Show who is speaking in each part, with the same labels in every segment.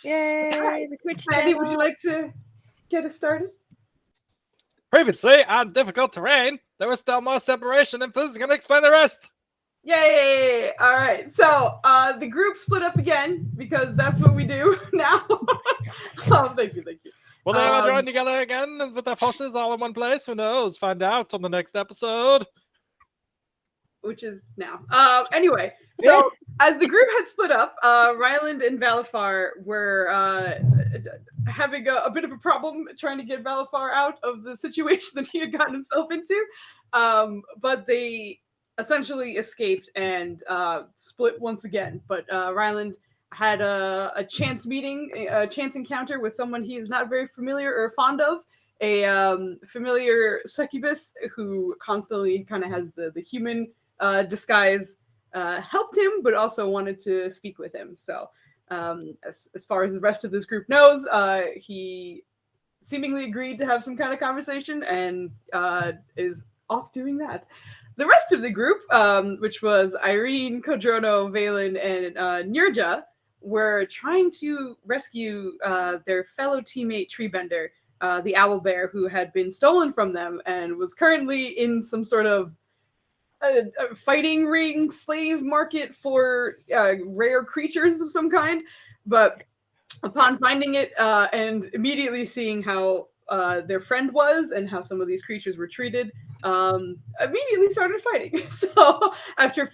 Speaker 1: Yay!
Speaker 2: All right.
Speaker 1: The Twitch
Speaker 2: Andy,
Speaker 1: channel.
Speaker 2: would you like to get us started?
Speaker 3: Previously on difficult terrain, there was still more separation, and Foozca's gonna explain the rest.
Speaker 2: Yay! All right. So the group split up again because that's what we do now. Thank you.
Speaker 3: Will they ever join together again with their forces all in one place? Who knows? Find out on the next episode.
Speaker 2: Which is now. Anyway, so as the group had split up, Ryland and Valifar were having a bit of a problem trying to get Valifar out of the situation that he had gotten himself into. But they essentially escaped and split once again. But Ryland had a chance meeting, a chance encounter with someone he is not very familiar or fond of, a familiar succubus who constantly kind of has the human disguise helped him, but also wanted to speak with him. So as far as the rest of this group knows, he seemingly agreed to have some kind of conversation and is off doing that. The rest of the group, which was Irene, Kodrono, Valen, and Nirja, were trying to rescue their fellow teammate Treebender, the owl bear, who had been stolen from them and was currently in some sort of a fighting ring slave market for rare creatures of some kind. But upon finding it and immediately seeing how their friend was and how some of these creatures were treated, immediately started fighting. So after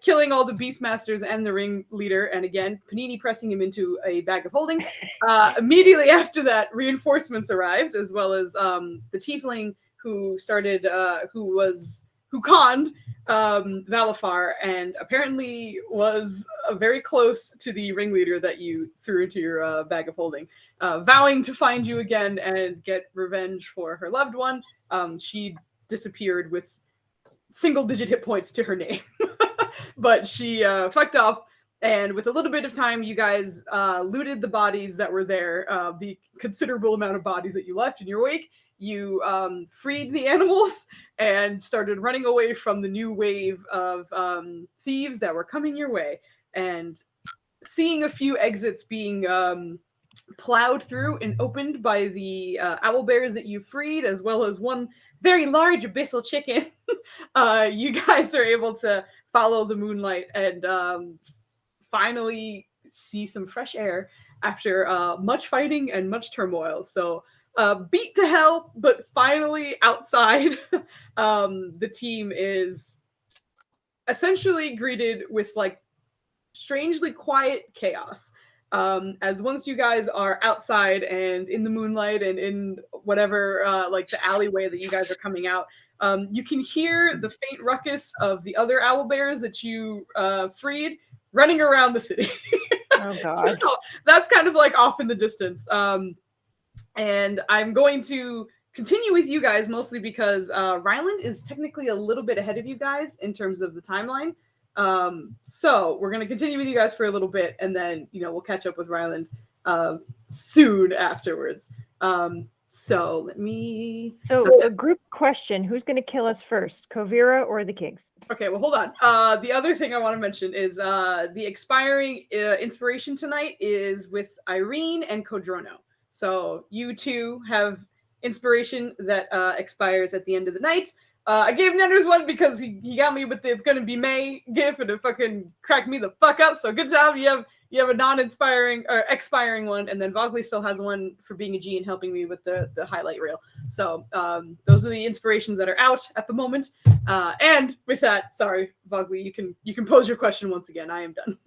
Speaker 2: killing all the beastmasters and the ringleader, and again Panini pressing him into a bag of holding, immediately after that reinforcements arrived, as well as the tiefling who started who conned Valifar and apparently was very close to the ringleader that you threw into your bag of holding, vowing to find you again and get revenge for her loved one. She disappeared with single-digit hit points to her name, but she fucked off. And with a little bit of time, you guys looted the bodies that were there, the considerable amount of bodies that you left in your wake. You freed the animals and started running away from the new wave of thieves that were coming your way. And seeing a few exits being plowed through and opened by the owl bears that you freed, as well as one very large abyssal chicken, you guys are able to follow the moonlight and finally see some fresh air after much fighting and much turmoil. So beat to hell, but finally outside, the team is essentially greeted with like strangely quiet chaos. As once you guys are outside and in the moonlight and in whatever like the alleyway that you guys are coming out, you can hear the faint ruckus of the other owl bears that you freed running around the city.
Speaker 1: Oh god.
Speaker 2: So that's kind of like off in the distance. And I'm going to continue with you guys mostly because Ryland is technically a little bit ahead of you guys in terms of the timeline. So we're going to continue with you guys for a little bit, and then we'll catch up with Ryland soon afterwards. So let me.
Speaker 1: So a group question: who's going to kill us first, Kovira or the Kings?
Speaker 2: Okay, well, hold on. The other thing I want to mention is the expiring inspiration tonight is with Irene and Kodrono. So you two have inspiration that expires at the end of the night. I gave Nenders one because he got me with the "it's gonna be May" gif, and it fucking cracked me the fuck up. So good job. You have a non-inspiring or expiring one, and then Vogley still has one for being a G and helping me with the highlight reel. So those are the inspirations that are out at the moment. And with that, sorry, Vogley, you can pose your question once again. I am done.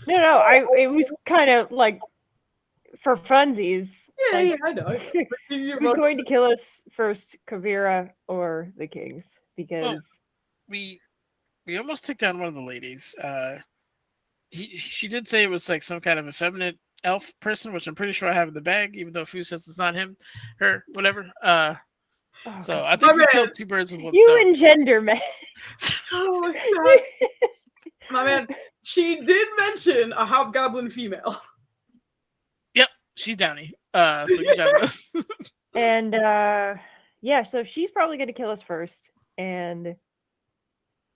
Speaker 1: No, it was kind of like for funsies.
Speaker 2: Yeah,
Speaker 1: like,
Speaker 2: yeah, I know.
Speaker 1: Who's going to kill us first, Kovira or the Kings? Because
Speaker 4: we almost took down one of the ladies. She did say it was like some kind of effeminate elf person, which I'm pretty sure I have in the bag, even though Fu says it's not him, her, whatever. So I think we killed two birds with one stone.
Speaker 1: You engender man.
Speaker 2: Oh my god. My man, she did mention a hobgoblin female.
Speaker 4: Yep, she's Downy. So good job, us.
Speaker 1: And yeah, so she's probably going to kill us first, and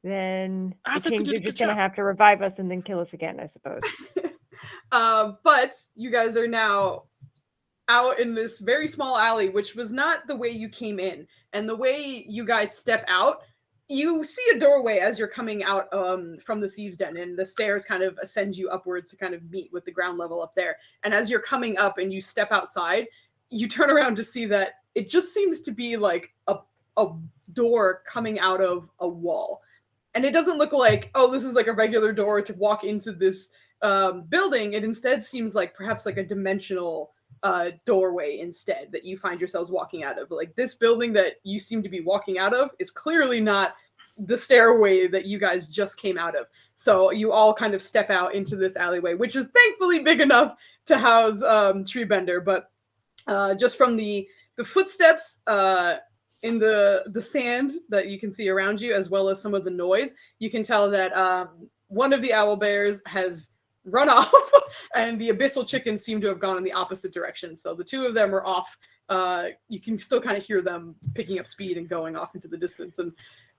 Speaker 1: then the Kings are just going to have to revive us and then kill us again, I suppose.
Speaker 2: But you guys are now out in this very small alley, which was not the way you came in. And the way you guys step out, you see a doorway as you're coming out from the thieves' den, and the stairs kind of ascend you upwards to kind of meet with the ground level up there. And as you're coming up and you step outside, you turn around to see that it just seems to be like a door coming out of a wall. And it doesn't look like, oh, this is like a regular door to walk into this building. It instead seems like perhaps like a dimensional doorway instead that you find yourselves walking out of. Like this building that you seem to be walking out of is clearly not the stairway that you guys just came out of. So you all kind of step out into this alleyway, which is thankfully big enough to house Treebender. But just from the footsteps in the sand that you can see around you, as well as some of the noise, you can tell that one of the owl bears has run off and the abyssal chickens seem to have gone in the opposite direction. So the two of them are off. You can still kind of hear them picking up speed and going off into the distance. And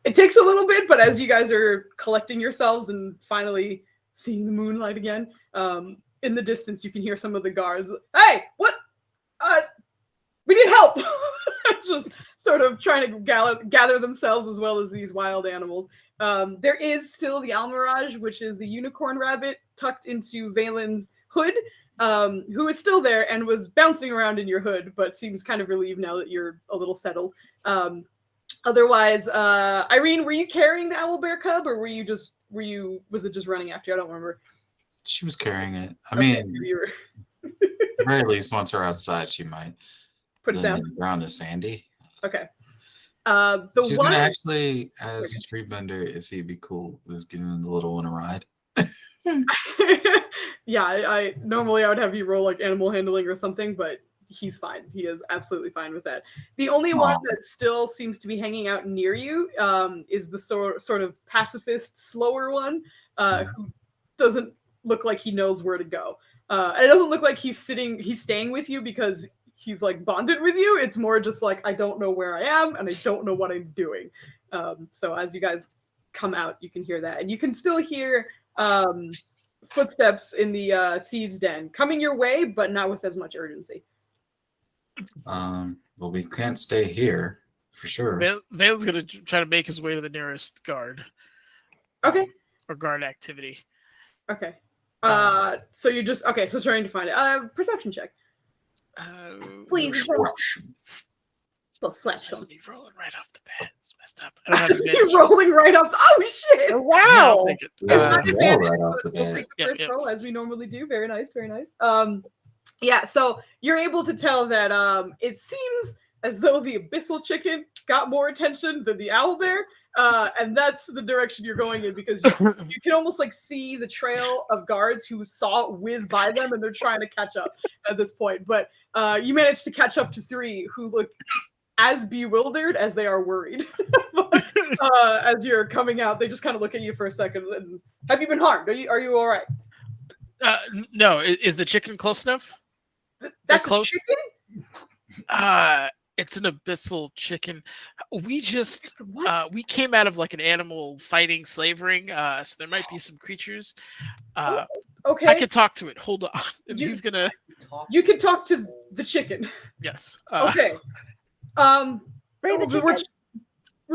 Speaker 2: it takes a little bit, but as you guys are collecting yourselves and finally seeing the moonlight again, in the distance, you can hear some of the guards. Hey, what? We need help. Just sort of trying to gather themselves as well as these wild animals. There is still the Almirage, which is the unicorn rabbit tucked into Valen's hood, who is still there and was bouncing around in your hood, but seems kind of relieved now that you're a little settled. Otherwise, Irene, were you carrying the owlbear cub, or was it just running after you? I don't remember.
Speaker 5: She was carrying it. I
Speaker 2: Okay,
Speaker 5: mean,
Speaker 2: you were...
Speaker 5: at the very least, once we're outside, she might
Speaker 2: put it down.
Speaker 5: The ground is sandy.
Speaker 2: Okay.
Speaker 5: She's gonna actually ask Treebender if he'd be cool with giving the little one a ride.
Speaker 2: Yeah, I normally I would have you roll like animal handling or something, but he's fine. He is absolutely fine with that. The only one that still seems to be hanging out near you is the sort of pacifist, slower one who doesn't look like he knows where to go. And it doesn't look like he's staying with you because he's like bonded with you. It's more just like, I don't know where I am and I don't know what I'm doing. So as you guys come out, you can hear that. And you can still hear footsteps in the thieves' den coming your way, but not with as much urgency.
Speaker 5: Well, we can't stay here for sure.
Speaker 4: Valen's gonna try to make his way to the nearest guard.
Speaker 2: Okay.
Speaker 4: Or guard activity.
Speaker 2: Okay. So you're just so trying to find it. Perception check. Please. Well, sweat.
Speaker 4: Me rolling right off the bat. It's messed up. I don't have
Speaker 2: You're rolling right off. Oh shit!
Speaker 1: Wow.
Speaker 2: It's not advantage,
Speaker 5: right off the
Speaker 2: but we'll
Speaker 5: bat.
Speaker 2: take the first roll as we normally do. Very nice, very nice. Yeah. So you're able to tell that it seems as though the abyssal chicken got more attention than the owlbear, and that's the direction you're going in because you can almost like see the trail of guards who saw it whiz by them, and they're trying to catch up at this point. But you managed to catch up to 3 who look as bewildered as they are worried. As you're coming out, they just kind of look at you for a second. And, have you been harmed? Are you all right?
Speaker 4: No. Is the chicken close enough?
Speaker 2: That's
Speaker 4: close.
Speaker 2: Chicken?
Speaker 4: It's an abyssal chicken. We just we came out of like an animal fighting slave ring, so there might be some creatures.
Speaker 2: Okay.
Speaker 4: I can talk to it. Hold on. And he's gonna.
Speaker 2: You can talk to the chicken.
Speaker 4: Yes.
Speaker 2: Okay. We're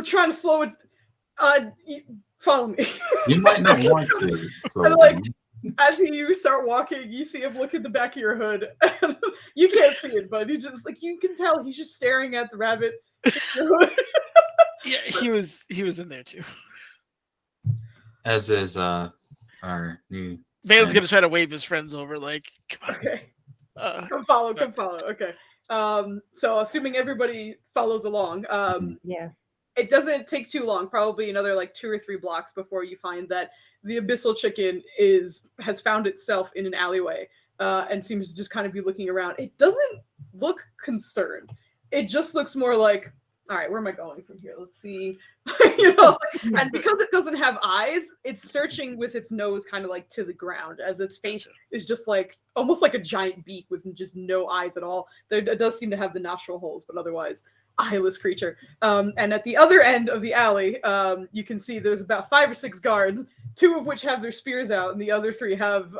Speaker 2: trying to slow it. Follow me.
Speaker 5: You might not want to.
Speaker 2: And like, as you start walking, you see him look at the back of your hood. And you can't see it, but he just like you can tell he's just staring at the rabbit.
Speaker 4: Yeah, he was in there too.
Speaker 5: As is our new.
Speaker 4: Valen's gonna try to wave his friends over, like, come on.
Speaker 2: Okay. Come follow. Okay. So assuming everybody follows along,
Speaker 1: Yeah.
Speaker 2: it doesn't take too long, probably another like 2 or 3 blocks before you find that the abyssal chicken has found itself in an alleyway and seems to just kind of be looking around. It doesn't look concerned. It just looks more like, all right, where am I going from here? Let's see. And because it doesn't have eyes, it's searching with its nose kind of like to the ground as its face is just like almost like a giant beak with just no eyes at all. It does seem to have the nostril holes, but otherwise eyeless creature. And at the other end of the alley, you can see there's about 5 or 6 guards, 2 of which have their spears out, and the other 3 have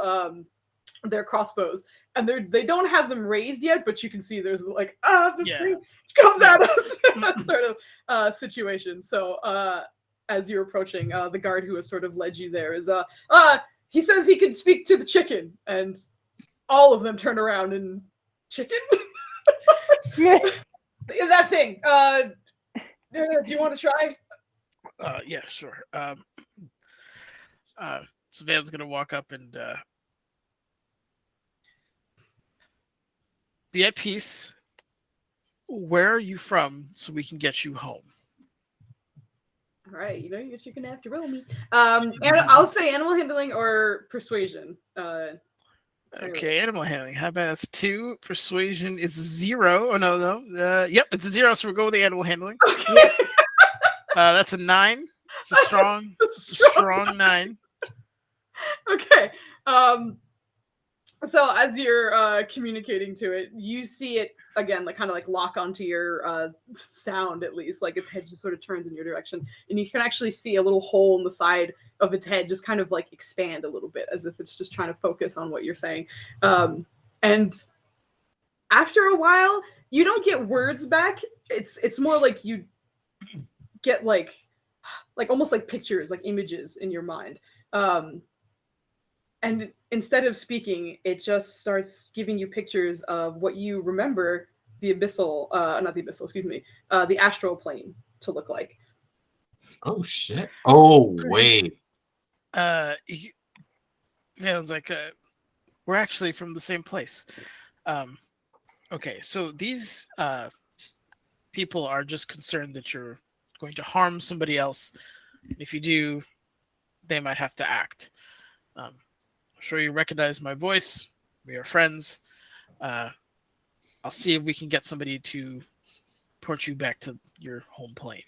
Speaker 2: their crossbows, and they don't have them raised yet, but you can see there's like this thing comes at us sort of situation. So as you're approaching, the guard who has sort of led you there is he says he can speak to the chicken, and all of them turn around and chicken. That thing. Do you want to try?
Speaker 4: Yeah, sure. So Van's gonna walk up and be at peace. Where are you from, so we can get you home?
Speaker 2: All right, you guess you're gonna have to roll me. And I'll say animal handling or persuasion.
Speaker 4: Okay, animal handling. How about that's 2? Persuasion is 0. Oh no. Yep, it's a 0. So we'll go with the animal handling.
Speaker 2: Okay.
Speaker 4: That's a 9. It's a strong. It's a strong 9.
Speaker 2: Okay. So as you're communicating to it, you see it again, like kind of like lock onto your sound, at least. Like its head just sort of turns in your direction, and you can actually see a little hole in the side of its head just kind of like expand a little bit, as if it's just trying to focus on what you're saying. And after a while, you don't get words back. It's more like you get like almost like pictures, like images in your mind. And instead of speaking, it just starts giving you pictures of what you remember the the astral plane to look like.
Speaker 5: Oh shit! Oh wait.
Speaker 4: Van's like, we're actually from the same place. Okay, so these people are just concerned that you're going to harm somebody else. If you do, they might have to act. I'm sure you recognize my voice. We are friends. I'll see if we can get somebody to port you back to your home plane.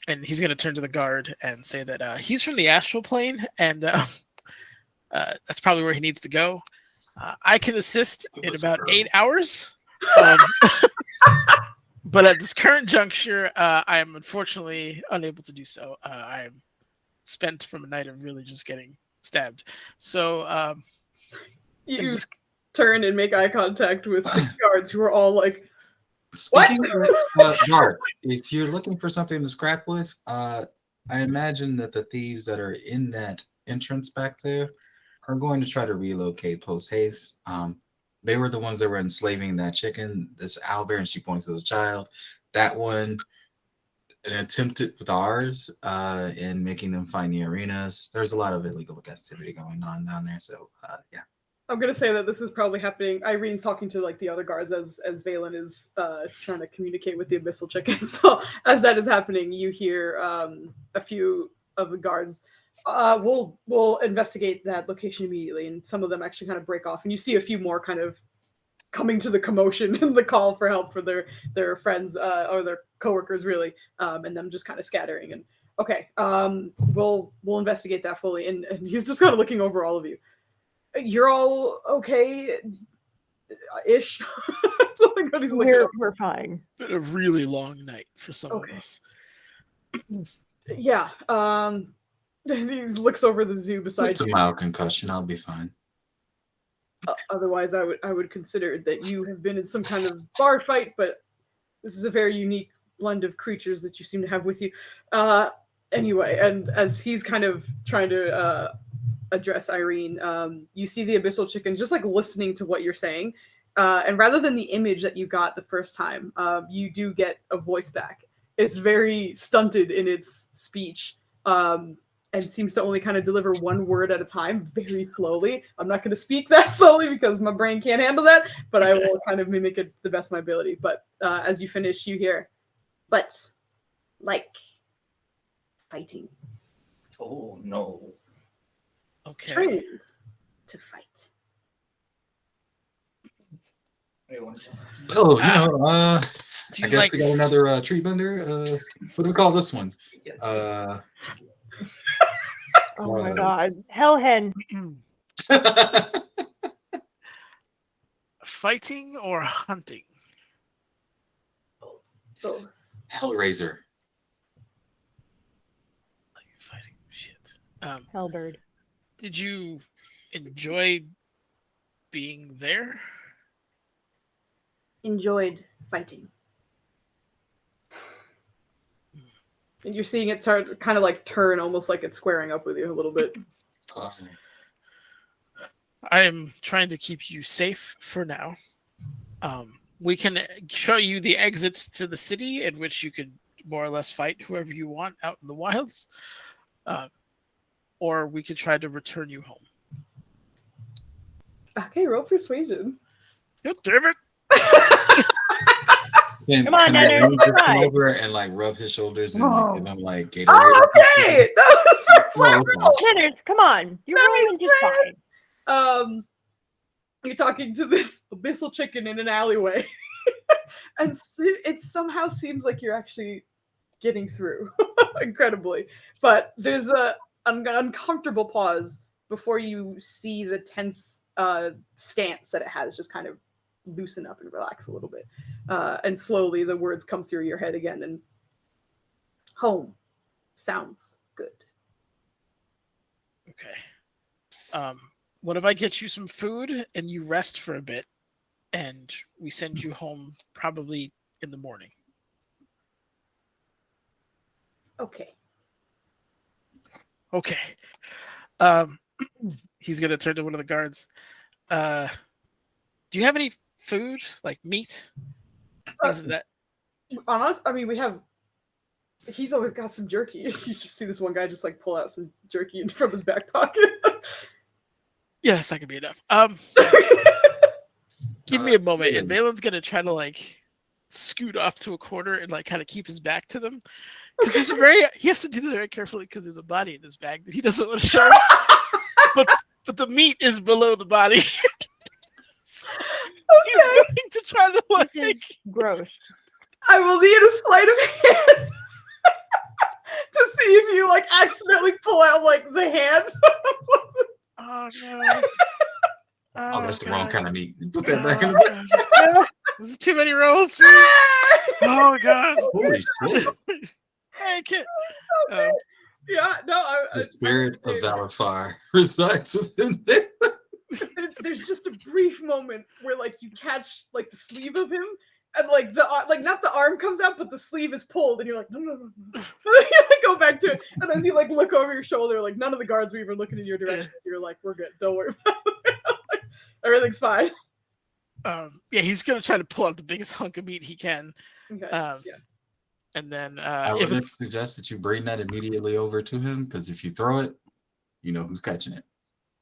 Speaker 4: And he's going to turn to the guard and say that he's from the astral plane, and that's probably where he needs to go. I can assist in about 8 hours. But at this current juncture, I am unfortunately unable to do so. I am spent from a night of really just getting stabbed. So
Speaker 2: you just turn and make eye contact with 6 guards who are all like,
Speaker 5: Speaking of guards, if you're looking for something to scrap with, I imagine that the thieves that are in that entrance back there are going to try to relocate post haste. They were the ones that were enslaving that chicken, this owlbear, and she points to the child. That one attempted with ours in making them find the arenas. There's a lot of illegal activity going on down there, so yeah.
Speaker 2: I'm gonna say that this is probably happening. Irene's talking to like the other guards as Valen is trying to communicate with the abyssal chicken. So as that is happening, you hear a few of the guards. We'll investigate that location immediately, and some of them actually kind of break off, and you see a few more kind of coming to the commotion and the call for help for their friends or their coworkers, really, and them just kind of scattering. And okay, we'll investigate that fully. And he's just kind of looking over all of you. You're all okay, ish.
Speaker 1: We're fine.
Speaker 4: been a really long night for some of us.
Speaker 2: Yeah. He looks over the zoo beside
Speaker 5: Just a
Speaker 2: you.
Speaker 5: mild concussion. I'll be fine.
Speaker 2: Otherwise, I would consider that you have been in some kind of bar fight, but this is a very unique blend of creatures that you seem to have with you. Anyway, and as he's kind of trying to address Irene, you see the abyssal chicken just like listening to what you're saying, and rather than the image that you got the first time, you do get a voice back. It's very stunted in its speech, and seems to only kind of deliver one word at a time, very slowly. I'm not going to speak that slowly because my brain can't handle that, but I will kind of mimic it the best of my ability. But as you finish, you hear, but like fighting.
Speaker 6: Oh no.
Speaker 4: Okay.
Speaker 2: Trained to fight.
Speaker 5: Oh, I
Speaker 4: Do you
Speaker 5: guess
Speaker 4: like
Speaker 5: we got another treat vendor. What do we call this one?
Speaker 1: Oh my god. Hellhen.
Speaker 4: fighting or hunting?
Speaker 2: Both.
Speaker 5: Hellraiser.
Speaker 4: Like fighting shit.
Speaker 1: Hellbird.
Speaker 4: Did you enjoy being there.
Speaker 2: Enjoyed fighting. And you're seeing it start kind of like turn, almost like it's squaring up with you a little bit.
Speaker 4: I am trying to keep you safe for now. We can show you the exits to the city in which you could more or less fight whoever you want out in the wilds. Or we could try to return you home.
Speaker 2: Okay, roll persuasion.
Speaker 4: God damn it.
Speaker 1: Come on, Nanners,
Speaker 5: just come
Speaker 1: try.
Speaker 5: over and like rub his shoulders and give him like Gatorade.
Speaker 2: Oh, okay! That was a flat
Speaker 5: okay.
Speaker 2: roll.
Speaker 1: Nanners, come on. You're
Speaker 2: That
Speaker 1: rolling
Speaker 2: makes
Speaker 1: just fine.
Speaker 2: You're talking to this abyssal chicken in an alleyway, and it somehow seems like you're actually getting through, incredibly. But there's an uncomfortable pause before you see the tense stance that it has just kind of loosen up and relax a little bit, and slowly the words come through your head again, and home sounds good.
Speaker 4: Okay. What if I get you some food and you rest for a bit, and we send you home probably in the morning?
Speaker 2: Okay.
Speaker 4: Okay. He's gonna turn to one of the guards. Do you have any food, like meat, things of that?
Speaker 2: On us, I mean, we have. He's always got some jerky. You just see this one guy just like pull out some jerky from his back pocket.
Speaker 4: Yes, that could be enough. Give me a moment, and Malin's gonna try to like scoot off to a corner and like kind of keep his back to them, because he has to do this very carefully because there's a body in his bag that he doesn't want to show. but the meat is below the body. So he's going to try to like.
Speaker 1: This is gross.
Speaker 2: I will need a sleight of hand to see if you like accidentally pull out like the hand.
Speaker 4: Oh no.
Speaker 5: Oh, that's the wrong
Speaker 4: God.
Speaker 5: kind of meat. Put that back in the
Speaker 4: God. This is too many rolls. Oh god.
Speaker 5: Holy shit.
Speaker 4: I can't.
Speaker 2: Yeah, no.
Speaker 5: The spirit of Valafar resides within there.
Speaker 2: There's just a brief moment where like you catch like the sleeve of him, and like not the arm comes out, but the sleeve is pulled, and you're like, no. And then you go back to it, and then you like look over your shoulder, like none of the guards were even looking in your direction. So you're like, we're good, don't worry about it. Like, everything's fine.
Speaker 4: Yeah, he's gonna try to pull out the biggest hunk of meat he can.
Speaker 2: Okay.
Speaker 4: Yeah.
Speaker 2: Yeah.
Speaker 4: And then
Speaker 5: I
Speaker 4: if
Speaker 5: would
Speaker 4: it's
Speaker 5: suggest that you bring that immediately over to him, because if you throw it, you know who's catching it.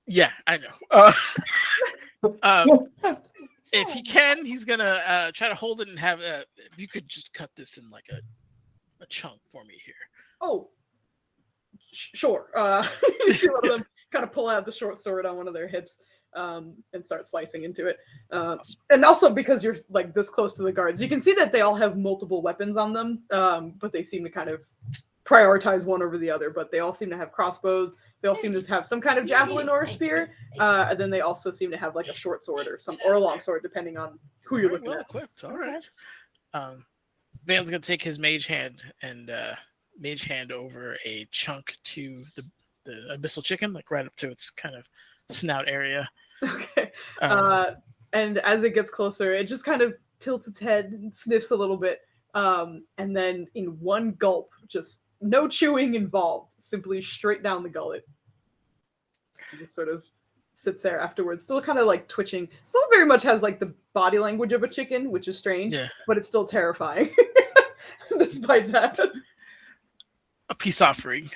Speaker 4: yeah, I know. If he can, he's gonna try to hold it and have. If you could just cut this in like a chunk for me here.
Speaker 2: Oh, sure. You see one of them kind of pull out the short sword on one of their hips, and start slicing into it. And also because you're like this close to the guards, you can see that they all have multiple weapons on them, but they seem to kind of prioritize one over the other. But they all seem to have crossbows. They all seem to have some kind of javelin or a spear, and then they also seem to have like a short sword or a long sword, depending on who you're looking
Speaker 4: well
Speaker 2: at.
Speaker 4: equipped. All right. Van's gonna take his mage hand and mage hand over a chunk to the abyssal chicken, like right up to its kind of snout area.
Speaker 2: Okay. And as it gets closer, it just kind of tilts its head and sniffs a little bit. And then in one gulp, just no chewing involved, simply straight down the gullet. It just sort of sits there afterwards, still kind of like twitching. Still very much has like the body language of a chicken, which is strange, but it's still terrifying despite that.
Speaker 4: A peace offering.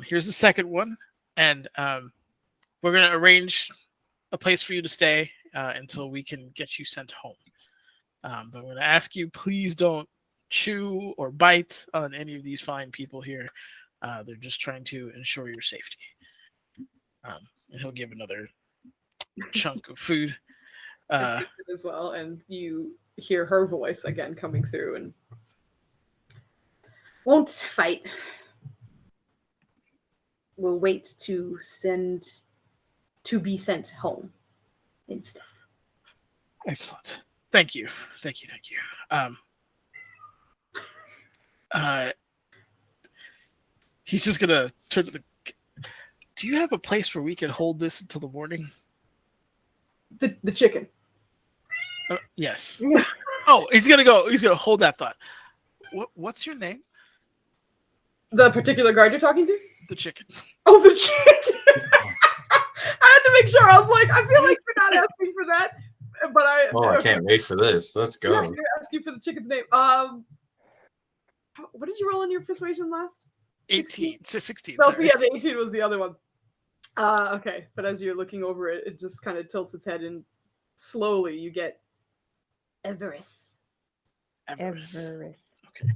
Speaker 4: Here's the second one, and we're gonna arrange a place for you to stay until we can get you sent home. But I'm gonna ask you, please don't chew or bite on any of these fine people here. They're just trying to ensure your safety. And he'll give another chunk of food
Speaker 2: as well, and you hear her voice again coming through, and won't fight. We'll wait to be sent home instead.
Speaker 4: Excellent. Thank you. He's just gonna turn to the. Do you have a place where we can hold this until the morning?
Speaker 2: The chicken.
Speaker 4: Yes. Oh, he's gonna go. He's gonna hold that thought. What's your name?
Speaker 2: The particular guard you're talking to?
Speaker 4: The chicken.
Speaker 2: Oh, the chicken. I had to make sure. I was like, I feel like you're not asking for that, but
Speaker 5: I can't wait for this. Let's
Speaker 2: Yeah,
Speaker 5: go.
Speaker 2: you're asking for the chicken's name. What did you roll on your persuasion last?
Speaker 4: 18. 16.
Speaker 2: No,
Speaker 4: Sorry.
Speaker 2: yeah, the 18 was the other one. Okay, but as you're looking over it, it just kind of tilts its head, and slowly you get Everest.
Speaker 4: Everest.
Speaker 1: Everest.
Speaker 4: Okay.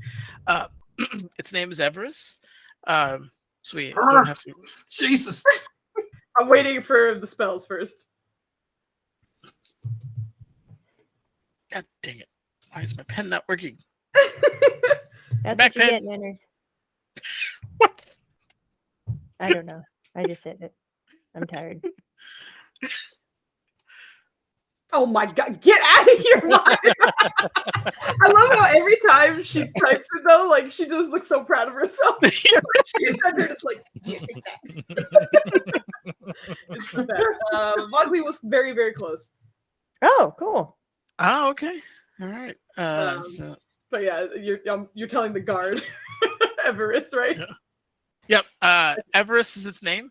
Speaker 4: Its name is Everest. So we don't have to.
Speaker 5: Jesus.
Speaker 2: I'm waiting for the spells first.
Speaker 4: God dang it! Why is my pen not working?
Speaker 1: That's
Speaker 4: Back
Speaker 1: what you
Speaker 4: pen.
Speaker 1: get, manners.
Speaker 4: What?
Speaker 1: I don't know. I just said it. I'm tired.
Speaker 2: Oh my god, get out of here, Maya! I love how every time she types it though, like she just looks so proud of herself. She said they're just like, yeah, take that. It's the best. Vogley was very, very close.
Speaker 1: Oh, cool.
Speaker 4: Oh, okay. All right. So
Speaker 2: But yeah, you're telling the guard Everest, right?
Speaker 4: yep. Everest is its name.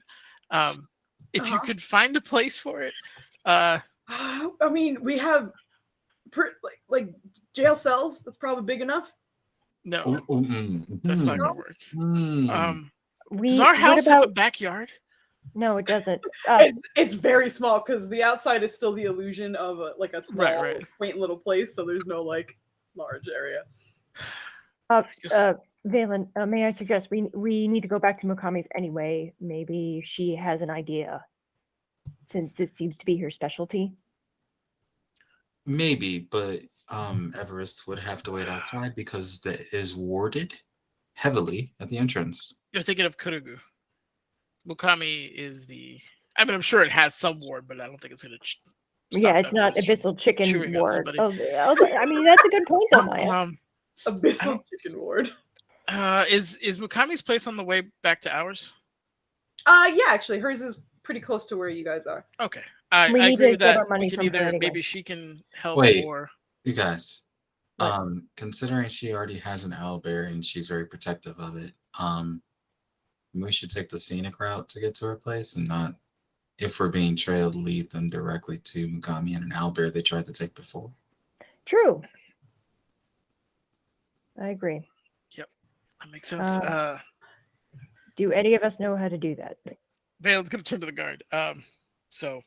Speaker 4: If you
Speaker 2: Uh-huh.
Speaker 4: could find a place for it,
Speaker 2: I mean, we have like jail cells. That's probably big enough.
Speaker 4: no, that's not gonna work. Does our
Speaker 1: What
Speaker 4: house have a
Speaker 1: about?
Speaker 4: backyard?
Speaker 1: No, it doesn't.
Speaker 2: It's very small because the outside is still the illusion of a small,
Speaker 4: Right.
Speaker 2: quaint little place. So there's no like large area.
Speaker 1: Valen, may I suggest we need to go back to Mukami's anyway. Maybe she has an idea, since this seems to be her specialty.
Speaker 5: Maybe, but Everest would have to wait outside because that is warded heavily at the entrance.
Speaker 4: You're thinking of Kurugu. Mukami is the. I mean, I'm sure it has some ward, but I don't think it's gonna.
Speaker 1: Yeah, it's not
Speaker 4: Everest from
Speaker 1: abyssal chicken
Speaker 4: chewing on
Speaker 1: ward.
Speaker 4: somebody.
Speaker 1: I mean, that's a good point, though, Maya.
Speaker 2: Abyssal chicken ward.
Speaker 4: Is Mukami's place on the way back to ours?
Speaker 2: Yeah, actually, hers is pretty close to where you guys are.
Speaker 4: Okay,
Speaker 1: We
Speaker 4: I
Speaker 1: need
Speaker 4: agree
Speaker 1: to
Speaker 4: with
Speaker 1: get
Speaker 4: that.
Speaker 1: our money
Speaker 4: We can
Speaker 1: from her
Speaker 4: either
Speaker 1: anyway.
Speaker 4: maybe she can help
Speaker 5: Wait.
Speaker 4: or
Speaker 5: You guys,
Speaker 4: What?
Speaker 5: considering she already has an owlbear and she's very protective of it, we should take the scenic route to get to her place and not, if we're being trailed, lead them directly to Mugami and an owlbear they tried to take before.
Speaker 1: True. I agree.
Speaker 4: that makes sense.
Speaker 1: Do any of us know how to do that?
Speaker 4: Valen's gonna turn to the guard. So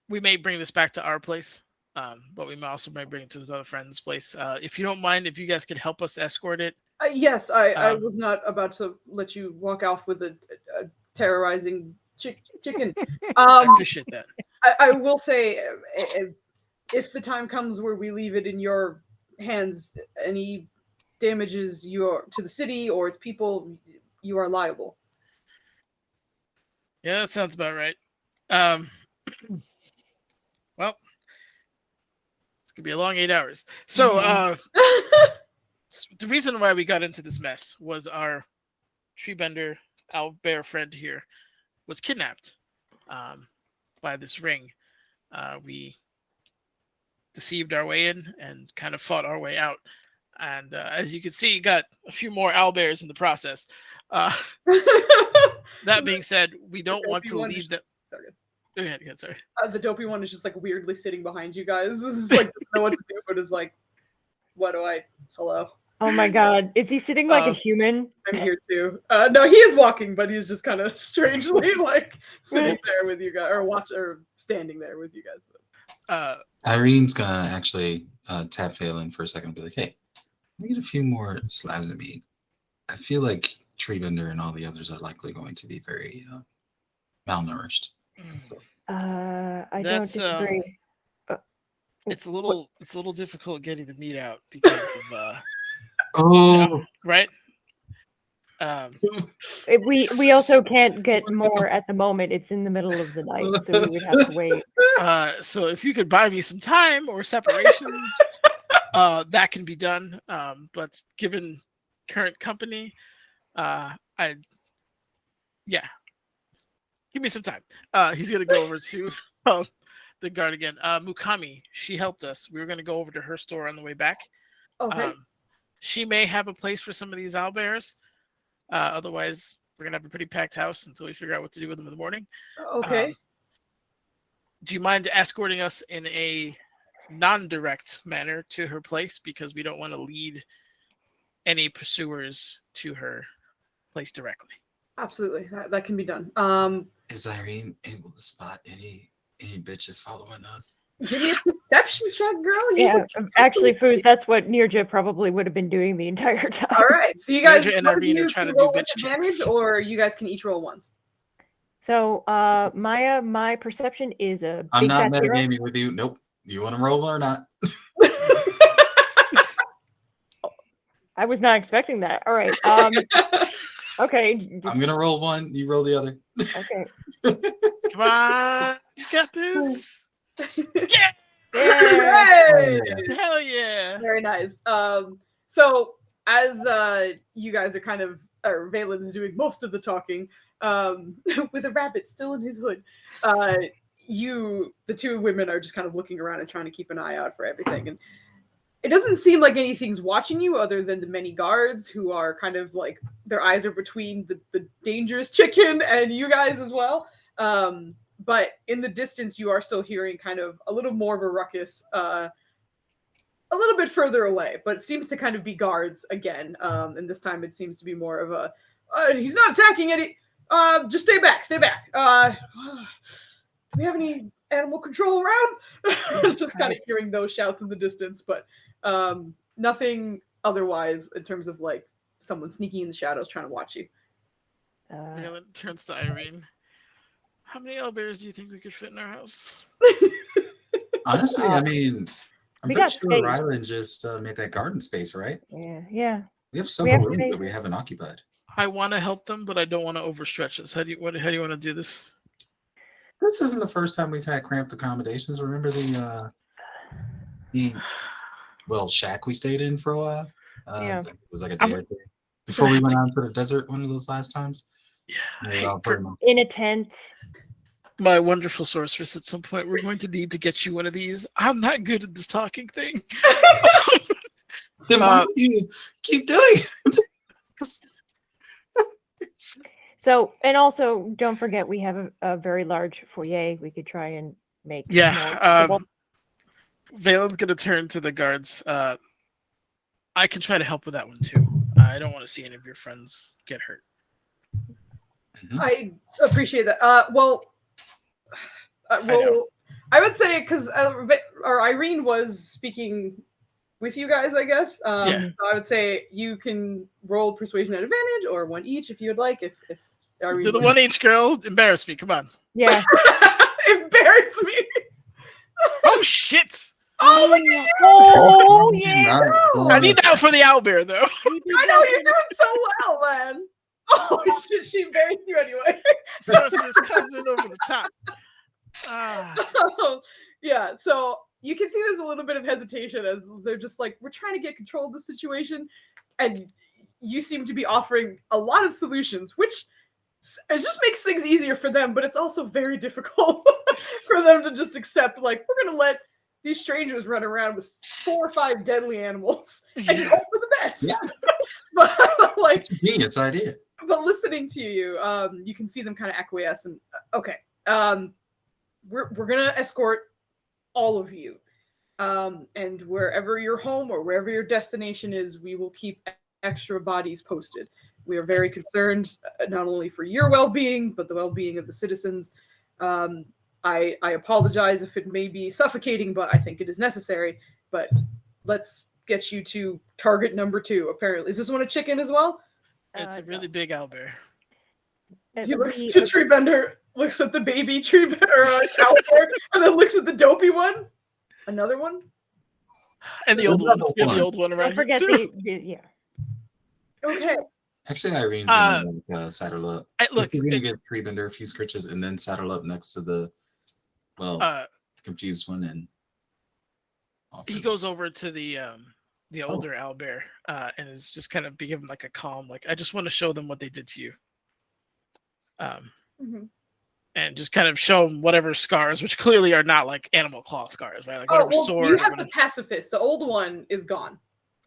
Speaker 4: we may bring this back to our place, but we may also bring it to his other friend's place. If you don't mind, if you guys could help us escort it.
Speaker 2: Yes, I was not about to let you walk off with a terrorizing chicken.
Speaker 4: I appreciate that.
Speaker 2: I will say, if the time comes where we leave it in your hands, any damages to the city or its people, you are liable.
Speaker 4: Yeah, that sounds about right. Well, it's gonna be a long 8 hours. So the reason why we got into this mess was our tree bender owlbear friend here was kidnapped by this ring. We deceived our way in and kind of fought our way out. And as you can see, got a few more owlbears in the process. That being said, we don't want to leave them.
Speaker 2: Sorry.
Speaker 4: Go ahead, sorry.
Speaker 2: The dopey one is just like weirdly sitting behind you guys. This is like doesn't know what to do, but is like, what do I? Hello.
Speaker 1: Oh my god. Is he sitting like a human?
Speaker 2: I'm here too. No, he is walking, but he's just kind of strangely like sitting there with you guys, or standing there with you guys.
Speaker 5: Irene's gonna actually tap Phelan for a second and be like, hey, let me get a few more slabs of meat. I feel like Treebender and all the others are likely going to be very malnourished. So.
Speaker 1: I don't disagree.
Speaker 4: It's a little difficult getting the meat out because of right.
Speaker 1: We also can't get more at the moment. It's in the middle of the night, so we would have to wait.
Speaker 4: So if you could buy me some time or separation, that can be done. But given current company, Give me some time. He's gonna go over to the guard again. Mukami, she helped us. We were gonna go over to her store on the way back.
Speaker 2: Okay.
Speaker 4: She may have a place for some of these owlbears. Otherwise, we're gonna have a pretty packed house until we figure out what to do with them in the morning.
Speaker 2: Okay.
Speaker 4: Do you mind escorting us in a non-direct manner to her place, because we don't want to lead any pursuers to her place directly?
Speaker 2: Absolutely. That can be done.
Speaker 5: Is Irene able to spot any bitches following us?
Speaker 2: Give me a perception check, girl. You
Speaker 1: Yeah,
Speaker 2: would-
Speaker 1: actually, Foos, that's what Nirja probably would have been doing the entire time.
Speaker 2: All right. So you guys
Speaker 4: Nirja and
Speaker 2: one of
Speaker 4: Irene are
Speaker 2: you
Speaker 4: trying
Speaker 2: can
Speaker 4: to do
Speaker 2: roll with
Speaker 4: bitch
Speaker 2: advantage,
Speaker 4: checks.
Speaker 2: or you guys can each roll once.
Speaker 1: So, Maya, my perception is a
Speaker 5: I'm
Speaker 1: big
Speaker 5: not
Speaker 1: fat zero.
Speaker 5: metagaming with you. Nope. You want to roll or not?
Speaker 1: I was not expecting that. All right. Okay.
Speaker 5: I'm gonna roll one. You roll the other.
Speaker 1: Okay.
Speaker 4: Come on, you got this. Yeah,
Speaker 2: Hooray!
Speaker 4: hell yeah.
Speaker 2: Very nice. So as you guys are kind of, or Valen's doing most of the talking, with a rabbit still in his hood, the two women are just kind of looking around and trying to keep an eye out for everything. And it doesn't seem like anything's watching you other than the many guards who are kind of like, their eyes are between the dangerous chicken and you guys as well. But in the distance, you are still hearing kind of a little more of a ruckus, a little bit further away, but it seems to kind of be guards again. And this time it seems to be more of a, he's not attacking any, just stay back, stay back. Do we have any animal control around? It's just kind of hearing those shouts in the distance, but nothing otherwise in terms of like someone sneaking in the shadows trying to watch you.
Speaker 4: Valen turns to Irene. How many owlbears do you think we could fit in our house?
Speaker 5: Honestly, I mean, I'm
Speaker 1: we
Speaker 5: pretty
Speaker 1: got
Speaker 5: sure
Speaker 1: space.
Speaker 5: Rylan just made that garden space, right?
Speaker 1: Yeah.
Speaker 5: We have
Speaker 1: We
Speaker 5: several
Speaker 1: have
Speaker 5: rooms that
Speaker 1: space.
Speaker 5: we haven't occupied.
Speaker 4: I want to help them, but I don't want to overstretch us. How do you want to do this?
Speaker 5: This isn't the first time we've had cramped accommodations. Remember the shack we stayed in for a while?
Speaker 1: Yeah.
Speaker 5: It was like a day or two before we went out to the desert one of those last times.
Speaker 4: Yeah.
Speaker 1: In a tent.
Speaker 4: My wonderful sorceress, at some point, we're going to need to get you one of these. I'm not good at this talking thing.
Speaker 5: Then why do you keep doing it?
Speaker 1: So, and also, don't forget, we have a very large foyer. We could try and make more comfortable.
Speaker 4: Valen's going to turn to the guards. I can try to help with that one, too. I don't want to see any of your friends get hurt.
Speaker 2: I appreciate that. I would say, because Irene was speaking with you guys, I guess. So I would say you can roll persuasion at advantage or one each if you would like. If Irene
Speaker 4: Do the one each, girl. Embarrass me. Come on.
Speaker 1: Yeah.
Speaker 2: Embarrass me.
Speaker 4: Oh, shit.
Speaker 2: Oh, look at you.
Speaker 1: Oh, yeah.
Speaker 4: I need that for the owlbear, though.
Speaker 2: I know you're doing so well, man. Oh shit, she embarrassed you anyway.
Speaker 4: Sorceress comes in over the top.
Speaker 2: Yeah, so you can see there's a little bit of hesitation as they're just like, we're trying to get control of the situation, and you seem to be offering a lot of solutions, which it just makes things easier for them, but it's also very difficult for them to just accept, like, we're gonna let these strangers run around with 4 or 5 deadly animals and just hope for the best.
Speaker 5: Yeah.
Speaker 2: But like,
Speaker 5: It's a genius idea.
Speaker 2: But listening to you, you can see them kind of acquiesce and okay. We're gonna escort all of you, and wherever your home or wherever your destination is, we will keep extra bodies posted. We are very concerned not only for your well-being but the well-being of the citizens. I apologize if it may be suffocating, but I think it is necessary. But let's get you to target number 2. Apparently, is this one a chicken as well?
Speaker 4: It's a really big owlbear.
Speaker 2: He looks to Treebender, looks at the baby Treebender or owlbear, and then looks at the dopey one. Another one.
Speaker 4: And the old one. Yeah, the old one around
Speaker 1: Don't forget
Speaker 4: here too.
Speaker 1: yeah.
Speaker 2: Okay.
Speaker 5: Actually, Irene's gonna saddle up.
Speaker 4: Look,
Speaker 5: we're gonna get Treebender a few scritches and then saddle up next to the confused one, and
Speaker 4: he goes over to the older owlbear and is just kind of giving like a calm, like, I just want to show them what they did to you. and just kind of show him whatever scars, which clearly are not like animal claw scars, right? Like
Speaker 2: Oh,
Speaker 4: whatever
Speaker 2: well,
Speaker 4: sword.
Speaker 2: you
Speaker 4: or
Speaker 2: have the
Speaker 4: whatever.
Speaker 2: pacifist. The old one is gone.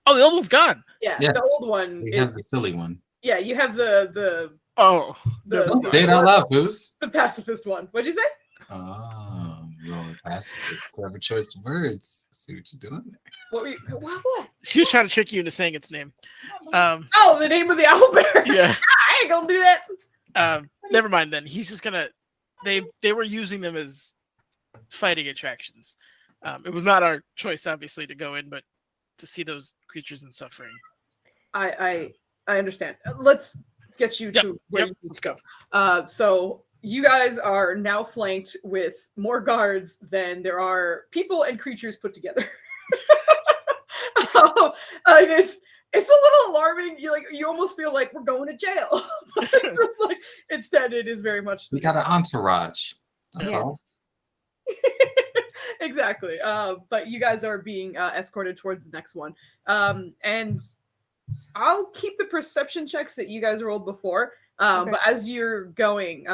Speaker 4: Oh, the old one's gone.
Speaker 2: Yeah,
Speaker 5: Yes,
Speaker 2: the old one
Speaker 5: we
Speaker 2: is.
Speaker 5: have the silly one.
Speaker 2: Yeah, you have the
Speaker 4: Oh,
Speaker 2: The-
Speaker 5: Don't say it out loud, Foos.
Speaker 2: the pacifist one. What'd you say?
Speaker 5: Oh, you're passive. Clever choice of words. See what you're doing there.
Speaker 2: What?
Speaker 4: she was trying to trick you into saying its name.
Speaker 2: Oh, the name of the owlbear.
Speaker 4: Yeah.
Speaker 2: I ain't gonna do that.
Speaker 4: Never mind then. He's just gonna. They were using them as fighting attractions. It was not our choice, obviously, to go in, but to see those creatures in suffering.
Speaker 2: I understand. Let's get you to where you need
Speaker 4: Let's
Speaker 2: to
Speaker 4: go.
Speaker 2: So you guys are now flanked with more guards than there are people and creatures put together. It's a little alarming. You almost feel like we're going to jail. But it's just like instead it is very much
Speaker 5: We got an entourage. That's
Speaker 1: Yeah.
Speaker 5: all.
Speaker 2: exactly. But you guys are being escorted towards the next one. And I'll keep the perception checks that you guys rolled before.
Speaker 1: Okay.
Speaker 2: But as you're going,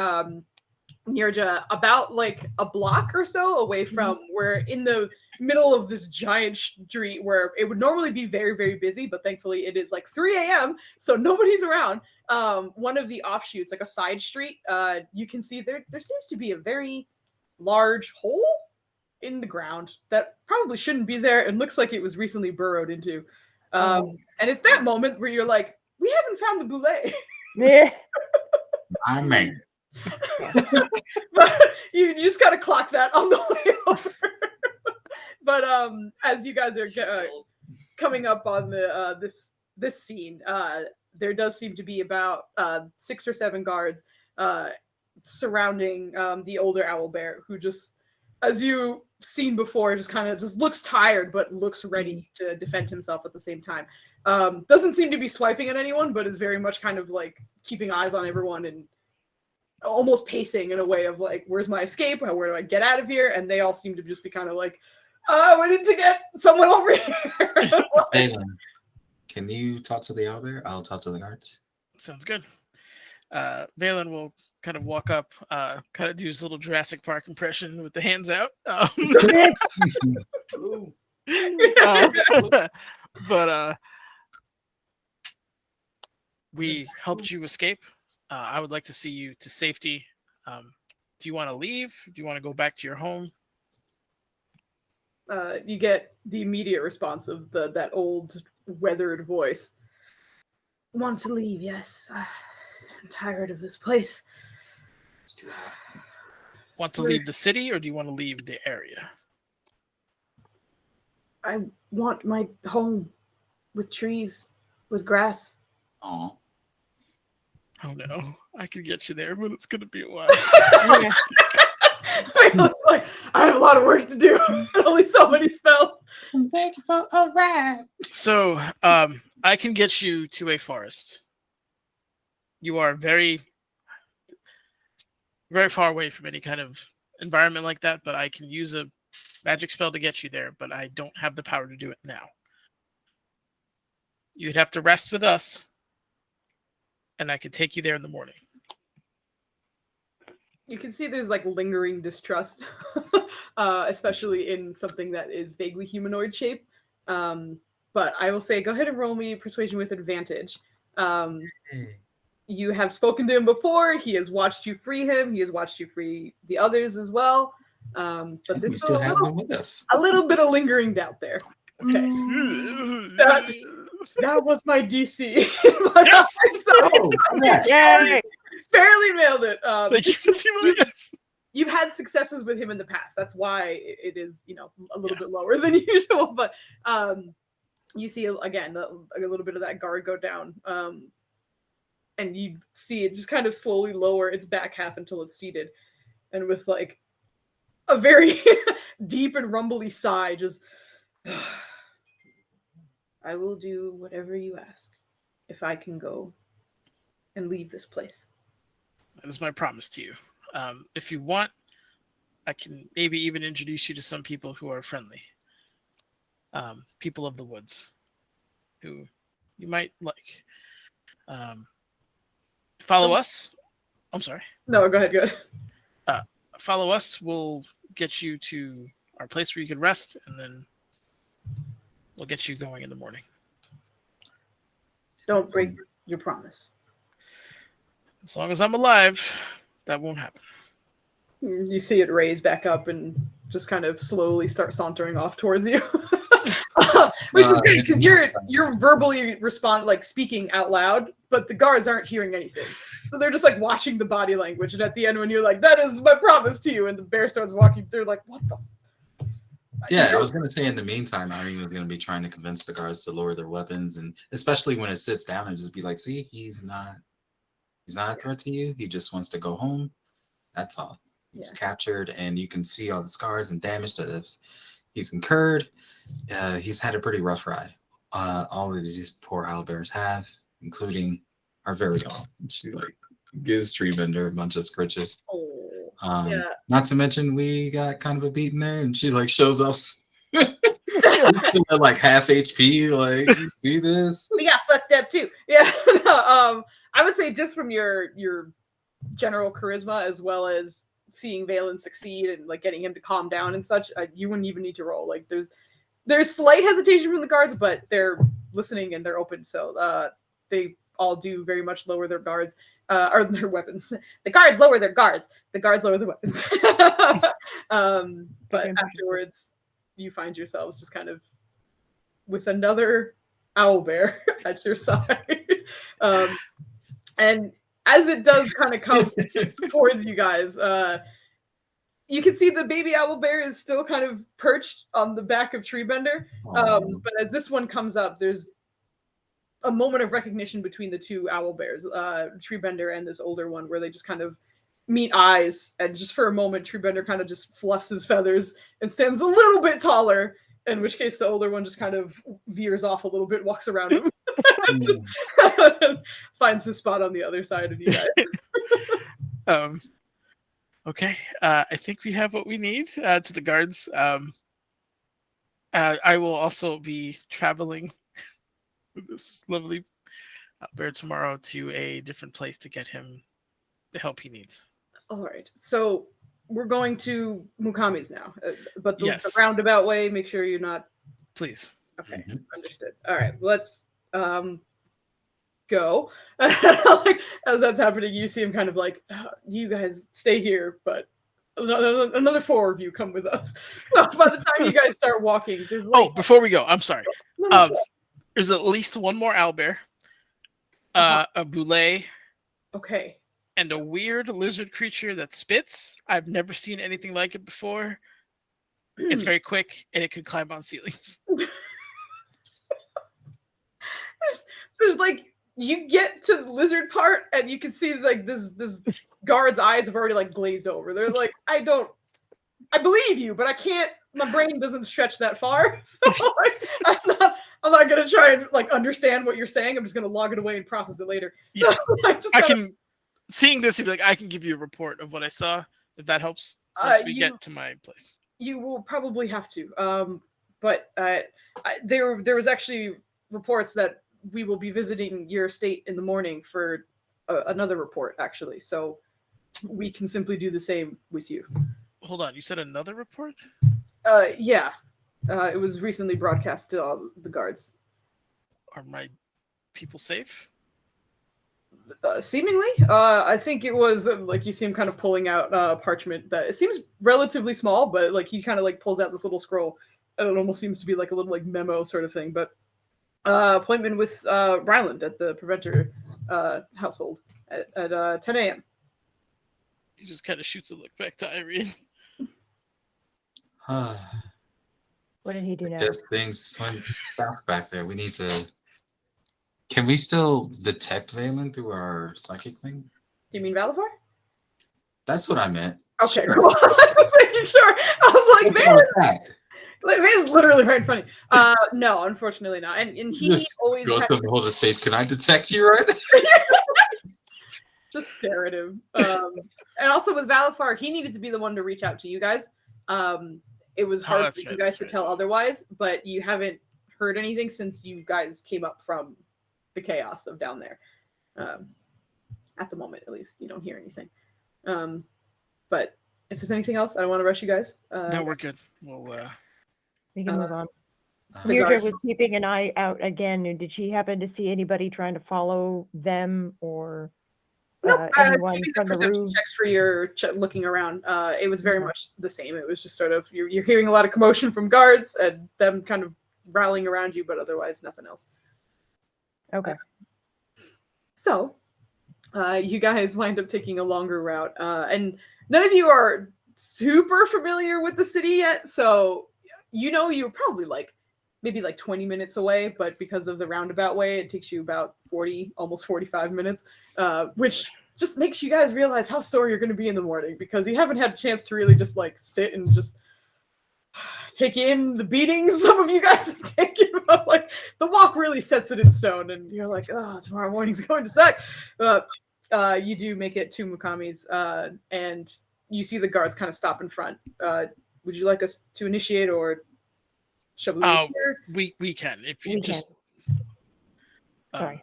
Speaker 2: Nirja, about like a block or so away from where in the middle of this giant street where it would normally be very, very busy, but thankfully it is like 3 a.m. so nobody's around. One of the offshoots, like a side street, you can see there seems to be a very large hole in the ground that probably shouldn't be there and looks like it was recently burrowed into. And it's that moment where you're like, we haven't found the boulet.
Speaker 1: Yeah.
Speaker 5: I man.
Speaker 2: But you just gotta clock that on the way over. But as you guys are coming up on the this scene, there does seem to be about 6 or 7 guards surrounding the older owlbear, who just, as you seen before, just kind of just looks tired but looks ready to defend himself at the same time. Doesn't seem to be swiping at anyone, but is very much kind of like keeping eyes on everyone and almost pacing in a way of like, where's my escape? Where do I get out of here? And they all seem to just be kind of like, we need to get someone over here.
Speaker 5: Balin, can you talk to the owlbear? I'll talk to the guards.
Speaker 4: Sounds good. Valen will kind of walk up, kind of do his little Jurassic Park impression with the hands out. But we helped you escape. I would like to see you to safety. Do you want to leave? Do you want to go back to your home?
Speaker 2: You get the immediate response of that old weathered voice. Want to leave, yes. I'm tired of this place.
Speaker 4: Want to leave the city, or do you want to leave the area?
Speaker 2: I want my home with trees, with grass.
Speaker 5: Oh,
Speaker 4: Oh no, I can get you there, but it's gonna be a while.
Speaker 1: Yeah.
Speaker 2: Like, I have a lot of work to do. Only so many spells.
Speaker 5: thank you for a ride.
Speaker 4: So, I can get you to a forest. You are very, very far away from any kind of environment like that, but I can use a magic spell to get you there, but I don't have the power to do it now. You'd have to rest with us, and I could take you there in the morning.
Speaker 2: You can see there's like lingering distrust, especially in something that is vaguely humanoid shape. But I will say, go ahead and roll me persuasion with advantage. You have spoken to him before. He has watched you free him. He has watched you free the others as well. But
Speaker 5: We
Speaker 2: there's
Speaker 5: still
Speaker 2: still
Speaker 5: have them with us.
Speaker 2: a little bit of lingering doubt there. Okay. That was my DC.
Speaker 4: Yes!
Speaker 5: Oh, yeah.
Speaker 1: Yay!
Speaker 2: Barely nailed it.
Speaker 4: Thank you for teaming up. Yes.
Speaker 2: You've had successes with him in the past. That's why it is, a little bit lower than usual. But you see again a little bit of that guard go down, and you see it just kind of slowly lower its back half until it's seated, and with like a very deep and rumbly sigh, just. I will do whatever you ask if I can go and leave this place.
Speaker 4: That is my promise to you. If you want, I can maybe even introduce you to some people who are friendly. People of the woods who you might like. Follow us. I'm sorry.
Speaker 2: No, go ahead.
Speaker 4: follow us. We'll get you to our place where you can rest, and then we'll get you going in the morning.
Speaker 2: Don't break your promise.
Speaker 4: As long as I'm alive, that won't happen.
Speaker 2: You see it raise back up and just kind of slowly start sauntering off towards you. Which is great because you're verbally speaking out loud, but the guards aren't hearing anything. So they're just like watching the body language. And at the end, when you're like, "That is my promise to you," and the bear starts walking, they're like, "What the?"
Speaker 5: Yeah, I was gonna say in the meantime, Irene was gonna be trying to convince the guards to lower their weapons, and especially when it sits down, and just be like, "See, he's not a threat to you. He just wants to go home. That's all. He was captured, and you can see all the scars and damage that he's incurred. He's had a pretty rough ride. All of these poor owlbears have, including our very own." She like gives Treebender a bunch of scritches.
Speaker 2: Yeah.
Speaker 5: Not to mention we got kind of a beating there, and she like shows up. She's still at like half HP. Like, you see this?
Speaker 2: We got fucked up too. Yeah. No, I would say just from your general charisma as well as seeing Valen succeed and like getting him to calm down and such, you wouldn't even need to roll. Like there's slight hesitation from the guards, but they're listening and they're open. So they all do very much lower their guards or their weapons. The guards lower their guards. The guards lower their weapons. But afterwards, you find yourselves just kind of with another owlbear at your side. And as it does kind of come towards you guys, you can see the baby owlbear is still kind of perched on the back of Treebender. But as this one comes up, there's a moment of recognition between the two owlbears, Treebender and this older one, where they just kind of meet eyes. And just for a moment, Treebender kind of just fluffs his feathers and stands a little bit taller, in which case the older one just kind of veers off a little bit, walks around him, finds his spot on the other side of you guys.
Speaker 4: Okay, I think we have what we need to the guards. I will also be traveling with this lovely bear tomorrow to a different place to get him the help he needs.
Speaker 2: All right, so we're going to Mukami's now, but the
Speaker 4: Yes.
Speaker 2: roundabout way. Make sure you're not.
Speaker 4: Please.
Speaker 2: Okay, understood. All right, let's go. Like, as that's happening, you see him kind of like, "You guys stay here, but another 4 of you come with us." So by the time you guys start walking, there's like
Speaker 4: Before we go, I'm sorry.
Speaker 2: no.
Speaker 4: There's at least one more owlbear, a boulet,
Speaker 2: Okay.
Speaker 4: and a weird lizard creature that spits. I've never seen anything like it before. It's very quick, and it can climb on ceilings.
Speaker 2: There's like, you get to the lizard part and you can see like this guard's eyes have already like glazed over. They're like, I believe you, but I can't, my brain doesn't stretch that far. So like, I'm not gonna try and like understand what you're saying. I'm just gonna log it away and process it later.
Speaker 4: Yeah.
Speaker 2: I can
Speaker 4: seeing this, like, I can give you a report of what I saw, if that helps. Once we get to my place.
Speaker 2: You will probably have to. But there was actually reports that we will be visiting your estate in the morning for another report, actually. So we can simply do the same with you.
Speaker 4: Hold on, you said another report?
Speaker 2: Yeah. It was recently broadcast to all the guards.
Speaker 4: Are my people safe?
Speaker 2: Seemingly. I think it was like you see him kind of pulling out parchment that it seems relatively small, but like he kind of like pulls out this little scroll and it almost seems to be like a little like memo sort of thing. But appointment with Ryland at the Preventer household at 10 a.m.
Speaker 4: He just kind of shoots a look back to Irene.
Speaker 1: What did he do now?
Speaker 5: Guess things went south back there. We need to. Can we still detect Valen through our psychic thing?
Speaker 2: Do you mean Valifar?
Speaker 5: That's what I meant.
Speaker 2: Okay,
Speaker 5: Sure.
Speaker 2: cool. Just making sure. I was like,
Speaker 5: What's
Speaker 2: man,
Speaker 5: wrong with that?
Speaker 2: man's literally right in front of you. No, unfortunately not. And he
Speaker 5: Just
Speaker 2: always
Speaker 5: goes
Speaker 2: had
Speaker 5: to hold his face. Can I detect you right?
Speaker 2: just stare at him. And also with Valifar, he needed to be the one to reach out to you guys. It was hard for you guys to tell otherwise, but you haven't heard anything since you guys came up from the chaos of down there. At the moment, at least, you don't hear anything. But if there's anything else, I don't want to rush you guys.
Speaker 4: No, we're good. We'll
Speaker 1: We can move on.
Speaker 2: The
Speaker 1: Nirja
Speaker 2: guards-
Speaker 1: was keeping an eye out again. And did she happen to see anybody trying to follow them or
Speaker 2: Nope.
Speaker 1: anyone
Speaker 2: Give me the
Speaker 1: from the
Speaker 2: perception
Speaker 1: roofs?
Speaker 2: checks for your looking around. It was very
Speaker 1: Yeah.
Speaker 2: much the same. It was just sort of you're hearing a lot of commotion from guards and them kind of rallying around you, but otherwise nothing else.
Speaker 1: Okay.
Speaker 2: So, you guys wind up taking a longer route, and none of you are super familiar with the city yet. So, you're probably maybe 20 minutes away, but because of the roundabout way, it takes you about 40, almost 45 minutes, which just makes you guys realize how sore you're going to be in the morning because you haven't had a chance to really just sit and just take in the beatings some of you guys have taken. But the walk really sets it in stone, and you're like, oh, tomorrow morning's going to suck. You do make it to Mukami's, and you see the guards kind of stop in front. Would you like us to initiate, or shall we wait here?
Speaker 4: we can if you
Speaker 1: We
Speaker 4: just.
Speaker 1: Sorry.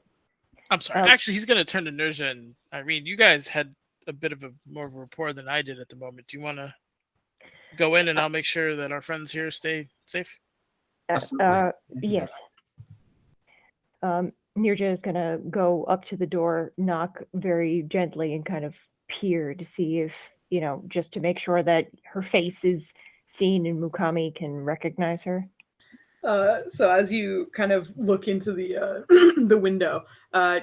Speaker 4: I'm sorry. Actually, he's going to turn to Nirja and Irene. You guys had a bit of more of a rapport than I did at the moment. Do you want to go in and I'll make sure that our friends here stay safe?
Speaker 5: Absolutely.
Speaker 1: Yes. Nirja is going to go up to the door, knock very gently, and kind of peer to see if, just to make sure that her face is seen and Mukami can recognize her.
Speaker 2: So as you kind of look into the the window,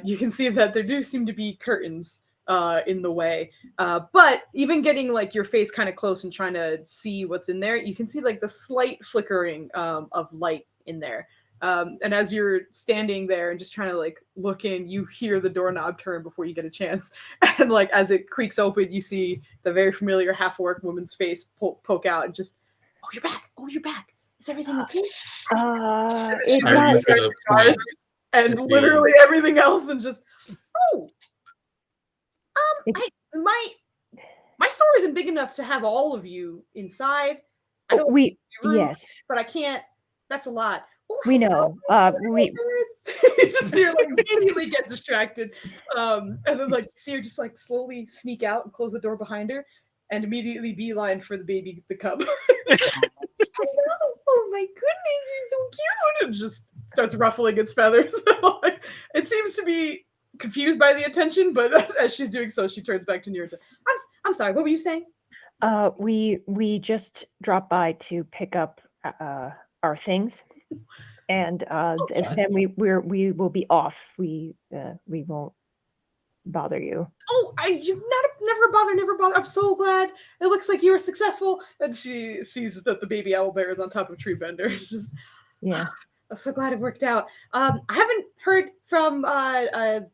Speaker 2: you can see that there do seem to be curtains in the way. But even getting your face kind of close and trying to see what's in there, you can see the slight flickering of light in there. And as you're standing there and just trying to look in, you hear the doorknob turn before you get a chance. And as it creaks open, you see the very familiar half-orc woman's face poke out and just, oh, you're back. Oh, you're back. Is everything okay?
Speaker 1: It's
Speaker 5: I was
Speaker 1: not,
Speaker 5: just gonna point
Speaker 2: And
Speaker 5: at the-
Speaker 2: literally everything else, and just, oh, my store isn't big enough to have all of you inside. I don't
Speaker 1: we,
Speaker 2: room,
Speaker 1: yes,
Speaker 2: but I can't. That's a lot. Oh,
Speaker 1: we know.
Speaker 2: you just see her immediately get distracted, and then see her just slowly sneak out and close the door behind her, and immediately beeline for the baby, the cub. Oh my goodness, you're so cute! And just starts ruffling its feathers. It seems to be confused by the attention, but as she's doing so, she turns back to Nirja. I'm sorry. What were you saying?
Speaker 1: We just dropped by to pick up our things, and then we will be off. We won't bother you.
Speaker 2: Oh, never bother. I'm so glad. It looks like you were successful. And she sees that the baby owlbear is on top of Tree Bender. It's just,
Speaker 1: Yeah.
Speaker 2: I'm so glad it worked out. I haven't heard from
Speaker 1: Our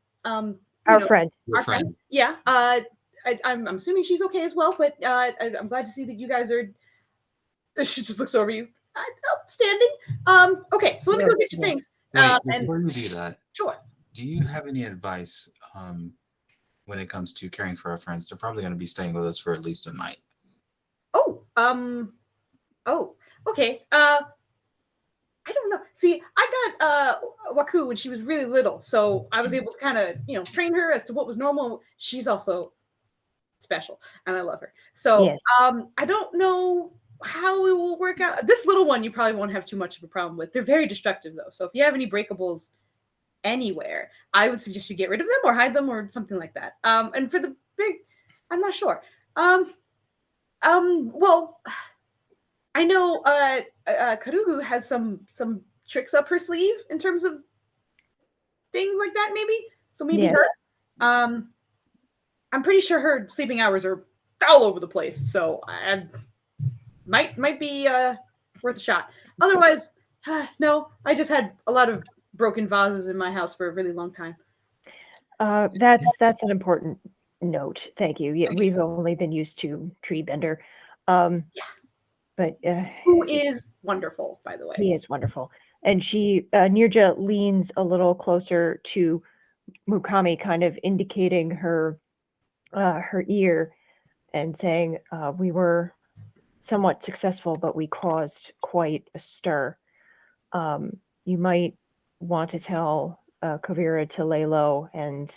Speaker 1: friend.
Speaker 2: our friend. Yeah. I'm assuming she's okay as well, but I'm glad to see that you guys are. She just looks over you. Outstanding. Okay, so let me go get your things.
Speaker 5: Wait,
Speaker 2: And
Speaker 5: before you do that,
Speaker 2: sure.
Speaker 5: do you have any advice when it comes to caring for our friends? They're probably going to be staying with us for at least a night.
Speaker 2: Okay. I don't know. See, I got Waku when she was really little, so I was able to kind of, train her as to what was normal. She's also special, and I love her. So,
Speaker 1: Yes.
Speaker 2: I don't know how it will work out. This little one, you probably won't have too much of a problem with. They're very destructive, though. So if you have any breakables anywhere, I would suggest you get rid of them or hide them or something like that. And for the big, I'm not sure. Well, I know Karugu has some tricks up her sleeve in terms of things like that, maybe. So maybe
Speaker 1: Yes.
Speaker 2: her. I'm pretty sure her sleeping hours are all over the place, so I might be worth a shot. Otherwise, no. I just had a lot of broken vases in my house for a really long time.
Speaker 1: That's an important note. Thank you. Yeah, we've only been used to Tree Bender.
Speaker 2: Yeah.
Speaker 1: But
Speaker 2: Who is wonderful, by the way.
Speaker 1: he is wonderful. And she, Nirja leans a little closer to Mukami, kind of indicating her ear and saying, we were somewhat successful, but we caused quite a stir. You might want to tell Kavira to lay low and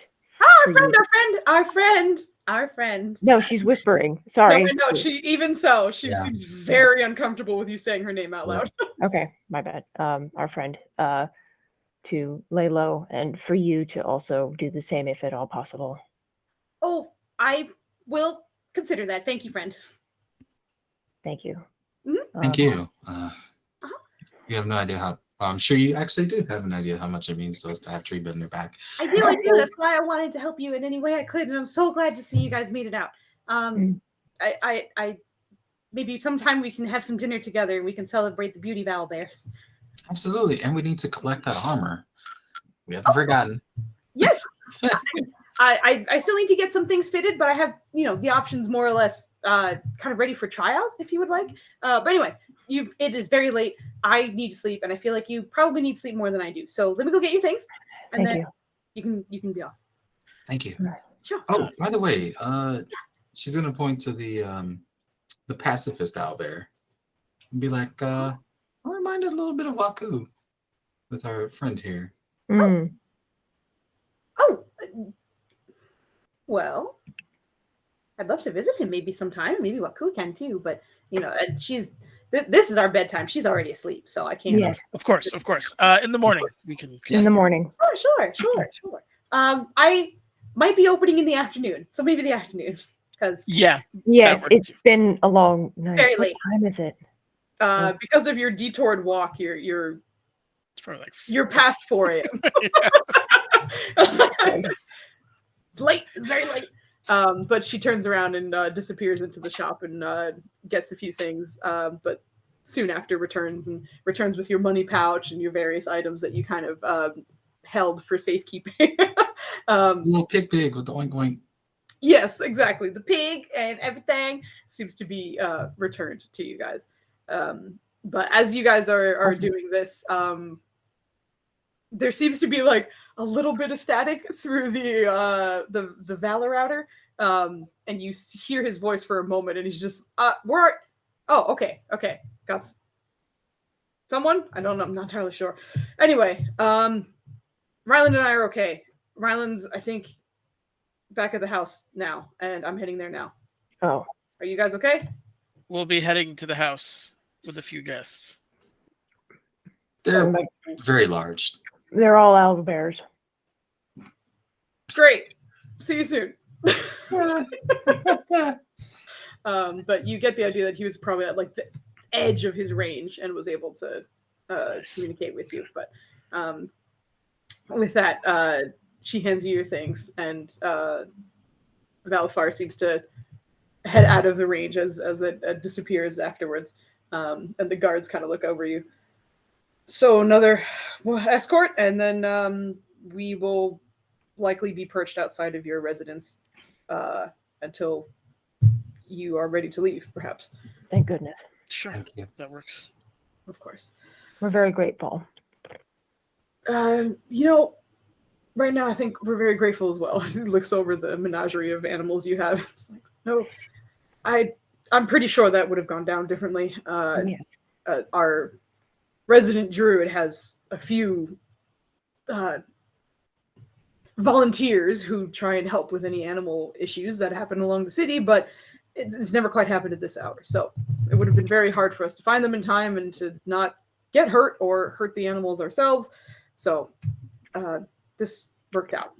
Speaker 2: Our friend. our friend.
Speaker 1: No, she's whispering.
Speaker 2: No,
Speaker 1: Sorry.
Speaker 2: I know. She she
Speaker 5: Yeah.
Speaker 2: seems very uncomfortable with you saying her name out loud.
Speaker 1: Okay, my bad. Our friend. To lay low, and for you to also do the same if at all possible.
Speaker 2: Oh, I will consider that. Thank you, friend.
Speaker 1: Thank you.
Speaker 5: Thank you.
Speaker 2: Uh-huh.
Speaker 5: You have no idea how. I'm sure you actually do have an idea how much it means to us to have Tree in their back.
Speaker 2: I do. That's why I wanted to help you in any way I could, and I'm so glad to see you guys made it out. I maybe sometime we can have some dinner together and we can celebrate the beauty of owlbears.
Speaker 5: Absolutely, and we need to collect that armor. We haven't forgotten.
Speaker 2: Yes. I still need to get some things fitted, but I have the options more or less kind of ready for tryout if you would like. But anyway, it is very late. I need to sleep, and I feel like you probably need sleep more than I do. So let me go get you things, and
Speaker 1: Thank
Speaker 2: then you can be off.
Speaker 5: Thank you.
Speaker 2: Sure.
Speaker 5: Oh, by the way, she's gonna point to the pacifist owlbear and be like, I'm reminded a little bit of Waku with our friend here.
Speaker 1: you.
Speaker 2: Oh, well, I'd love to visit him maybe sometime. Maybe Waku can too. But and this is our bedtime. She's already asleep, so I can't.
Speaker 1: Yes,
Speaker 4: Of course. In the morning, we can.
Speaker 1: in the morning.
Speaker 2: Oh, sure. I might be opening in the afternoon, so maybe the afternoon because
Speaker 4: Yeah.
Speaker 1: Yes,
Speaker 4: works
Speaker 1: it's
Speaker 4: too.
Speaker 1: been a long night.
Speaker 2: Very
Speaker 1: What
Speaker 2: late.
Speaker 1: time is it?
Speaker 2: because of your detoured walk, you're
Speaker 4: It's probably like
Speaker 2: you're past 4 a.m.
Speaker 1: Christ.
Speaker 2: It's late. It's very late. But she turns around and disappears into the shop and gets a few things. But soon after returns with your money pouch and your various items that you kind of held for safekeeping.
Speaker 5: Little pig with the oink oink.
Speaker 2: Yes, exactly. The pig and everything seems to be returned to you guys. But as you guys are
Speaker 1: Awesome.
Speaker 2: doing this, there seems to be like a little bit of static through the Valor router, and you hear his voice for a moment, and he's just, "Where? Oh, okay, got someone? I don't know. I'm not entirely sure. Anyway, Ryland and I are okay. Ryland's, I think, back at the house now, and I'm heading there now.
Speaker 1: Oh,
Speaker 2: Are you guys okay?
Speaker 4: We'll be heading to the house with a few guests.
Speaker 5: They're
Speaker 1: like,
Speaker 5: very large.
Speaker 1: they're all owlbears.
Speaker 2: Great. See you soon. But you get the idea that he was probably at like the edge of his range and was able to
Speaker 4: Nice.
Speaker 2: communicate with you. But with that, she hands you your things, and Valfar seems to head out of the range as it disappears afterwards. And the guards kind of look over you. So another escort, and then we will likely be perched outside of your residence until you are ready to leave, perhaps.
Speaker 1: Thank goodness.
Speaker 4: Sure,
Speaker 5: Thank you.
Speaker 4: that works.
Speaker 2: Of course.
Speaker 1: We're very grateful.
Speaker 2: Right now I think we're very grateful as well. He looks over the menagerie of animals you have. It's like, no, I'm pretty sure that would have gone down differently.
Speaker 1: Yes.
Speaker 2: Our resident druid has a few volunteers who try and help with any animal issues that happen along the city, but it's never quite happened at this hour. So it would have been very hard for us to find them in time and to not get hurt or hurt the animals ourselves. So this worked out.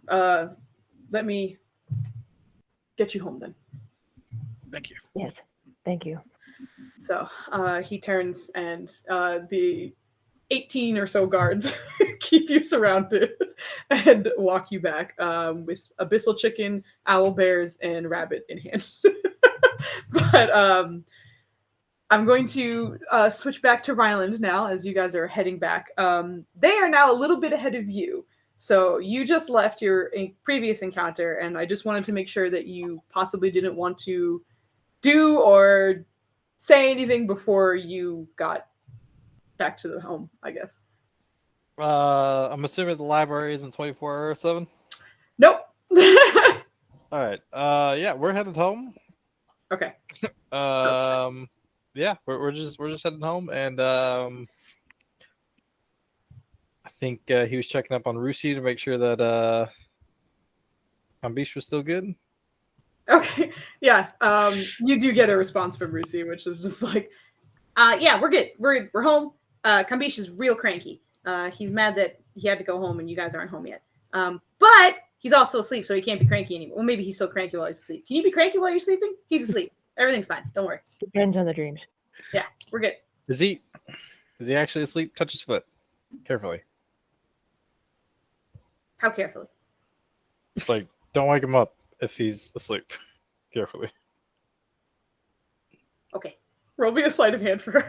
Speaker 2: Let me get you home then.
Speaker 4: Thank you.
Speaker 1: Yes. Thank you.
Speaker 2: So he turns, and the 18 or so guards keep you surrounded and walk you back with abyssal chicken, owl bears, and rabbit in hand. But I'm going to switch back to Ryland now as you guys are heading back. They are now a little bit ahead of you. So you just left your previous encounter, and I just wanted to make sure that you possibly didn't want to do or say anything before you got back to the home, I guess.
Speaker 3: I'm assuming the library isn't 24/7.
Speaker 2: Nope.
Speaker 3: All right. Yeah, we're headed home.
Speaker 2: Okay.
Speaker 3: Yeah, we're just heading home, and I think he was checking up on Rusi to make sure that Kambish was still good.
Speaker 2: Okay. Yeah. You do get a response from Rusi, which is just like, yeah, we're good. We're home. Kambish is real cranky. He's mad that he had to go home and you guys aren't home yet. But he's also asleep, so he can't be cranky anymore. Well, maybe he's still cranky while he's asleep. Can you be cranky while you're sleeping? He's asleep. Everything's fine. Don't worry.
Speaker 1: Depends on the dreams.
Speaker 2: Yeah, we're good.
Speaker 3: Is he actually asleep? Touch his foot carefully.
Speaker 2: How carefully?
Speaker 3: Like, don't wake him up if he's asleep. Carefully.
Speaker 2: Okay. Roll me a sleight of hand for her.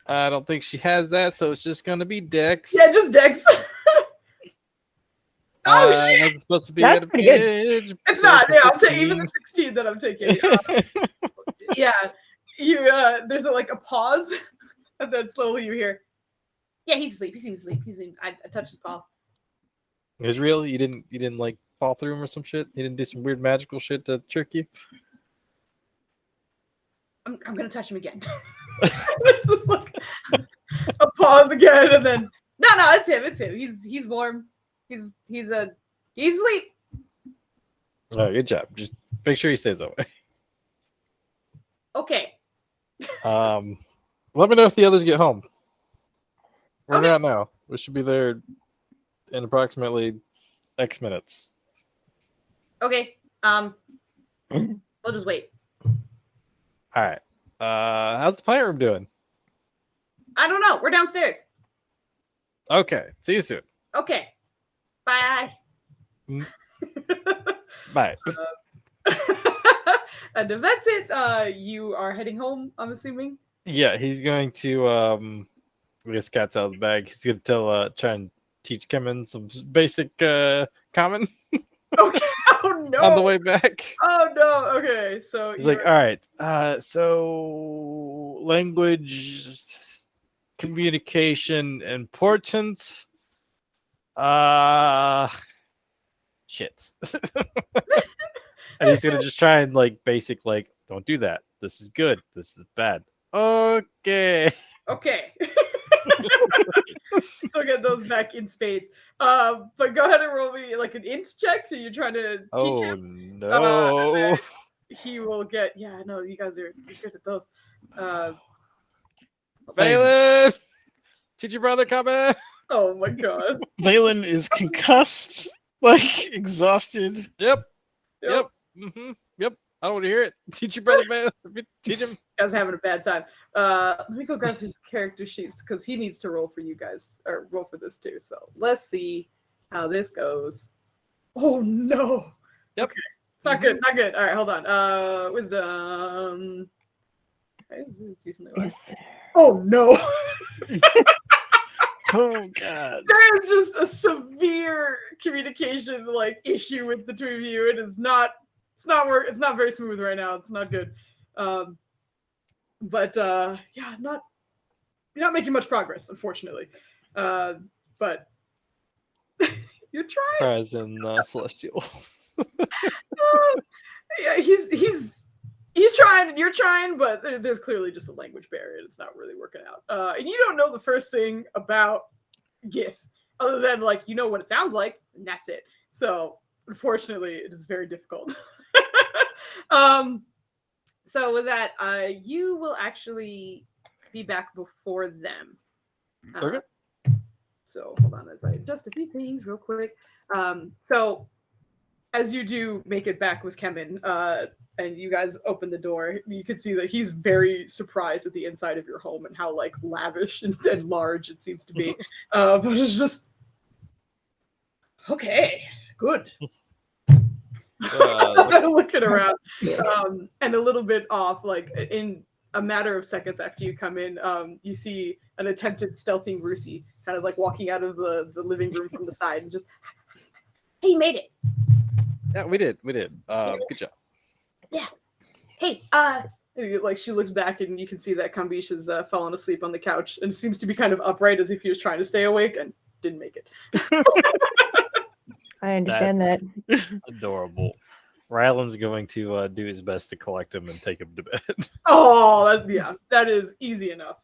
Speaker 3: I don't think she has that, so it's just gonna be Dex.
Speaker 2: Yeah, just Dex. Oh, shit!
Speaker 3: Wasn't supposed to be
Speaker 1: That's
Speaker 3: at
Speaker 1: pretty good.
Speaker 3: advantage,
Speaker 2: It's
Speaker 3: so
Speaker 2: not.
Speaker 3: for
Speaker 2: Yeah, I'm taking even
Speaker 3: 15.
Speaker 2: the 16 that I'm taking. Yeah, you. There's a pause, and then slowly you hear, "Yeah, he's asleep. He seems asleep. I touched his paw.
Speaker 3: It was real. You didn't like fall through him or some shit. You didn't do some weird magical shit to trick you.
Speaker 2: I'm gonna touch him again." It's just like a pause again, and then no, it's him. It's him. He's warm. He's asleep.
Speaker 3: All right, good job. Just make sure he stays that way.
Speaker 2: Okay.
Speaker 3: Let me know if the others get home. We're
Speaker 2: Okay.
Speaker 3: at now. We should be there in approximately X minutes.
Speaker 2: Okay. We'll just wait.
Speaker 3: All right. How's the plant room doing?
Speaker 2: I don't know. We're downstairs.
Speaker 3: Okay. See you soon.
Speaker 2: Okay. Bye.
Speaker 3: Bye.
Speaker 2: And if that's it, you are heading home, I'm assuming.
Speaker 3: Yeah, he's going to I guess cat's out of the bag. He's gonna try and teach Kemen some basic common
Speaker 2: Okay. Oh no.
Speaker 3: on the way back.
Speaker 2: Oh no. Okay. So
Speaker 3: He's like, all right, so language, communication, importance. Shit. And he's gonna just try and basic don't do that. This is good. This is bad. Okay.
Speaker 2: Okay. So get those back in spades. But go ahead and roll me an int check. So you're trying to teach
Speaker 3: Oh
Speaker 2: him.
Speaker 3: no.
Speaker 2: He will get. Yeah, no, you guys are good at those.
Speaker 3: Valen! Teach your brother coming.
Speaker 2: Oh my god.
Speaker 4: Valen is concussed, exhausted.
Speaker 3: Yep. Yep. Yep. I don't want to hear it. Teach your brother, man. Teach him.
Speaker 2: Guys having a bad time. Let me go grab his character sheets because he needs to roll for you guys, or roll for this too. So let's see how this goes. Oh no.
Speaker 3: Yep.
Speaker 2: Okay. It's not good. Not good. All right, hold on. Wisdom. Okay, this is decently low.
Speaker 1: Yes.
Speaker 2: Oh no.
Speaker 4: Oh god.
Speaker 2: There is just a severe communication issue with the two of you. It is not. It's not very smooth right now. It's not good. But yeah, you're not making much progress, unfortunately. But you're trying.
Speaker 3: Prize in Celestial.
Speaker 2: Yeah, he's trying and you're trying, but there's clearly just a language barrier. It's not really working out. And you don't know the first thing about Gith, other than you know what it sounds like, and that's it. So unfortunately, it is very difficult. So with that, you will actually be back before them.
Speaker 3: Okay.
Speaker 2: So hold on as I adjust a few things real quick. So as you do make it back with Kemen, and you guys open the door, you can see that he's very surprised at the inside of your home and how lavish and large it seems to be. But it's just okay, good. Looking around, and a little bit off, in a matter of seconds after you come in, you see an attempted stealthing Rusi kind of walking out of the living room from the side and just, hey, you made it.
Speaker 3: Yeah, we did. Good job.
Speaker 2: Yeah. Hey, she looks back and you can see that Kambish has fallen asleep on the couch and seems to be kind of upright as if he was trying to stay awake and didn't make it.
Speaker 1: I understand that.
Speaker 3: Adorable. Ryland's going to do his best to collect him and take him to bed.
Speaker 2: Oh, that is easy enough.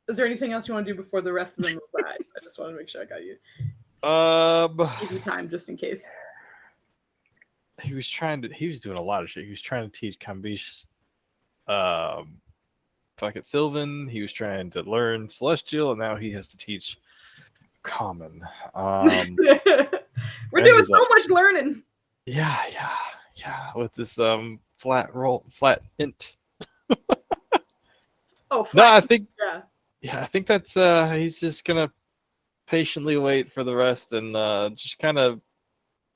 Speaker 2: Is there anything else you want to do before the rest of them arrive? I just want to make sure I got you. Give you time just in case.
Speaker 3: He was doing a lot of shit. He was trying to teach Kambish fucking Sylvan. He was trying to learn Celestial, and now he has to teach Common.
Speaker 2: We're
Speaker 3: and
Speaker 2: doing
Speaker 3: he's
Speaker 2: so
Speaker 3: like-
Speaker 2: much learning.
Speaker 3: Yeah. With this flat int.
Speaker 2: Oh,
Speaker 3: No,
Speaker 2: flat.
Speaker 3: I think
Speaker 2: Yeah.
Speaker 3: I think that's he's just gonna patiently wait for the rest and just kind of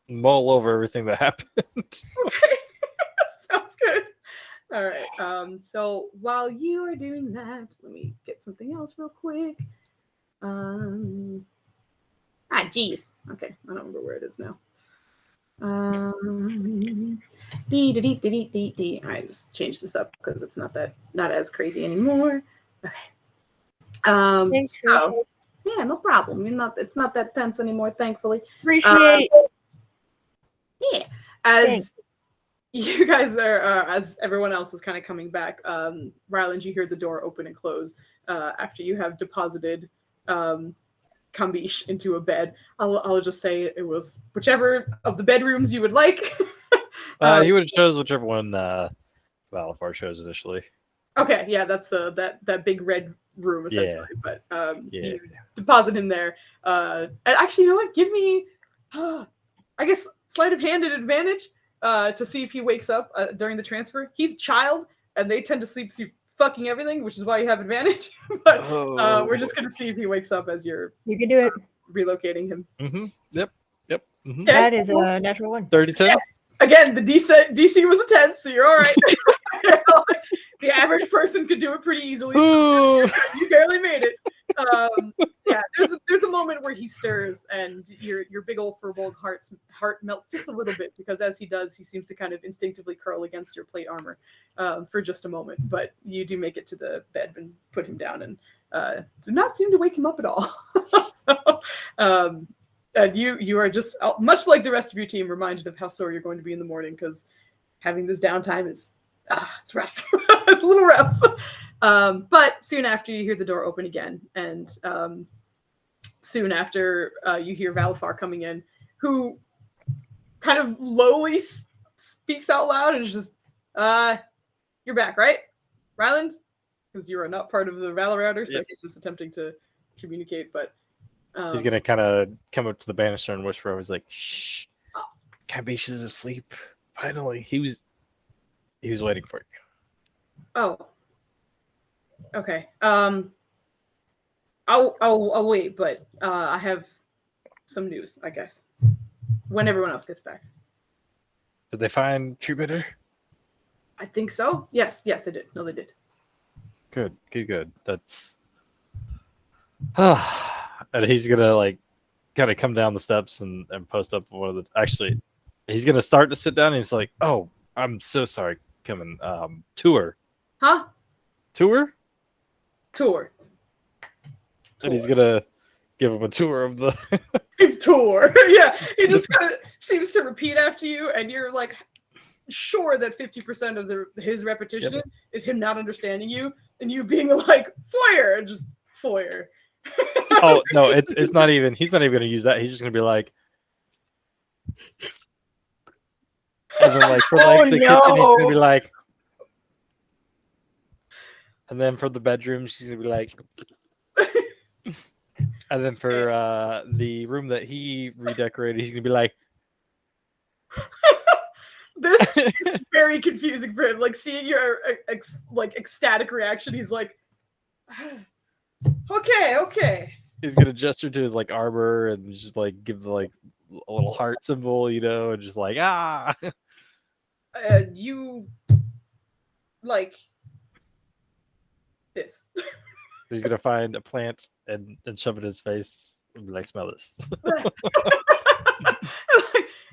Speaker 3: mull over everything that happened.
Speaker 2: Okay. Sounds good. All right. So while you are doing that, let me get something else real quick. Geez. Okay, I don't remember where it is now. D. I just changed this up because it's not as crazy anymore. Okay.
Speaker 1: Thanks,
Speaker 2: So yeah, no problem. It's not that tense anymore, thankfully.
Speaker 1: Appreciate.
Speaker 2: Yeah. As
Speaker 1: Thanks.
Speaker 2: you guys are, as everyone else is kind of coming back, Ryland, you hear the door open and close after you have deposited Kambish into a bed. I'll just say it was whichever of the bedrooms you would like.
Speaker 3: You would have chose whichever one Valafar chose initially.
Speaker 2: Okay, yeah, that's that big red room essentially.
Speaker 3: Yeah.
Speaker 2: But
Speaker 3: Yeah.
Speaker 2: you deposit him there. And actually, you know what? Give me, I guess, sleight of hand and advantage to see if he wakes up during the transfer. He's a child, and they tend to sleep through fucking everything, which is why you have advantage. But we're just gonna see if he wakes up as you're
Speaker 1: You can do it.
Speaker 2: relocating him.
Speaker 3: Mm-hmm. Yep. Mm-hmm.
Speaker 2: Okay.
Speaker 1: That is a natural one.
Speaker 3: 30-10.
Speaker 2: Again, the DC was a 10, so you're all right. The average person could do it pretty easily. So
Speaker 3: Ooh.
Speaker 2: you barely made it. Yeah, there's a moment where he stirs, and your big old furbolg heart melts just a little bit, because as he does, he seems to kind of instinctively curl against your plate armor for just a moment. But you do make it to the bed and put him down, and do not seem to wake him up at all. So, and you are just much like the rest of your team, reminded of how sore you're going to be in the morning, because having this downtime is it's rough. It's a little rough. But soon after, you hear the door open again, and soon after, you hear Valafar coming in, who kind of lowly speaks out loud and is just, "You're back, right, Ryland?" Because you are not part of the Valorouter, so
Speaker 3: Yep.
Speaker 2: he's just attempting to communicate. But
Speaker 3: He's gonna kind of come up to the banister and whisper. I was like, "Shh, Kambish is asleep. Finally, he was waiting for you."
Speaker 2: Oh. Okay. I'll wait, but I have some news, I guess. When everyone else gets back.
Speaker 3: Did they find True Bitter?
Speaker 2: I think so. Yes, they did. No, they did.
Speaker 3: Good. That's. And he's gonna kind of come down the steps and post up one of the. Actually, he's gonna start to sit down. And he's like, "Oh, I'm so sorry, coming. Tour.
Speaker 2: Huh?
Speaker 3: Tour."
Speaker 2: Tour.
Speaker 3: And he's gonna give him a tour of the.
Speaker 2: Tour. Yeah, he just kind of seems to repeat after you, and you're like sure that 50% of his repetition is him not understanding you, and you being like foyer, just foyer.
Speaker 3: Oh no, it's not even. He's not even gonna use that. He's just gonna be like. And then for the kitchen, he's gonna be like. And then for the bedroom, she's gonna be like. And then for the room that he redecorated, he's gonna be like.
Speaker 2: This is very confusing for him. Like seeing your ecstatic reaction, he's like, okay.
Speaker 3: He's gonna gesture to his armor and just give the a little heart symbol, and just
Speaker 2: You like this.
Speaker 3: He's gonna find a plant and shove it in his face and be like, "Smell this."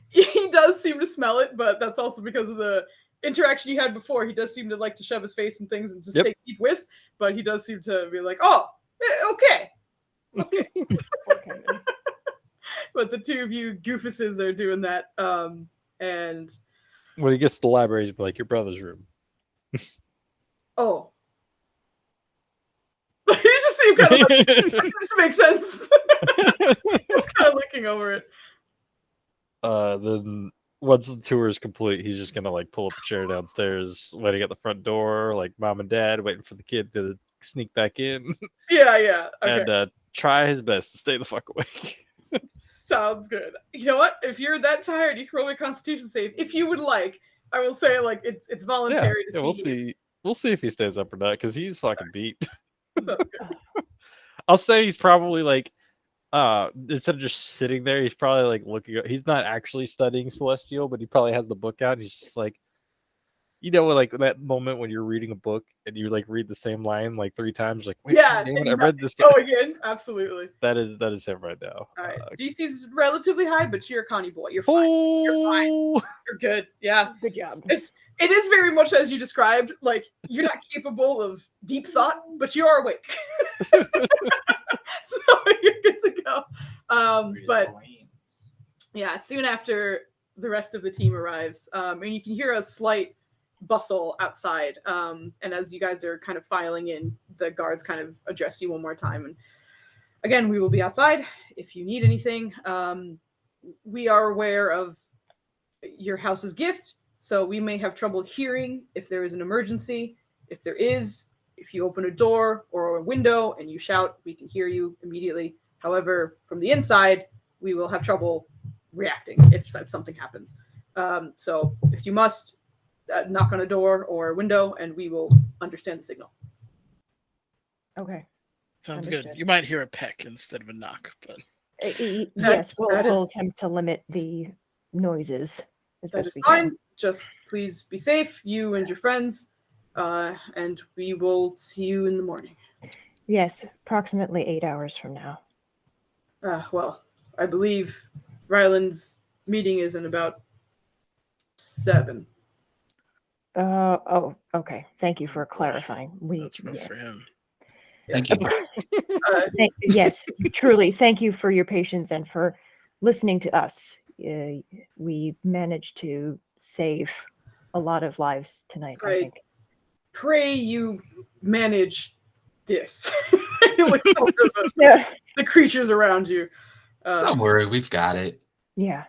Speaker 2: He does seem to smell it, but that's also because of the interaction you had before. He does seem to like to shove his face in things and just take deep whiffs, but he does seem to be like, "Oh, okay." But the two of you goofuses are doing that, and
Speaker 3: when he gets to the library, he's like, "Your brother's room."
Speaker 2: oh. You just see I'm kind of like, that seems to make sense. Just kind of looking over it.
Speaker 3: Then once the tour is complete, he's just gonna like pull up a chair downstairs, waiting at the front door, like mom and dad, waiting for the kid to sneak back in,
Speaker 2: Yeah. Okay.
Speaker 3: and try his best to stay the fuck awake.
Speaker 2: Sounds good. You know what? If you're that tired, you can roll a Constitution save if you would like. I will say like it's voluntary to
Speaker 3: We'll
Speaker 2: see.
Speaker 3: see. We'll see if he stays up or not, because he's fucking beat.
Speaker 2: Sounds good.
Speaker 3: I'll say he's probably like, instead of just sitting there, he's probably like looking. He's not actually studying Celestial, but he probably has the book out. And he's just like, like that moment when you're reading a book and you like read the same line like 3 times, like, wait,
Speaker 2: Yeah,
Speaker 3: damn it,
Speaker 2: and
Speaker 3: I
Speaker 2: you're
Speaker 3: read this.
Speaker 2: going in. Absolutely.
Speaker 3: That is him right now.
Speaker 2: All right. GC's relatively high, but you're a Connie boy. You're fine. You're fine. You're good. Yeah.
Speaker 1: Good job.
Speaker 2: It is very much as you described. Like you're not capable of deep thought, but you are awake. So you're good to go. But yeah, soon after the rest of the team arrives, and you can hear a slight bustle outside. And as you guys are kind of filing in, the guards kind of address you one more time. And again, we will be outside if you need anything. We are aware of your house's gift, so we may have trouble hearing if there is an emergency. If there is, if you open a door or a window and you shout, we can hear you immediately. However, from the inside, we will have trouble reacting if something happens. So if you must, knock on a door or a window and we will understand the signal.
Speaker 1: Okay.
Speaker 4: Sounds
Speaker 1: Understood.
Speaker 4: good. You might hear a peck instead of a knock, but
Speaker 1: Yes,
Speaker 2: that
Speaker 1: we'll
Speaker 2: is-
Speaker 1: attempt to limit the noises as
Speaker 2: That
Speaker 1: best
Speaker 2: is
Speaker 1: we
Speaker 2: fine.
Speaker 1: can.
Speaker 2: Just please be safe, you and your friends, and we will see you in the morning.
Speaker 1: Yes, approximately 8 hours from now.
Speaker 2: Well, I believe Ryland's meeting is in about 7.
Speaker 1: Oh, okay. Thank you for clarifying.
Speaker 4: that's rough for him.
Speaker 5: Thank you.
Speaker 1: Yes, truly. Thank you for your patience and for listening to us. We managed to save a lot of lives tonight, I
Speaker 2: Right.
Speaker 1: think.
Speaker 2: Pray you manage this. You look over
Speaker 1: Yeah.
Speaker 2: the creatures around you.
Speaker 5: Don't worry, we've got it.
Speaker 1: Yeah.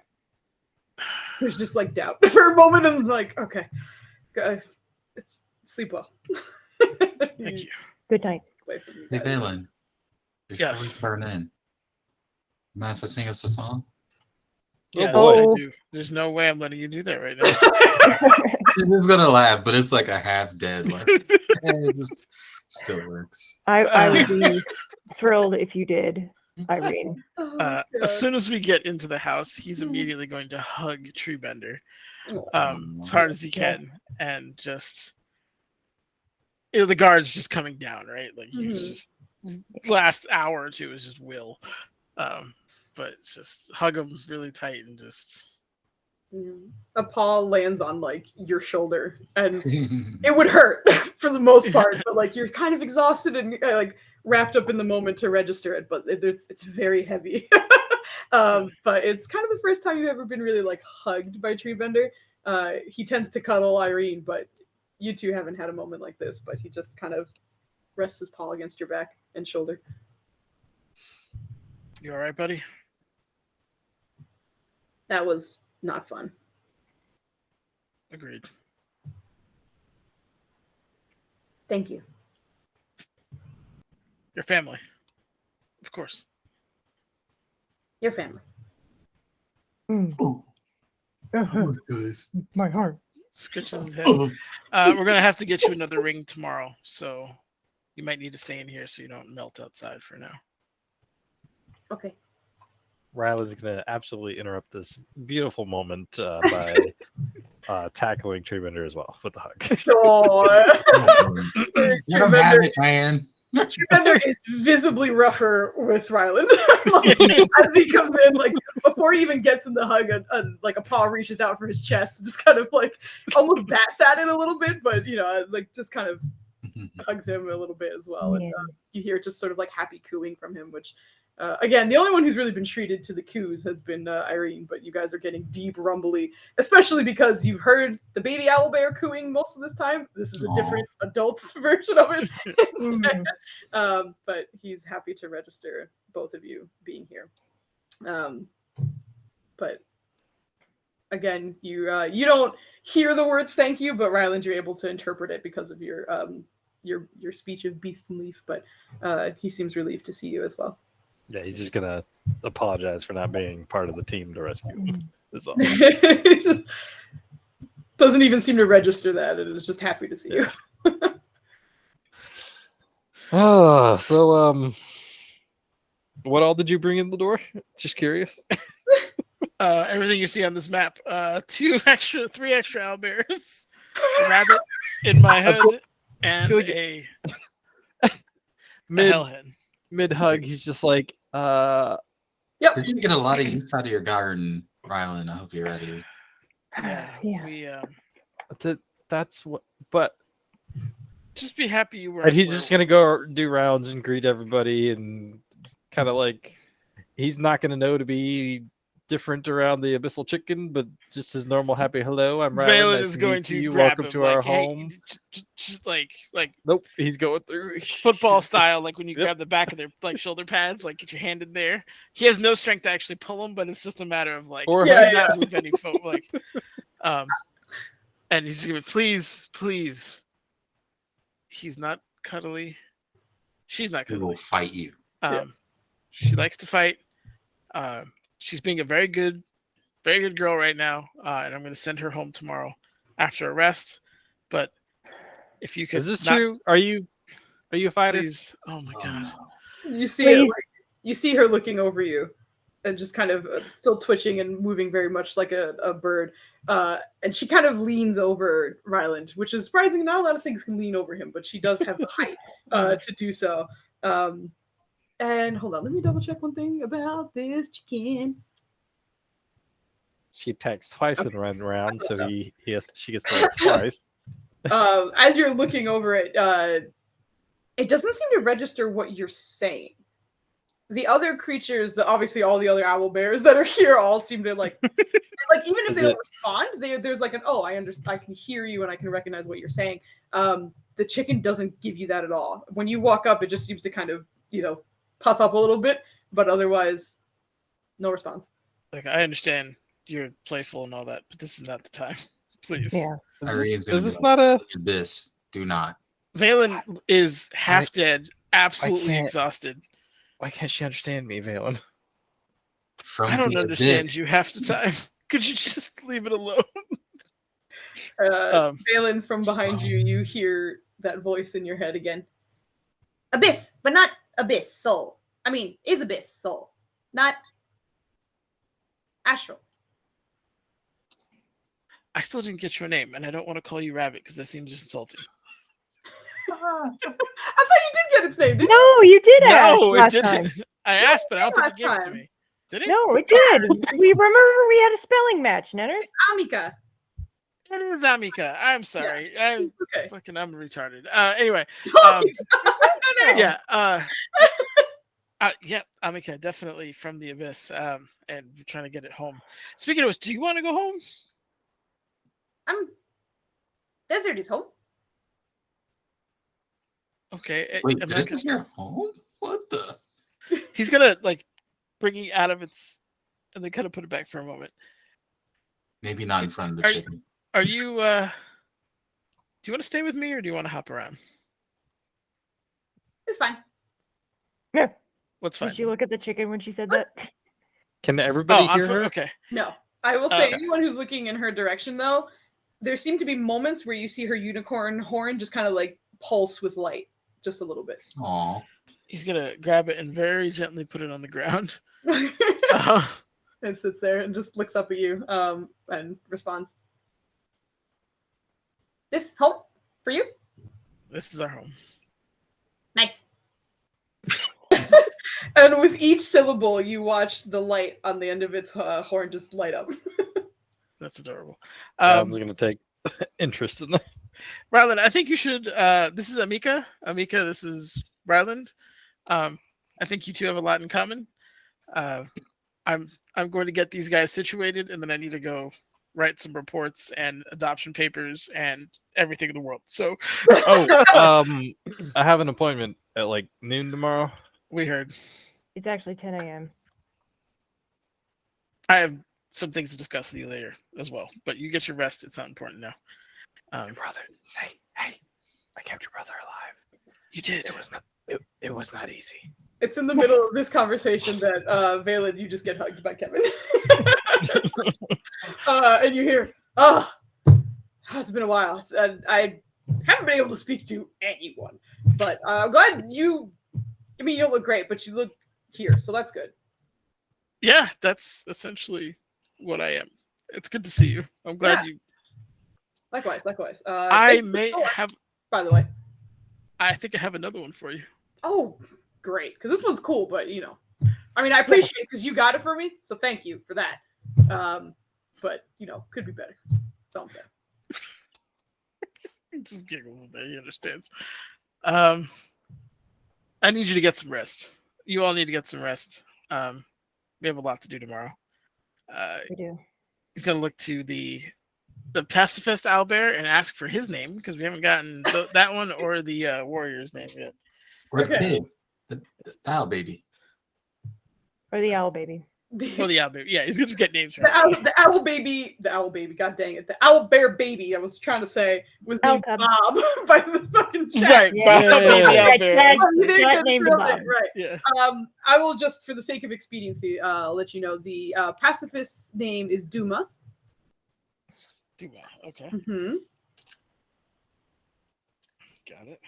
Speaker 2: There's just like doubt for a moment. I'm like, okay, it's sleep well.
Speaker 4: Thank you.
Speaker 1: Good night.
Speaker 2: Away from you
Speaker 5: Hey,
Speaker 2: guys.
Speaker 5: Valen, before
Speaker 4: Yes.
Speaker 5: we turn in, mind if I sing us a song?
Speaker 4: Yes,
Speaker 3: boy.
Speaker 4: I do. There's no way I'm letting you do that right now.
Speaker 5: She's just gonna laugh, but it's like a half dead laugh. It just still works.
Speaker 1: I would be thrilled if you did, Irene.
Speaker 2: Oh, God.
Speaker 4: As soon as we get into the house, he's immediately going to hug Treebender
Speaker 2: Oh,
Speaker 4: as hard as he can,
Speaker 1: Yes.
Speaker 4: and just the guard's just coming down, right? Like he was
Speaker 2: Mhm.
Speaker 4: just last hour or two is just Will, but just hug him really tight and just
Speaker 2: A paw lands on like your shoulder, and it would hurt for the most part, but like you're kind of exhausted and like wrapped up in the moment to register it, but it's very heavy. But it's kind of the first time you've ever been really like hugged by Treebender. He tends to cuddle Irene, but you two haven't had a moment like this. But he just kind of rests his paw against your back and shoulder.
Speaker 4: you all right, buddy?
Speaker 2: That was not fun.
Speaker 4: Agreed.
Speaker 2: Thank you.
Speaker 4: Your family, of course.
Speaker 2: Your family.
Speaker 1: Mm. My heart.
Speaker 4: Scratches his head.
Speaker 5: Oh,
Speaker 4: We're gonna have to get you another ring tomorrow, so you might need to stay in here so you don't melt outside for now.
Speaker 2: Okay.
Speaker 3: Ryland's gonna absolutely interrupt this beautiful moment by tackling Treebender as well with the hug.
Speaker 2: Oh,
Speaker 5: let him have it, man.
Speaker 2: Treebender is visibly rougher with Ryland. Like, as he comes in, like before he even gets in the hug, like a paw reaches out for his chest, just kind of like almost bats at it a little bit, but like just kind of hugs him a little bit as well. And
Speaker 1: Yeah.
Speaker 2: you hear just sort of like happy cooing from him, which Again, the only one who's really been treated to the coos has been Irene, but you guys are getting deep rumbly, especially because you've heard the baby owlbear cooing most of this time. This is a different adult version of it instead. But he's happy to register both of you being here. But again, you don't hear the words "thank you," but Ryland, you're able to interpret it because of your speech of beast and leaf. But he seems relieved to see you as well.
Speaker 3: Yeah, he's just gonna apologize for not being part of the team to rescue him. That's all.
Speaker 2: He just doesn't even seem to register that, and is just happy to see you.
Speaker 3: Oh, so what all did you bring in the door? Just curious.
Speaker 4: Everything you see on this map. 3 extra owlbears, a rabbit in my hood, and a hellhead.
Speaker 3: Mid hug, he's just like,
Speaker 2: Yep.
Speaker 5: You're gonna get a lot of use out of your garden, Rylan. I hope you're ready.
Speaker 4: Yeah.
Speaker 3: We that's what. But
Speaker 4: just be happy you were.
Speaker 3: and he's just gonna go do rounds and greet everybody and kind of like he's not gonna know to be different around the abyssal chicken, but just his normal happy hello. I'm Rylan.
Speaker 4: Valen
Speaker 3: Nice
Speaker 4: is
Speaker 3: to
Speaker 4: going
Speaker 3: meet
Speaker 4: to
Speaker 3: you.
Speaker 4: grab
Speaker 3: Welcome
Speaker 4: him,
Speaker 3: to
Speaker 4: like,
Speaker 3: our
Speaker 4: hey,
Speaker 3: home.
Speaker 4: just like
Speaker 3: Nope, he's going through
Speaker 4: football style, like when you
Speaker 3: Yep.
Speaker 4: grab the back of their like shoulder pads, like get your hand in there. He has no strength to actually pull him, but it's just a matter of like
Speaker 3: Or
Speaker 4: not move any foot, like and he's gonna please. He's not cuddly. She's not
Speaker 5: We will
Speaker 4: cuddly.
Speaker 5: fight you.
Speaker 4: She likes to fight. She's being a very good girl right now, and I'm going to send her home tomorrow after a rest. But if you could,
Speaker 3: Is this true? Are you a fighter?
Speaker 4: please? Oh my god!
Speaker 2: You see it, you see her looking over you, and just kind of still twitching and moving very much like a bird. And she kind of leans over Ryland, which is surprising. Not a lot of things can lean over him, but she does have the height to do so. And hold on, let me double check one thing about this chicken.
Speaker 3: She attacks twice in one round, so
Speaker 2: so.
Speaker 3: she gets to hit twice.
Speaker 2: As you're looking over it, it doesn't seem to register what you're saying. The other creatures, obviously all the other owl bears that are here, all seem to like even if they don't respond, there's like I understand, I can hear you and I can recognize what you're saying. The chicken doesn't give you that at all. When you walk up, it just seems to kind of puff up a little bit, but otherwise, no response.
Speaker 4: Like I understand you're playful and all that, but this is not the time. Please.
Speaker 1: Yeah.
Speaker 5: Irene's
Speaker 3: Is
Speaker 5: gonna
Speaker 3: this
Speaker 5: be
Speaker 3: not
Speaker 5: like,
Speaker 3: a?
Speaker 5: this. Do not.
Speaker 4: Valen is half dead, absolutely
Speaker 3: can't-
Speaker 4: exhausted.
Speaker 3: Why can't she understand me, Valen?
Speaker 5: From
Speaker 4: I don't
Speaker 5: the
Speaker 4: understand
Speaker 5: abyss.
Speaker 4: you half the time. Could you just leave it alone?
Speaker 2: Valen, from behind you, you hear that voice in your head again. Abyss, but not abyss soul. I mean, is abyss soul, not astral.
Speaker 4: I still didn't get your name, and I don't want to call you Rabbit because that seems insulting.
Speaker 2: I thought you did get its name, didn't you?
Speaker 1: No, you did ask
Speaker 4: No, it
Speaker 1: last
Speaker 4: didn't.
Speaker 1: time.
Speaker 4: I asked, but I don't think
Speaker 2: last
Speaker 4: you gave it to
Speaker 2: time.
Speaker 4: me. Did it?
Speaker 1: No, it did. We remember we had a spelling match, Nenners.
Speaker 2: Amika.
Speaker 4: It is Amika. I'm sorry. I'm
Speaker 2: Okay.
Speaker 4: I'm retarded. Anyway,
Speaker 2: No.
Speaker 4: yeah. Yeah, Amika, definitely from the abyss. And we're trying to get it home. Speaking of which, do you want to go home?
Speaker 2: Desert is home.
Speaker 4: Okay.
Speaker 5: Wait,
Speaker 4: Amika-
Speaker 5: this is your home? What the?
Speaker 4: He's gonna like bring it out of its, and then kind of put it back for a moment.
Speaker 5: Maybe not in front of the
Speaker 4: Are you-
Speaker 5: chicken.
Speaker 4: Are you? Do you want to stay with me, or do you want to hop around?
Speaker 2: It's fine.
Speaker 1: Yeah.
Speaker 4: What's fine?
Speaker 1: Did you look at the chicken when she said that?
Speaker 3: Can everybody
Speaker 4: Oh,
Speaker 3: hear her?
Speaker 4: okay.
Speaker 2: No. I will say,
Speaker 4: Okay.
Speaker 2: anyone who's looking in her direction, though, there seem to be moments where you see her unicorn horn just kind of like pulse with light, just a little bit.
Speaker 5: Aw.
Speaker 4: He's gonna grab it and very gently put it on the ground.
Speaker 2: And sits there and just looks up at you and responds. This home for you?
Speaker 4: This is our home.
Speaker 2: Nice. And with each syllable, you watch the light on the end of its horn just light up.
Speaker 4: That's adorable.
Speaker 3: I'm just gonna take interest in that.
Speaker 4: Ryland, I think you should. This is Amika. Amika, this is Ryland. I think you two have a lot in common. I'm going to get these guys situated, and then I need to go write some reports and adoption papers and everything in the world. So
Speaker 3: I have an appointment at like noon tomorrow.
Speaker 4: we heard.
Speaker 1: It's actually 10 a.m.
Speaker 4: I have some things to discuss with you later as well, but you get your rest. It's not important now.
Speaker 3: Brother, hey, I kept your brother alive.
Speaker 4: You did.
Speaker 3: It was not easy.
Speaker 2: It's in the middle of this conversation that Valen, you just get hugged by Kevin. And you hear, it's been a while. I haven't been able to speak to anyone. But I'm glad you look great, but you look here, so that's good.
Speaker 4: Yeah, that's essentially what I am. It's good to see you. I'm glad you.
Speaker 2: Likewise.
Speaker 4: I
Speaker 2: thank you
Speaker 4: may
Speaker 2: so much,
Speaker 4: have.
Speaker 2: by the way.
Speaker 4: I think I have another one for you.
Speaker 2: Oh, great. Because this one's cool, but I mean, I appreciate it because you got it for me, so thank you for that. But could be better. That's all I'm saying.
Speaker 4: Just giggle a little bit. He understands. I need you to get some rest. You all need to get some rest. We have a lot to do tomorrow.
Speaker 1: We do.
Speaker 4: He's gonna look to the pacifist owlbear and ask for his name because we haven't gotten that one or the warrior's name yet.
Speaker 5: Or
Speaker 2: Okay.
Speaker 5: the pig. The style baby.
Speaker 1: Or the owl baby.
Speaker 4: Oh, the owl baby. Yeah, he's gonna just get names
Speaker 2: The
Speaker 4: right.
Speaker 2: owl baby, god dang it, the owl bear baby I was trying to say was
Speaker 1: Owl
Speaker 2: named
Speaker 1: cub.
Speaker 2: Bob by the fucking chat.
Speaker 4: Right,
Speaker 1: Yeah,
Speaker 4: Bob, baby
Speaker 3: yeah.
Speaker 4: owlbear.
Speaker 1: That
Speaker 2: You didn't get
Speaker 1: named
Speaker 2: drilled
Speaker 1: Bob.
Speaker 2: it, right.
Speaker 4: Yeah.
Speaker 2: I will just, for the sake of expediency, let you know the pacifist's name is Duma.
Speaker 4: Duma. Okay,
Speaker 2: Mm-hmm.
Speaker 4: got it.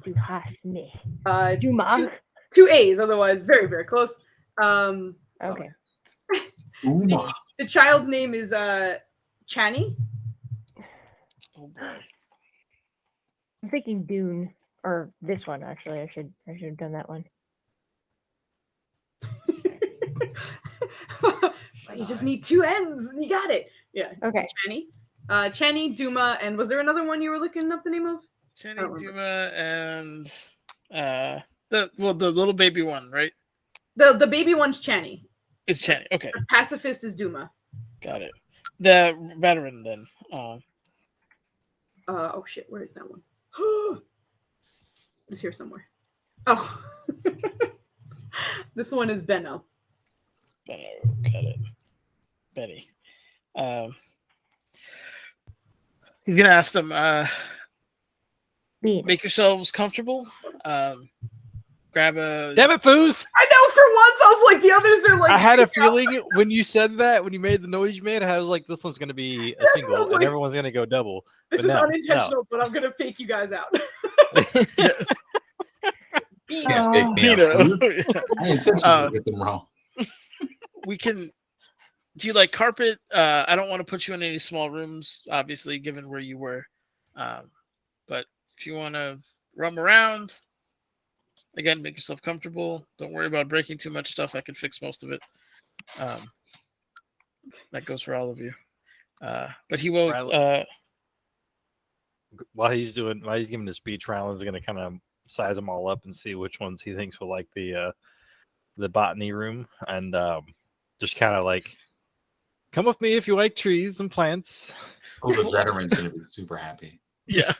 Speaker 1: You asked me.
Speaker 2: Two,
Speaker 1: Duma.
Speaker 2: two A's, otherwise very, very close.
Speaker 1: Okay.
Speaker 2: The child's name is Chani.
Speaker 4: Oh boy.
Speaker 1: I'm thinking Dune, or this one actually. I should have done that one.
Speaker 2: You just need two N's and you got it. Yeah.
Speaker 1: Okay.
Speaker 2: Chani, Duma, and was there another one you were looking up the name of?
Speaker 4: Channing, Duma, and the little baby one, right?
Speaker 2: The baby one's Chani.
Speaker 4: It's Channing. Okay,
Speaker 2: The pacifist is Duma.
Speaker 4: got it. The veteran then.
Speaker 2: Oh shit, where is that one? It's here somewhere. Oh. This one is Benno.
Speaker 4: Got it. Betty. He's gonna ask them.
Speaker 1: Bean.
Speaker 4: Make yourselves comfortable. Grab a.
Speaker 3: Damn it, Foos!
Speaker 2: I know for once I was like the others are like
Speaker 3: I had a feeling when you said that, when you made the noise you made, I was like, this one's gonna be a single,
Speaker 2: was
Speaker 3: and
Speaker 2: like-
Speaker 3: everyone's gonna go double.
Speaker 2: this
Speaker 3: but
Speaker 2: is
Speaker 3: no,
Speaker 2: unintentional, but I'm gonna fake you guys out. Bean.
Speaker 5: Can't fake me out.
Speaker 4: Peter.
Speaker 5: I intentionally get them wrong.
Speaker 4: We can. Do you like carpet? I don't want to put you in any small rooms, obviously, given where you were. But if you want to roam around, again, make yourself comfortable. Don't worry about breaking too much stuff. I can fix most of it. That goes for all of you. But he will.
Speaker 3: While he's giving the speech, Ryland's gonna kind of size them all up and see which ones he thinks will like the botany room, and just kind of like, come with me if you like trees and plants.
Speaker 5: Oh, the veteran's gonna be super happy.
Speaker 4: Yeah.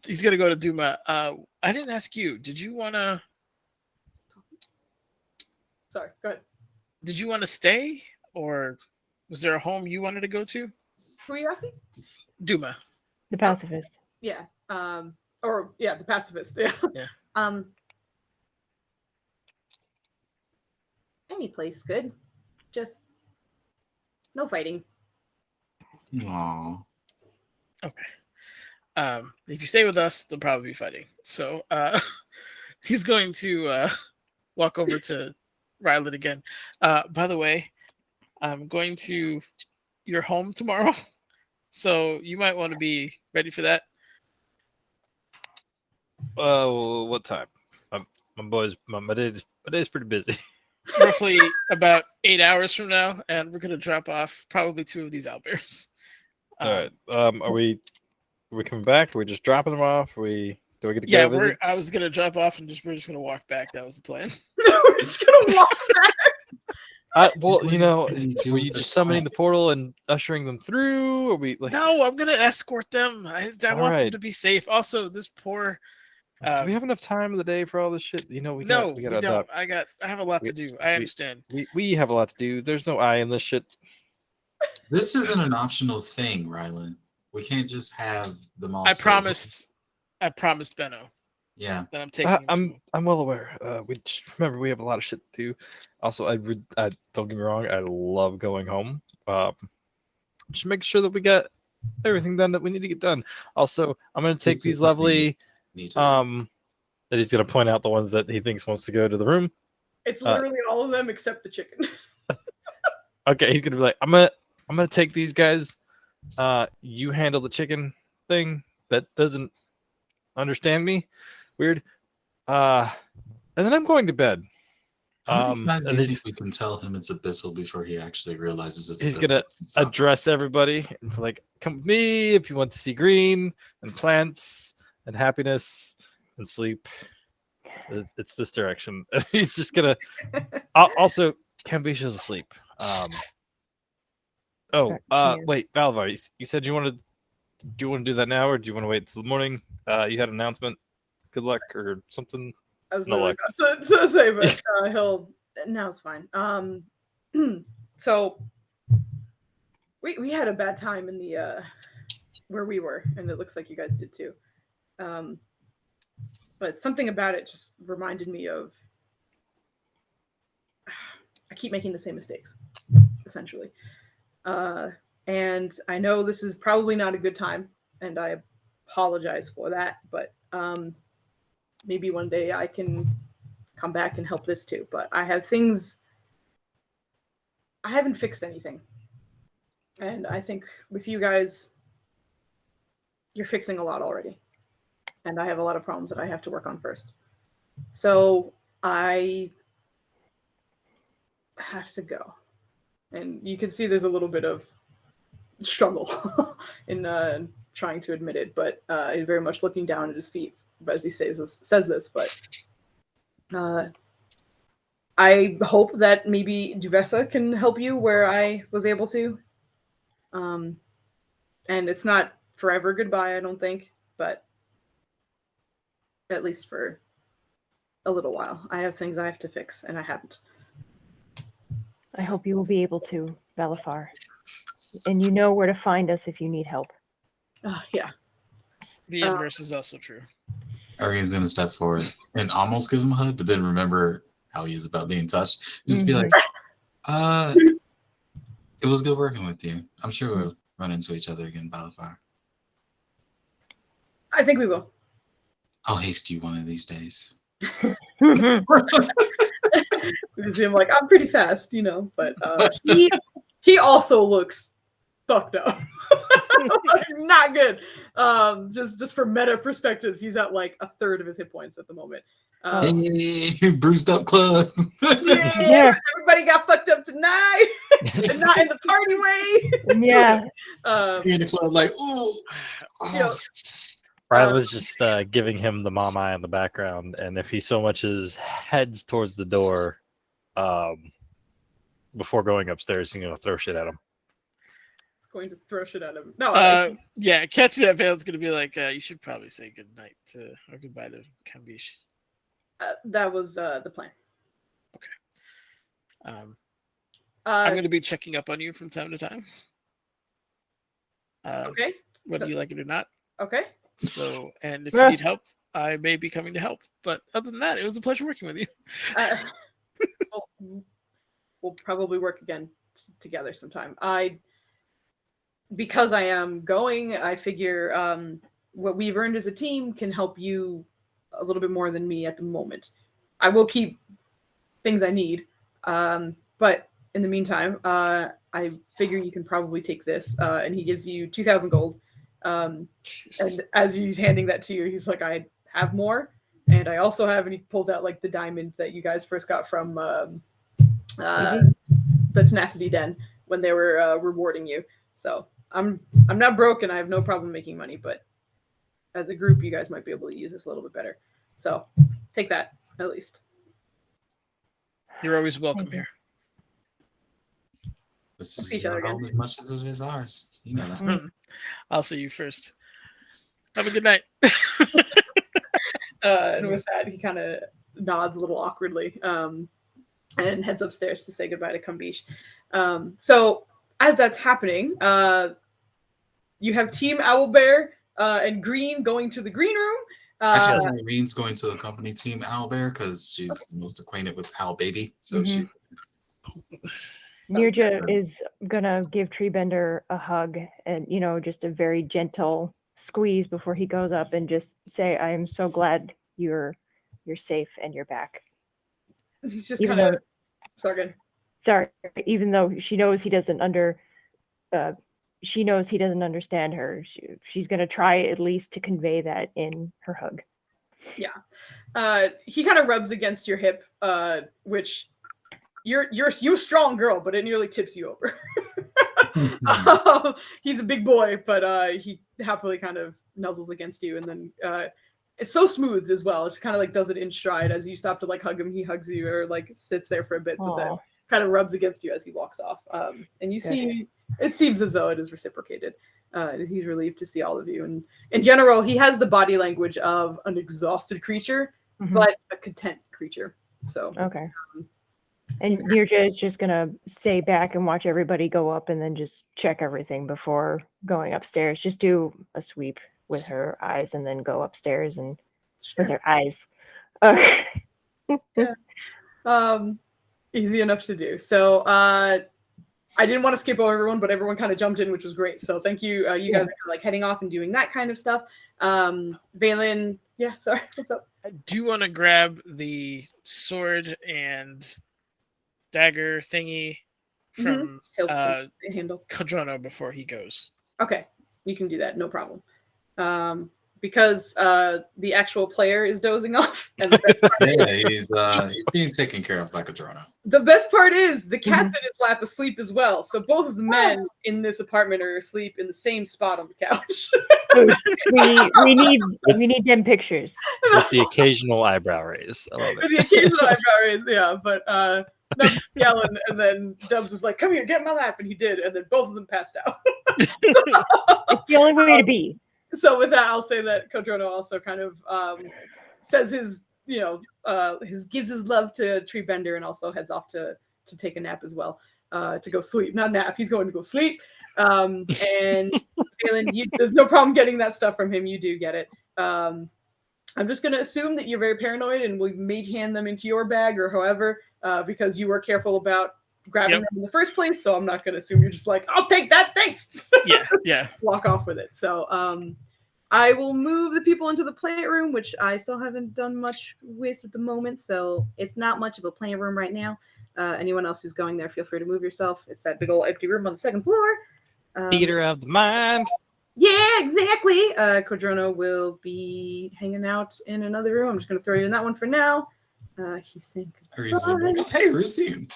Speaker 4: He's gonna go to Duma. I didn't ask you. Did you wanna
Speaker 2: Sorry, go ahead.
Speaker 4: did you want to stay, or was there a home you wanted to go to?
Speaker 2: Who are you asking?
Speaker 4: Duma.
Speaker 1: The pacifist.
Speaker 2: Yeah. The pacifist. Yeah.
Speaker 4: Yeah.
Speaker 2: Any place good. Just no fighting.
Speaker 5: Aww.
Speaker 4: Okay. If you stay with us, they'll probably be fighting. So he's going to walk over to Ryland again. By the way, I'm going to your home tomorrow, so you might want to be ready for that.
Speaker 3: What time? My day's pretty busy.
Speaker 4: Roughly about 8 hours from now, and we're gonna drop off probably 2 of these owlbears.
Speaker 3: All right. Are we coming back? Are we just dropping them off? Are we Do I get to
Speaker 4: Yeah,
Speaker 3: go visit?
Speaker 4: I was gonna drop off and we're just gonna walk back. That was the plan.
Speaker 2: We're just gonna walk back.
Speaker 3: Well,
Speaker 5: What
Speaker 3: you know,
Speaker 5: do you do
Speaker 3: were
Speaker 5: with
Speaker 3: you
Speaker 5: the
Speaker 3: just summoning the
Speaker 5: plants?
Speaker 3: portal and ushering them through? Or we like?
Speaker 4: No, I'm gonna escort them. I want them
Speaker 3: Alright.
Speaker 4: to be safe. Also, this poor.
Speaker 3: Do we have enough time of the day for all this shit? You know, we
Speaker 4: No,
Speaker 3: got
Speaker 4: we
Speaker 3: to
Speaker 4: don't.
Speaker 3: adopt.
Speaker 4: I have a lot
Speaker 3: We,
Speaker 4: to do. I
Speaker 3: we,
Speaker 4: understand.
Speaker 3: we have a lot to do. There's no I in this shit.
Speaker 5: This isn't an optional thing, Rylan. We can't just have the mall.
Speaker 4: I promised Benno
Speaker 5: Yeah.
Speaker 4: that I'm taking him to.
Speaker 3: I'm well aware. We just remember we have a lot of shit to do. Also, I don't get me wrong. I love going home. Just make sure that we got everything done that we need to get done. Also, I'm gonna take these lovely
Speaker 5: Need to
Speaker 3: that he's gonna point out the ones that he thinks wants to go to the room.
Speaker 2: It's literally all of them except the chicken.
Speaker 3: Okay, he's gonna be like, I'm gonna take these guys. You handle the chicken thing that doesn't understand me. Weird. And then I'm going to bed.
Speaker 5: How many times do
Speaker 3: and
Speaker 5: you think we can tell him it's abyssal before he actually realizes it's
Speaker 3: he's
Speaker 5: abyssal
Speaker 3: gonna
Speaker 5: and stops?
Speaker 3: address everybody and be like, come with me if you want to see green and plants and happiness and sleep. It's this direction. He's just gonna. Also, Cambisha's asleep.
Speaker 1: Yeah.
Speaker 3: Wait, Valvar, you said you wanted. Do you want to do that now, or do you want to wait till the morning? You had an announcement. Good luck or something.
Speaker 2: I was
Speaker 3: No
Speaker 2: literally
Speaker 3: luck.
Speaker 2: about to say, but he'll now it's fine. So we had a bad time in the where we were, and it looks like you guys did too. But something about it just reminded me of. I keep making the same mistakes, essentially. And I know this is probably not a good time, and I apologize for that, but maybe one day I can come back and help this too. But I have things. I haven't fixed anything. And I think with you guys, you're fixing a lot already. And I have a lot of problems that I have to work on first. So I have to go. And you can see there's a little bit of struggle in trying to admit it, but he's very much looking down at his feet as he says this. But I hope that maybe Duvessa can help you where I was able to. And it's not forever goodbye, I don't think, but at least for a little while. I have things I have to fix, and I haven't.
Speaker 1: I hope you will be able to, Valafar. And you know where to find us if you need help.
Speaker 2: Yeah.
Speaker 4: The inverse is also true.
Speaker 5: Arian's gonna step forward and almost give him a hug, but then remember how he is about being touched. Just be like, it was good working with you. I'm sure we'll run into each other again, Balafar.
Speaker 2: I think we will.
Speaker 5: I'll haste you one of these days.
Speaker 2: Because I'm like, I'm pretty fast, but he also looks fucked up. Not good. Just for meta perspectives, he's at like a third of his hit points at the moment.
Speaker 5: Hey, bruised up club.
Speaker 2: Yeah, everybody got fucked up tonight, and not in the party way.
Speaker 1: Yeah.
Speaker 5: In the club, like, ooh.
Speaker 3: Rylan's just giving him the mom eye in the background, and if he so much as heads towards the door, before going upstairs, he's gonna throw shit at him.
Speaker 2: It's going to throw shit at him. No,
Speaker 4: yeah, catching that veil's gonna be like, you should probably say good night or goodbye to Kambish.
Speaker 2: That was the plan.
Speaker 4: Okay. I'm going to be checking up on you from time to time.
Speaker 2: Okay.
Speaker 4: Whether you like it or not.
Speaker 2: Okay.
Speaker 4: So, and if you need help, I may be coming to help. But other than that, it was a pleasure working with you.
Speaker 2: We'll probably work again together sometime. Because I am going, I figure what we've earned as a team can help you a little bit more than me at the moment. I will keep things I need, but in the meantime, I figure you can probably take this, and he gives you 2,000 gold. And as he's handing that to you, he's like, I have more, and I also have, and he pulls out like the diamond that you guys first got from the Tenacity Den when they were rewarding you. So I'm not broke, and I have no problem making money, but as a group, you guys might be able to use this a little bit better. So take that at least.
Speaker 4: You're always welcome
Speaker 1: Thank you.
Speaker 4: here.
Speaker 5: This
Speaker 2: See
Speaker 5: is
Speaker 2: each other
Speaker 5: your
Speaker 2: again.
Speaker 5: home as much as it is ours. You know that.
Speaker 4: I'll see you first. Have a good night.
Speaker 2: And with that, he kind of nods a little awkwardly and heads upstairs to say goodbye to Kumbish. So as that's happening, you have Team Owlbear and Green going to the green room.
Speaker 5: Actually, I think Reen's going to accompany Team Owlbear because she's the most acquainted with Owl Baby. So she.
Speaker 1: Nirja is gonna give Treebender a hug and, you know, just a very gentle squeeze before he goes up and just say, I am so glad you're safe and you're back.
Speaker 2: He's just
Speaker 1: Even
Speaker 2: kind of
Speaker 1: though, sorry, even though she knows he doesn't understand her. She's gonna try at least to convey that in her hug.
Speaker 2: Yeah. He kind of rubs against your hip, which you're a strong girl, but it nearly tips you over. He's a big boy, but he happily kind of nuzzles against you, and then it's so smooth as well. It's kind of like does it in stride. As you stop to like hug him, he hugs you or like sits there for a bit, but then kind of rubs against you as he walks off. And you see, it seems as though it is reciprocated. He's relieved to see all of you, and in general, he has the body language of an exhausted creature, but a content creature. So
Speaker 1: okay. And Nirja is just gonna stay back and watch everybody go up, and then just check everything before going upstairs. Just do a sweep with her eyes, and then go upstairs and with her eyes.
Speaker 2: Easy enough to do. So I didn't want to skip over everyone, but everyone kind of jumped in, which was great. So thank you. You guys are like heading off and doing that kind of stuff. Valen, sorry, what's up?
Speaker 4: I do want to grab the sword and dagger thingy from
Speaker 2: handle
Speaker 4: Kodrono before he goes.
Speaker 2: Okay, you can do that, no problem. Because the actual player is dozing off, and
Speaker 5: he's being taken care of by Kodrono.
Speaker 2: The best part is the cat's in his lap asleep as well. So both of the men in this apartment are asleep in the same spot on the couch.
Speaker 1: we need them pictures
Speaker 3: with the occasional eyebrow raise. I love it.
Speaker 2: With the occasional eyebrow raise, yeah. But Nubs yelling, and then Dubs was like, "Come here, get in my lap," and he did, and then both of them passed out.
Speaker 1: It's the only way to be.
Speaker 2: So with that, I'll say that Kodrono also kind of says his, gives his love to Treebender, and also heads off to take a nap as well, to go sleep. Not nap, he's going to go sleep. And Valen, there's no problem getting that stuff from him. You do get it. I'm just going to assume that you're very paranoid and will mage hand them into your bag or however, because you were careful about grabbing them in the first place. So I'm not going to assume you're just like, I'll take that, thanks.
Speaker 4: Yeah.
Speaker 2: Walk off with it. So I will move the people into the plant room, which I still haven't done much with at the moment. So it's not much of a plant room right now. Anyone else who's going there, feel free to move yourself. It's that big old empty room on the second floor.
Speaker 3: Theater of the mind.
Speaker 2: Yeah, exactly. Kodrono will be hanging out in another room. I'm just going to throw you in that one for now. He's saying goodbye.
Speaker 5: Hey, Rusine.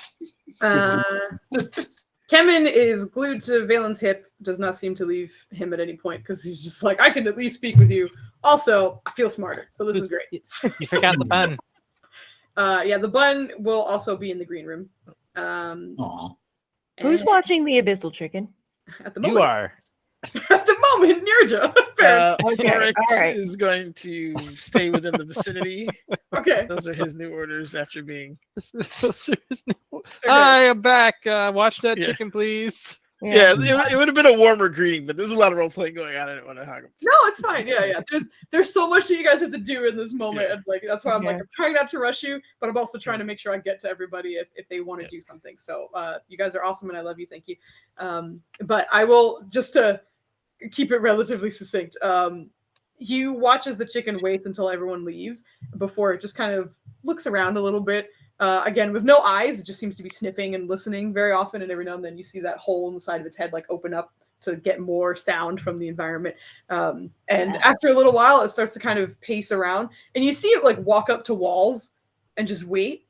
Speaker 2: Kemen is glued to Valen's hip, does not seem to leave him at any point because he's just like, I can at least speak with you. Also, I feel smarter, so this is great.
Speaker 3: You forgot the bun.
Speaker 2: The bun will also be in the green room.
Speaker 1: Who's watching the Abyssal Chicken?
Speaker 2: At the moment.
Speaker 3: You are.
Speaker 2: At the moment, Nirja.
Speaker 4: Oryx is going to stay within the vicinity.
Speaker 2: Okay.
Speaker 4: Those are his new orders after being.
Speaker 3: Hi, I'm back. Watch that chicken, please.
Speaker 4: Yeah, it would have been a warmer greeting, but there's a lot of role playing going on. I didn't want to hug him.
Speaker 2: No, it's fine. Yeah. There's so much that you guys have to do in this moment, and like that's why I'm like I'm trying not to rush you, but I'm also trying to make sure I get to everybody if they want to do something. So you guys are awesome, and I love you. Thank you. But I will just to keep it relatively succinct. He watches the chicken waits until everyone leaves before it just kind of looks around a little bit. Again, with no eyes, it just seems to be sniffing and listening very often. And every now and then you see that hole in the side of its head like open up to get more sound from the environment. And after a little while, it starts to kind of pace around. And you see it like walk up to walls and just wait.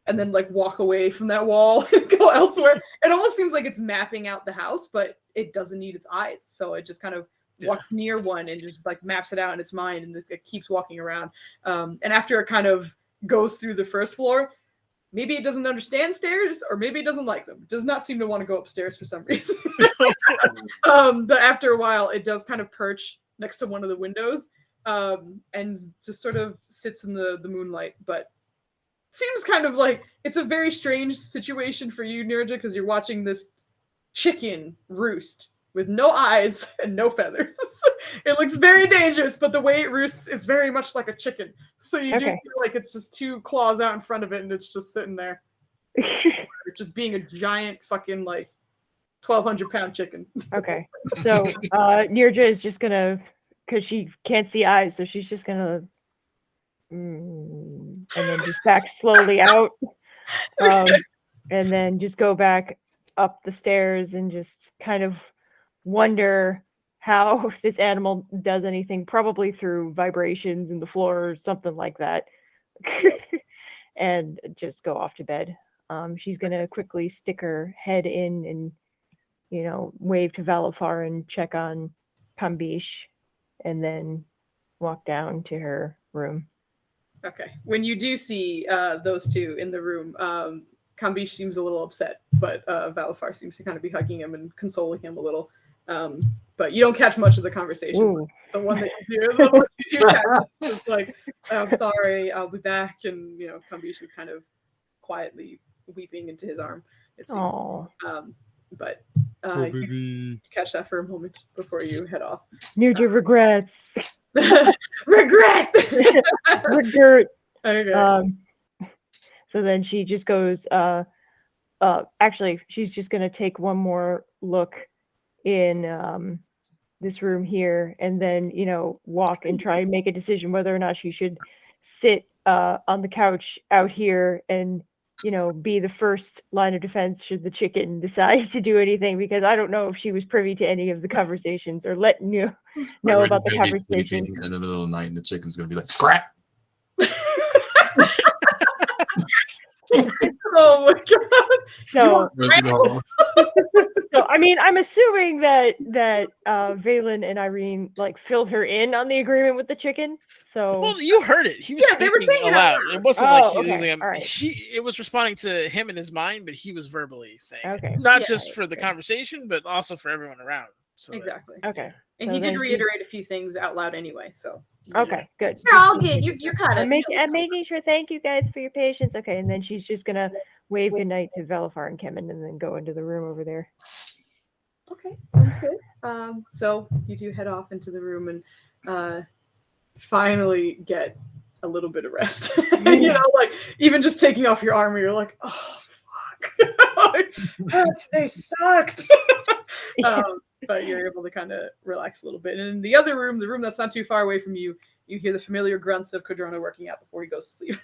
Speaker 2: And then like walk away from that wall and go elsewhere. It almost seems like it's mapping out the house, but it doesn't need its eyes. So it just kind of walks near one and just like maps it out in its mind, and it keeps walking around. And after it kind of goes through the first floor, maybe it doesn't understand stairs, or maybe it doesn't like them. It does not seem to want to go upstairs for some reason. But after a while, it does kind of perch next to one of the windows, and just sort of sits in the moonlight. But seems kind of like it's a very strange situation for you, Nirja, because you're watching this chicken roost with no eyes and no feathers. It looks very dangerous, but the way it roosts is very much like a chicken. So you do
Speaker 1: Okay.
Speaker 2: feel like it's just two claws out in front of it, and it's just sitting there, just being a giant fucking like 1,200-pound chicken.
Speaker 1: Okay. So Nirja is just gonna, because she can't see eyes, so she's just gonna and then just back slowly out. And then just go back up the stairs and just kind of wonder how this animal does anything, probably through vibrations in the floor or something like that. And just go off to bed. She's gonna quickly stick her head in and, you know, wave to Valafar and check on Kambish, and then walk down to her room.
Speaker 2: Okay. When you do see those two in the room, Kambish seems a little upset, but Valafar seems to kind of be hugging him and consoling him a little. But you don't catch much of the conversation.
Speaker 1: Ooh.
Speaker 2: The one that you do, the one you do catch is just like, I'm sorry, I'll be back. And, you know, Kambish is kind of quietly weeping into his arm, it seems.
Speaker 1: Oh,
Speaker 2: But
Speaker 3: Oh,
Speaker 2: you
Speaker 3: baby.
Speaker 2: catch that for a moment before you head off.
Speaker 1: Nirja regrets.
Speaker 2: Regret!
Speaker 1: Regret.
Speaker 2: Okay.
Speaker 1: So then she just goes, actually, she's just going to take one more look in this room here, and then, you know, walk and try and make a decision whether or not she should sit on the couch out here and, you know, be the first line of defense should the chicken decide to do anything, because I don't know if she was privy to any of the conversations or let you know about the
Speaker 5: Maybe
Speaker 1: conversation.
Speaker 5: sleeping in the middle of the night, and the chicken's gonna be like, scrap.
Speaker 2: Oh my god.
Speaker 1: So,
Speaker 5: No.
Speaker 1: so I mean, I'm assuming that Valen and Irene like filled her in on the agreement with the chicken. So
Speaker 4: Well, you heard it. He was
Speaker 2: Yeah, they were
Speaker 4: speaking
Speaker 2: saying it
Speaker 4: aloud.
Speaker 2: out
Speaker 4: It wasn't
Speaker 1: Oh,
Speaker 4: like he was
Speaker 1: okay.
Speaker 4: using
Speaker 1: All right.
Speaker 4: it was responding to him in his mind, but he was verbally saying it.
Speaker 1: Okay.
Speaker 4: Not
Speaker 2: Yeah.
Speaker 4: just for the conversation, but also for everyone around. So that-
Speaker 2: Exactly.
Speaker 1: okay,
Speaker 2: And
Speaker 1: So
Speaker 2: he
Speaker 1: then
Speaker 2: did
Speaker 1: she-
Speaker 2: reiterate a few things out loud anyway, so.
Speaker 1: okay, good.
Speaker 2: You're all good. You're caught up.
Speaker 1: I'm making sure. Thank you guys for your patience. Okay, and then she's just gonna wave goodnight to Velafar and Kemen, and then go into the room over there.
Speaker 2: Okay, sounds good. So you do head off into the room and finally get a little bit of rest. You know, like even just taking off your armor, you're like, oh fuck, today sucked. But you're able to kind of relax a little bit. And in the other room, the room that's not too far away from you, you hear the familiar grunts of Kodrona working out before he goes to sleep.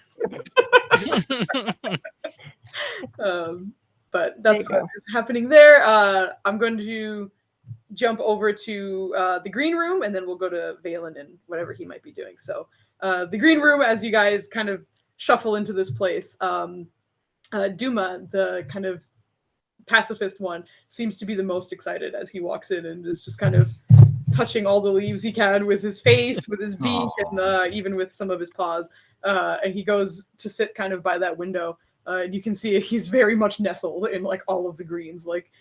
Speaker 2: But that's
Speaker 1: There you
Speaker 2: what is happening there. I'm going to jump over to the green room, and then we'll go to Valen and whatever he might be doing. So the green room, as you guys kind of shuffle into this place, Duma, the kind of pacifist one, seems to be the most excited as he walks in and is just kind of touching all the leaves he can with his face, with his beak, and even with some of his paws. And he goes to sit kind of by that window. And you can see he's very much nestled in like all of the greens. Like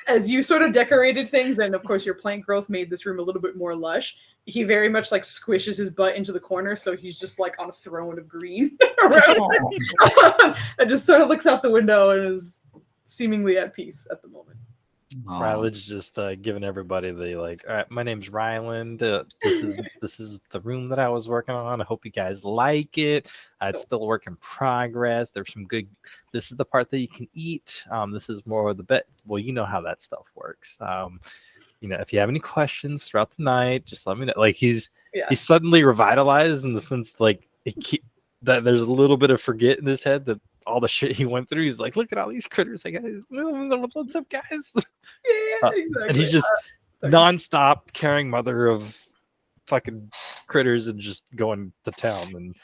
Speaker 2: as you sort of decorated things, and of course your plant growth made this room a little bit more lush, he very much like squishes his butt into the corner, so he's just like on a throne of green around him. And just sort of looks out the window and is seemingly at peace at the moment.
Speaker 3: Ryland's just giving everybody the like, all right, my name's Ryland. This is the room that I was working on. I hope you guys like it. It's still a work in progress. There's some good. This is the part that you can eat. This is more of the bet. Well, you know how that stuff works. You know, if you have any questions throughout the night, just let me know. Like he's suddenly revitalized in the sense like that there's a little bit of forget in his head that all the shit he went through. He's like, look at all these critters. Hey guys, what's up, guys?
Speaker 2: Yeah, exactly.
Speaker 3: And he's just nonstop carrying mother of fucking critters and just going to town. And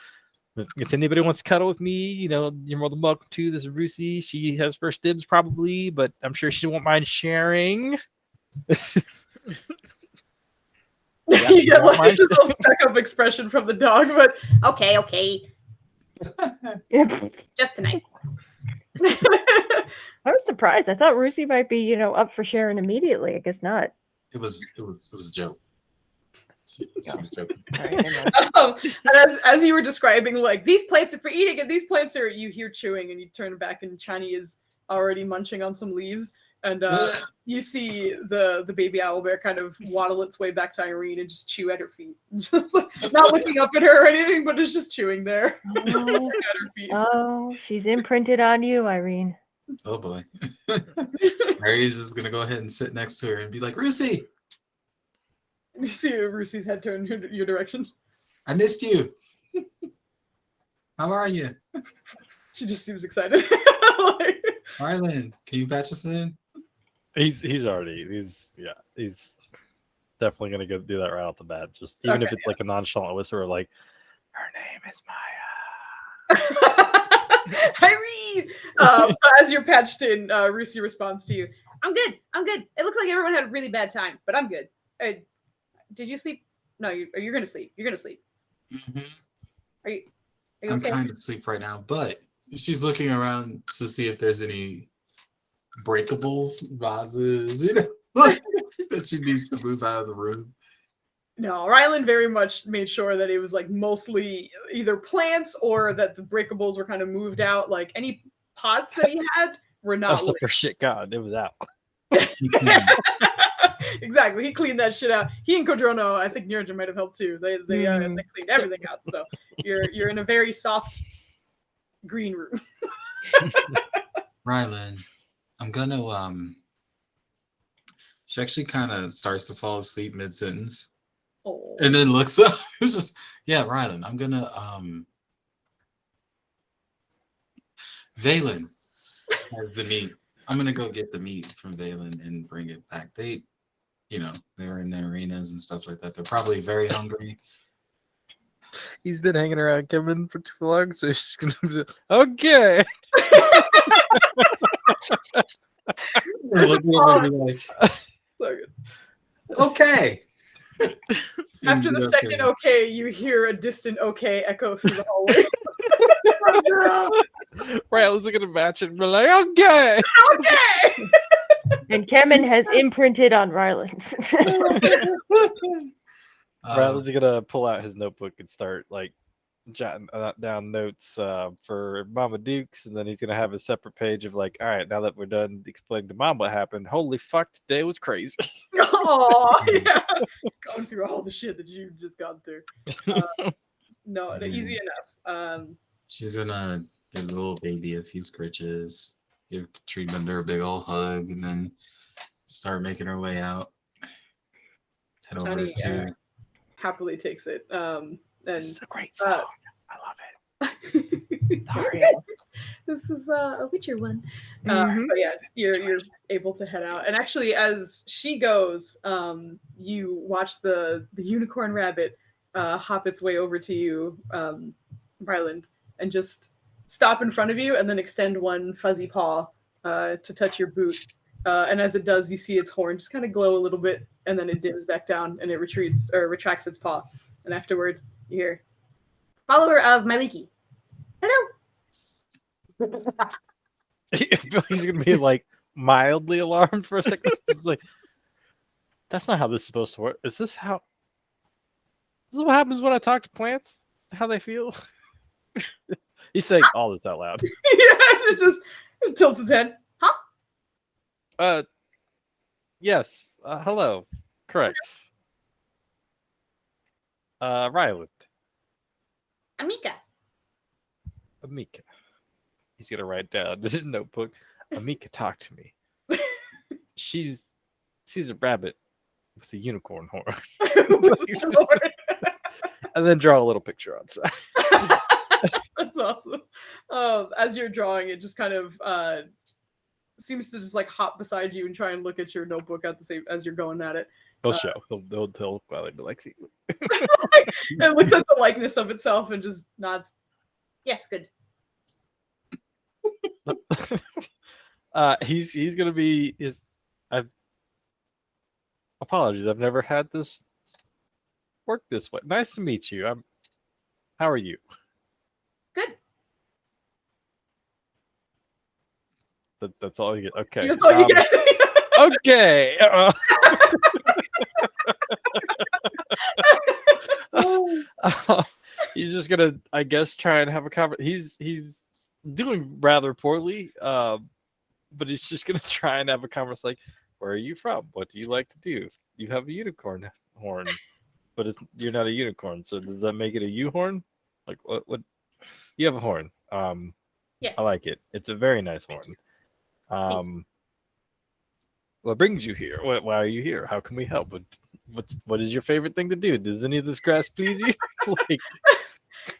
Speaker 3: if anybody wants to cuddle with me, you know, you're more than welcome to. This is Rusi. She has first dibs probably, but I'm sure she won't mind sharing. Yeah,
Speaker 2: You get
Speaker 3: not
Speaker 2: like
Speaker 3: mine.
Speaker 2: a little stuck-up expression from the dog, but okay, just tonight.
Speaker 1: I was surprised. I thought Rusi might be, up for sharing immediately. I guess not.
Speaker 5: It was a joke. She was joking.
Speaker 1: All right, never mind.
Speaker 2: And as you were describing, like, these plates are for eating and these plates are, you hear chewing, and you turn back and Chani is already munching on some leaves, and you see the baby owlbear kind of waddle its way back to Irene and just chew at her feet. Just, like, not looking up at her or anything, but it's just chewing there at her feet.
Speaker 1: Oh, she's imprinted on you, Irene.
Speaker 5: Oh boy. Mary's is gonna go ahead and sit next to her and be like, Rusi,
Speaker 2: You see Rusi's head turn your direction.
Speaker 5: I missed you. How are you?
Speaker 2: She just seems excited. Like,
Speaker 5: Rylan, can you patch us in?
Speaker 3: He's definitely gonna go do that right off the bat. Just even if
Speaker 2: Okay,
Speaker 3: it's like a nonchalant whisper, like her name is Maya.
Speaker 2: Irene! But as you're patched in, Rusi responds to you. I'm good. It looks like everyone had a really bad time, but I'm good. Did you sleep? No, you're gonna sleep. You're gonna sleep.
Speaker 5: Mm-hmm.
Speaker 2: Are you
Speaker 5: I'm
Speaker 2: okay?
Speaker 5: kind of asleep right now, but she's looking around to see if there's any breakables, vases, that she needs to move out of the room.
Speaker 2: No, Rylan very much made sure that it was like mostly either plants or that the breakables were kind of moved out. Like any pots that he had were not.
Speaker 3: That's the first shit God. It was out.
Speaker 2: Exactly. He cleaned that shit out. He and Kodrono, I think Nirja might have helped too. They cleaned everything out. So you're in a very soft green room.
Speaker 5: Rylan, I'm gonna she actually kind of starts to fall asleep mid-sentence
Speaker 2: Oh.
Speaker 5: and then looks up. It's just, yeah, Rylan, I'm gonna Valen has the meat. I'm gonna go get the meat from Valen and bring it back. They're in the arenas and stuff like that. They're probably very hungry.
Speaker 3: He's been hanging around Kevin for too long, so he's gonna be okay.
Speaker 5: Look at him and be
Speaker 2: So good.
Speaker 5: like, okay.
Speaker 2: After the second okay, you hear a distant okay echo through the hallway.
Speaker 3: Right, let's look at a match and be like, okay.
Speaker 2: Okay.
Speaker 1: And Kemen has imprinted on Rylands.
Speaker 3: Riley's gonna pull out his notebook and start like jotting down notes for Mama Dukes, and then he's gonna have a separate page of like, all right, now that we're done explaining to Mom what happened, holy fuck, today was crazy.
Speaker 2: Oh, yeah. Going through all the shit that you've just gone through. No, easy enough.
Speaker 5: She's gonna give the little baby a few scritches, give Treatmender a big old hug, and then start making her way out. Head over
Speaker 2: Johnny
Speaker 5: to
Speaker 2: happily takes it.
Speaker 3: This
Speaker 2: And
Speaker 3: is a great song. I love it. Sorry.
Speaker 2: this is a Witcher one.
Speaker 1: Mhm.
Speaker 2: But yeah, you're able to head out. And actually, as she goes, you watch the unicorn rabbit hop its way over to you, Ryland, and just stop in front of you, and then extend one fuzzy paw to touch your boot. And as it does, you see its horn just kind of glow a little bit, and then it dims back down, and it retracts its paw. And afterwards, you hear, "Follower of Myliki. Hello."
Speaker 3: He's gonna be like mildly alarmed for a second. He's like, that's not how this is supposed to work. Is this how? This is what happens when I talk to plants? How they feel? He's saying all this out loud.
Speaker 2: Yeah, it just tilts its head. Huh?
Speaker 3: Yes. Hello. Correct. Ryland.
Speaker 2: Amika.
Speaker 3: Amika. He's gonna write down in his notebook. Amika talked to me. She's a rabbit with a unicorn horn.
Speaker 2: Lord.
Speaker 3: And then draw a little picture on side.
Speaker 2: That's awesome. As you're drawing, it just kind of seems to just like hop beside you and try and look at your notebook at the same as you're going at it.
Speaker 3: He'll show. He'll probably be like, see.
Speaker 2: It looks at the likeness of itself and just nods. Yes, good.
Speaker 3: He's gonna be I've apologies. I've never had this work this way. Nice to meet you. How are you?
Speaker 2: Good.
Speaker 3: That's all you get. Okay.
Speaker 2: That's all you get.
Speaker 3: Okay. He's just gonna, I guess, try and have a conversation. He's doing rather poorly, but he's just gonna try and have a conversation. Like, where are you from? What do you like to do? You have a unicorn horn, but you're not a unicorn. So does that make it a U-horn? Like, what? What? You have a horn.
Speaker 2: Yes.
Speaker 3: I like it. It's a very nice horn. What brings you here? Why are you here? How can we help? What is your favorite thing to do? Does any of this grass please you? Like,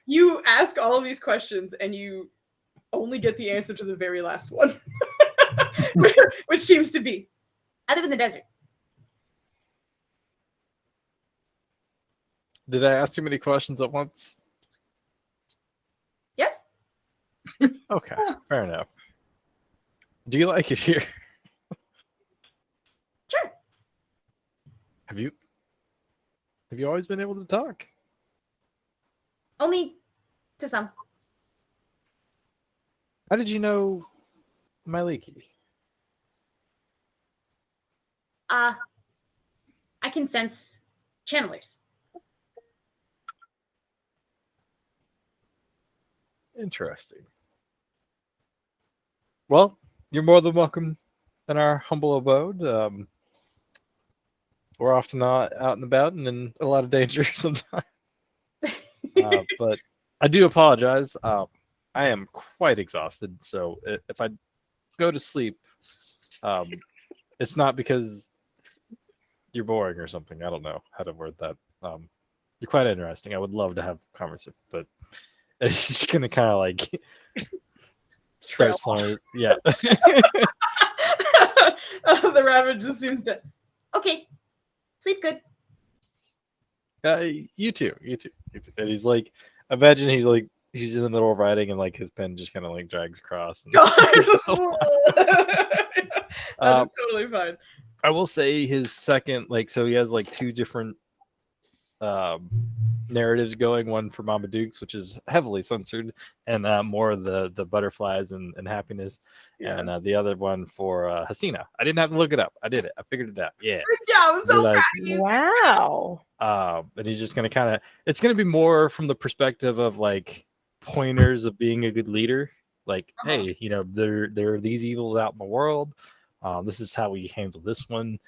Speaker 2: You ask all of these questions and you only get the answer to the very last one, which seems to be, I live in the desert.
Speaker 3: did I ask too many questions at once?
Speaker 2: Yes.
Speaker 3: Okay, fair enough. Do you like it here?
Speaker 2: Sure.
Speaker 3: Have you always been able to talk?
Speaker 2: Only to some.
Speaker 3: How did you know my leaky?
Speaker 2: I can sense channelers.
Speaker 3: Interesting. Well, you're more than welcome in our humble abode. We're often not out and about and in a lot of danger sometimes. But I do apologize. I am quite exhausted, so if I go to sleep, it's not because you're boring or something. I don't know how to word that. You're quite interesting. I would love to have a conversation, but it's just gonna kind of like start slowing. Yeah.
Speaker 2: The rabbit just seems to. Okay, sleep good.
Speaker 3: You too. And he's like, imagine he's in the middle of writing and like his pen just kind of like drags across. And
Speaker 2: That is totally fine.
Speaker 3: I will say his second, like, so he has like two different narratives going. One for Mama Dukes, which is heavily censored, and more of the butterflies and happiness,
Speaker 2: Yeah.
Speaker 3: and the other one for Hasina. I didn't have to look it up. I did it. I figured it out. Yeah.
Speaker 2: Good job. I'm so
Speaker 3: Realized-
Speaker 2: proud of you.
Speaker 1: Wow.
Speaker 3: And he's just gonna kind of, it's gonna be more from the perspective of like pointers of being a good leader. Like, hey, you know, there are these evils out in the world. This is how we handle this one.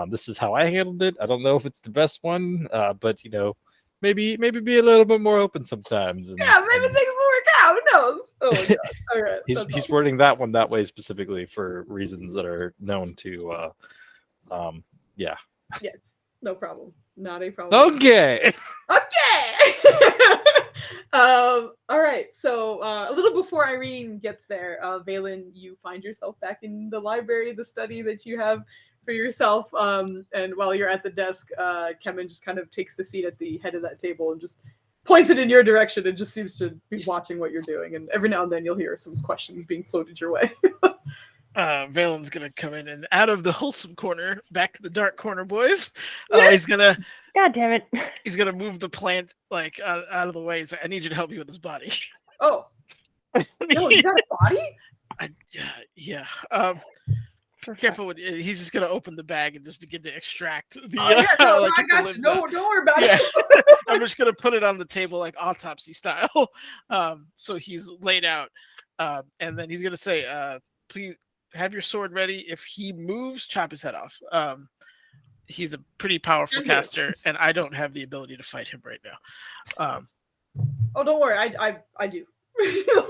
Speaker 3: This is how I handled it. I don't know if it's the best one, but you know, maybe be a little bit more open sometimes. And,
Speaker 2: Yeah, maybe
Speaker 3: and
Speaker 2: things will work out. Who knows? Oh my god. All right.
Speaker 3: he's wording that one that way specifically for reasons that are known to. Yeah.
Speaker 2: Yes. No problem. Not a problem.
Speaker 3: Okay.
Speaker 2: Okay. All right. So a little before Irene gets there, Valen, you find yourself back in the library, the study that you have for yourself. And while you're at the desk, Kemen just kind of takes the seat at the head of that table and just points it in your direction and just seems to be watching what you're doing. And every now and then you'll hear some questions being floated your way.
Speaker 4: Valen's gonna come in and out of the wholesome corner, back to the dark corner, boys.
Speaker 2: Yes.
Speaker 4: He's gonna
Speaker 1: God damn it.
Speaker 4: he's gonna move the plant like out of the way. He's like, I need you to help me with his body.
Speaker 2: Oh. No, you got a body?
Speaker 4: Yeah. Careful with he's just gonna open the bag and just begin to extract the
Speaker 2: Oh, yeah, no,
Speaker 4: like
Speaker 2: I
Speaker 4: get the
Speaker 2: got you.
Speaker 4: limbs
Speaker 2: Don't
Speaker 4: out.
Speaker 2: worry about
Speaker 4: Yeah.
Speaker 2: it.
Speaker 4: I'm just gonna put it on the table like autopsy style. So he's laid out, and then he's gonna say, "Please have your sword ready. If he moves, chop his head off." He's a pretty powerful
Speaker 2: Okay.
Speaker 4: caster, and I don't have the ability to fight him right now.
Speaker 2: Oh, don't worry. I do.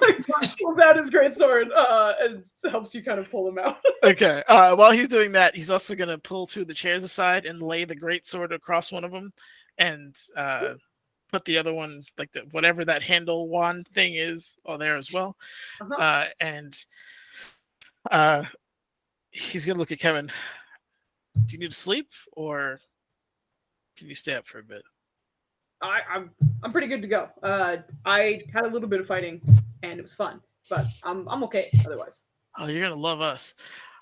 Speaker 2: Like, pulls out his great sword and helps you kind of pull him out.
Speaker 4: Okay. While he's doing that, he's also gonna pull two of the chairs aside and lay the great sword across one of them, and put the other one, like whatever that handle wand thing is, there as well.
Speaker 2: Uh-huh.
Speaker 4: And he's gonna look at Kevin. Do you need to sleep, or can you stay up for a bit?
Speaker 2: I'm pretty good to go. I had a little bit of fighting and it was fun, but I'm okay otherwise.
Speaker 4: Oh, you're gonna love us.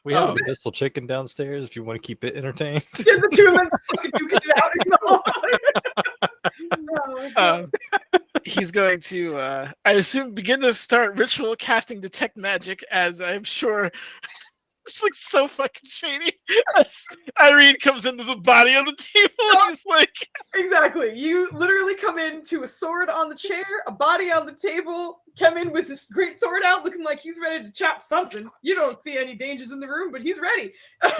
Speaker 3: We have a Missile Chicken downstairs if you want to keep it entertained.
Speaker 2: Get the two of them just fucking duking it out in the hall. Oh my God.
Speaker 4: He's going to, I assume, begin to start ritual casting detect magic, as I'm sure it's like so fucking shady. As Irene comes in, there's a body on the table. He's like,
Speaker 2: Exactly. You literally come in to a sword on the chair, a body on the table, come in with this great sword out, looking like he's ready to chop something. You don't see any dangers in the room, but he's ready. And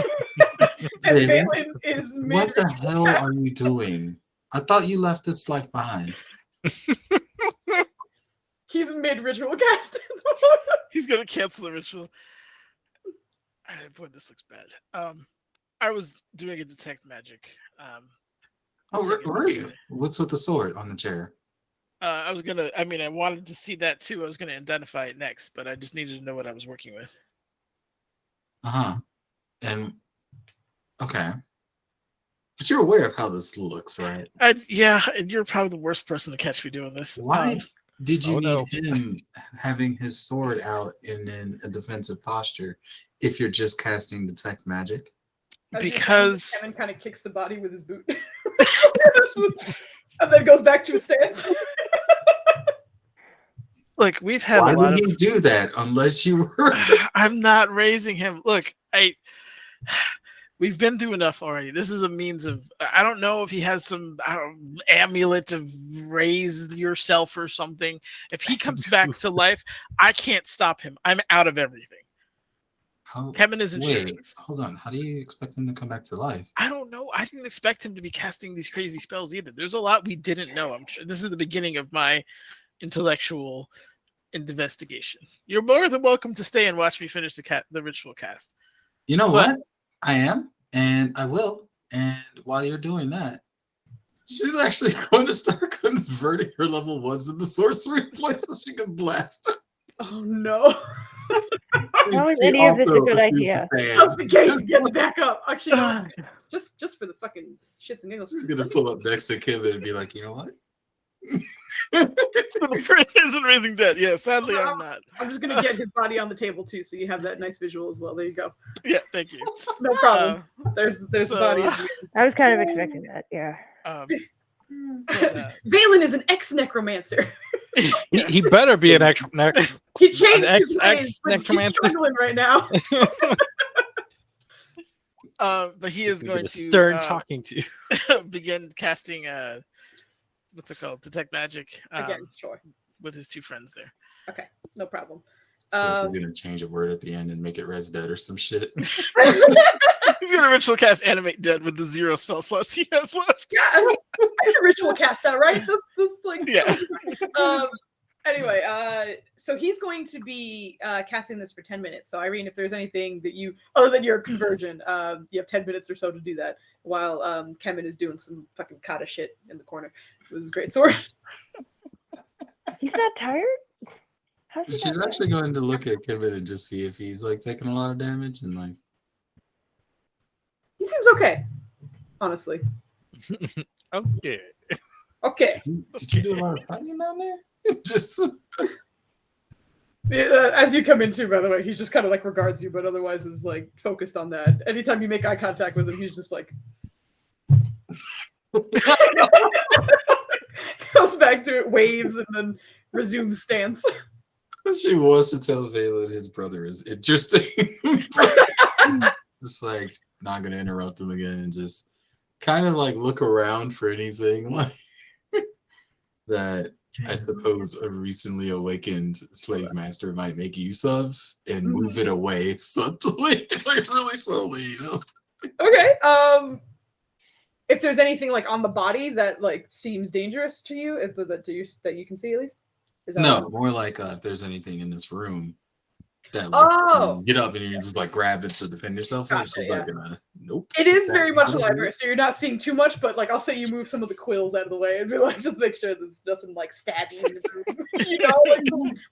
Speaker 5: Valen,
Speaker 2: Valen is
Speaker 5: what the
Speaker 2: mid-ritual
Speaker 5: hell
Speaker 2: cast.
Speaker 5: are you doing? I thought you left this life behind.
Speaker 2: He's mid-ritual cast.
Speaker 4: he's going to cancel the ritual. Boy, this looks bad. I was doing a detect magic.
Speaker 5: Oh, were you? What's with the sword on the chair?
Speaker 4: I was gonna. I mean, I wanted to see that too. I was gonna identify it next, but I just needed to know what I was working with.
Speaker 5: And okay, but you're aware of how this looks, right?
Speaker 4: Yeah, and you're probably the worst person to catch me doing this.
Speaker 5: Why did you
Speaker 3: Oh,
Speaker 5: need him having his sword out and in a defensive posture if you're just casting detect magic?
Speaker 4: Because
Speaker 2: Kevin kind of kicks the body with his boot, and then goes back to his stance.
Speaker 4: look, we've had
Speaker 5: Why
Speaker 4: a lot
Speaker 5: would
Speaker 4: of.
Speaker 5: he do that unless you were?
Speaker 4: I'm not raising him. Look, we've been through enough already. This is a means of. I don't know if he has some amulet of raise yourself or something. If he comes back to life, I can't stop him. I'm out of everything. Kevin is insurance.
Speaker 5: Hold on. How do you expect him to come back to life?
Speaker 4: I don't know. I didn't expect him to be casting these crazy spells either. There's a lot we didn't know. I'm sure this is the beginning of my intellectual investigation. You're more than welcome to stay and watch me finish the ritual cast.
Speaker 5: You know what? I am, and I will. And while you're doing that, she's actually going to start converting her level ones into sorcery points so she can blast.
Speaker 2: Oh no!
Speaker 1: How is any of this a good idea?
Speaker 2: Just in case he gets back up. Actually, no, just for the fucking shits and giggles.
Speaker 5: She's gonna pull up next to Kim and be like, you know what?
Speaker 4: Isn't raising dead. Yeah, sadly I'm not.
Speaker 2: I'm just gonna get his body on the table too, so you have that nice visual as well. There you go.
Speaker 4: Yeah, thank you.
Speaker 2: No problem. There's the body.
Speaker 1: I was kind of expecting that. Yeah.
Speaker 2: Valen is an ex-necromancer.
Speaker 3: He better be an ex.
Speaker 2: He changed his ways, but he's
Speaker 3: necromancer.
Speaker 2: struggling right now.
Speaker 4: But he is going to
Speaker 3: stern talking to you.
Speaker 4: begin casting what's it called? Detect magic.
Speaker 2: Again, sure.
Speaker 4: With his two friends there.
Speaker 2: Okay, no problem.
Speaker 5: He's gonna change a word at the end and make it res dead or some shit.
Speaker 4: He's gonna ritual cast animate dead with the 0 spell slots he has left.
Speaker 2: Yeah, I can ritual cast that, right? That's like
Speaker 4: Yeah.
Speaker 2: Anyway, so he's going to be casting this for 10 minutes. So Irene, if there's anything that you, other than your conversion, you have 10 minutes or so to do that while Kevin is doing some fucking kata shit in the corner with his great sword.
Speaker 1: He's not tired? How's he
Speaker 5: She's
Speaker 1: not
Speaker 5: actually going to look at Kevin and just see if he's like taking a lot of damage and like.
Speaker 2: He seems okay, honestly.
Speaker 3: Okay.
Speaker 2: Okay.
Speaker 5: Did you do a lot of fighting down there? Just.
Speaker 2: As you come into, by the way, he just kind of like regards you, but otherwise is like focused on that. Anytime you make eye contact with him, he's just like goes back to it, waves, and then resumes stance.
Speaker 5: She wants to tell Valen his brother is interesting. Just like not gonna interrupt him again and just kind of like look around for anything like that. I suppose a recently awakened slave master might make use of and move it away subtly, like really slowly, you know.
Speaker 2: Okay. If there's anything like on the body that like seems dangerous to you, that you can see at least. Is that
Speaker 5: No, more like if there's anything in this room that
Speaker 2: Oh.
Speaker 5: get up and you just like grab it to defend yourself.
Speaker 2: Gotcha,
Speaker 5: It's just like nope.
Speaker 2: It is very much a
Speaker 5: That's
Speaker 2: library, so you're not seeing too much, but like I'll say you move some of the quills out of the way and be like, just make sure there's nothing like stabby in the room, you know, like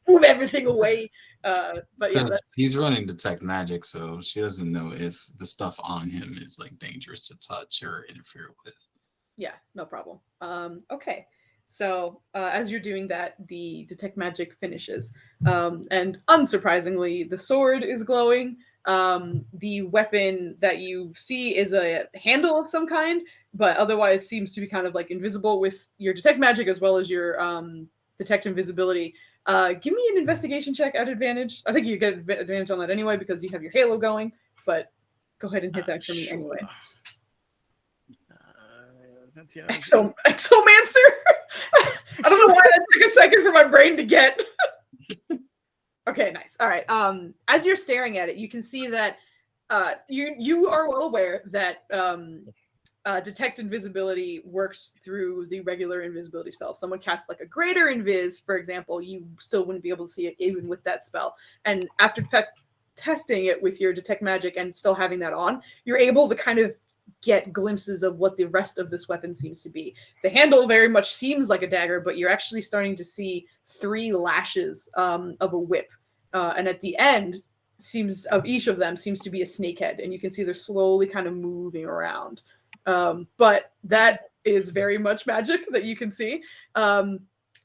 Speaker 2: move everything away. But yeah, that's,
Speaker 5: he's running detect magic, so she doesn't know if the stuff on him is like dangerous to touch or interfere with.
Speaker 2: yeah, no problem. Okay. So as you're doing that, the detect magic finishes, and unsurprisingly, the sword is glowing. The weapon that you see is a handle of some kind, but otherwise seems to be kind of like invisible with your detect magic as well as your detect invisibility. Give me an investigation check at advantage. I think you get advantage on that anyway because you have your halo going, but go ahead and hit that for me
Speaker 4: Sure.
Speaker 2: anyway.
Speaker 4: Exo-
Speaker 2: Exomancer? I don't know why that took a second for my brain to get. Okay, nice. All right. As you're staring at it, you can see that you are well aware that detect invisibility works through the regular invisibility spell. If someone casts like a greater invis, for example, you still wouldn't be able to see it even with that spell. And after testing it with your detect magic and still having that on, you're able to kind of get glimpses of what the rest of this weapon seems to be. The handle very much seems like a dagger, but you're actually starting to see 3 lashes of a whip. And at the end, seems of each of them seems to be a snake head, and you can see they're slowly kind of moving around. But that is very much magic that you can see.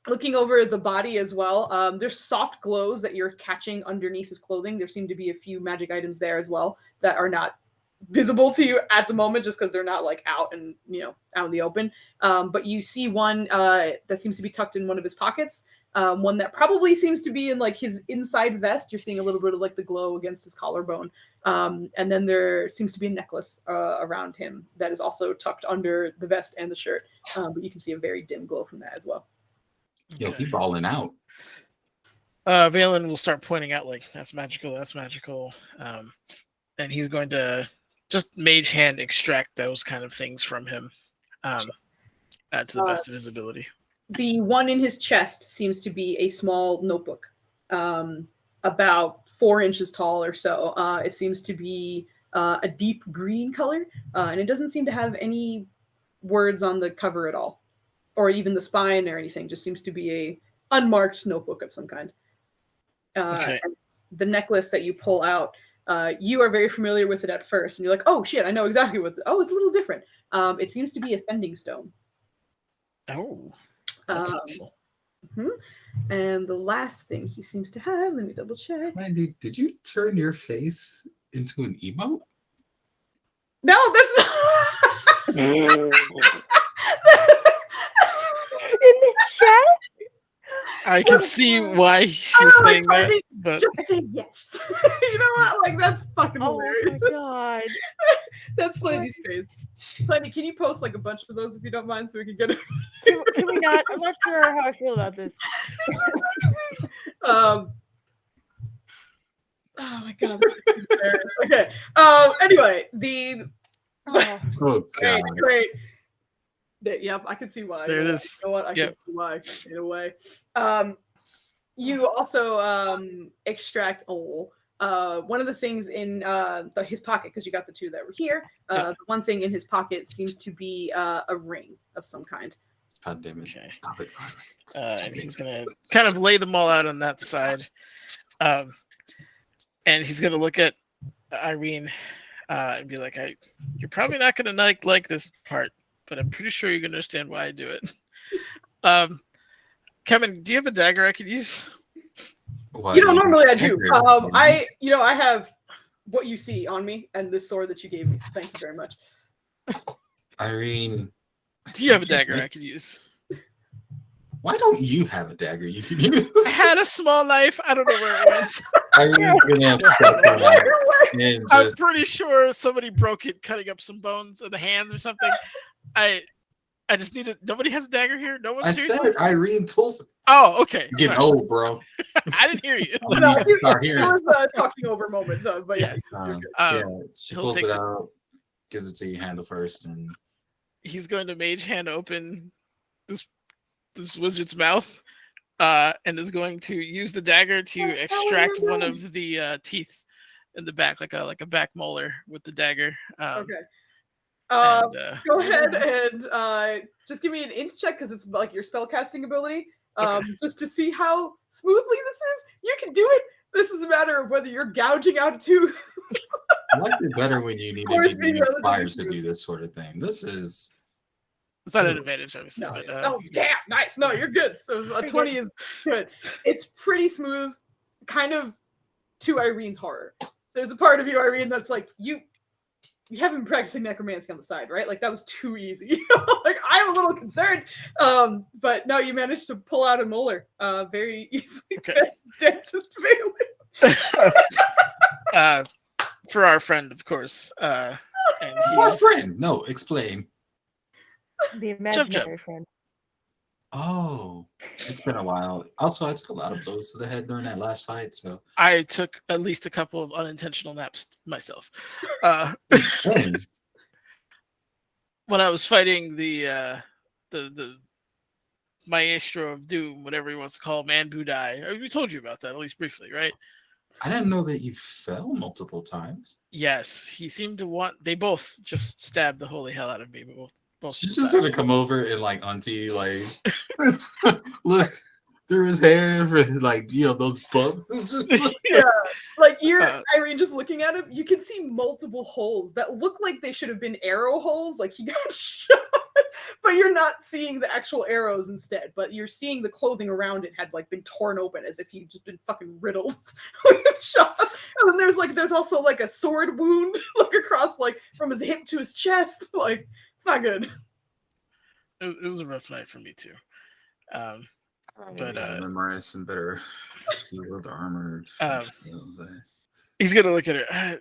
Speaker 2: Looking over the body as well, there's soft glows that you're catching underneath his clothing. There seem to be a few magic items there as well that are not visible to you at the moment just because they're not like out and out in the open. But you see one that seems to be tucked in one of his pockets, one that probably seems to be in like his inside vest. You're seeing a little bit of like the glow against his collarbone. And then there seems to be a necklace around him that is also tucked under the vest and the shirt. But you can see a very dim glow from that as well.
Speaker 5: Yo, he balling out.
Speaker 4: Valen will start pointing out like that's magical, and he's going to just mage hand extract those kind of things from him to the best of his ability.
Speaker 2: The one in his chest seems to be a small notebook, about 4 inches tall or so. It seems to be a deep green color, and it doesn't seem to have any words on the cover at all, or even the spine or anything. Just seems to be a unmarked notebook of some kind.
Speaker 4: Okay.
Speaker 2: And the necklace that you pull out, you are very familiar with it at first, and you're like, "Oh shit, I know exactly what." Oh, it's a little different. It seems to be a sending stone.
Speaker 4: Oh, that's helpful.
Speaker 2: And the last thing he seems to have, let me double check.
Speaker 5: Randy, did you turn your face into an emote?
Speaker 2: No, that's not.
Speaker 1: In the chat?
Speaker 4: I can see why she's saying that, but
Speaker 2: just say yes. You know what? Like that's fucking
Speaker 1: Oh
Speaker 2: hilarious.
Speaker 1: my god.
Speaker 2: That's Plenty's face. Plenty, can you post like a bunch of those if you don't mind, so we can get it?
Speaker 1: Can we not? I'm not sure how I feel about this.
Speaker 2: Oh my god. Okay. Anyway,
Speaker 1: Oh,
Speaker 2: great. Yep, I can see why.
Speaker 4: There it is.
Speaker 2: You know what? I can see why. In a way. You also extract one of the things in his pocket, because you got the 2 that were here. The one thing in his pocket seems to be a ring of some kind.
Speaker 5: God damn it.
Speaker 4: Okay.
Speaker 5: Stop it.
Speaker 4: and he's gonna kind of lay them all out on that side, and he's gonna look at Irene and be like, "You're probably not gonna like this part, but I'm pretty sure you're gonna understand why I do it." Kevin, do you have a dagger I could use?
Speaker 5: Why
Speaker 2: Normally I do. I have what you see on me and this sword that you gave me. So thank you very much.
Speaker 5: Irene,
Speaker 4: do you have a dagger I could use?
Speaker 5: Why don't you have a dagger you can use?
Speaker 4: I had a small knife. I don't know where it went. I'm pretty sure somebody broke it cutting up some bones in the hands or something. I just need it. Nobody has a dagger here? No one?
Speaker 5: I
Speaker 4: Seriously?
Speaker 5: said Irene pulls it.
Speaker 4: Oh, okay.
Speaker 5: You're getting old, bro.
Speaker 4: I didn't hear you.
Speaker 2: No, it was a talking over moment, though. But yeah,
Speaker 5: she pulls it out, gives it to you, handle first, and
Speaker 4: he's going to mage hand open this wizard's mouth, and is going to use the dagger to extract one of the teeth in the back, like a back molar with the dagger.
Speaker 2: Okay. Go ahead and just give me an int check because it's like your spellcasting ability. Just to see how smoothly this is. You can do it. This is a matter of whether you're gouging out a tooth.
Speaker 5: I like it better when you need to be inspired to do this sort of thing. It's
Speaker 4: not an advantage, obviously.
Speaker 2: No,
Speaker 4: but,
Speaker 2: damn, nice. No, you're good. So a 20 is good. It's pretty smooth, kind of to Irene's horror. there's a part of you, Irene, that's like, you haven't been practicing necromancy on the side, right? Like, that was too easy. Like, I'm a little concerned. But no, you managed to pull out a molar very easily.
Speaker 4: Okay.
Speaker 2: Dentist failing.
Speaker 4: For our friend, of course. And
Speaker 5: What
Speaker 4: he's
Speaker 5: friend? No, explain.
Speaker 1: The imaginary friend.
Speaker 5: Oh, it's been a while. Also, I took a lot of blows to the head during that last fight, so.
Speaker 4: I took at least a couple of unintentional naps myself.
Speaker 5: When?
Speaker 4: When I was fighting the Maestro of Doom, whatever he wants to call him, and Budai. We told you about that, at least briefly, right?
Speaker 5: I didn't know that you fell multiple times.
Speaker 4: Yes, he seemed to want. They both just stabbed the holy hell out of me. Both
Speaker 5: She's just gonna come over and like auntie like look through his hair and like those bumps. It's just like,
Speaker 2: Yeah, like you're Irene just looking at him, you can see multiple holes that look like they should have been arrow holes, like he got shot, but you're not seeing the actual arrows instead, but you're seeing the clothing around it had like been torn open as if he'd just been fucking riddled with shots. And then there's also like a sword wound like across like from his hip to his chest. Like, it's not good.
Speaker 4: It was a rough night for me too. But
Speaker 5: memorize some better shield armored.
Speaker 4: He's gonna look at her.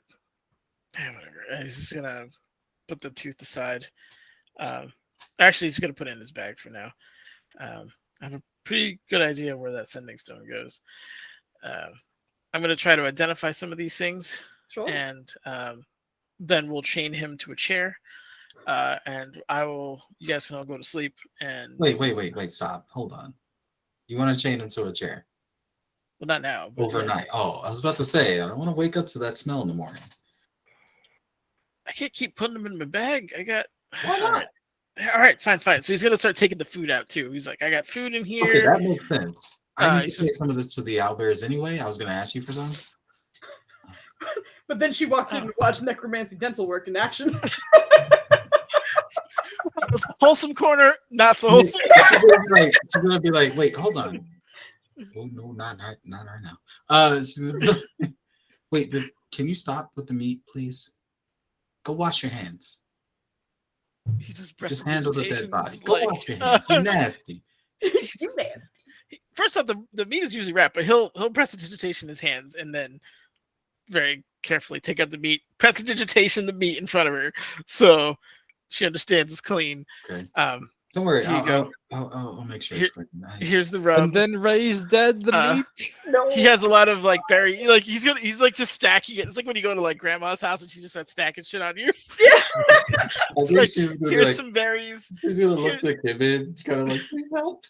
Speaker 4: Whatever. He's just gonna put the tooth aside. Actually, he's gonna put it in his bag for now. I have a pretty good idea where that sending stone goes. I'm gonna try to identify some of these things,
Speaker 2: Sure.
Speaker 4: and then we'll chain him to a chair. And you guys can all go to sleep. And
Speaker 5: wait, stop. Hold on. You want to chain him to a chair?
Speaker 4: Well, not now. But
Speaker 5: overnight. Oh, I was about to say, I don't want to wake up to that smell in the morning.
Speaker 4: I can't keep putting them in my bag.
Speaker 5: Why not?
Speaker 4: All right, fine. So he's gonna start taking the food out too. He's like, I got food in here.
Speaker 5: Okay, that makes sense. I need to take some of this to the owlbears anyway. I was gonna ask you for some.
Speaker 2: But then she walked in and watched necromancy dental work in action.
Speaker 4: Wholesome corner, not so wholesome.
Speaker 5: She's gonna be like, wait, hold on. Oh no, not right now. She's gonna be like, wait, but can you stop with the meat, please? Go wash your hands.
Speaker 4: You just
Speaker 5: handle the dead body. Go wash your hands. You're nasty.
Speaker 2: You nasty.
Speaker 4: First off, the meat is usually wrapped, but he'll prestidigitation his hands and then very carefully take out the meat, prestidigitation the meat in front of her, so she understands it's clean.
Speaker 5: Okay. Don't worry. I'll make sure.
Speaker 4: Here's the rub.
Speaker 3: And then raise dead the meat.
Speaker 2: No.
Speaker 4: He has a lot of like berry. Like he's like just stacking it. It's like when you go to like grandma's house and she just starts stacking shit on you.
Speaker 2: Yeah.
Speaker 5: I think she's gonna
Speaker 4: here's
Speaker 5: like,
Speaker 4: some berries.
Speaker 5: She's gonna look to Kevin, kind of like, please help.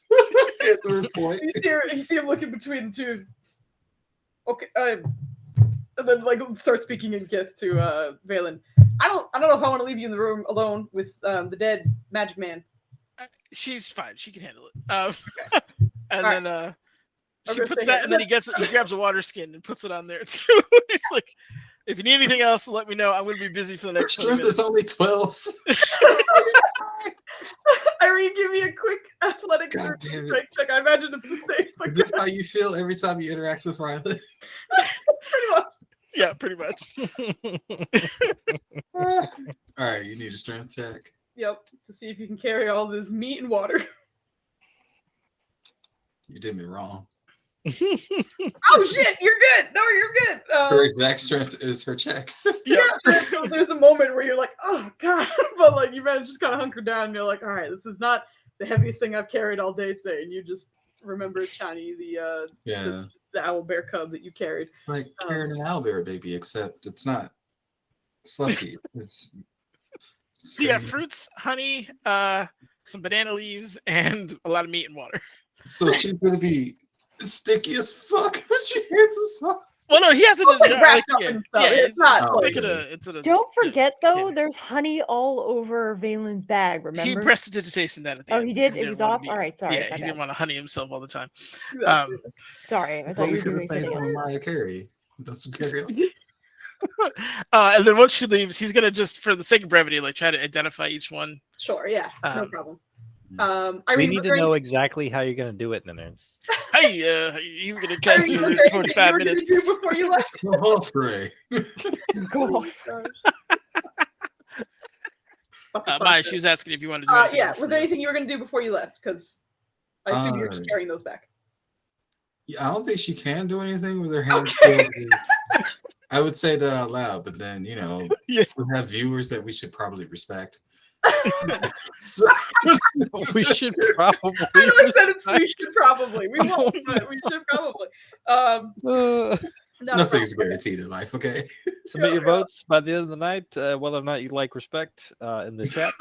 Speaker 2: You see him looking between the two. Okay. And then like start speaking in Gith to Valen. I don't know if I want to leave you in the room alone with the dead magic man.
Speaker 4: She's fine. She can handle it.
Speaker 2: Okay.
Speaker 4: And
Speaker 2: All
Speaker 4: then she
Speaker 2: gonna
Speaker 4: puts
Speaker 2: say
Speaker 4: that,
Speaker 2: it.
Speaker 4: and then he grabs a water skin and puts it on there too. He's like, if you need anything else, let me know. I'm going to be busy for the next 20
Speaker 5: strength
Speaker 4: minutes.
Speaker 5: is only 12.
Speaker 2: Irene, give me a quick athletics
Speaker 5: God
Speaker 2: or
Speaker 5: damn it.
Speaker 2: strength check. I imagine it's the same.
Speaker 5: Is this how you feel every time you interact with Riley?
Speaker 2: Pretty much.
Speaker 4: Yeah, pretty much.
Speaker 5: All right, you need a strength check.
Speaker 2: Yep, to see if you can carry all this meat and water.
Speaker 5: You did me wrong.
Speaker 2: Oh shit, you're good. No, you're good.
Speaker 5: Her exact strength is her check.
Speaker 2: Yeah, there's a moment where you're like, oh god, but like you manage to just kind of hunker down and you're like, all right, this is not the heaviest thing I've carried all day today, and you just remember Chani, the owl bear cub that you carried.
Speaker 5: Like carrying an owlbear baby, except it's not fluffy.
Speaker 4: You got fruits, honey, some banana leaves, and a lot of meat and water.
Speaker 5: So she's gonna be sticky as fuck when she hears the song.
Speaker 4: Well, no, he has it in a jar.
Speaker 2: Wrapped up and stuff. It's not
Speaker 4: It's
Speaker 2: like-
Speaker 4: in a
Speaker 1: Don't forget though,
Speaker 4: yeah.
Speaker 1: there's honey all over Valen's bag. Remember?
Speaker 4: He prestidigitation that at the
Speaker 1: Oh,
Speaker 4: end
Speaker 1: he
Speaker 4: because
Speaker 1: did. It was
Speaker 4: didn't wanna
Speaker 1: off.
Speaker 4: be-
Speaker 1: All right, sorry.
Speaker 4: Yeah,
Speaker 1: my
Speaker 4: he
Speaker 1: bad.
Speaker 4: didn't want to honey himself all the time.
Speaker 1: Sorry, I
Speaker 5: Well,
Speaker 1: thought you
Speaker 5: we
Speaker 1: were
Speaker 5: could
Speaker 1: doing
Speaker 5: replace
Speaker 1: something else.
Speaker 5: Mariah Carey. That's some Carey.
Speaker 4: And then once she leaves, he's gonna just, for the sake of brevity, like try to identify each one.
Speaker 2: Sure, yeah, no
Speaker 4: Um,
Speaker 2: problem. Irene,
Speaker 3: We need
Speaker 2: was
Speaker 3: to
Speaker 2: there
Speaker 3: know exactly how you're gonna do it, then.
Speaker 4: Hey, he's gonna
Speaker 2: anything,
Speaker 4: cast
Speaker 2: Irene,
Speaker 4: you
Speaker 2: was
Speaker 4: in
Speaker 2: there anything you
Speaker 4: 45
Speaker 2: were gonna
Speaker 4: minutes.
Speaker 2: do before you left?
Speaker 5: Oh, Frey.
Speaker 1: Golf.
Speaker 4: Maya, she was asking if you wanted to do anything.
Speaker 2: Yeah, was
Speaker 4: before
Speaker 2: there
Speaker 4: you-
Speaker 2: anything you were gonna do before you left? Because I assume you were just carrying those back.
Speaker 5: Yeah, I don't think she can do anything with her hands
Speaker 2: Okay.
Speaker 5: filled with- I would say that out loud, but then
Speaker 4: Yeah.
Speaker 5: we have viewers that we should probably respect. So,
Speaker 3: We should probably.
Speaker 2: I like that it's we should probably. We won't, but we should probably. Not a
Speaker 5: nothing's
Speaker 2: problem.
Speaker 5: guaranteed in life, okay?
Speaker 3: Submit your votes by the end of the night, whether or not you like respect in the chat.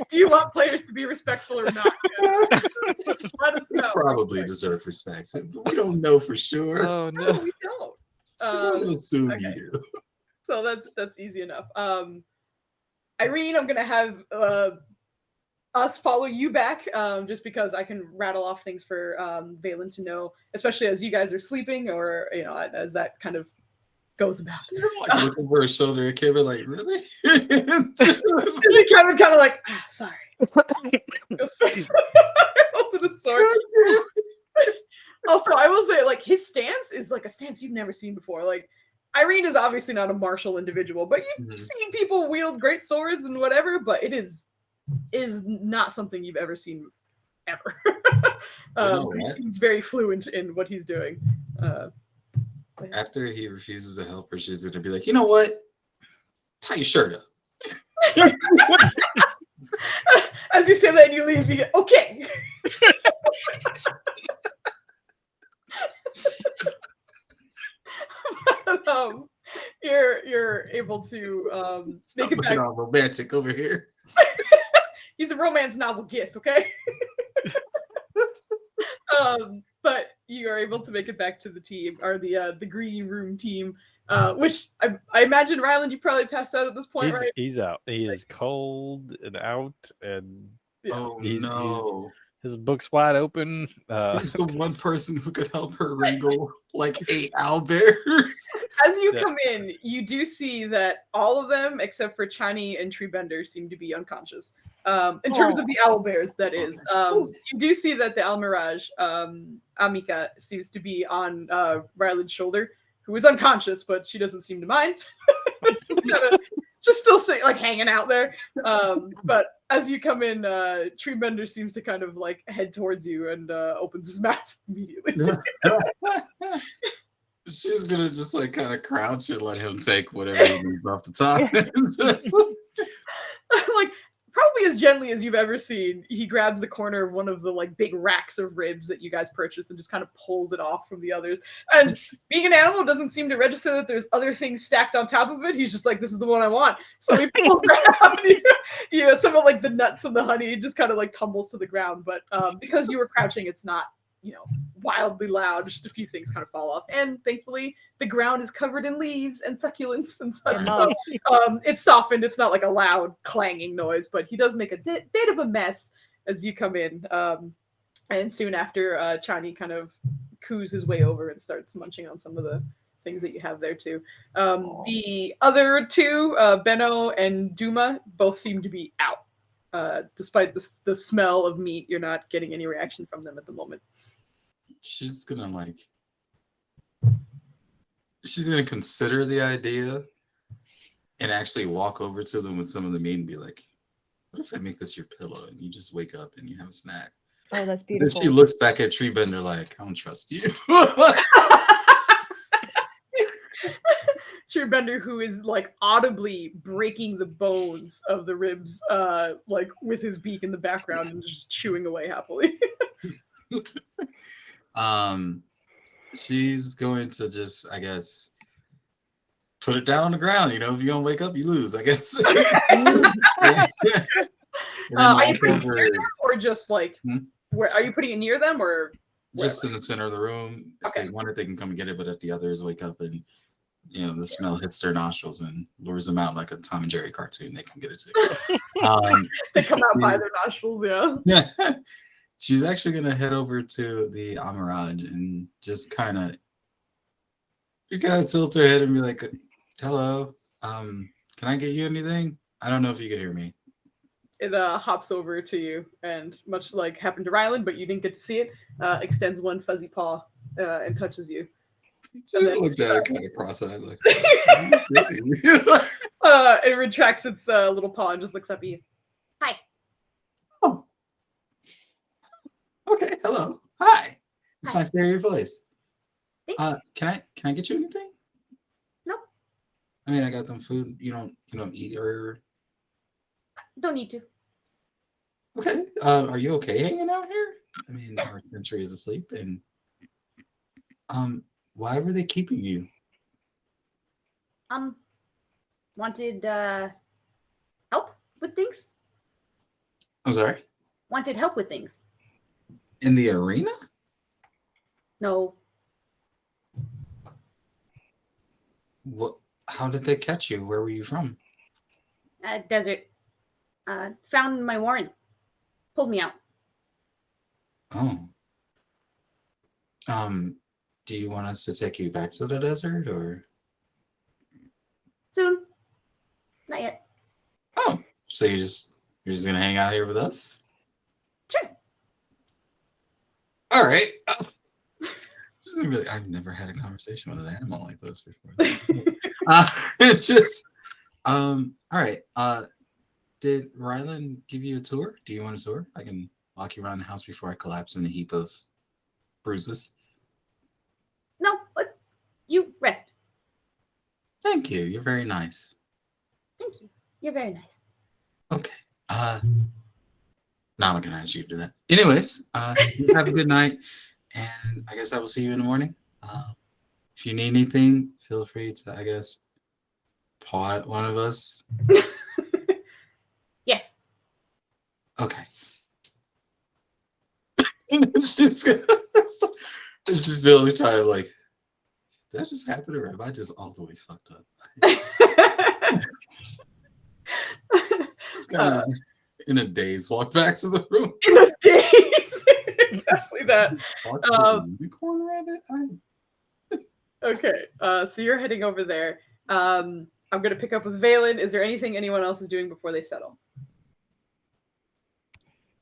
Speaker 2: Do you want players to be respectful or not? Let us
Speaker 5: We
Speaker 2: know.
Speaker 5: probably deserve respect, but we don't know for sure.
Speaker 3: Oh
Speaker 2: No,
Speaker 3: no!
Speaker 2: we don't.
Speaker 5: We'll assume
Speaker 2: okay.
Speaker 5: you do.
Speaker 2: So that's easy enough. Irene, I'm gonna have us follow you back, just because I can rattle off things for Valen to know, especially as you guys are sleeping, or as that kind of goes about.
Speaker 5: You're like looking over her shoulder at Kevin, like, really?
Speaker 2: And then Kevin kind of like, sorry. Holding a sword. Also, I will say, like, his stance is like a stance you've never seen before. Like, Irene is obviously not a martial individual, but you've seen people wield great swords and whatever, but it is not something you've ever seen ever. He seems very fluent in what he's doing.
Speaker 5: After he refuses to help her, she's gonna be like, you know what? Tie your shirt up.
Speaker 2: As you say that and you leave, you get, okay. You're able to
Speaker 5: Stop
Speaker 2: make it
Speaker 5: looking
Speaker 2: back.
Speaker 5: all romantic over here.
Speaker 2: He's a romance novel gif, okay? But you are able to make it back to the team, or the green room team, which I imagine, Ryland, you probably passed out at this point, right?
Speaker 3: He's out. He is cold and out, and
Speaker 2: Yeah.
Speaker 5: Oh
Speaker 3: He's-
Speaker 5: no.
Speaker 3: his book's wide open.
Speaker 5: He's the one person who could help her wrangle like 8 owlbears.
Speaker 2: As you
Speaker 3: Yeah.
Speaker 2: come in, you do see that all of them, except for Chani and Treebender, seem to be unconscious. In terms of the owl bears, that is. You do see that the Almirage, Amika, seems to be on Ryland's shoulder, who is unconscious, but she doesn't seem to mind. She's just still like hanging out there. But as you come in, Treebender seems to kind of like head towards you and opens his mouth immediately.
Speaker 5: She's gonna just like kind of crouch and let him take whatever he needs off the top. Just-
Speaker 2: Like, probably as gently as you've ever seen, he grabs the corner of one of the like big racks of ribs that you guys purchased and just kind of pulls it off from the others. And being an animal doesn't seem to register that there's other things stacked on top of it. He's just like, this is the one I want. So he pulls that out, and some of like the nuts and the honey just kind of like tumbles to the ground. But because you were crouching, it's not wildly loud. Just a few things kind of fall off, and thankfully the ground is covered in leaves and succulents and such. So, it's softened. It's not like a loud clanging noise, but he does make a bit of a mess as you come in. And soon after, Chani kind of coos his way over and starts munching on some of the things that you have there too. The other two, Benno and Duma, both seem to be out. Despite the smell of meat, you're not getting any reaction from them at the moment.
Speaker 5: She's gonna consider the idea and actually walk over to them with some of the meat and be like, what if I make this your pillow and you just wake up and you have a snack?
Speaker 1: Oh, that's
Speaker 5: Then
Speaker 1: beautiful.
Speaker 5: she looks back at Treebender like, I don't trust you.
Speaker 2: Treebender, who is like audibly breaking the bones of the ribs, like with his beak in the background and just chewing away happily.
Speaker 5: She's going to just, I guess, put it down on the ground. If you don't wake up, you lose, I guess.
Speaker 2: Are you putting it near them, or just like where are you putting it near them, or
Speaker 5: just in the center of the room? If
Speaker 2: Okay.
Speaker 5: they want it, they can come and get it. But if the others wake up and the smell hits their nostrils and lures them out like a Tom and Jerry cartoon, they come get it too.
Speaker 2: they come out by their nostrils? Yeah.
Speaker 5: She's actually gonna head over to the Amiraj and just kind of tilt her head and be like, "Hello, can I get you anything? I don't know if you can hear me."
Speaker 2: it hops over to you, and much like happened to Ryland, but you didn't get to see it, extends one fuzzy paw and touches you. And then
Speaker 5: looked at it kind of cross-eyed, like,
Speaker 2: it retracts its little paw and just looks up at you. Hi.
Speaker 5: oh. Okay, hello. Hi. It's nice to hear your voice. Can I get you anything?
Speaker 2: Nope.
Speaker 5: I mean, I got them food. You don't eat or
Speaker 2: Don't need to.
Speaker 5: okay. Are you okay hanging out here? I mean, our sentry is asleep, and why were they keeping you?
Speaker 2: Wanted help with things?
Speaker 5: I'm sorry.
Speaker 2: Wanted help with things.
Speaker 5: In the arena?
Speaker 2: No.
Speaker 5: What? How did they catch you? Where were you from?
Speaker 2: Desert. Found my warrant. Pulled me out.
Speaker 5: Oh. Do you want us to take you back to the desert, or?
Speaker 2: Soon. Not yet.
Speaker 5: Oh, so you're just gonna hang out here with us?
Speaker 2: Sure.
Speaker 5: All right. I've never had a conversation with an animal like this before. It's just all right. Did Ryland give you a tour? Do you want a tour? I can walk you around the house before I collapse in a heap of bruises.
Speaker 2: No, but you rest.
Speaker 5: Thank you. You're very nice.
Speaker 2: Thank you. You're very nice.
Speaker 5: Okay. Now I'm gonna ask you to do that. Anyways, you have a good night, and I guess I will see you in the morning. If you need anything, feel free to, I guess, paw at one of us.
Speaker 2: Yes.
Speaker 5: Okay. It's just the only time, like, did that just happen, or am I just all the way fucked up? It's kind of in a daze walk back to the room.
Speaker 2: In a daze. Exactly that.
Speaker 5: Unicorn rabbit?
Speaker 2: Okay. So you're heading over there. I'm gonna pick up with Valen. Is there anything anyone else is doing before they settle?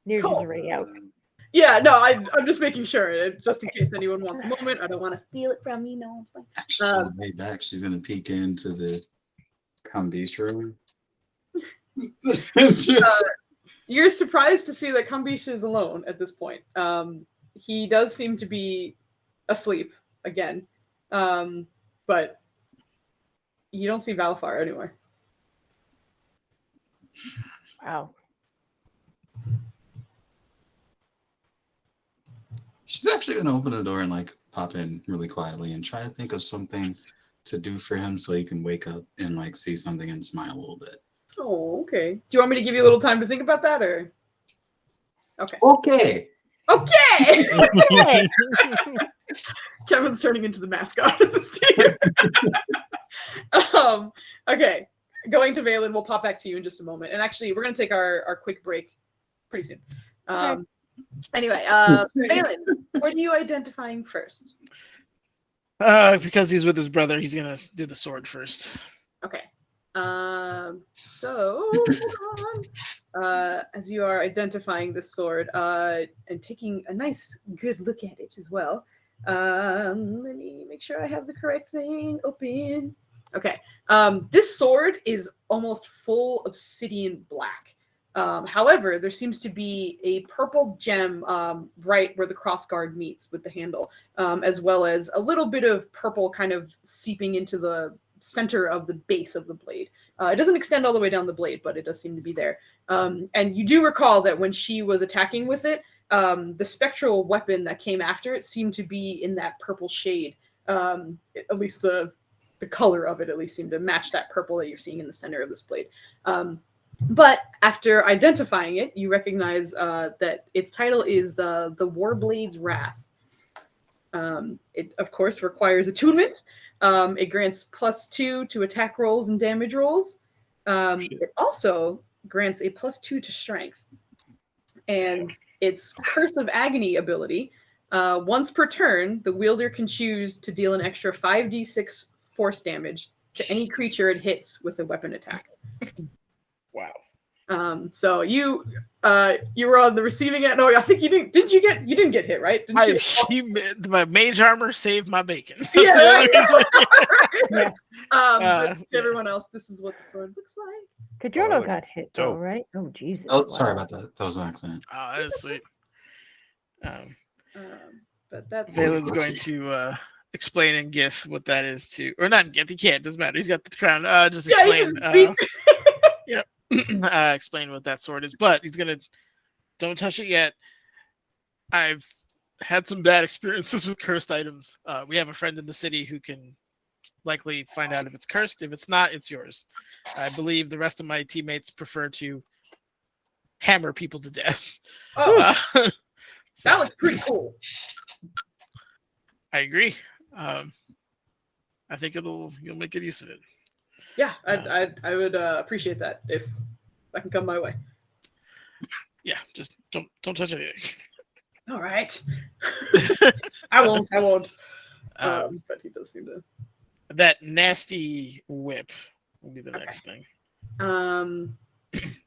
Speaker 1: Nirja's
Speaker 2: Cool.
Speaker 1: already out.
Speaker 2: Yeah, no, I'm just making sure, just in case anyone wants a moment. I don't want to steal it from you. No, I'm like,
Speaker 5: Actually, on the way back, she's gonna peek into the Kambish room. It's just...
Speaker 2: you're surprised to see that Kambish is alone at this point. He does seem to be asleep again, but you don't see Valfar anywhere.
Speaker 1: Wow.
Speaker 5: She's actually gonna open the door and like pop in really quietly and try to think of something to do for him so he can wake up and like see something and smile a little bit.
Speaker 2: Oh, okay. Do you want me to give you a little time to think about that, or? Okay.
Speaker 5: Okay.
Speaker 2: Okay.
Speaker 1: Okay.
Speaker 2: Kevin's turning into the mascot of this team. Okay. Going to Valen, we'll pop back to you in just a moment. And actually, we're going to take our quick break pretty soon.
Speaker 1: Okay.
Speaker 2: Anyway, Valen, what are you identifying first?
Speaker 4: Because he's with his brother, he's gonna do the sword first.
Speaker 2: Okay. So hold on. As you are identifying the sword and taking a nice good look at it as well. Let me make sure I have the correct thing open. Okay. This sword is almost full obsidian black. However, there seems to be a purple gem right where the crossguard meets with the handle, as well as a little bit of purple kind of seeping into the center of the base of the blade. It doesn't extend all the way down the blade, but it does seem to be there. And you do recall that when she was attacking with it, the spectral weapon that came after it seemed to be in that purple shade. At least the color of it at least seemed to match that purple that you're seeing in the center of this blade. But after identifying it, you recognize that its title is the Warblade's Wrath. It, of course, requires attunement. It grants +2 to attack rolls and damage rolls. It also grants a +2 to strength. And its Curse of Agony ability, once per turn, the wielder can choose to deal an extra 5d6 force damage to any creature it hits with a weapon attack.
Speaker 4: Wow.
Speaker 2: So you were on the receiving end. No, I think you didn't. You didn't get hit, right?
Speaker 4: My mage armor saved my bacon. That's
Speaker 2: Yeah,
Speaker 4: the only reason.
Speaker 1: Yeah.
Speaker 2: But to
Speaker 4: yeah.
Speaker 2: everyone else, this is what the sword looks like.
Speaker 1: Kadrono
Speaker 3: Oh,
Speaker 1: got hit though,
Speaker 3: dope.
Speaker 1: right? Oh Jesus!
Speaker 5: Oh, sorry
Speaker 1: wow.
Speaker 5: about that. That was an accident.
Speaker 4: Oh, that is sweet.
Speaker 2: But that's
Speaker 4: Valen's going to explain in GIF what that is to, or not in GIF. He can't. Doesn't matter. He's got the crown. Just
Speaker 2: Yeah, he
Speaker 4: explain.
Speaker 2: just
Speaker 4: Yep. Explain what that sword is. But he's gonna. Don't touch it yet. I've had some bad experiences with cursed items. We have a friend in the city who can likely find out if it's cursed. If it's not, it's yours. I believe the rest of my teammates prefer to hammer people to death.
Speaker 2: Oh,
Speaker 4: So,
Speaker 2: that looks pretty cool.
Speaker 4: I agree. I think you'll make good use of it.
Speaker 2: Yeah, I would appreciate that if that can come my way.
Speaker 4: Yeah, just don't touch anything.
Speaker 2: All right. I won't. But he does seem to.
Speaker 4: That nasty whip will be the next thing.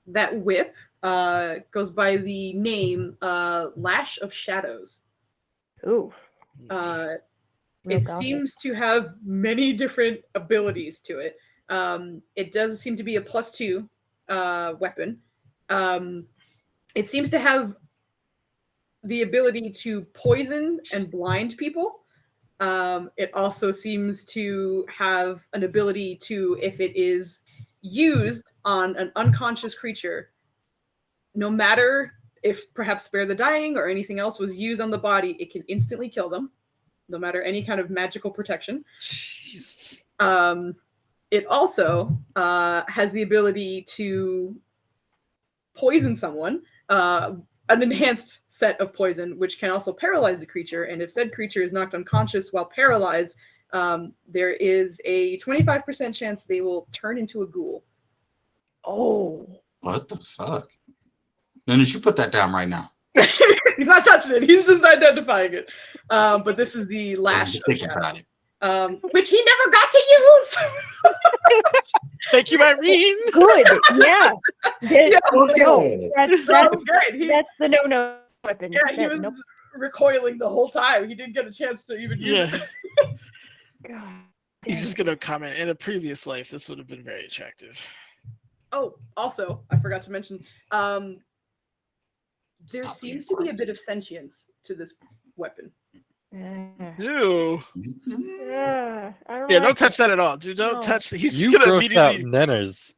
Speaker 2: That whip goes by the name Lash of Shadows.
Speaker 1: Ooh.
Speaker 2: It
Speaker 1: Gothic.
Speaker 2: seems to have many different abilities to it. It does seem to be a +2 weapon. It seems to have the ability to poison and blind people. It also seems to have an ability to, if it is used on an unconscious creature, no matter if perhaps Spare the Dying or anything else was used on the body, it can instantly kill them, no matter any kind of magical protection.
Speaker 4: Jesus.
Speaker 2: It also has the ability to poison someone, an enhanced set of poison, which can also paralyze the creature. And if said creature is knocked unconscious while paralyzed, there is a 25% chance they will turn into a ghoul.
Speaker 1: Oh.
Speaker 5: What the fuck? Then you should put that down right now.
Speaker 2: He's not touching it. He's just identifying it. But this is the Lash of
Speaker 5: Thinking about
Speaker 2: Shadows,
Speaker 5: it.
Speaker 2: which he never got to use.
Speaker 4: Thank you, Irene.
Speaker 1: Good. Yeah.
Speaker 2: Yeah,
Speaker 5: Okay.
Speaker 1: That's
Speaker 2: great.
Speaker 1: that's the no weapon.
Speaker 2: Yeah, he was
Speaker 1: Nope.
Speaker 2: recoiling the whole time. He didn't get a chance to even use
Speaker 4: Yeah.
Speaker 2: it.
Speaker 1: God.
Speaker 4: He's just gonna comment. In a previous life, this would have been very attractive.
Speaker 2: Oh, also, I forgot to mention, there
Speaker 5: Stop
Speaker 2: seems
Speaker 5: being
Speaker 2: to be a bit
Speaker 5: gross.
Speaker 2: of sentience to this weapon.
Speaker 4: Ew.
Speaker 1: I don't
Speaker 4: Yeah,
Speaker 1: like
Speaker 4: don't touch
Speaker 1: it.
Speaker 4: that at all, dude. Don't
Speaker 1: No.
Speaker 4: touch. He's
Speaker 3: You
Speaker 4: just gonna
Speaker 3: grossed out
Speaker 4: immediately.
Speaker 3: Nenners.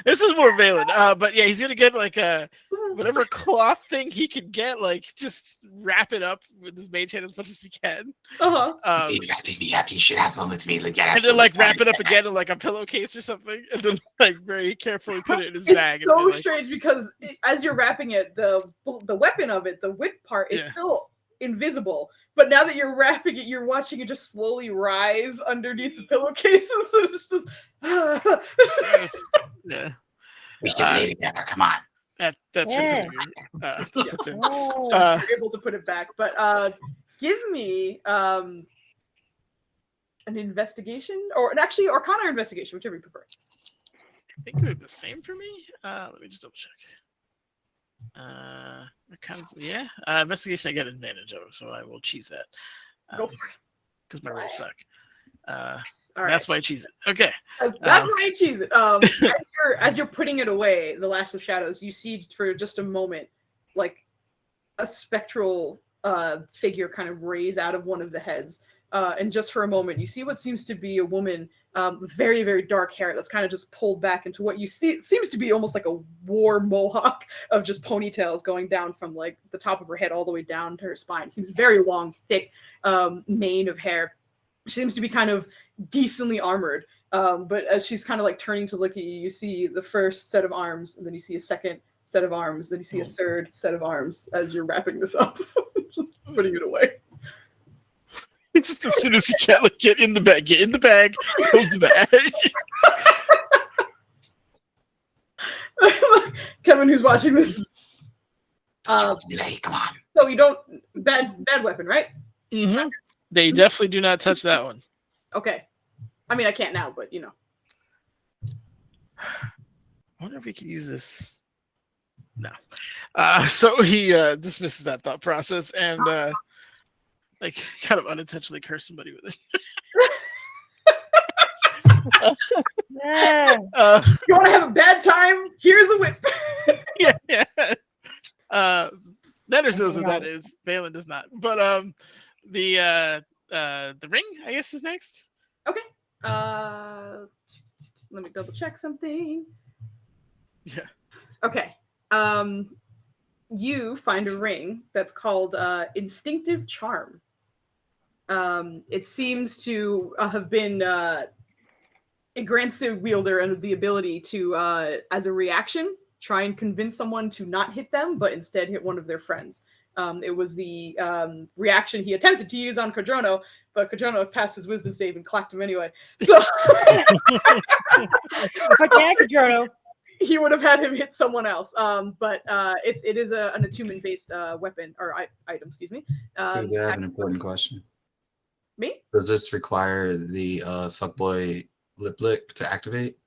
Speaker 4: This is more Valen. But yeah, he's gonna get like a whatever cloth thing he can get, like just wrap it up with his mage hand as much as he can.
Speaker 2: Uh-huh.
Speaker 5: You got to be happy. You should have fun with me.
Speaker 4: And then like wrap it up again in like a pillowcase or something, and then like very carefully put it in his
Speaker 2: It's
Speaker 4: bag.
Speaker 2: so
Speaker 4: and be like,
Speaker 2: strange because as you're wrapping it, the weapon of it, the whip part, is
Speaker 4: Yeah.
Speaker 2: still invisible. But now that you're wrapping it, you're watching it just slowly writhe underneath the pillowcases. And it's just
Speaker 4: gross. Yeah.
Speaker 5: We should play together. Come on.
Speaker 4: That's
Speaker 1: Yeah.
Speaker 4: really puts in.
Speaker 1: Oh.
Speaker 2: you're able to put it back. But give me an investigation, or actually Arcana or investigation, whichever you prefer.
Speaker 4: I think they're the same for me. Let me just double check. Yeah. Investigation I get advantage of, so I will cheese that.
Speaker 2: Go for it.
Speaker 4: Because my rolls suck.
Speaker 2: All right.
Speaker 4: That's why I cheese it. Okay.
Speaker 2: That's why I choose it. As you're putting it away, the Lash of Shadows, you see for just a moment, like a spectral figure kind of raise out of one of the heads. And just for a moment, you see what seems to be a woman with very, very dark hair that's kind of just pulled back into what you see. It seems to be almost like a war mohawk of just ponytails going down from like the top of her head all the way down to her spine. It seems very long, thick mane of hair. She seems to be kind of decently armored. But as she's kind of like turning to look at you, you see the first set of arms, and then you see a second set of arms, then you see a third set of arms as you're wrapping this up, just putting it away.
Speaker 4: Just as soon as he can, like, get in the bag, close the bag.
Speaker 2: Kevin, who's watching this,
Speaker 5: Come on.
Speaker 2: so you don't bad weapon, right?
Speaker 4: Mm-hmm. They definitely do not touch that one.
Speaker 2: Okay. I mean, I can't now, but you know.
Speaker 4: I wonder if we could use this. No. So he dismisses that thought process and like kind of unintentionally curse somebody with it.
Speaker 1: Yeah.
Speaker 2: You want to have a bad time? Here's a whip.
Speaker 4: Yeah. Nanners knows what that is. Valen does not. But the ring, I guess, is next.
Speaker 2: Okay. Let me double check something.
Speaker 4: Yeah.
Speaker 2: Okay. You find a ring that's called Instinctive Charm. It seems to have been it grants the wielder and the ability to, as a reaction, try and convince someone to not hit them, but instead hit one of their friends. It was the reaction he attempted to use on Codrono, but Codrono passed his wisdom save and clacked him anyway. So
Speaker 1: Jono.
Speaker 2: he would have had him hit someone else. But it is an attunement-based weapon or item, excuse me.
Speaker 5: I have an important question.
Speaker 2: Me?
Speaker 5: Does this require the fuckboy lip lick to activate?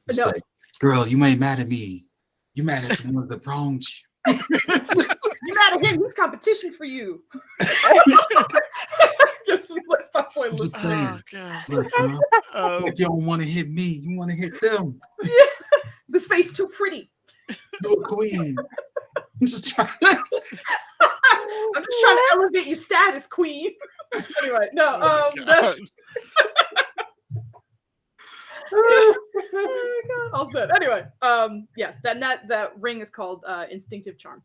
Speaker 5: It's
Speaker 2: No.
Speaker 5: like, girl, you ain't mad at me. You mad at the ones that wronged you.
Speaker 2: You mad at him? He's competition for you. Get some fuckboy
Speaker 5: I'm just
Speaker 2: lip.
Speaker 5: saying.
Speaker 4: Oh god.
Speaker 5: Look, like you don't want to hit me. You want to hit them.
Speaker 2: This face too pretty.
Speaker 5: You're a queen. I'm just trying.
Speaker 2: I'm just trying to elevate your status, queen. Anyway, no.
Speaker 4: Oh,
Speaker 2: That's oh God, all set. Anyway, yes, that ring is called Instinctive Charm.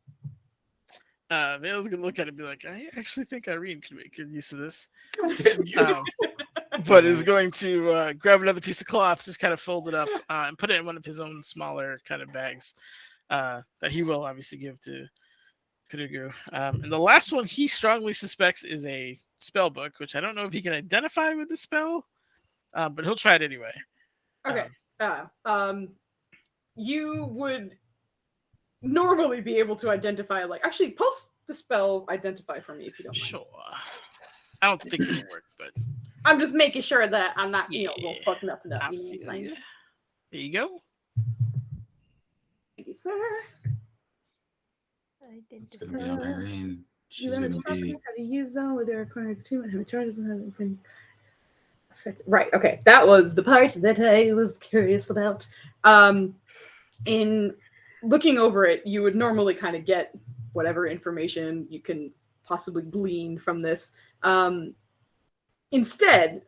Speaker 4: Vale's gonna look at it and be like, I actually think Irene could make good use of this.
Speaker 5: Damn you.
Speaker 4: But is going to grab another piece of cloth, just kind of fold it up, and put it in one of his own smaller kind of bags that he will obviously give to Kudugu. And the last one he strongly suspects is a spell book, which I don't know if he can identify with the spell, but he'll try it anyway.
Speaker 2: Okay. You would normally be able to identify, like, actually post the spell identify for me if you don't mind.
Speaker 4: Sure. I don't think it'll work, but
Speaker 2: I'm just making sure that I'm not, going
Speaker 4: Yeah.
Speaker 2: to fuck nothing up.
Speaker 4: I
Speaker 2: You know what I'm
Speaker 4: feel
Speaker 2: saying?
Speaker 4: ya. There you go.
Speaker 2: Thank you, sir.
Speaker 5: It's gonna be on Irene. She's
Speaker 2: You learn
Speaker 5: gonna
Speaker 2: how
Speaker 5: be.
Speaker 2: to use them with their requires attunement, how it charges and everything. Right, okay. That was the part that I was curious about. In looking over it, you would normally kind of get whatever information you can possibly glean from this. Instead,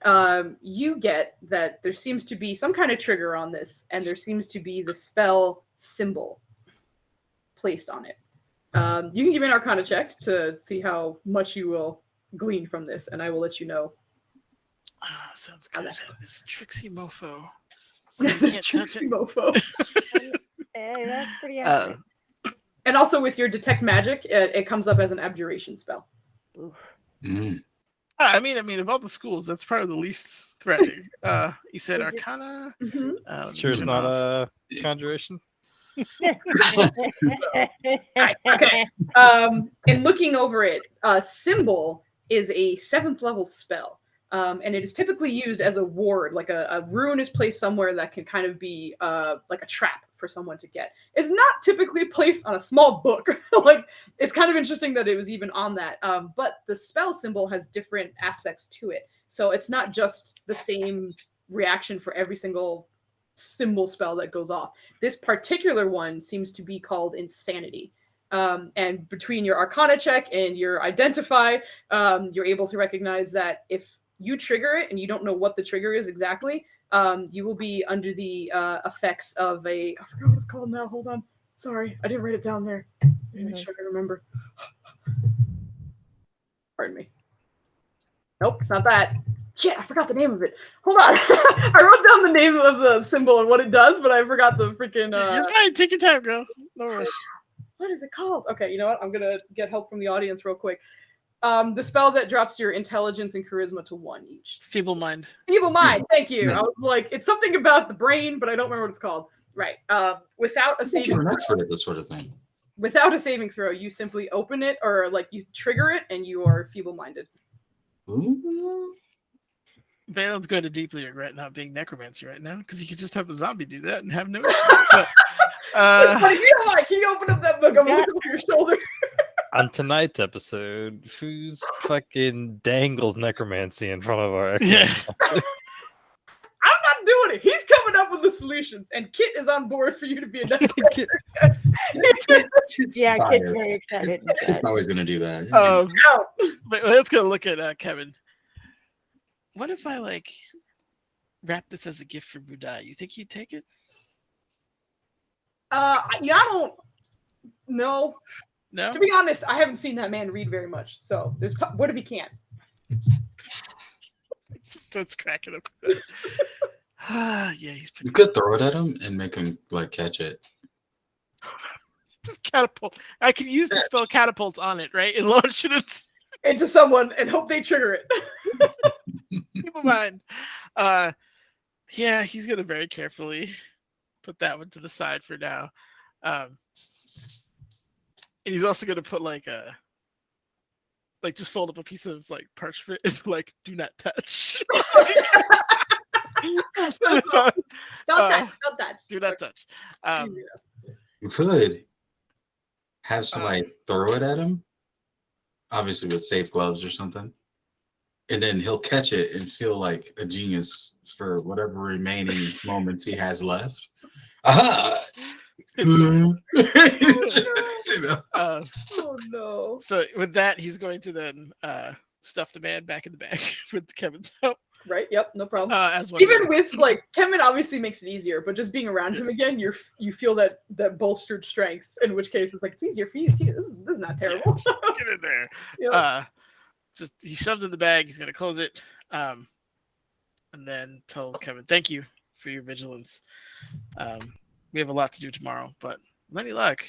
Speaker 2: you get that there seems to be some kind of trigger on this, and there seems to be the spell symbol placed on it. You can give me an Arcana check to see how much you will glean from this, and I will let you know.
Speaker 4: Sounds
Speaker 2: How
Speaker 4: good.
Speaker 2: that goes.
Speaker 4: This tricksy mofo. So you
Speaker 2: This
Speaker 4: can't touch
Speaker 2: tricksy
Speaker 4: it.
Speaker 2: mofo.
Speaker 1: Hey, that's pretty accurate.
Speaker 2: And also with your detect magic, it comes up as an abjuration spell.
Speaker 1: Oof.
Speaker 4: I mean, of all the schools, that's probably the least threatening. You said
Speaker 1: Is it-
Speaker 4: Arcana.
Speaker 3: Sure, it's
Speaker 4: turn
Speaker 3: not
Speaker 4: off.
Speaker 3: a conjuration.
Speaker 2: Right, okay. In looking over it, symbol is a 7th level spell. And it is typically used as a ward, like a rune is placed somewhere that can kind of be like a trap for someone to get. It's not typically placed on a small book. Like, it's kind of interesting that it was even on that. But the spell symbol has different aspects to it. So it's not just the same reaction for every single symbol spell that goes off. This particular one seems to be called Insanity. And between your Arcana check and your Identify, you're able to recognize that if you trigger it and you don't know what the trigger is exactly, you will be under the effects of I forgot what it's called now. Hold on. Sorry, I didn't write it down there. Make sure I remember. Pardon me. Nope, it's not that. Shit, I forgot the name of it. Hold on. I wrote down the name of the symbol and what it does, but I forgot the freaking...
Speaker 4: You're fine. Take your time, girl. No rush.
Speaker 2: What is it called? Okay, you know what? I'm going to get help from the audience real quick. The spell that drops your intelligence and charisma to 1 each.
Speaker 4: Feeble mind.
Speaker 2: Feeble mind, thank you.
Speaker 5: Yeah.
Speaker 2: I was like, it's something about the brain, but I don't remember what it's called. Right. Without a saving
Speaker 5: You're an
Speaker 2: throw,
Speaker 5: expert at this sort of thing.
Speaker 2: without a saving throw, you simply open it or like you trigger it and you are feeble-minded.
Speaker 5: Ooh.
Speaker 4: Balin's going to deeply regret not being necromancy right now because he could just have a zombie do that and have no issue. But,
Speaker 2: But if you don't mind, can you open up that book? I'm looking over your shoulder.
Speaker 3: On tonight's episode, Foos fucking dangles necromancy in front of our
Speaker 4: Yeah.
Speaker 2: I'm not doing it. He's coming up with the solutions, and Kit is on board for you to be a necromancer.
Speaker 1: Yeah, Kit's
Speaker 5: biased.
Speaker 1: very excited.
Speaker 5: Kit's always gonna do that.
Speaker 2: Out.
Speaker 4: But let's go look at Kevin. What if I like wrap this as a gift for Budai? You think he'd take it?
Speaker 2: I don't know.
Speaker 4: No.
Speaker 2: To be honest, I haven't seen that man read very much. So there's what if he can't?
Speaker 4: Just starts cracking up. Yeah, he's pretty.
Speaker 5: You could throw it at him and make him like catch it.
Speaker 4: Just catapult. I can use the spell catapult on it, right? And launch it
Speaker 2: Into someone and hope they trigger it.
Speaker 4: keep in mind. Yeah, he's gonna very carefully put that one to the side for now. And he's also gonna put like just fold up a piece of like parchment and like do not touch.
Speaker 2: Not that.
Speaker 4: Do not touch.
Speaker 5: You could have somebody throw it at him, obviously with safe gloves or something, and then he'll catch it and feel like a genius for whatever remaining moments he has left. Aha!
Speaker 2: Oh no.
Speaker 4: So with that, he's going to then stuff the man back in the bag with Kevin's help.
Speaker 2: Right. Yep. No problem.
Speaker 4: As one
Speaker 2: Even
Speaker 4: does.
Speaker 2: with like Kevin, obviously makes it easier, but just being around him again, you feel that bolstered strength. In which case, it's like it's easier for you too. This is not terrible.
Speaker 4: Get in there.
Speaker 2: Yep.
Speaker 4: Just he shoves in the bag. He's gonna close it, and then tell Kevin, "Thank you for your vigilance. We have a lot to do tomorrow, but with any luck,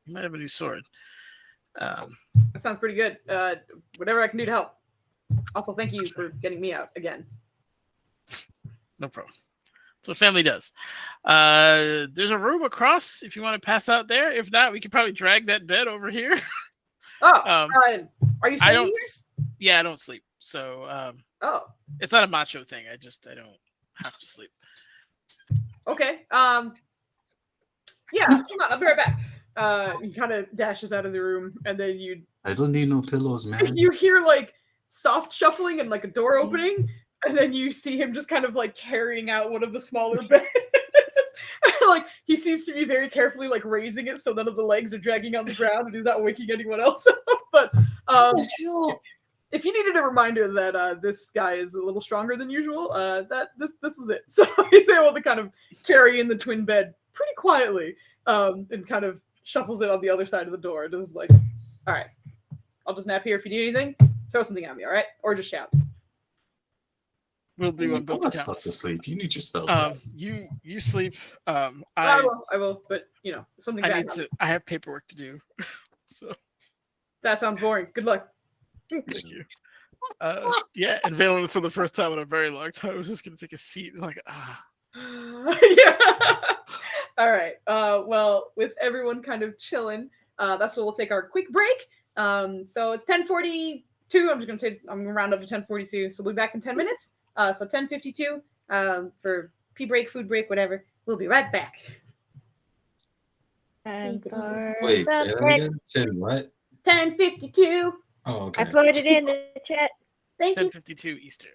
Speaker 4: you might have a new sword."
Speaker 2: That sounds pretty good. Whatever I can do to help. Also, thank you for getting me out again.
Speaker 4: No problem. That's what family does. There's a room across if you want to pass out there. If not, we could probably drag that bed over here.
Speaker 2: Oh, are you?
Speaker 4: I
Speaker 2: Staying
Speaker 4: don't.
Speaker 2: here?
Speaker 4: Yeah, I don't sleep. So
Speaker 2: Oh,
Speaker 4: it's not a macho thing. I don't have to sleep.
Speaker 2: okay. Yeah, hold on. I'll be right back. He kind of dashes out of the room, and then
Speaker 5: I don't need no pillows, man.
Speaker 2: you hear like soft shuffling and like a door opening, and then you see him just kind of like carrying out one of the smaller beds. Like he seems to be very carefully like raising it so none of the legs are dragging on the ground and he's not waking anyone else up. But if you needed a reminder that this guy is a little stronger than usual, that this was it. So he's able to kind of carry in the twin bed pretty quietly, and kind of shuffles it on the other side of the door. Just like, all right, I'll just nap here if you need anything. Throw something at me, all right? Or just shout.
Speaker 4: We'll do on both
Speaker 5: I to
Speaker 4: accounts.
Speaker 5: sleep. You need your spells.
Speaker 4: You sleep.
Speaker 2: I will, but something bad.
Speaker 4: I have paperwork to do. So
Speaker 2: That sounds boring. Good luck.
Speaker 4: thank you. Yeah, and Valen for the first time in a very long time, I was just gonna take a seat and like
Speaker 2: Yeah. All right. Well, with everyone kind of chilling, that's what we'll take our quick break. So it's 10:42. I'm gonna round up to 10:42. So we'll be back in 10 minutes. So 10:52 for pee break, food break, whatever. We'll be right back.
Speaker 1: And for
Speaker 5: Wait, say that again? 10 what?
Speaker 2: 10:52.
Speaker 5: Oh, okay.
Speaker 1: I put it in the chat.
Speaker 2: Thank you.
Speaker 4: 10:52 Eastern.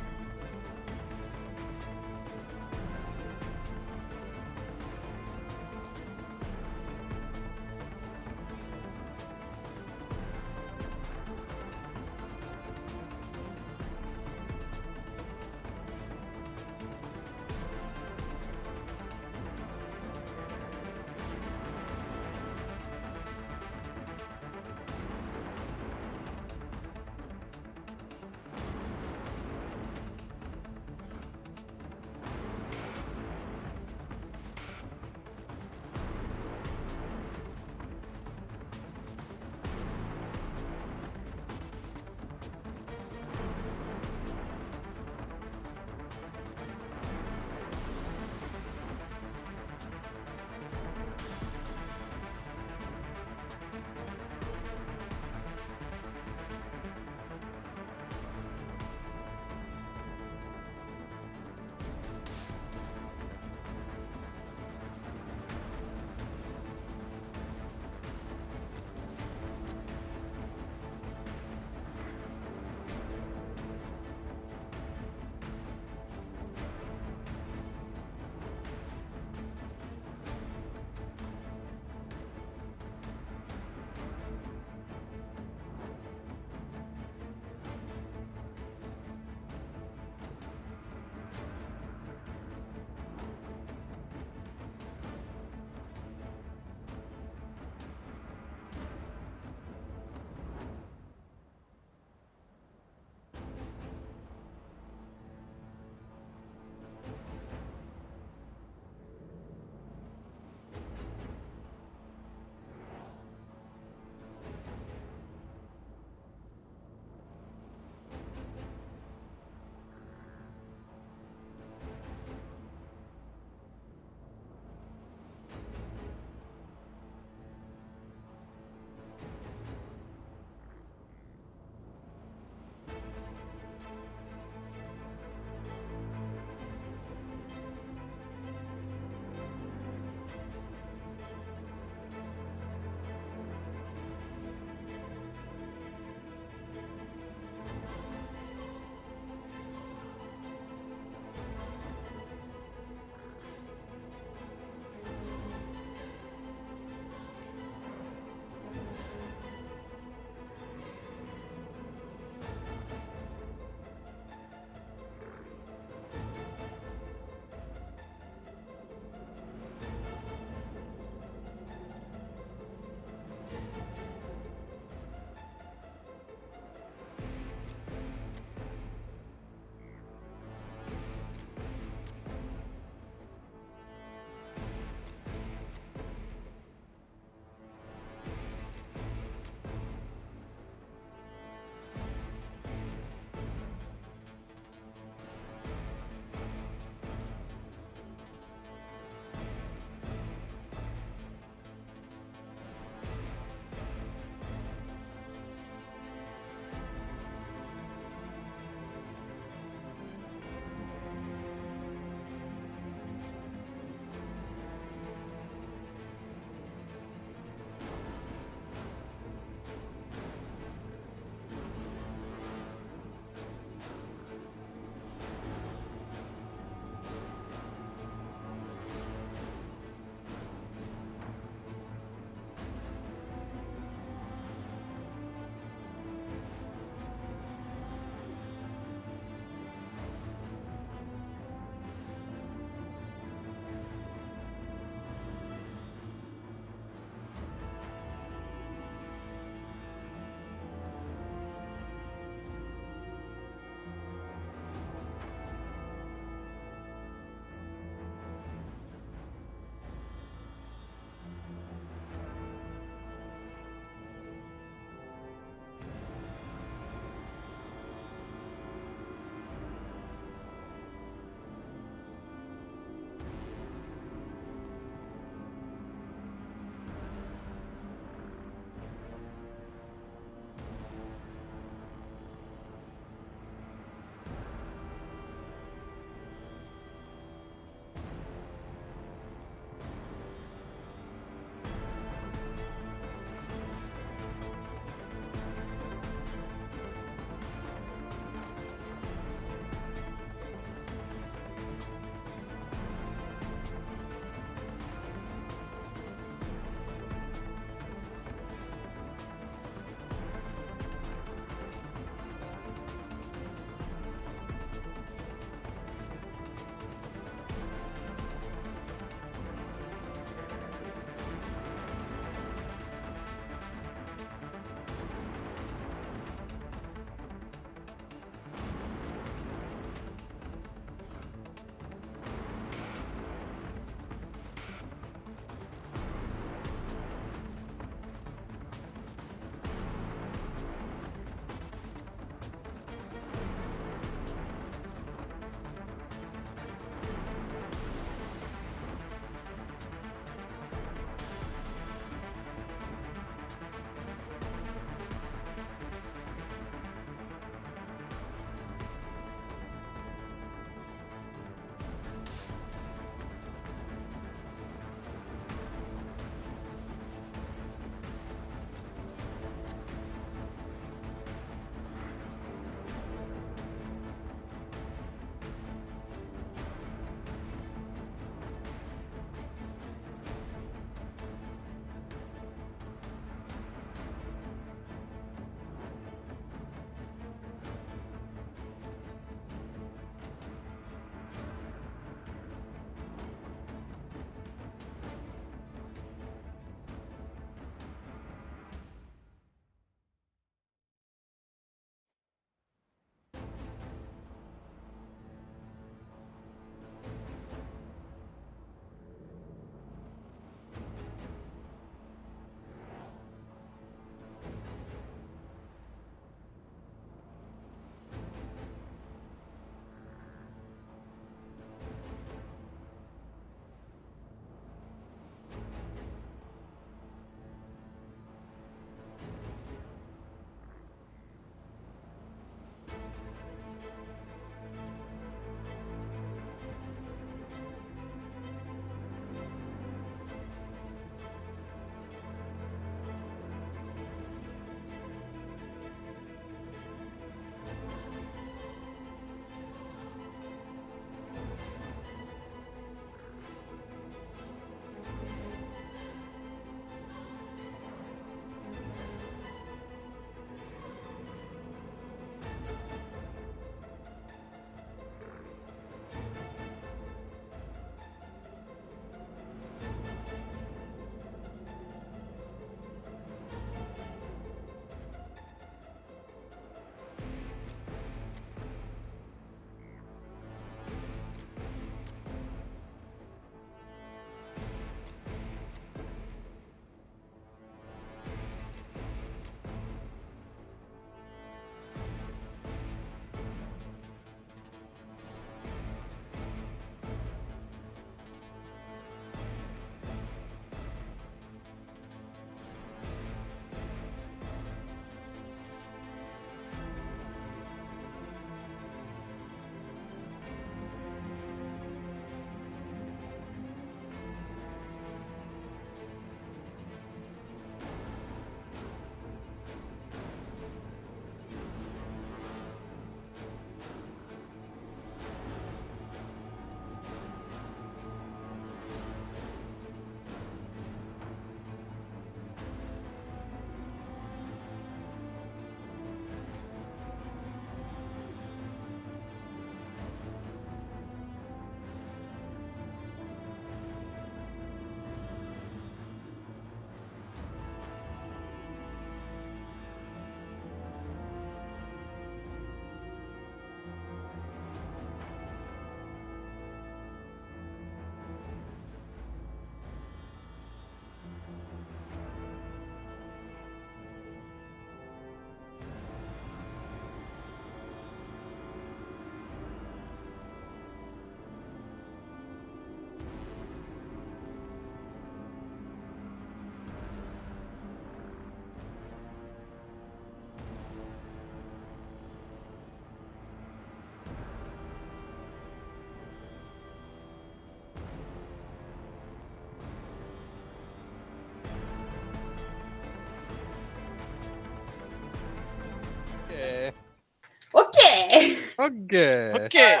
Speaker 3: Okay.
Speaker 4: Okay.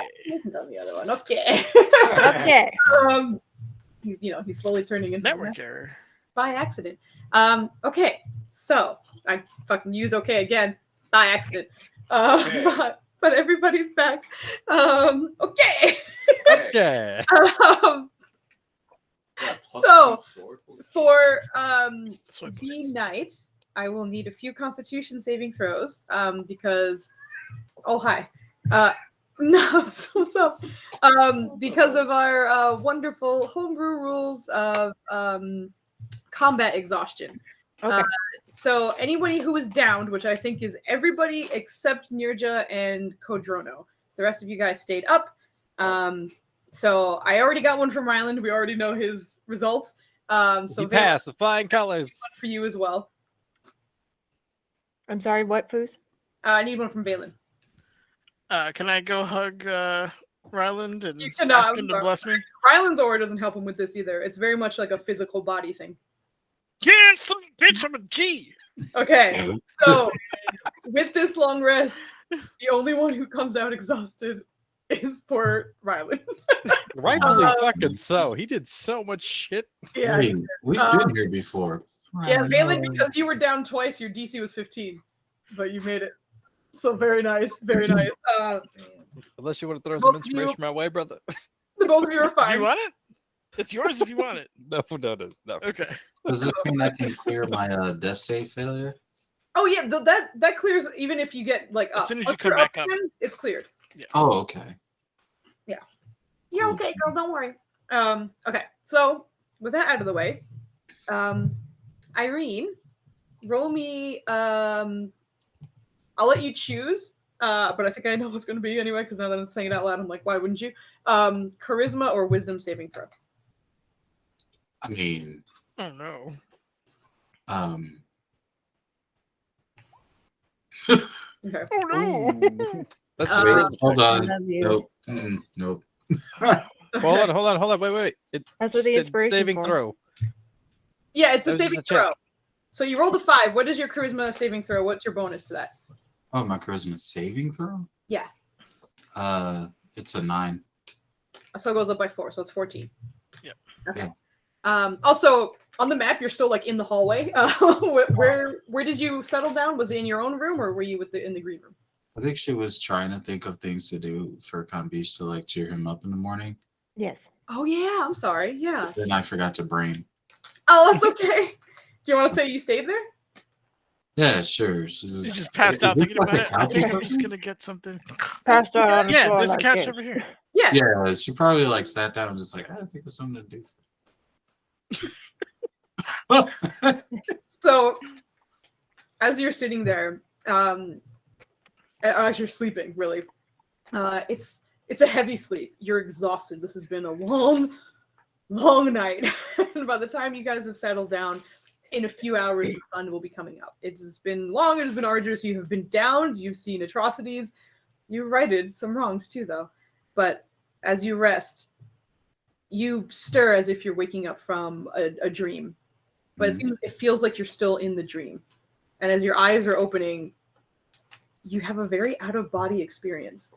Speaker 2: On the other one. Okay.
Speaker 1: Okay.
Speaker 2: He's slowly turning into
Speaker 4: Network error.
Speaker 2: by accident. Okay, so I fucking used okay again by accident.
Speaker 6: Okay.
Speaker 2: But everybody's back. Okay.
Speaker 3: Okay.
Speaker 2: Um,
Speaker 6: Yeah,
Speaker 2: So,
Speaker 6: +2 sword.
Speaker 2: for
Speaker 4: That's what
Speaker 2: the night, I will need a few Constitution saving throws because. Oh hi. Nubs, what's up? Because of our wonderful homebrew rules of combat exhaustion.
Speaker 1: Okay.
Speaker 2: So anybody who was downed, which I think is everybody except Nirja and Kodrono, the rest of you guys stayed up. So I already got one from Ryland. We already know his results. So
Speaker 3: You
Speaker 2: Valen,
Speaker 3: passed the flying colors.
Speaker 2: one for you as well.
Speaker 1: I'm sorry, what, Foos?
Speaker 2: I need one from Valen.
Speaker 4: Can I go hug Ryland and
Speaker 2: You cannot,
Speaker 4: ask
Speaker 2: I'm
Speaker 4: him to
Speaker 2: sorry.
Speaker 4: bless me?
Speaker 2: Ryland's aura doesn't help him with this either. It's very much like a physical body thing.
Speaker 4: Yeah, son of a bitch, I'm a G.
Speaker 2: Okay, so with this long rest, the only one who comes out exhausted is poor Ryland.
Speaker 3: Rightfully fucking so. He did so much shit.
Speaker 2: Yeah,
Speaker 5: Hey, we've been here before.
Speaker 2: yeah, Valen,
Speaker 5: no.
Speaker 2: because you were down twice, your DC was 15, but you made it. So very nice, very nice.
Speaker 3: Unless you want to throw
Speaker 2: Both
Speaker 3: some
Speaker 2: of you-
Speaker 3: inspiration my way, brother.
Speaker 2: The both of you are
Speaker 4: Do
Speaker 2: fine.
Speaker 4: you want it? It's yours if you want it.
Speaker 3: No.
Speaker 4: Okay.
Speaker 5: Does this mean I can clear my death save failure?
Speaker 2: Oh yeah, that clears even if you get like
Speaker 4: As
Speaker 2: up.
Speaker 4: soon as
Speaker 2: Once
Speaker 4: you come
Speaker 2: you're
Speaker 4: back up.
Speaker 2: again, it's cleared.
Speaker 5: Oh, okay.
Speaker 2: You're okay, girl. Don't worry. Okay. So with that out of the way, Irene, roll me. I'll let you choose. But I think I know what's going to be anyway because now that I'm saying it out loud, I'm like, why wouldn't you? Charisma or Wisdom saving throw.
Speaker 5: I mean,
Speaker 4: Oh no.
Speaker 2: Okay.
Speaker 4: Oh no.
Speaker 3: Ooh. That's
Speaker 2: Uh,
Speaker 3: charisma
Speaker 5: hold
Speaker 3: check.
Speaker 5: on.
Speaker 1: Love you.
Speaker 5: Nope. Mm-mm, nope.
Speaker 3: Hold on. Wait. It
Speaker 1: That's what the
Speaker 3: said
Speaker 1: inspiration's
Speaker 3: saving
Speaker 1: for.
Speaker 3: throw.
Speaker 2: Yeah, it's a
Speaker 3: That was
Speaker 2: saving
Speaker 3: just a check.
Speaker 2: throw. So you rolled a 5. What is your charisma saving throw? What's your bonus to that?
Speaker 5: Oh, my charisma saving throw?
Speaker 2: Yeah.
Speaker 5: It's a 9.
Speaker 2: So it goes up by 4, so it's 14.
Speaker 4: Yep.
Speaker 2: Okay. Also, on the map, you're still like in the hallway. Where did you settle down? Was it in your own room or were you in the green room?
Speaker 5: I think she was trying to think of things to do for Kambish to like cheer him up in the morning.
Speaker 1: Yes.
Speaker 2: Oh yeah, I'm sorry. Yeah.
Speaker 5: Then I forgot to brain.
Speaker 2: Oh, that's okay. Do you want to say you stayed there?
Speaker 5: Yeah, sure.
Speaker 4: You just passed out
Speaker 5: Is this
Speaker 4: thinking
Speaker 5: like
Speaker 4: about
Speaker 5: a
Speaker 4: it. I
Speaker 5: couch
Speaker 4: think
Speaker 5: or
Speaker 4: I'm just
Speaker 5: something?
Speaker 4: gonna get something.
Speaker 1: Passed out on the
Speaker 4: Yeah,
Speaker 1: floor
Speaker 4: there's a
Speaker 1: like
Speaker 4: couch
Speaker 1: this.
Speaker 4: over here.
Speaker 2: Yeah.
Speaker 5: Yeah, she probably like sat down and just like, I don't think there's something to do.
Speaker 2: So, as you're sitting there, as you're sleeping, really, it's a heavy sleep. You're exhausted. This has been a long night. And by the time you guys have settled down, in a few hours, the sun will be coming up. It has been long. It has been arduous. You have been down. You've seen atrocities. You righted some wrongs too, though. But as you rest, you stir as if you're waking up from a dream. But it feels like you're still in the dream. And as your eyes are opening, you have a very out-of-body experience.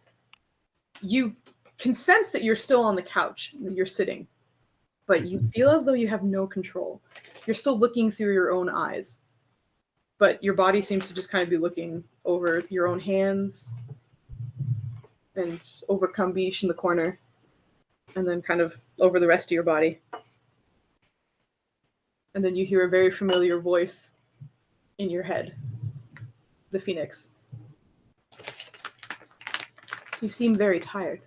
Speaker 2: You can sense that you're still on the couch, that you're sitting, but you feel as though you have no control. You're still looking through your own eyes, but your body seems to just kind of be looking over your own hands and over Kambish in the corner, and then kind of over the rest of your body. And then you hear a very familiar voice in your head. The Phoenix. You seem very tired.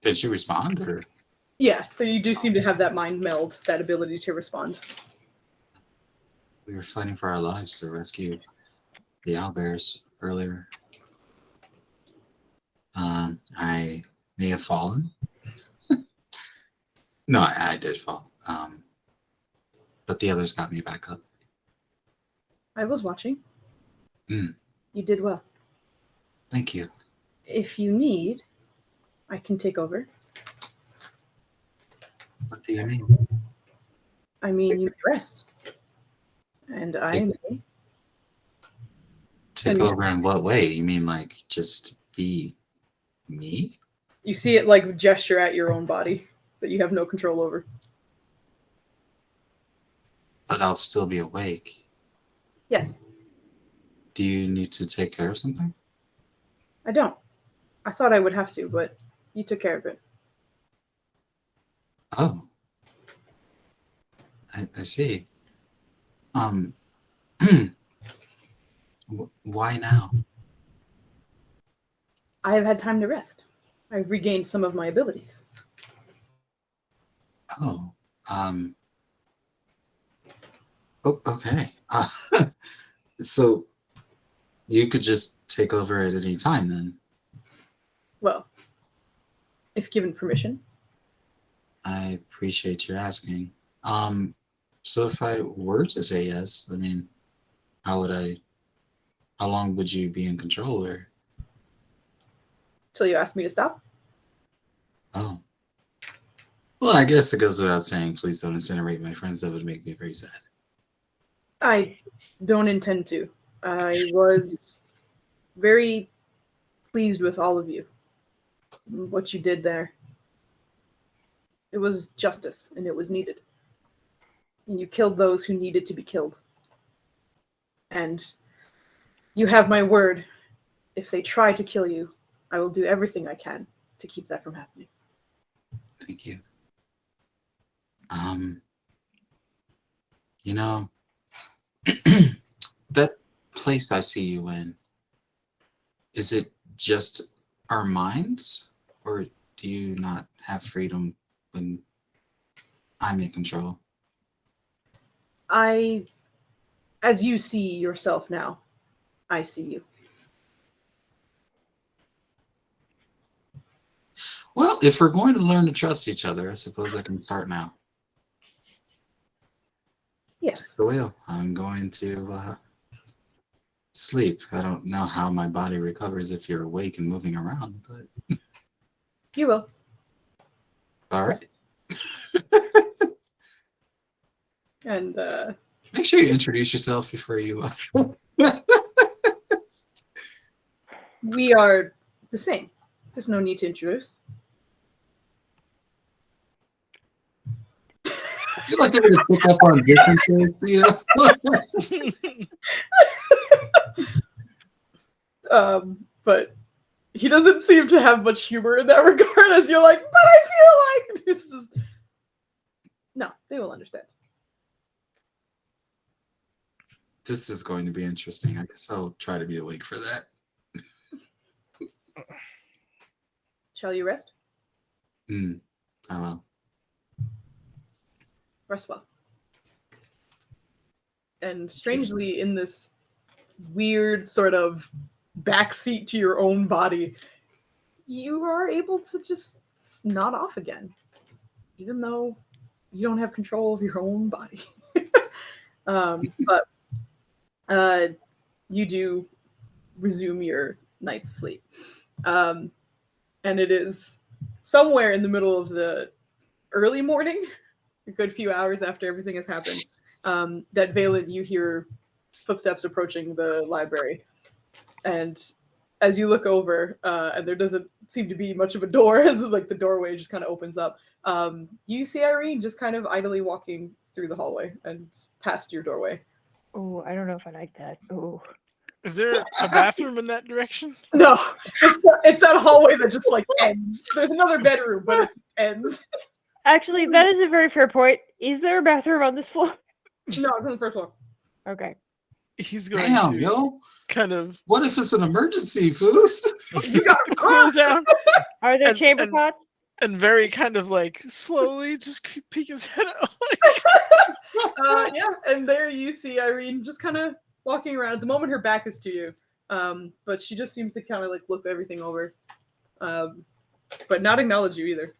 Speaker 5: Did she respond or?
Speaker 2: Yeah, but you do seem to have that mind meld, that ability to respond.
Speaker 5: We were fighting for our lives to rescue the owlbears earlier. I may have fallen. No, I did fall. But the others got me back up.
Speaker 2: I was watching.
Speaker 5: Mm.
Speaker 2: You did well.
Speaker 5: Thank you.
Speaker 2: If you need, I can take over.
Speaker 5: What do you mean?
Speaker 2: I mean, you may rest. And I may
Speaker 5: Take
Speaker 2: And-
Speaker 5: over in what way? You mean like just be me?
Speaker 2: You see it like gesture at your own body that you have no control over.
Speaker 5: But I'll still be awake.
Speaker 2: Yes,
Speaker 5: Do you need to take care of something?
Speaker 2: I don't. I thought I would have to, but you took care of it.
Speaker 5: Oh. I see. Why now?
Speaker 2: I have had time to rest. I've regained some of my abilities.
Speaker 5: Oh. Okay. So you could just take over at any time then.
Speaker 2: Well, if given permission.
Speaker 5: I appreciate you asking. So if I were to say yes, I mean, how long would you be in control or?
Speaker 2: Till you asked me to stop.
Speaker 5: Oh. Well, I guess it goes without saying, please don't incinerate my friends. That would make me very sad.
Speaker 2: I don't intend to. I was very pleased with all of you. What you did there. It was justice, and it was needed. And you killed those who needed to be killed. And you have my word. If they try to kill you, I will do everything I can to keep that from happening.
Speaker 5: Thank you. You know, that place I see you in, is it just our minds? Or do you not have freedom when I'm in control?
Speaker 2: As you see yourself now, I see you.
Speaker 5: Well, if we're going to learn to trust each other, I suppose I can start now.
Speaker 2: Yes.
Speaker 5: So, well, I'm going to sleep. I don't know how my body recovers if you're awake and moving around, but
Speaker 2: You will.
Speaker 5: all right.
Speaker 2: And
Speaker 5: Make sure you introduce yourself before you.
Speaker 2: we are the same. There's no need to introduce.
Speaker 5: I feel like I'm going to pick up on differences, you know?
Speaker 2: But he doesn't seem to have much humor in that regard, as you're like, but I feel like it's just no, they will understand.
Speaker 5: This is going to be interesting. I guess I'll try to be awake for that.
Speaker 2: Shall you rest?
Speaker 5: I will.
Speaker 2: Rest well. And strangely, in this weird sort of backseat to your own body, you are able to just nod off again, even though you don't have control of your own body. But you do resume your night's sleep. And it is somewhere in the middle of the early morning, a good few hours after everything has happened, that Valen, you hear footsteps approaching the library. And as you look over, and there doesn't seem to be much of a door, as like the doorway just kind of opens up, you see Irene just kind of idly walking through the hallway and past your doorway.
Speaker 1: Oh, I don't know if I like that. Oh.
Speaker 4: Is there a bathroom in that direction?
Speaker 2: No, it's that hallway that just like ends. There's another bedroom, but it just ends.
Speaker 1: Actually, that is a very fair point. Is there a bathroom on this floor?
Speaker 2: No, it's on the first floor.
Speaker 1: Okay.
Speaker 4: He's going
Speaker 5: Damn,
Speaker 4: to
Speaker 5: yo.
Speaker 4: kind of
Speaker 5: What if it's an emergency, Foos?
Speaker 2: You got
Speaker 4: cool down
Speaker 1: Are there
Speaker 4: And-
Speaker 1: chamber
Speaker 4: and-
Speaker 1: pots?
Speaker 4: and very kind of like slowly just peek his head out.
Speaker 2: yeah, and there you see Irene just kind of walking around. At the moment, her back is to you, but she just seems to kind of like look everything over, but not acknowledge you either.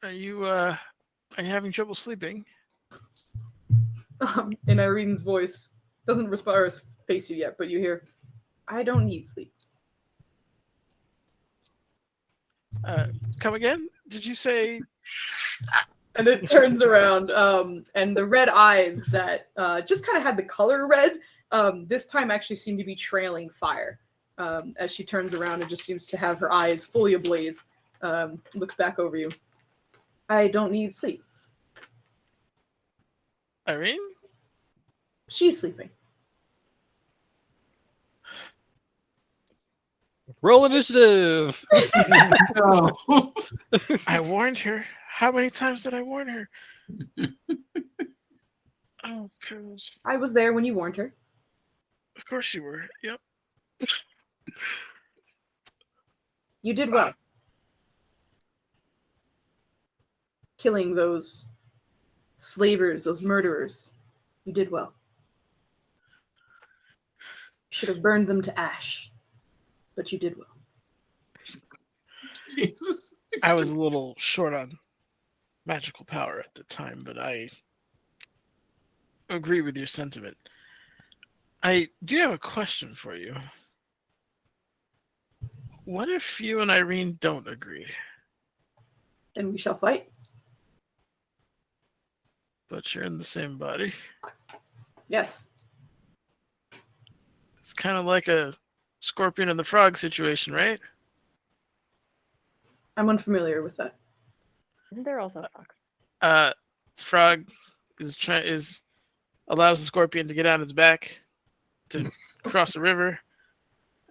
Speaker 4: Are you having trouble sleeping?
Speaker 2: In Irene's voice, doesn't respond or face you yet, but you hear, "I don't need sleep."
Speaker 4: Come again? Did you say
Speaker 2: And it turns around, and the red eyes that just kind of had the color red, this time actually seem to be trailing fire. As she turns around and just seems to have her eyes fully ablaze, looks back over you. I don't need sleep.
Speaker 4: Irene?
Speaker 2: She's sleeping.
Speaker 3: Roll initiative.
Speaker 5: No.
Speaker 4: I warned her. How many times did I warn her? Oh, gosh.
Speaker 2: I was there when you warned her.
Speaker 4: Of course you were. Yep.
Speaker 2: You did well. Killing those slavers, those murderers. You did well. You should have burned them to ash. But you did well.
Speaker 5: Jesus.
Speaker 4: I was a little short on magical power at the time, but I agree with your sentiment. I do have a question for you. What if you and Irene don't agree,
Speaker 2: And we shall fight.
Speaker 4: but you're in the same body?
Speaker 2: Yes.
Speaker 4: It's kind of like a scorpion and the frog situation, right?
Speaker 2: I'm unfamiliar with that.
Speaker 1: Isn't there also fox?
Speaker 4: The frog is allows the scorpion to get on its back to cross the river,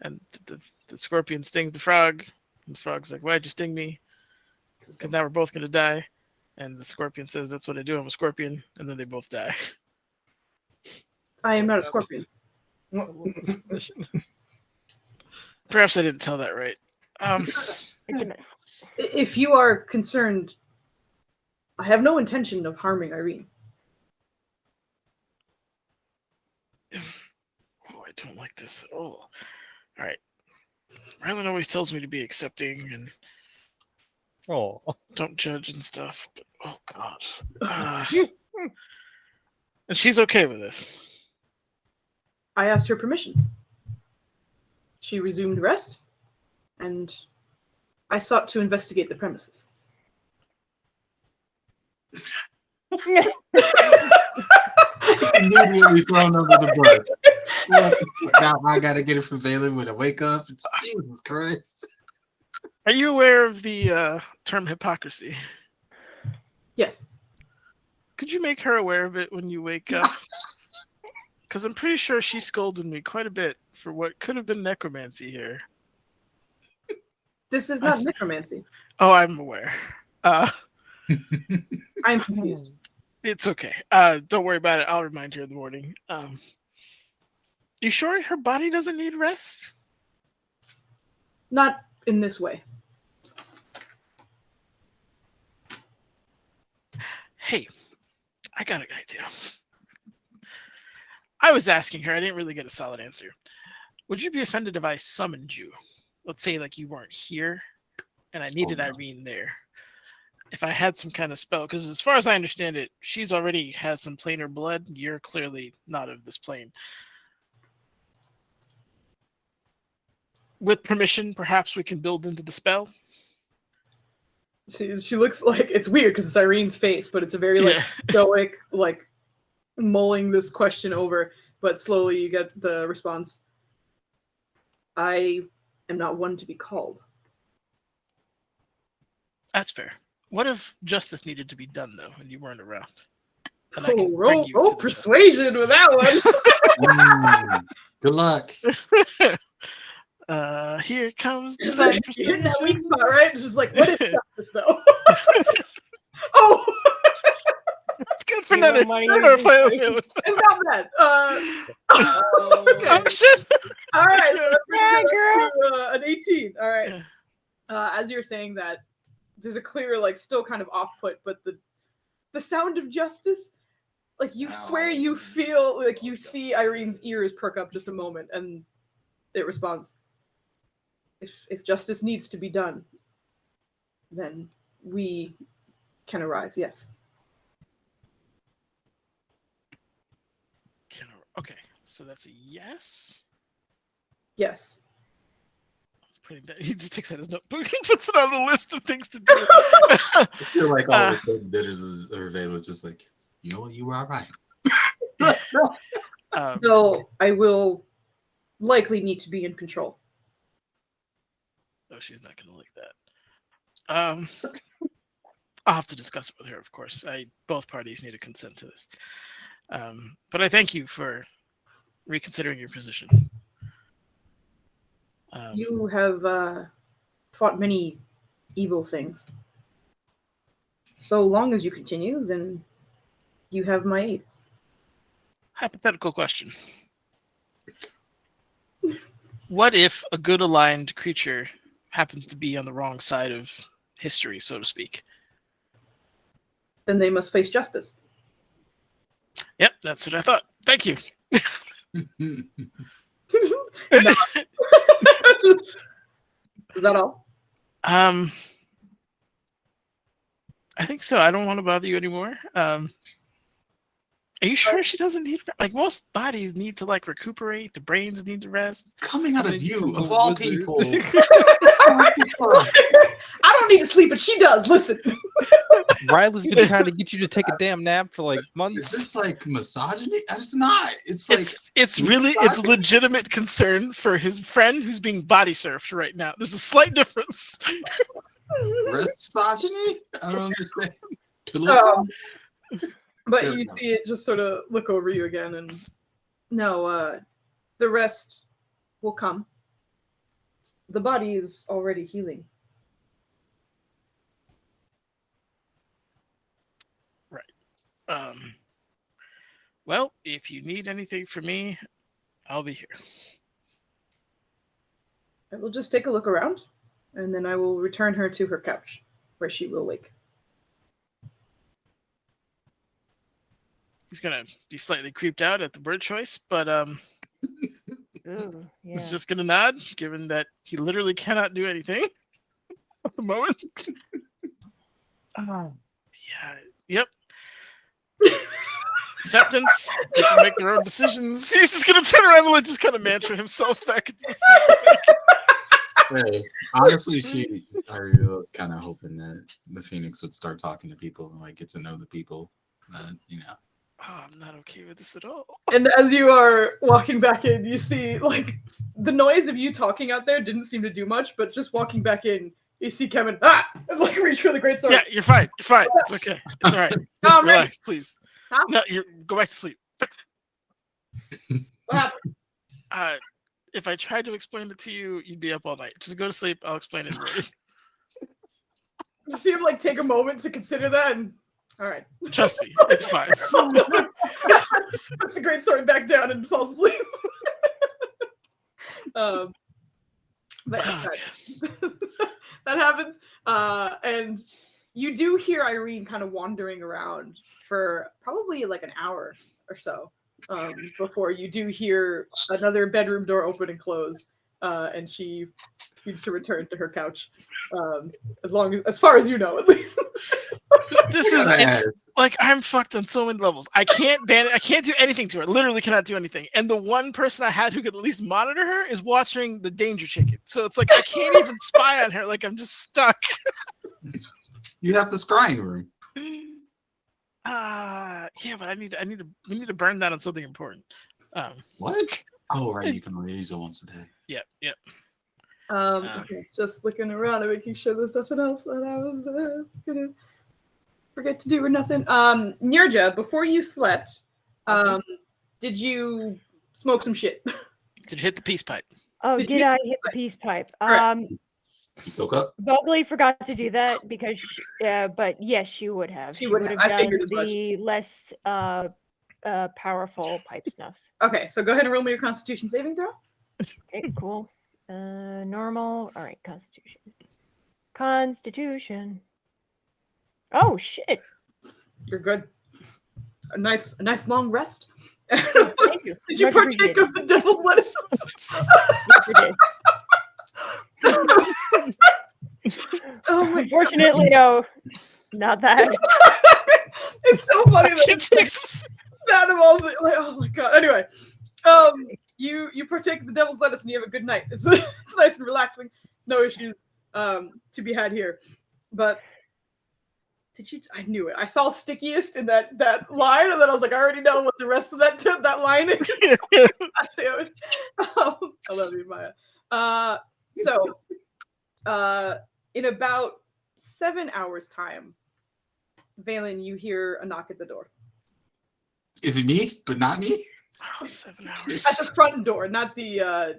Speaker 4: and the scorpion stings the frog. And the frog's like, "Why'd you sting me? Because now we're both gonna die." And the scorpion says, "That's what I do. I'm a scorpion." And then they both die.
Speaker 2: I am not a scorpion.
Speaker 4: Perhaps I didn't tell that right.
Speaker 1: It's a
Speaker 2: If you are concerned, I have no intention of harming Irene.
Speaker 4: Oh, I don't like this at all. All right. Rylan always tells me to be accepting and
Speaker 3: Oh,
Speaker 4: don't judge and stuff. But, oh, God. And she's okay with this.
Speaker 2: I asked her permission. She resumed rest, and I sought to investigate the premises.
Speaker 5: Immediately thrown under the bus. Now I gotta get it from Valen when I wake up. It's Jesus Christ.
Speaker 4: Are you aware of the term hypocrisy?
Speaker 2: Yes.
Speaker 4: Could you make her aware of it when you wake up? Because I'm pretty sure she scolded me quite a bit for what could have been necromancy here.
Speaker 2: This is not necromancy.
Speaker 4: Oh, I'm aware.
Speaker 2: I'm confused.
Speaker 4: It's okay. Don't worry about it. I'll remind her in the morning. You sure her body doesn't need rest?
Speaker 2: Not in this way.
Speaker 4: Hey, I got an idea. I was asking her. I didn't really get a solid answer. Would you be offended if I summoned you? Let's say like you weren't here and I needed
Speaker 5: no.
Speaker 4: Irene there. If I had some kind of spell, because as far as I understand it, she's already has some planar blood. You're clearly not of this plane. With permission, perhaps we can build into the spell.
Speaker 2: She looks like it's weird because it's Irene's face, but it's a very like stoic, like mulling this question over. But slowly you get the response. I am not one to be called.
Speaker 4: That's fair. What if justice needed to be done though, and you weren't around? And I
Speaker 2: Oh,
Speaker 4: can bring you to
Speaker 2: roll
Speaker 4: the
Speaker 2: persuasion with that one.
Speaker 5: Good luck.
Speaker 4: Here comes the
Speaker 2: You're in that weak
Speaker 4: persuasion.
Speaker 2: spot, right? It's just like, what is justice, though? Oh,
Speaker 4: It's good for
Speaker 1: You know,
Speaker 4: nothing.
Speaker 1: money
Speaker 4: It's
Speaker 2: it's not bad. Okay.
Speaker 4: Oh shit!
Speaker 2: All right. So that
Speaker 1: Yeah,
Speaker 2: brings
Speaker 1: girl.
Speaker 2: us to, an 18. All right.
Speaker 4: Yeah.
Speaker 2: As you're saying that, there's a clear, like, still kind of off-put, but the sound of justice, like, you swear you feel, like, you see Irene's ears perk up just a moment, and it responds, if justice needs to be done, then we can arrive, yes.
Speaker 4: Okay, so that's a yes.
Speaker 2: Yes.
Speaker 4: I'm putting that. He just takes out his notebook and puts it on the list of things to do.
Speaker 5: I feel like all the bidders are available. Just like, you know what, you were all right.
Speaker 2: Though I will likely need to be in control.
Speaker 4: Oh, she's not going to like that. I'll have to discuss it with her, of course. Both parties need to consent to this. But I thank you for reconsidering your position.
Speaker 2: You have fought many evil things. So long as you continue, then you have my aid.
Speaker 4: Hypothetical question. What if a good aligned creature happens to be on the wrong side of history, so to speak?
Speaker 2: Then they must face justice.
Speaker 4: Yep, that's what I thought. Thank you.
Speaker 2: Is that all?
Speaker 4: I think so. I don't want to bother you anymore. Are you sure she doesn't need, like, most bodies need to like recuperate, the brains need to rest?
Speaker 5: Coming out
Speaker 3: I
Speaker 5: of
Speaker 3: mean,
Speaker 5: you,
Speaker 3: she's a
Speaker 5: of all
Speaker 3: wizard.
Speaker 5: people.
Speaker 2: I don't need to sleep, but she does. Listen.
Speaker 3: Riley's been trying to get you to take a damn nap for like
Speaker 5: Is
Speaker 3: months.
Speaker 5: this like misogyny? It's not. It's like
Speaker 4: It's really legitimate concern for his friend who's being body surfed right now. There's a slight difference.
Speaker 5: misogyny? I don't understand.
Speaker 2: But
Speaker 5: There
Speaker 2: you
Speaker 5: we go.
Speaker 2: see it just sort of look over you again, and no, the rest will come. The body is already healing.
Speaker 4: Well, if you need anything from me, I'll be here.
Speaker 2: I will just take a look around, and then I will return her to her couch, where she will wake.
Speaker 4: He's gonna be slightly creeped out at the word choice, but
Speaker 1: Ooh, yeah.
Speaker 4: he's just gonna nod, given that he literally cannot do anything at the moment. Yeah. Yep. Acceptance. They can make their own decisions. He's just gonna turn around and just kind of mantra himself back into the seat.
Speaker 5: Hey, honestly, I was kind of hoping that the Phoenix would start talking to people and like get to know the people.
Speaker 4: Oh, I'm not okay with this at all.
Speaker 2: And as you are walking back in, you see, like, the noise of you talking out there didn't seem to do much, but just walking back in, you see Kevin, and like reach for the great sword.
Speaker 4: Yeah, you're fine. You're fine. It's okay. It's all right.
Speaker 2: I'm ready.
Speaker 4: Relax, please.
Speaker 2: Huh?
Speaker 4: No, go back to sleep.
Speaker 2: What happened?
Speaker 4: If I tried to explain it to you, you'd be up all night. Just go to sleep. I'll explain it later.
Speaker 2: You see him, like, take a moment to consider that, and all right.
Speaker 4: Trust me, it's fine.
Speaker 2: Puts the great sword back down and falls asleep. But yeah, that happens. And you do hear Irene kind of wandering around for probably like an hour or so before you do hear another bedroom door open and close. And she seems to return to her couch, as far as you know, at least.
Speaker 4: It's like I'm fucked on so many levels. I can't ban it. I can't do anything to her. Literally cannot do anything. And the one person I had who could at least monitor her is watching the Danger Chicken. So it's like I can't even spy on her. Like I'm just stuck.
Speaker 5: You have the scrying room.
Speaker 4: Yeah, but we need to burn that on something important.
Speaker 5: What? Oh, right. You can only use it once a day.
Speaker 4: Yep.
Speaker 2: Okay, just looking around and making sure there's nothing else that I was gonna forget to do or nothing. Nirja, before you slept, did you smoke some shit?
Speaker 4: Did you hit the peace pipe?
Speaker 1: Oh,
Speaker 2: Did
Speaker 1: did
Speaker 2: you-
Speaker 1: I hit the peace pipe?
Speaker 2: Correct.
Speaker 5: You woke up.
Speaker 1: Bubbly forgot to do that because, but yes, she would have.
Speaker 2: She would have.
Speaker 1: have
Speaker 2: I
Speaker 1: done
Speaker 2: figured as much.
Speaker 1: the less powerful pipe snuffs.
Speaker 2: Okay, so go ahead and roll me your Constitution saving throw.
Speaker 1: Okay, cool. Normal. All right, Constitution. Constitution. Oh shit!
Speaker 2: You're good. A nice long rest.
Speaker 1: Thank you.
Speaker 2: Did you
Speaker 1: Much
Speaker 2: partake
Speaker 1: appreciated.
Speaker 2: of the devil's lettuce?
Speaker 1: Yes, I did.
Speaker 2: Oh my god.
Speaker 1: Unfortunately, no, not that.
Speaker 2: It's so funny that
Speaker 4: She takes
Speaker 2: out of all the, like, oh my god. Anyway, you partake of the devil's lettuce and you have a good night. It's nice and relaxing. no issues to be had here. But did you? I knew it. I saw stickiest in that line, and then I was like, I already know what the rest of that line is. God damn it. I love you, Maya. So, in about 7 hours' time, Valen, you hear a knock at the door.
Speaker 5: Is it me, but not me?
Speaker 4: Oh, 7 hours.
Speaker 2: At the front door, not the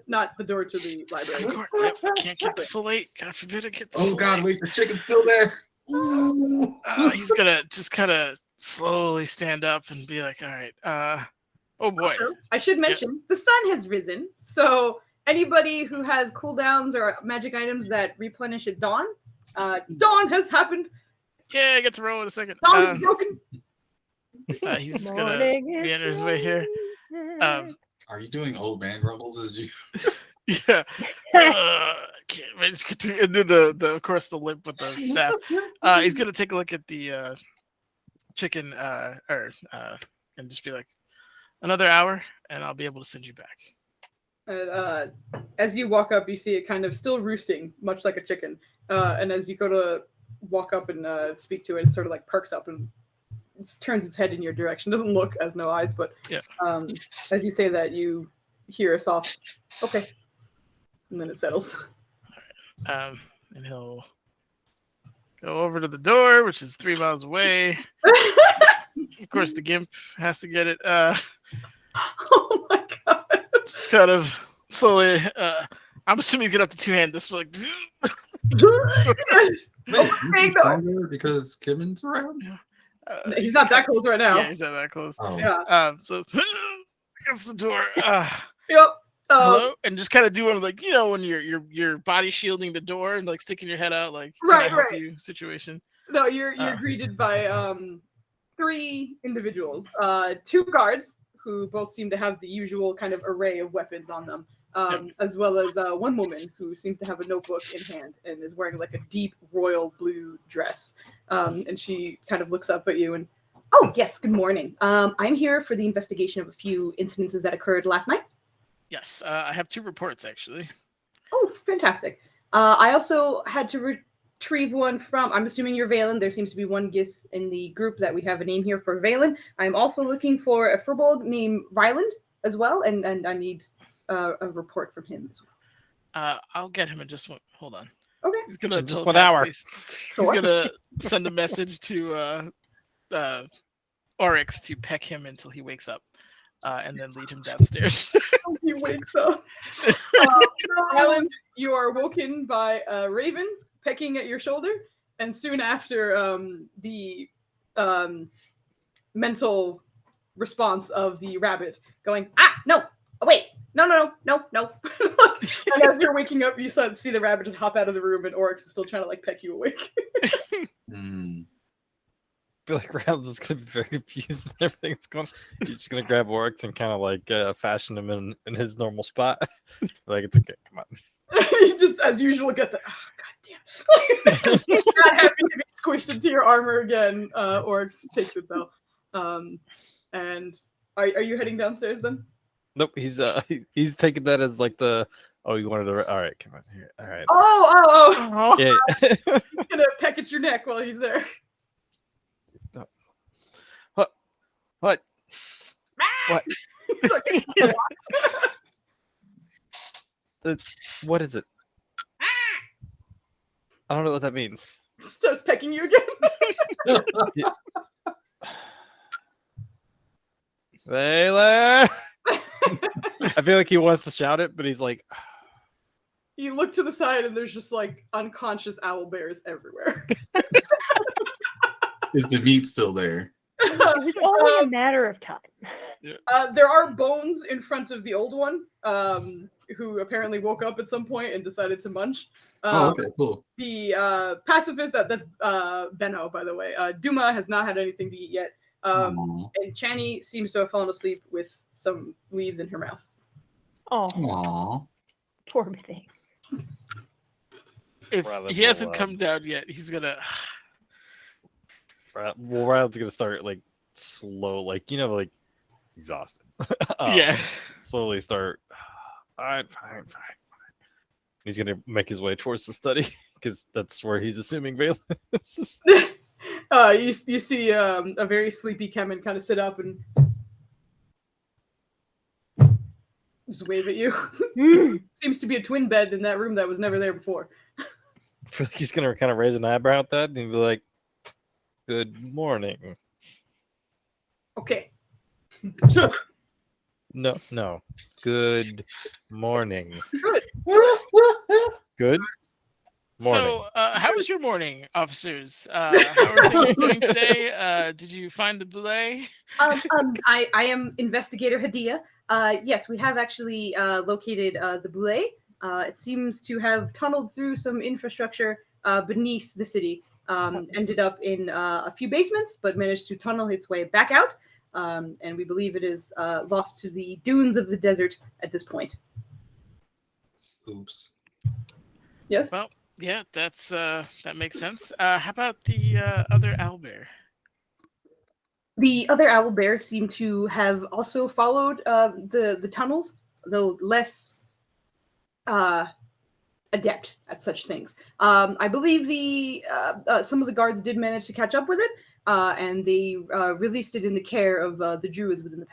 Speaker 2: door to the library.
Speaker 4: Of course, yep, can't get the full 8. God forbid I get the
Speaker 5: Oh
Speaker 4: full
Speaker 5: God,
Speaker 4: 8.
Speaker 5: wait, the chicken's still there. Ooh.
Speaker 4: He's gonna just kind of slowly stand up and be like, all right, oh boy.
Speaker 2: Also, I should mention the sun has risen, so anybody who has cooldowns or magic items that replenish at dawn, dawn has happened.
Speaker 4: Yeah, I get to roll in a second.
Speaker 2: Dawn is broken.
Speaker 4: He's gonna be on his way here.
Speaker 5: Are you doing old man grumbles as you?
Speaker 4: Yeah. Can't wait to get to, and then the of course the limp with the staff. He's gonna take a look at the chicken and just be like, another hour and I'll be able to send you back.
Speaker 2: And as you walk up, you see it kind of still roosting, much like a chicken. And as you go to walk up and speak to it, it sort of like perks up and turns its head in your direction. Doesn't look, as no eyes, but
Speaker 4: yeah.
Speaker 2: As you say that, you hear a soft okay, and then it settles.
Speaker 4: And he'll go over to the door, which is 3 miles away. Of course, the gimp has to get it.
Speaker 2: Oh my god!
Speaker 4: Just kind of slowly. I'm assuming you get up to 2-hand. This like.
Speaker 5: Wait, because Kimmon's around.
Speaker 2: He's not that close right now.
Speaker 4: Yeah, he's not that close.
Speaker 5: Oh.
Speaker 2: Yeah.
Speaker 4: So against the door.
Speaker 2: Yep.
Speaker 4: Hello, and just kind of do one like when you're body shielding the door and like sticking your head out like
Speaker 2: right.
Speaker 4: you situation.
Speaker 2: No, you're greeted by 3 individuals, 2 guards who both seem to have the usual kind of array of weapons on them, as well as 1 woman who seems to have a notebook in hand and is wearing like a deep royal blue dress. And she kind of looks up at you and, oh yes, good morning. I'm here for the investigation of a few incidences that occurred last night.
Speaker 4: Yes, I have 2 reports actually.
Speaker 2: Oh, fantastic. I also had to retrieve one from, I'm assuming you're Valen. There seems to be 1 Gith in the group that we have a name here for Valen. I'm also looking for a Furbolg named Ryland as well, and I need a report from him as well.
Speaker 4: I'll get him in just one. Hold on.
Speaker 2: Okay.
Speaker 4: He's gonna
Speaker 3: Just 1 hour.
Speaker 4: He's gonna send a message to Oryx to peck him until he wakes up, and then lead him downstairs.
Speaker 2: He wakes up. Ryland, you are woken by a raven pecking at your shoulder, and soon after, the mental response of the rabbit going, no, oh, wait, no. And as you're waking up, you see the rabbit just hop out of the room, and Oryx is still trying to like peck you awake.
Speaker 3: I feel like Rounds is gonna be very confused and everything's going. He's just gonna grab Oryx and kind of like fashion him in his normal spot. Like it's okay, come on.
Speaker 2: You just, as usual, get the god damn. Not happy to be squished into your armor again. Oryx takes it though. And are you heading downstairs then?
Speaker 3: Nope, he's taking that as like the you wanted to. All right, come on here. All right.
Speaker 2: Oh.
Speaker 3: Yeah.
Speaker 2: He's gonna peck at your neck while he's there.
Speaker 3: What?
Speaker 2: He's like,
Speaker 3: What is it? I don't know what that means.
Speaker 2: starts pecking you again.
Speaker 3: Layla! I feel like he wants to shout it, but he's like.
Speaker 2: You look to the side and there's just like unconscious owl bears everywhere.
Speaker 5: Is the meat still there?
Speaker 1: It's only a matter of time.
Speaker 2: There are bones in front of the old one, who apparently woke up at some point and decided to munch.
Speaker 5: Okay, cool.
Speaker 2: The pacifist, that's Benno, by the way. Duma has not had anything to eat yet. And Chani seems to have fallen asleep with some leaves in her mouth.
Speaker 1: Oh,
Speaker 5: Aww.
Speaker 1: poor thing.
Speaker 4: If he hasn't come down yet, he's gonna.
Speaker 3: Well, Riley's gonna start like slow, like like exhausted.
Speaker 4: Yeah.
Speaker 3: Slowly start. All right, fine. He's gonna make his way towards the study because that's where he's assuming Valen is.
Speaker 2: You see a very sleepy Kemen kind of sit up and just wave at you. Seems to be a twin bed in that room that was never there before.
Speaker 3: I feel like he's gonna kind of raise an eyebrow at that and be like, "Good morning."
Speaker 2: Okay.
Speaker 3: No. Good morning.
Speaker 2: Good.
Speaker 3: Good morning.
Speaker 4: So, how was your morning, officers? How are things doing today? Did you find the boulet?
Speaker 2: I am Investigator Hadia. Yes, we have actually located the boulet. It seems to have tunneled through some infrastructure beneath the city. Ended up in a few basements, but managed to tunnel its way back out. And we believe it is lost to the dunes of the desert at this point.
Speaker 5: Oops.
Speaker 2: Yes?
Speaker 4: Well, yeah, that makes sense. How about the other owlbear?
Speaker 2: The other owlbear seem to have also followed the tunnels, though less adept at such things. I believe the some of the guards did manage to catch up with it, and they released it in the care of the druids within the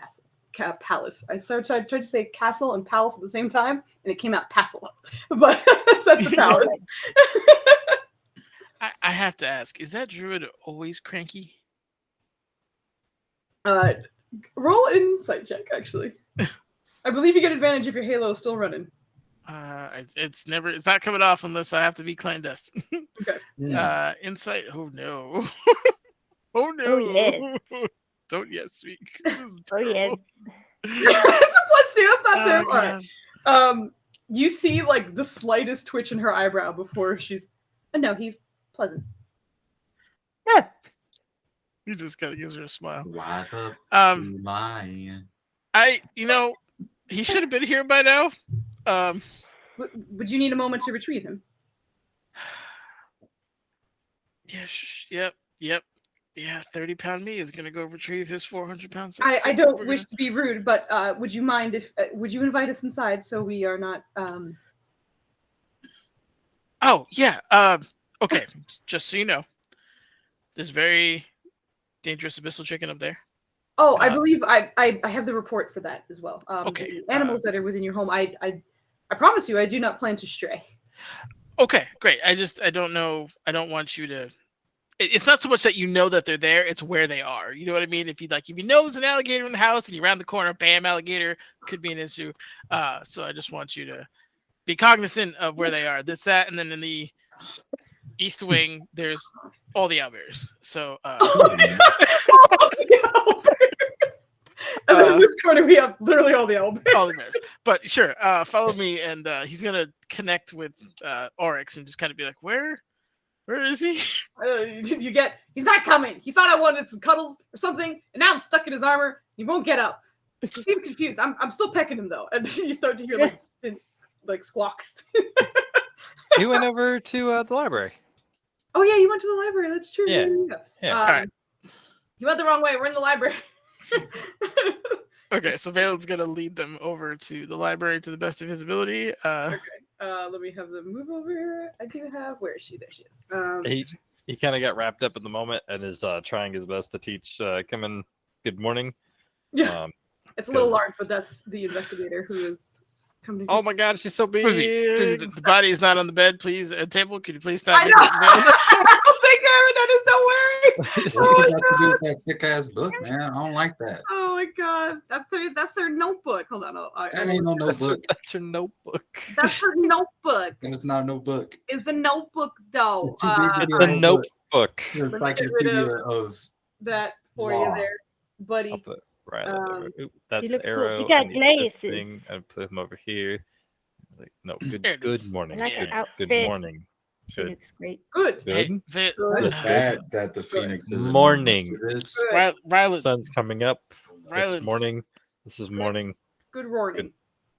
Speaker 2: palace. I tried to say castle and palace at the same time, and it came out passel, but that's the palace.
Speaker 4: I have to ask: is that druid always cranky?
Speaker 2: Roll an insight check, actually. I believe you get advantage if your halo is still running.
Speaker 4: It's not coming off unless I have to be clandestine.
Speaker 2: Okay.
Speaker 4: Insight. Oh no. Oh no.
Speaker 1: Oh, yes.
Speaker 4: Don't yes speak.
Speaker 1: Oh, yes.
Speaker 2: It's a +2. That's not
Speaker 4: Oh,
Speaker 2: terrible. All
Speaker 4: gosh.
Speaker 2: right. You see like the slightest twitch in her eyebrow before she's. No, he's pleasant.
Speaker 1: Yeah.
Speaker 4: You just gotta give her a smile.
Speaker 5: Why the lion?
Speaker 4: He should have been here by now.
Speaker 2: Would you need a moment to retrieve him?
Speaker 4: Yep. Yeah, 30-pound me is gonna go retrieve his 400-pound self.
Speaker 2: I don't wish to be rude, but would you mind if would you invite us inside so we are not?
Speaker 4: Oh yeah. Okay. Just so you know, there's very dangerous abyssal chicken up there.
Speaker 2: Oh, I believe I have the report for that as well.
Speaker 4: Okay,
Speaker 2: The animals that are within your home, I promise you, I do not plan to stray.
Speaker 4: Okay, great. I don't know. I don't want you to. It's not so much that you know that they're there; it's where they are. You know what I mean? If you know there's an alligator in the house and you're around the corner, bam, alligator could be an issue. So I just want you to be cognizant of where they are. That's that, and then in the east wing, there's all the owlbears. So.
Speaker 2: And then in this corner, we have literally all the owlbears.
Speaker 4: All the bears. But sure, follow me, and he's gonna connect with Oryx and just kind of be like, "Where is he?"
Speaker 2: Did you get? He's not coming. He thought I wanted some cuddles or something, and now I'm stuck in his armor. He won't get up. He seems confused. I'm still pecking him though, and you start to hear like squawks.
Speaker 3: He went over to the library.
Speaker 2: Oh yeah, you went to the library. That's true.
Speaker 3: Yeah.
Speaker 4: All right.
Speaker 2: You went the wrong way. We're in the library.
Speaker 4: Okay, so Valen's gonna lead them over to the library to the best of his ability.
Speaker 2: Okay. Let me have them move over here. I do have. Where is she? There she is.
Speaker 3: He kind of got wrapped up at the moment and is trying his best to teach Kemen good morning.
Speaker 2: Yeah. It's a little large, but that's the investigator who is coming.
Speaker 3: Oh my God, she's so big.
Speaker 4: Frizzy, the body is not on the bed. Please, table. Could you please stop?
Speaker 2: I know. I'll take care of it, Dennis. Don't worry. Oh my
Speaker 5: What got to do
Speaker 2: God.
Speaker 5: with that thick ass book, man? I don't like that.
Speaker 2: Oh my God. That's their notebook. Hold on.
Speaker 5: That ain't no notebook.
Speaker 3: That's your notebook.
Speaker 2: That's her notebook.
Speaker 5: And it's not a notebook.
Speaker 2: Is the notebook though?
Speaker 5: It's too big to
Speaker 3: It's
Speaker 5: be
Speaker 3: a notebook.
Speaker 5: It's
Speaker 2: Let me
Speaker 5: like
Speaker 2: get rid
Speaker 5: encyclopedia of
Speaker 2: that for
Speaker 5: Law.
Speaker 2: you there, buddy.
Speaker 3: I'll put Riley. Oop, that's
Speaker 1: She
Speaker 3: the
Speaker 1: looks cool.
Speaker 3: arrow.
Speaker 1: She got
Speaker 3: I need this thing.
Speaker 1: glasses.
Speaker 3: I put him over here. Like, no,
Speaker 4: There it
Speaker 3: good
Speaker 4: is.
Speaker 3: morning.
Speaker 1: I like her
Speaker 3: Good
Speaker 1: outfit.
Speaker 3: morning.
Speaker 1: She
Speaker 3: Good.
Speaker 1: looks great.
Speaker 2: Good.
Speaker 4: Hey,
Speaker 3: Good.
Speaker 2: Good.
Speaker 5: the fact that the Phoenix is
Speaker 3: Morning.
Speaker 5: This.
Speaker 2: Good.
Speaker 4: Rylan,
Speaker 3: Sun's coming up.
Speaker 4: Rylan,
Speaker 3: It's morning. This is morning.
Speaker 2: Good warning.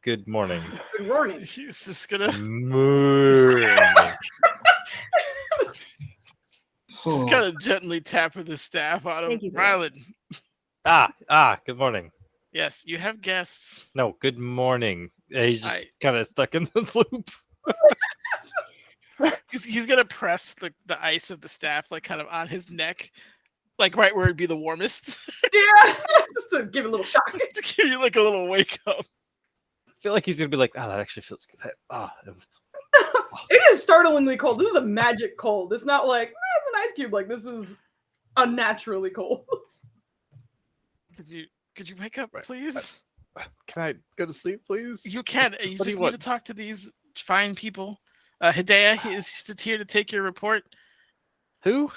Speaker 3: Good morning.
Speaker 2: Good warning.
Speaker 4: he's just gonna
Speaker 3: Morning.
Speaker 4: just kind of gently tap with his staff on him.
Speaker 1: Thank you for that.
Speaker 4: Rylan,
Speaker 3: Good morning.
Speaker 4: yes, you have guests.
Speaker 3: No, good morning. He's just
Speaker 4: I-
Speaker 3: kind of stuck in the loop.
Speaker 4: He's gonna press the ice of the staff like kind of on his neck, like right where it'd be the warmest,
Speaker 2: Yeah, just to give it a little shock.
Speaker 4: just to give you like a little wake up.
Speaker 3: I feel like he's gonna be like, oh, that actually feels good. It was...
Speaker 2: It is startlingly cold. This is a magic cold. It's not like it's an ice cube. Like this is unnaturally cold.
Speaker 4: Could you wake up, please?
Speaker 3: Can I go to sleep, please?
Speaker 4: You can. You
Speaker 3: What do
Speaker 4: just
Speaker 3: you
Speaker 4: need
Speaker 3: want?
Speaker 4: to talk to these fine people. Hideo, he is just here to take your report.
Speaker 3: Who?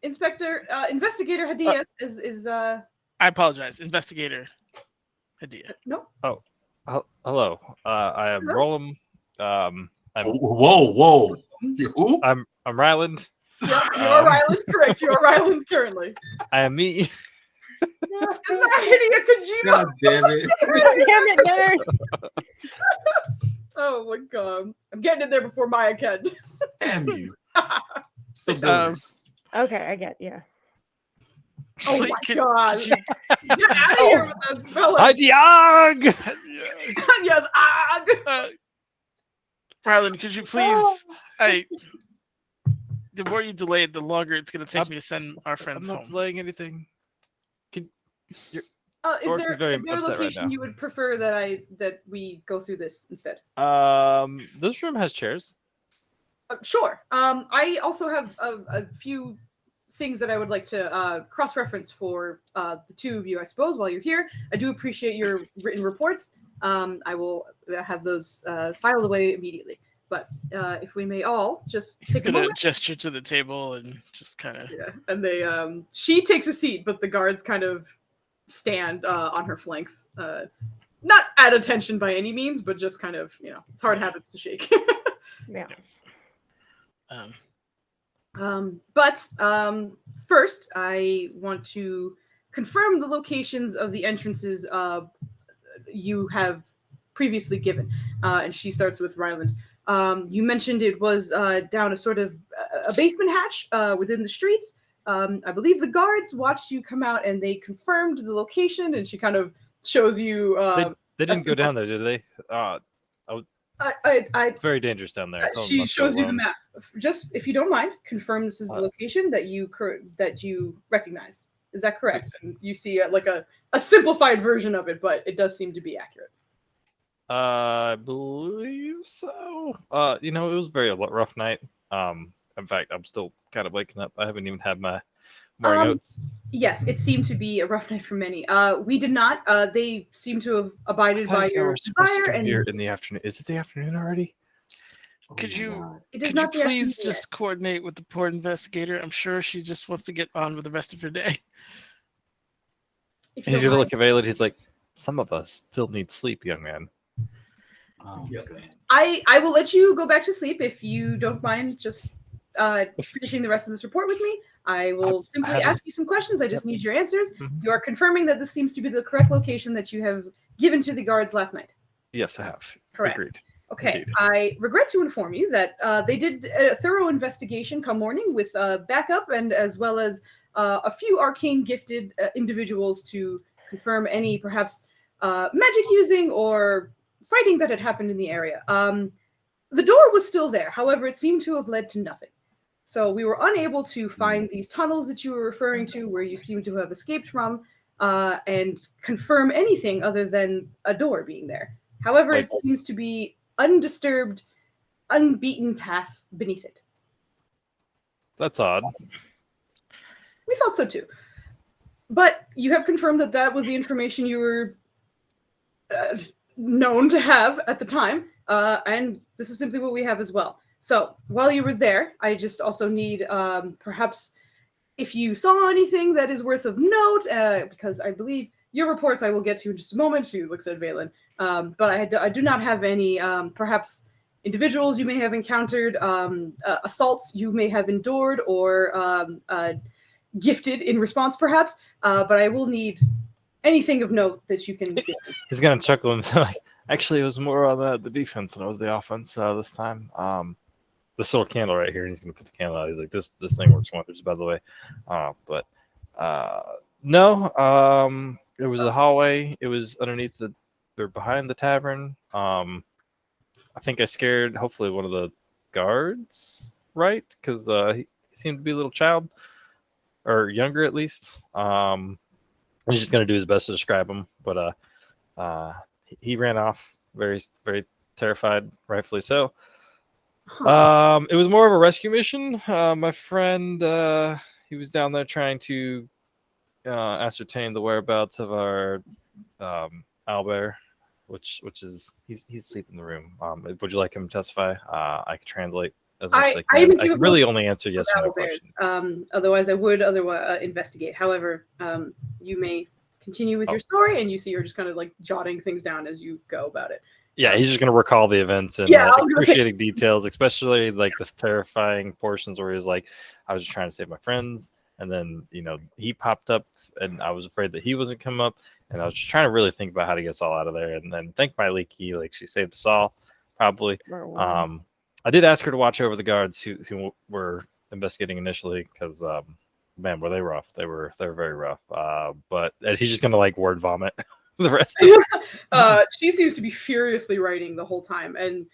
Speaker 2: Investigator Hadia is
Speaker 4: I apologize, Investigator Hideo.
Speaker 2: no.
Speaker 3: Hello. I am
Speaker 2: Hello?
Speaker 3: Roland.
Speaker 5: Whoa. Who?
Speaker 3: I'm Ryland.
Speaker 2: Yeah, you are Ryland. Correct. You are Ryland currently.
Speaker 3: I am me.
Speaker 2: Isn't that Hideo Kojima?
Speaker 5: God damn it.
Speaker 1: Damn it, nurse.
Speaker 2: Oh my god. I'm getting in there before Maya can.
Speaker 5: Damn you. Still doing it.
Speaker 1: Okay, I get, yeah.
Speaker 2: Oh my god.
Speaker 4: Could you-
Speaker 2: Get out of here with that spelling.
Speaker 3: Adiog!
Speaker 2: Yes.
Speaker 4: Ryland, could you please? The more you delay it, the longer it's going to take me to send our friends
Speaker 3: I'm not
Speaker 4: home.
Speaker 3: delaying anything.
Speaker 2: Is
Speaker 3: Dorothy's
Speaker 2: there
Speaker 3: very
Speaker 2: a
Speaker 3: upset right
Speaker 2: location
Speaker 3: now.
Speaker 2: you would prefer that we go through this instead?
Speaker 3: This room has chairs.
Speaker 2: Sure. I also have a few things that I would like to cross-reference for the two of you, I suppose, while you're here. I do appreciate your written reports. I will have those filed away immediately. But if we may all just
Speaker 4: He's
Speaker 2: take a
Speaker 4: going to
Speaker 2: moment.
Speaker 4: gesture to the table and just kind of.
Speaker 2: Yeah, and they she takes a seat, but the guards kind of stand on her flanks. Not at attention by any means, but just kind of, it's hard habits to shake.
Speaker 1: Yeah.
Speaker 2: But first, I want to confirm the locations of the entrances you have previously given. And she starts with Ryland. You mentioned it was down a sort of a basement hatch within the streets. I believe the guards watched you come out and they confirmed the location, and she kind of shows you.
Speaker 3: They didn't go down there, did they? It's very dangerous down there.
Speaker 2: She shows you the map. Just if you don't mind, confirm this is the location that you recognized. Is that correct? And you see like a simplified version of it, but it does seem to be accurate.
Speaker 3: I believe so. It was a very rough night. In fact, I'm still kind of waking up. I haven't even had my morning oats.
Speaker 2: Yes, it seemed to be a rough night for many. We did not. They seem to have abided by your desire. And
Speaker 3: here in the afternoon. Is it the afternoon already?
Speaker 4: Could you
Speaker 2: the
Speaker 4: please
Speaker 2: afternoon
Speaker 4: just coordinate with the poor investigator? I'm sure she just wants to get on with the rest of her day.
Speaker 2: If
Speaker 3: And
Speaker 2: you
Speaker 3: he's
Speaker 2: don't
Speaker 3: gonna
Speaker 2: mind.
Speaker 3: look at Valen. He's like, some of us still need sleep, young man.
Speaker 5: Oh, okay.
Speaker 2: I will let you go back to sleep if you don't mind just finishing the rest of this report with me. I will simply ask you some questions. I just need your answers.
Speaker 3: Mhm.
Speaker 2: You are confirming that this seems to be the correct location that you have given to the guards last night.
Speaker 3: Yes, I have.
Speaker 2: Correct.
Speaker 3: Agreed.
Speaker 2: Okay,
Speaker 3: Indeed.
Speaker 2: I regret to inform you that they did a thorough investigation come morning with backup and as well as a few arcane gifted individuals to confirm any perhaps magic using or fighting that had happened in the area. The door was still there, however, it seemed to have led to nothing. So we were unable to find these tunnels that you were referring to where you seem to have escaped from and confirm anything other than a door being there. However, it seems to be undisturbed, unbeaten path beneath it.
Speaker 3: That's odd.
Speaker 2: We thought so too. But you have confirmed that that was the information you were known to have at the time, and this is simply what we have as well. So while you were there, I just also need perhaps if you saw anything that is worth of note, because I believe your reports I will get to in just a moment. She looks at Valen. But I do not have any perhaps individuals you may have encountered, assaults you may have endured or gifted in response perhaps, but I will need anything of note that you can give me.
Speaker 3: He's gonna chuckle and say, like, actually, it was more on the defense than it was the offense this time. This little candle right here, he's gonna put the candle out. He's like, this thing works wonders, by the way. No, it was a hallway. It was underneath or behind the tavern. I think I scared hopefully one of the guards, right? Because he seemed to be a little child or younger at least. He's just gonna do his best to describe him, but he ran off very very terrified, rightfully so. It was more of a rescue mission. My friend, he was down there trying to ascertain the whereabouts of our owlbear, which is he's asleep in the room. Would you like him to testify? I can translate as much as I can.
Speaker 2: even
Speaker 3: I can really only answer yes or no
Speaker 2: owlbears.
Speaker 3: questions.
Speaker 2: Otherwise, I would investigate. However, you may continue with your story, and you're just kind of like jotting things down as you go about it.
Speaker 3: Yeah, he's just gonna recall the events and
Speaker 2: Yeah, I was gonna say-
Speaker 3: excruciating details, especially like the terrifying portions where he's like, "I was just trying to save my friends," and then he popped up, and I was afraid that he wasn't come up, and I was just trying to really think about how to get us all out of there, and then thank my leaky, like she saved us all, probably. I did ask her to watch over the guards who were investigating initially, because man, were they rough? They were very rough. And he's just gonna like word vomit the rest of
Speaker 2: she seems to be furiously writing the whole time, and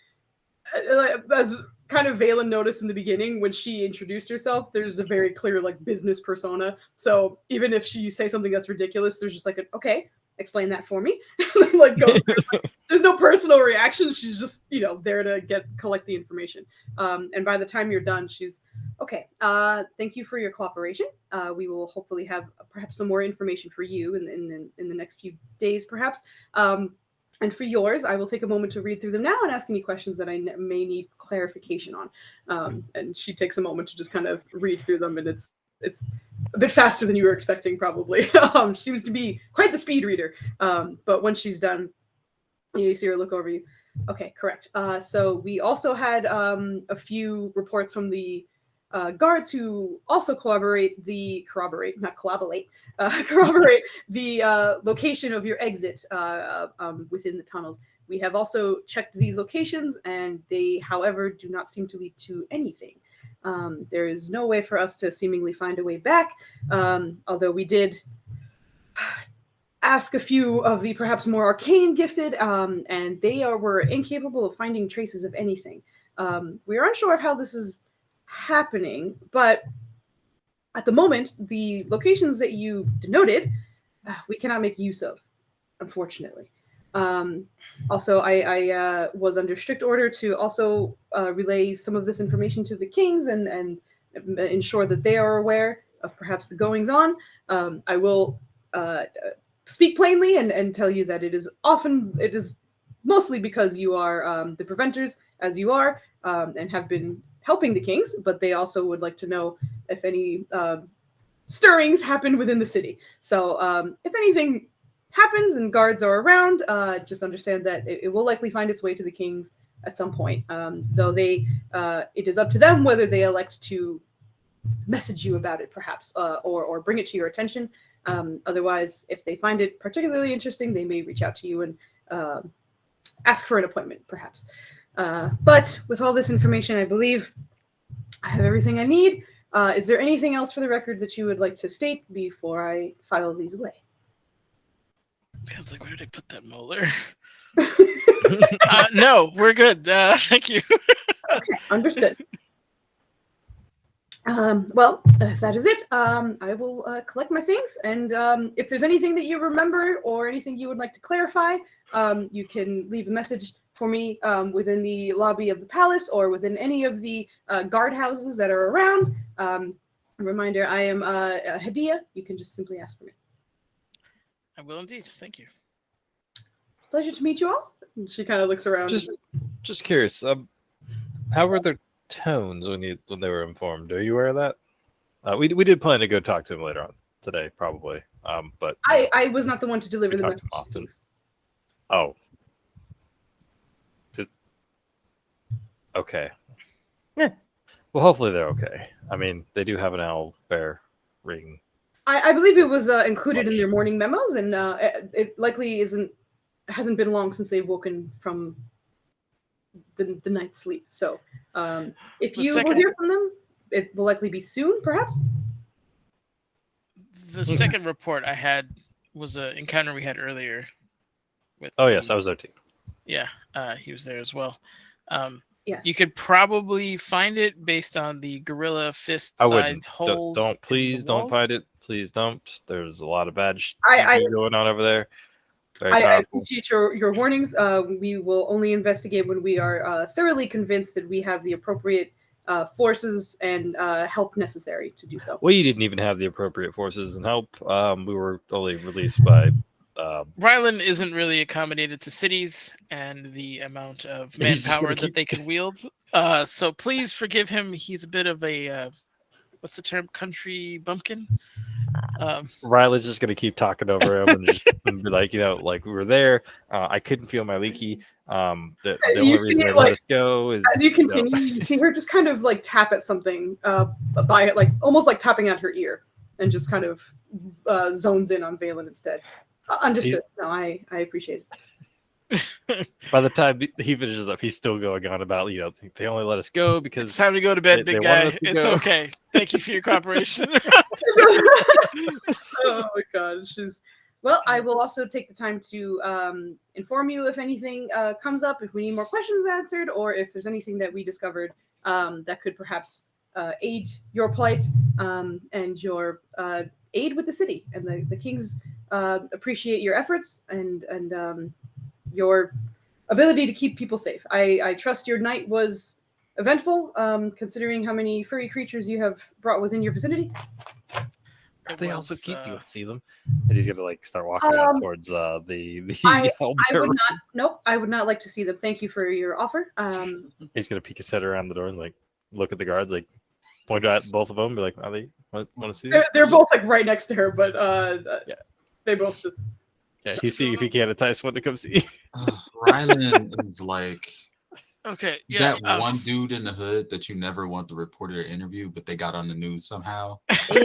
Speaker 2: as kind of Valen noticed in the beginning when she introduced herself, there's a very clear like business persona. So even if you say something that's ridiculous, there's just like okay, explain that for me. Like go through, there's no personal reaction. She's just there to collect the information. And by the time you're done, she's okay. Thank you for your cooperation. We will hopefully have perhaps some more information for you in the next few days, perhaps. And for yours, I will take a moment to read through them now and ask any questions that I may need clarification on. And she takes a moment to just kind of read through them, and it's a bit faster than you were expecting, probably. She seems to be quite the speed reader. But when she's done, you see her look over you. Okay, correct. So we also had a few reports from the guards who also corroborate the location of your exit within the tunnels. We have also checked these locations, and they, however, do not seem to lead to anything. There is no way for us to seemingly find a way back, although we did ask a few of the perhaps more arcane gifted, and they were incapable of finding traces of anything. We are unsure of how this is happening, but at the moment, the locations that you denoted, we cannot make use of, unfortunately. Also, I was under strict order to also relay some of this information to the kings and ensure that they are aware of perhaps the goings on. I will speak plainly and tell you that it is mostly because you are the preventers, as you are, and have been helping the kings, but they also would like to know if any stirrings happen within the city. So if anything happens and guards are around, just understand that it will likely find its way to the kings at some point, though it is up to them whether they elect to message you about it, perhaps, or bring it to your attention. Otherwise, if they find it particularly interesting, they may reach out to you and ask for an appointment, perhaps. But with all this information, I believe I have everything I need. Is there anything else for the record that you would like to state before I file these away?
Speaker 4: Man's like, where did I put that molar? No, we're good. Thank you.
Speaker 2: Okay, understood. Well, if that is it, I will collect my things, and if there's anything that you remember or anything you would like to clarify, you can leave a message for me within the lobby of the palace or within any of the guard houses that are around. A reminder, I am Hadia. You can just simply ask for me.
Speaker 4: I will indeed. Thank you.
Speaker 2: It's a pleasure to meet you all. And she kind of looks around.
Speaker 3: Just curious. How were their tones when they were informed? Are you aware of that? We did plan to go talk to him later on today, probably. But
Speaker 2: I was not the one to deliver the message.
Speaker 3: Often. Oh. Okay.
Speaker 1: Yeah.
Speaker 3: Well, hopefully they're okay. I mean, they do have an owl bear ring.
Speaker 2: I believe it was included in their morning memos, and it likely hasn't been long since they've woken from the night's sleep. So if you will hear from them, it will likely be soon, perhaps.
Speaker 4: The second report I had was an encounter we had earlier with.
Speaker 3: Oh yes, I was there too.
Speaker 4: Yeah, he was there as well.
Speaker 2: Yes.
Speaker 4: You could probably find it based on the gorilla
Speaker 3: I
Speaker 4: fist-sized
Speaker 3: wouldn't.
Speaker 4: holes.
Speaker 3: Don't
Speaker 4: in the
Speaker 3: please don't
Speaker 4: walls.
Speaker 3: fight it. Please don't. There's a lot of bad
Speaker 2: I-
Speaker 3: TV going on over there. Very
Speaker 2: I
Speaker 3: powerful.
Speaker 2: appreciate your warnings. We will only investigate when we are thoroughly convinced that we have the appropriate forces and help necessary to do so.
Speaker 3: We didn't even have the appropriate forces and help. We were only released by.
Speaker 4: Ryland isn't really accommodated to cities and the amount of
Speaker 3: He's just
Speaker 4: manpower
Speaker 3: gonna
Speaker 4: that
Speaker 3: keep-
Speaker 4: they can wield. So please forgive him. He's a bit of a what's the term? Country bumpkin.
Speaker 3: Riley's just gonna keep talking over him and just and be like, like we were there. I couldn't feel my leaky. The
Speaker 2: You
Speaker 3: only
Speaker 2: see
Speaker 3: reason
Speaker 2: it,
Speaker 3: they let
Speaker 2: like,
Speaker 3: us go is
Speaker 2: As you continue, you see her just kind of like tap at something by it, like almost like tapping at her ear, and just kind of zones in on Valen instead. Understood. No, I appreciate it.
Speaker 3: By the time he finishes up, he's still going on about they only let us go
Speaker 4: It's
Speaker 3: because
Speaker 4: time to go to bed,
Speaker 3: they
Speaker 4: big
Speaker 3: wanted
Speaker 4: guy.
Speaker 3: us to
Speaker 4: It's
Speaker 3: go.
Speaker 4: okay. Thank you for your cooperation.
Speaker 2: Oh my god, she's. Well, I will also take the time to inform you if anything comes up, if we need more questions answered, or if there's anything that we discovered that could perhaps aid your plight and your aid with the city. And the kings appreciate your efforts and your ability to keep people safe. I trust your night was eventful, considering how many furry creatures you have brought within your vicinity.
Speaker 3: They also keep you and see them. And he's gonna start walking out towards the
Speaker 2: I
Speaker 3: helmet
Speaker 2: would
Speaker 3: room.
Speaker 2: not. Nope, I would not like to see them. Thank you for your offer.
Speaker 3: He's gonna peek his head around the door and look at the guards, point at both of them, be like, "Are they want to see?"
Speaker 2: They're both right next to her, but
Speaker 3: Yeah.
Speaker 2: they both just.
Speaker 3: Yeah, he's seeing if he can entice one to come see.
Speaker 5: Ryland is like
Speaker 4: Okay, yeah.
Speaker 5: that one dude in the hood that you never want to report or interview, but they got on the news somehow.
Speaker 1: Yeah.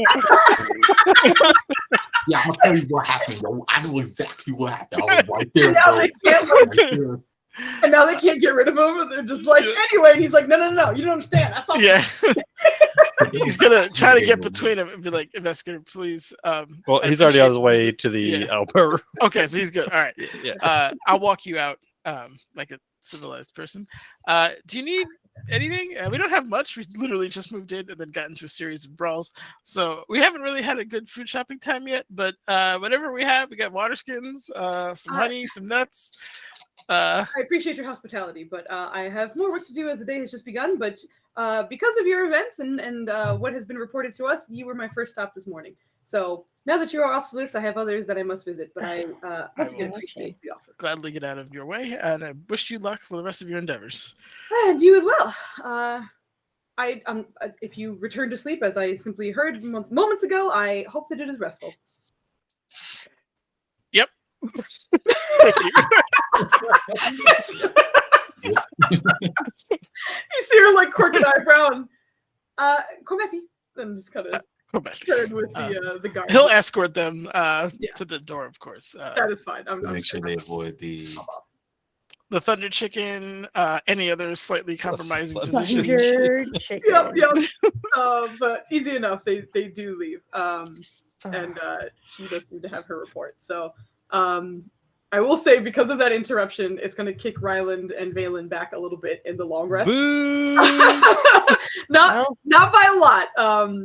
Speaker 5: Yeah, I'm gonna tell you what happened. Yo. I know exactly what happened. I was right there,
Speaker 2: Now
Speaker 5: bro.
Speaker 2: they can't,
Speaker 5: Right there.
Speaker 2: and now they can't get rid of him, and they're just like, anyway. And he's like, no, you don't understand. I saw.
Speaker 4: Yeah. He's gonna try to get between him and be like, investigator, please.
Speaker 3: Well,
Speaker 4: I
Speaker 3: he's already on his
Speaker 4: appreciate
Speaker 3: way
Speaker 4: this.
Speaker 3: to the
Speaker 4: Yeah.
Speaker 3: elbow room.
Speaker 4: Okay, so he's good. All right.
Speaker 3: Yeah.
Speaker 4: I'll walk you out like a civilized person. Do you need anything? We don't have much. We literally just moved in and then got into a series of brawls. So we haven't really had a good food shopping time yet, but whatever we have, we got water skins, some honey, some nuts.
Speaker 2: I appreciate your hospitality, but I have more work to do as the day has just begun. But because of your events and what has been reported to us, you were my first stop this morning. So now that you are off the list, I have others that I must visit. But I once again appreciate the offer.
Speaker 4: Gladly get out of your way, and I wish you luck for the rest of your endeavors.
Speaker 2: And you as well. If you return to sleep, as I simply heard moments ago, I hope that it is restful.
Speaker 4: Yep. Thank you.
Speaker 2: You see her like quirk an eyebrow and Komethi. Then just kind of turn with the guard.
Speaker 4: He'll escort them to the door, of course.
Speaker 2: That is fine.
Speaker 5: To make sure they avoid the
Speaker 4: Thunder Chicken, any other slightly compromising position.
Speaker 1: Thunder chicken.
Speaker 2: Yep. But easy enough. They do leave. And she does need to have her report. So I will say, because of that interruption, it's going to kick Ryland and Valen back a little bit in the long rest. Not by a lot.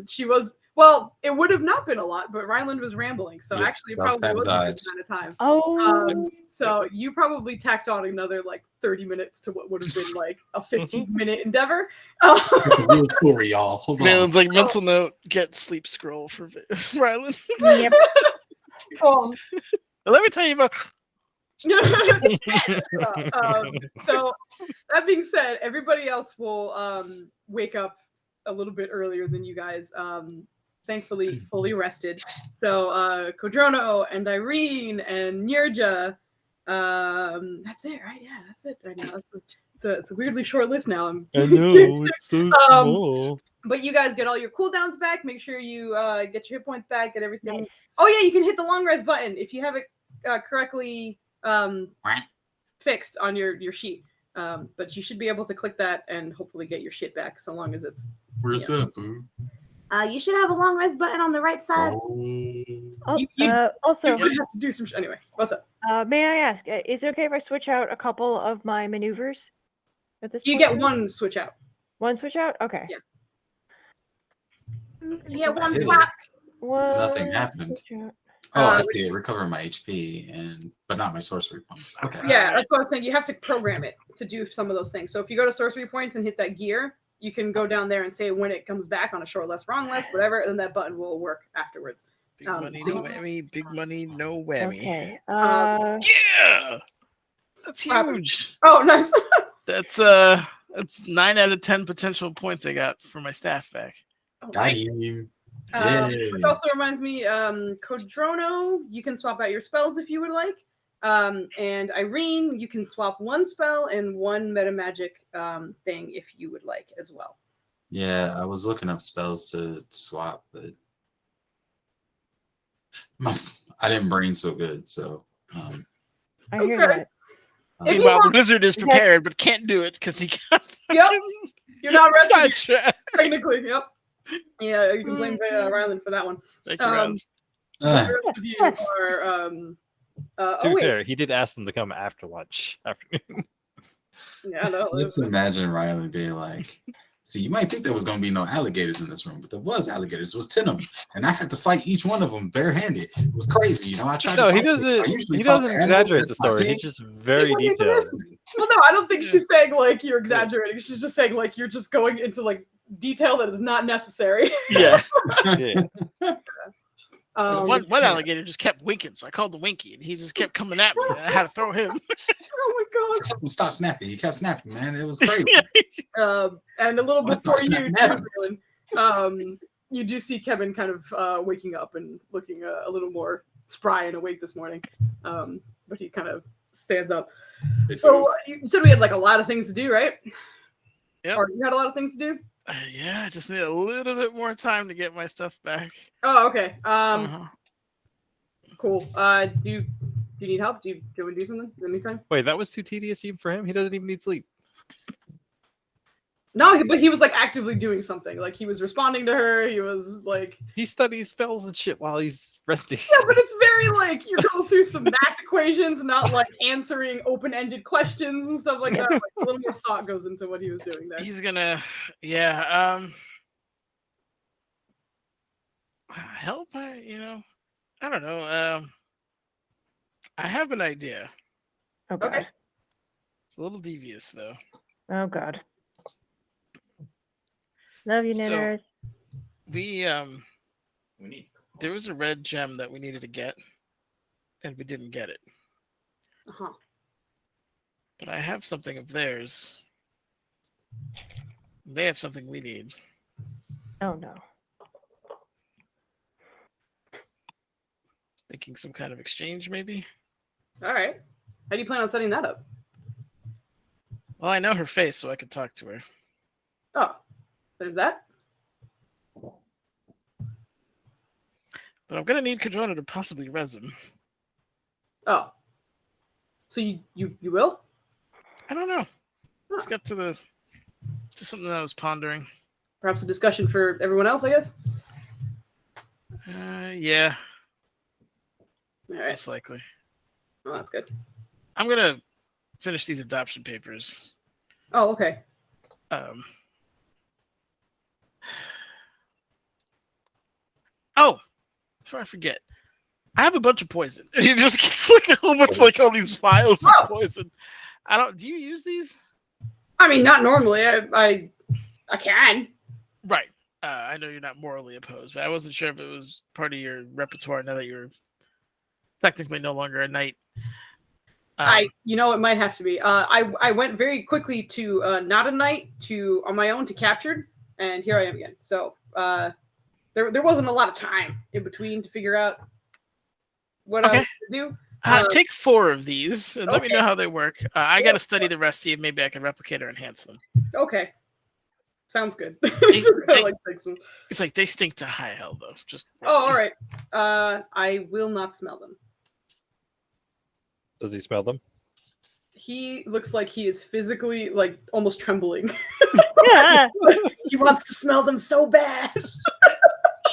Speaker 2: She was, well, it would have not been a lot, but Ryland was rambling. So actually, it probably was a good amount of time.
Speaker 1: Oh.
Speaker 2: So you probably tacked on another 30 minutes to what would have been a 15-minute endeavor.
Speaker 5: real story, y'all. Hold on.
Speaker 4: Valen's mental note, get sleep scroll for Ryland.
Speaker 1: Yep.
Speaker 4: Let me tell you about.
Speaker 2: So that being said, everybody else will wake up a little bit earlier than you guys. Thankfully, fully rested. So Kodrono and Irene and Nirja. That's it, right? Yeah, that's it right now. It's a weirdly short list now.
Speaker 3: I know, it's so small.
Speaker 2: But you guys get all your cooldowns back. Make sure you get your hit points back. Get everything.
Speaker 1: Nice.
Speaker 2: Oh yeah, you can hit the long rest button if you have it correctly fixed on your sheet. But you should be able to click that and hopefully get your shit back, so long as it's.
Speaker 5: Where's that, boo?
Speaker 2: You should have a long rest button on the right side.
Speaker 1: Also,
Speaker 2: you would have to do some. Anyway, what's up?
Speaker 1: may I ask, is it okay if I switch out a couple of my maneuvers? at this
Speaker 2: You
Speaker 1: point?
Speaker 2: get one switch out.
Speaker 1: One switch out? Okay.
Speaker 2: Yeah. Yeah, one
Speaker 5: Hey.
Speaker 2: swap.
Speaker 1: One
Speaker 5: Nothing happened.
Speaker 1: switch out.
Speaker 5: Oh, I
Speaker 2: Uh,
Speaker 5: see. It recovered my HP but not my sorcery points. Okay.
Speaker 2: Yeah, that's what I was saying. You have to program it to do some of those things. So if you go to sorcery points and hit that gear, you can go down there and say when it comes back on a short less, wrong less, whatever, and that button will work afterwards.
Speaker 4: Big money, no whammy. Big money, no whammy.
Speaker 1: Okay.
Speaker 4: Yeah, that's
Speaker 2: What happened?
Speaker 4: huge.
Speaker 2: Oh, nice.
Speaker 4: That's 9 out of 10 potential points I got for my staff back.
Speaker 2: Oh,
Speaker 5: Got
Speaker 2: nice.
Speaker 5: him.
Speaker 2: Which also reminds me, Codrono, you can swap out your spells if you would like. And Irene, you can swap one spell and one meta magic thing if you would like as well.
Speaker 5: Yeah, I was looking up spells to swap, but I didn't brain so good, so
Speaker 1: I hear
Speaker 2: Okay.
Speaker 1: that.
Speaker 2: If you
Speaker 4: Meanwhile, the
Speaker 2: want-
Speaker 4: wizard is prepared but can't do it because he got
Speaker 2: Yep. You're not resting
Speaker 4: sidetracked.
Speaker 2: technically. Yep. Yeah, you can blame Ryland for that one.
Speaker 4: Thank you, Ron.
Speaker 2: The rest of you are.
Speaker 3: To
Speaker 2: Oh
Speaker 3: be
Speaker 2: wait.
Speaker 3: fair, he did ask them to come after lunch afternoon.
Speaker 2: Yeah, no.
Speaker 5: just imagine Riley being like, see, you might think there was going to be no alligators in this room, but there was alligators. There was 10 of them, and I had to fight each one of them barehanded. It was crazy, you know. I tried.
Speaker 3: No,
Speaker 5: to
Speaker 3: he
Speaker 5: talk to- I
Speaker 3: doesn't.
Speaker 5: usually
Speaker 3: He
Speaker 5: talk
Speaker 3: doesn't
Speaker 5: to animals,
Speaker 3: exaggerate the
Speaker 5: that's my
Speaker 3: story.
Speaker 5: thing.
Speaker 3: He's just
Speaker 5: They
Speaker 3: very
Speaker 5: weren't even
Speaker 3: detailed.
Speaker 5: listening.
Speaker 2: Well, no, I don't think she's saying like you're exaggerating. She's just saying like you're just going into like detail that is not necessary.
Speaker 4: Yeah.
Speaker 3: Yeah.
Speaker 4: One alligator just kept winking, so I called the Winky, and he just kept coming at me. And I had to throw him.
Speaker 2: Oh my
Speaker 5: Told him to stop snapping. He kept snapping, man. It was crazy.
Speaker 2: god. And a little
Speaker 5: I
Speaker 2: before
Speaker 5: started
Speaker 2: you,
Speaker 5: snapping at
Speaker 2: Kevin, you do see Kevin kind of waking up and looking a little more spry and awake this morning. But he kind of stands up. So you said we had like a lot of things to do, right?
Speaker 4: Yep.
Speaker 2: Or you had a lot of things to do?
Speaker 4: Yeah, I just need a little bit more time to get my stuff back.
Speaker 2: Oh, okay.
Speaker 4: Uh-huh.
Speaker 2: Cool. Do you need help? Do you want to do something in the meantime?
Speaker 3: Wait, that was too tedious even for him. He doesn't even need sleep.
Speaker 2: No, but he was like actively doing something. Like he was responding to her. He was like,
Speaker 3: He studies spells and shit while he's resting.
Speaker 2: yeah, but it's very like you're going through some math equations, not like answering open-ended questions and stuff like that. Like, a little more thought goes into what he was doing there.
Speaker 4: He's gonna, yeah. Help? I don't know. I have an idea.
Speaker 1: Oh god.
Speaker 2: Okay.
Speaker 4: It's a little devious though.
Speaker 1: Oh god. Love you,
Speaker 4: So-
Speaker 1: knitters.
Speaker 4: We
Speaker 6: We need.
Speaker 4: there was a red gem that we needed to get, and we didn't get it.
Speaker 2: Uh-huh.
Speaker 4: But I have something of theirs. They have something we need.
Speaker 1: Oh no.
Speaker 4: Thinking some kind of exchange, maybe.
Speaker 2: All right. How do you plan on setting that up?
Speaker 4: Well, I know her face, so I could talk to her.
Speaker 2: Oh, there's that.
Speaker 4: But I'm gonna need Kadrona to possibly res him.
Speaker 2: Oh. So you will?
Speaker 4: I don't know. Let's get to something that I was pondering.
Speaker 2: Perhaps a discussion for everyone else, I guess.
Speaker 4: Yeah,
Speaker 2: All right.
Speaker 4: most likely.
Speaker 2: Well, that's good.
Speaker 4: I'm gonna finish these adoption papers.
Speaker 2: Oh, okay.
Speaker 4: Oh, before I forget, I have a bunch of poison. It just gets like a whole bunch of like all these files
Speaker 2: Oh.
Speaker 4: of poison. Do you use these?
Speaker 2: I mean, not normally. I can.
Speaker 4: Right. I know you're not morally opposed, but I wasn't sure if it was part of your repertoire now that you're technically no longer a knight.
Speaker 2: It might have to be. I went very quickly to not a knight to on my own to captured, and here I am again. So there wasn't a lot of time in between to figure out what I
Speaker 4: Okay.
Speaker 2: was to do.
Speaker 4: Take 4 of these and let me
Speaker 2: okay.
Speaker 4: know how they work. I got to study the rest, see if maybe I can replicate or enhance them.
Speaker 2: Okay, sounds good.
Speaker 4: They-
Speaker 2: Just kinda
Speaker 4: they-
Speaker 2: like fix them.
Speaker 4: It's like they stink to high hell, though. Just
Speaker 2: Oh, all right. I will not smell them.
Speaker 3: Does he smell them?
Speaker 2: He looks like he is physically like almost trembling.
Speaker 1: Yeah.
Speaker 2: He wants to smell them so bad.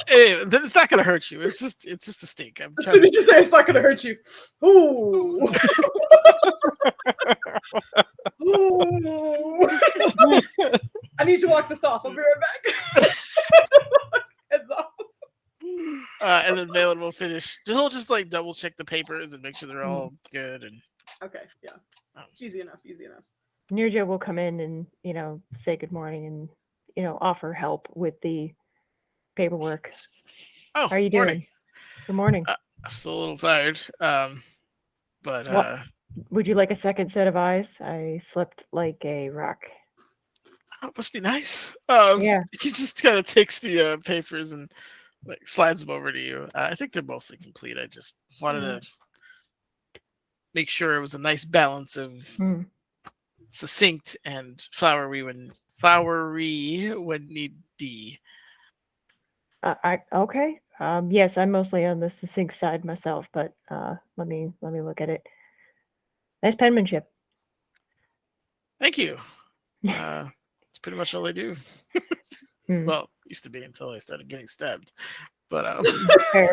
Speaker 4: Hey, it's not gonna hurt you. It's just a stink. I'm
Speaker 2: As
Speaker 4: trying
Speaker 2: soon
Speaker 4: to
Speaker 2: as you say it's not going to hurt you, ooh, I need to walk this off. I'll be right back. Heads off.
Speaker 4: And then Valen will finish. He'll just like double check the papers and make sure they're all good. And
Speaker 2: Okay, yeah. Easy enough, easy enough.
Speaker 1: Nirja will come in and, say good morning and, offer help with the paperwork.
Speaker 4: oh,
Speaker 1: How are you
Speaker 4: morning.
Speaker 1: doing? Good morning.
Speaker 4: I'm still a little tired. But
Speaker 1: What? Would you like a second set of eyes? I slept like a rock.
Speaker 4: it must be nice.
Speaker 1: Yeah.
Speaker 4: He just kind of takes the papers and like slides them over to you. I think they're mostly complete. I just wanted to make sure it was a nice balance of succinct and flowery when need be.
Speaker 1: Okay. Yes, I'm mostly on the succinct side myself, but let me look at it. Nice penmanship.
Speaker 4: Thank you. It's pretty much all I do. Well, used to be until I started getting stabbed. But
Speaker 1: Fair.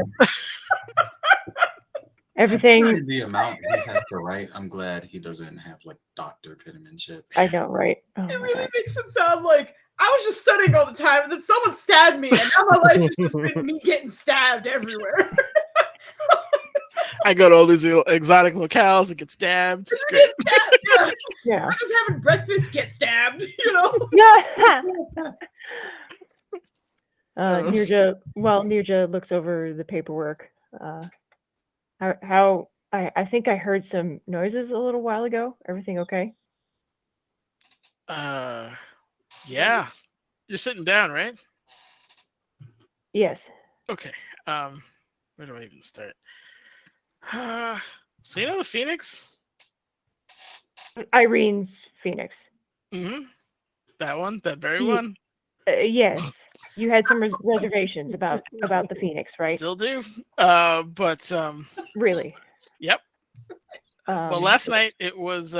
Speaker 1: Everything.
Speaker 5: The amount he has to write, I'm glad he doesn't have like doctor penmanship.
Speaker 1: I know, right? Oh,
Speaker 2: It
Speaker 1: my
Speaker 2: really
Speaker 1: God.
Speaker 2: makes it sound like I was just studying all the time, and then someone stabbed me, and now my life has just been me getting stabbed everywhere.
Speaker 4: I go to all these exotic locales and get stabbed. It's great.
Speaker 1: Yeah.
Speaker 2: I'm just having breakfast, get stabbed,
Speaker 1: Yeah. Nirja looks over the paperwork. I think I heard some noises a little while ago. Everything okay?
Speaker 4: Yeah. You're sitting down, right?
Speaker 1: Yes.
Speaker 4: Okay. Where do I even start? So you know the Phoenix?
Speaker 1: Irene's Phoenix.
Speaker 4: Mm-hmm. That one, that very
Speaker 1: Ye-
Speaker 4: one.
Speaker 1: Yes. You had some reservations about the Phoenix, right?
Speaker 4: Still do. But
Speaker 1: Really?
Speaker 4: Yep. Well, last night it was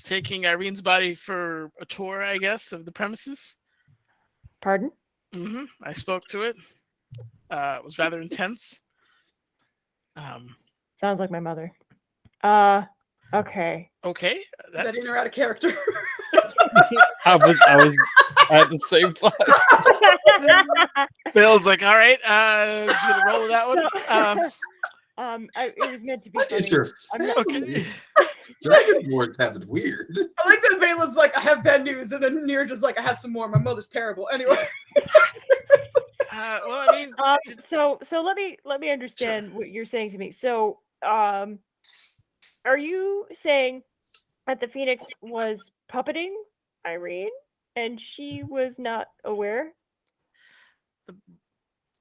Speaker 4: taking Irene's body for a tour, I guess, of the premises.
Speaker 1: Pardon?
Speaker 4: Mm-hmm. I spoke to it. It was rather intense.
Speaker 1: Sounds like my mother. Okay.
Speaker 4: Okay.
Speaker 2: Is that in or out of character?
Speaker 3: I was at the same time.
Speaker 4: Phil's like, all right, just gonna roll with that one.
Speaker 1: It was meant to be
Speaker 5: What is
Speaker 1: funny.
Speaker 5: your
Speaker 1: I'm not-
Speaker 5: family? Dragon Board's having weird.
Speaker 2: I like that Valen's like, I have bad news, and then Near just like, I have some more. My mother's terrible. Anyway.
Speaker 4: Well, I mean,
Speaker 1: so let me understand what you're saying to me. So, are you saying that the Phoenix was puppeting Irene and she was not aware?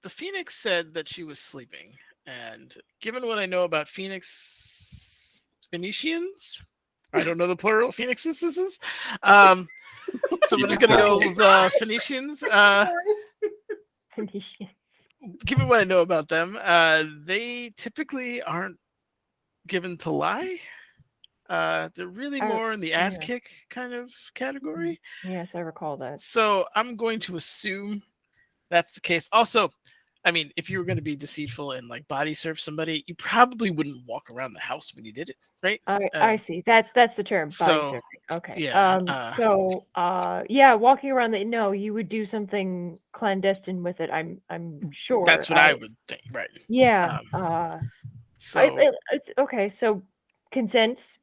Speaker 4: the Phoenix said that she was sleeping, and given what I know about Phoenicians, I don't know the plural Phoenixes. So we're just gonna go with Phoenicians.
Speaker 1: Phoenicians.
Speaker 4: Given what I know about them, they typically aren't given to lie. They're really more in the ass kick kind of category.
Speaker 1: Yes, I recall that.
Speaker 4: So I'm going to assume that's the case. Also, I mean, if you were going to be deceitful and like body surf somebody, you probably wouldn't walk around the house when you did it, right?
Speaker 1: I see. That's the term. Body
Speaker 4: so,
Speaker 1: surfing. Okay.
Speaker 4: yeah,
Speaker 1: Yeah, walking around you would do something clandestine with it. I'm sure.
Speaker 4: That's what I would think, right?
Speaker 1: Yeah.
Speaker 4: So
Speaker 1: it's okay. So consent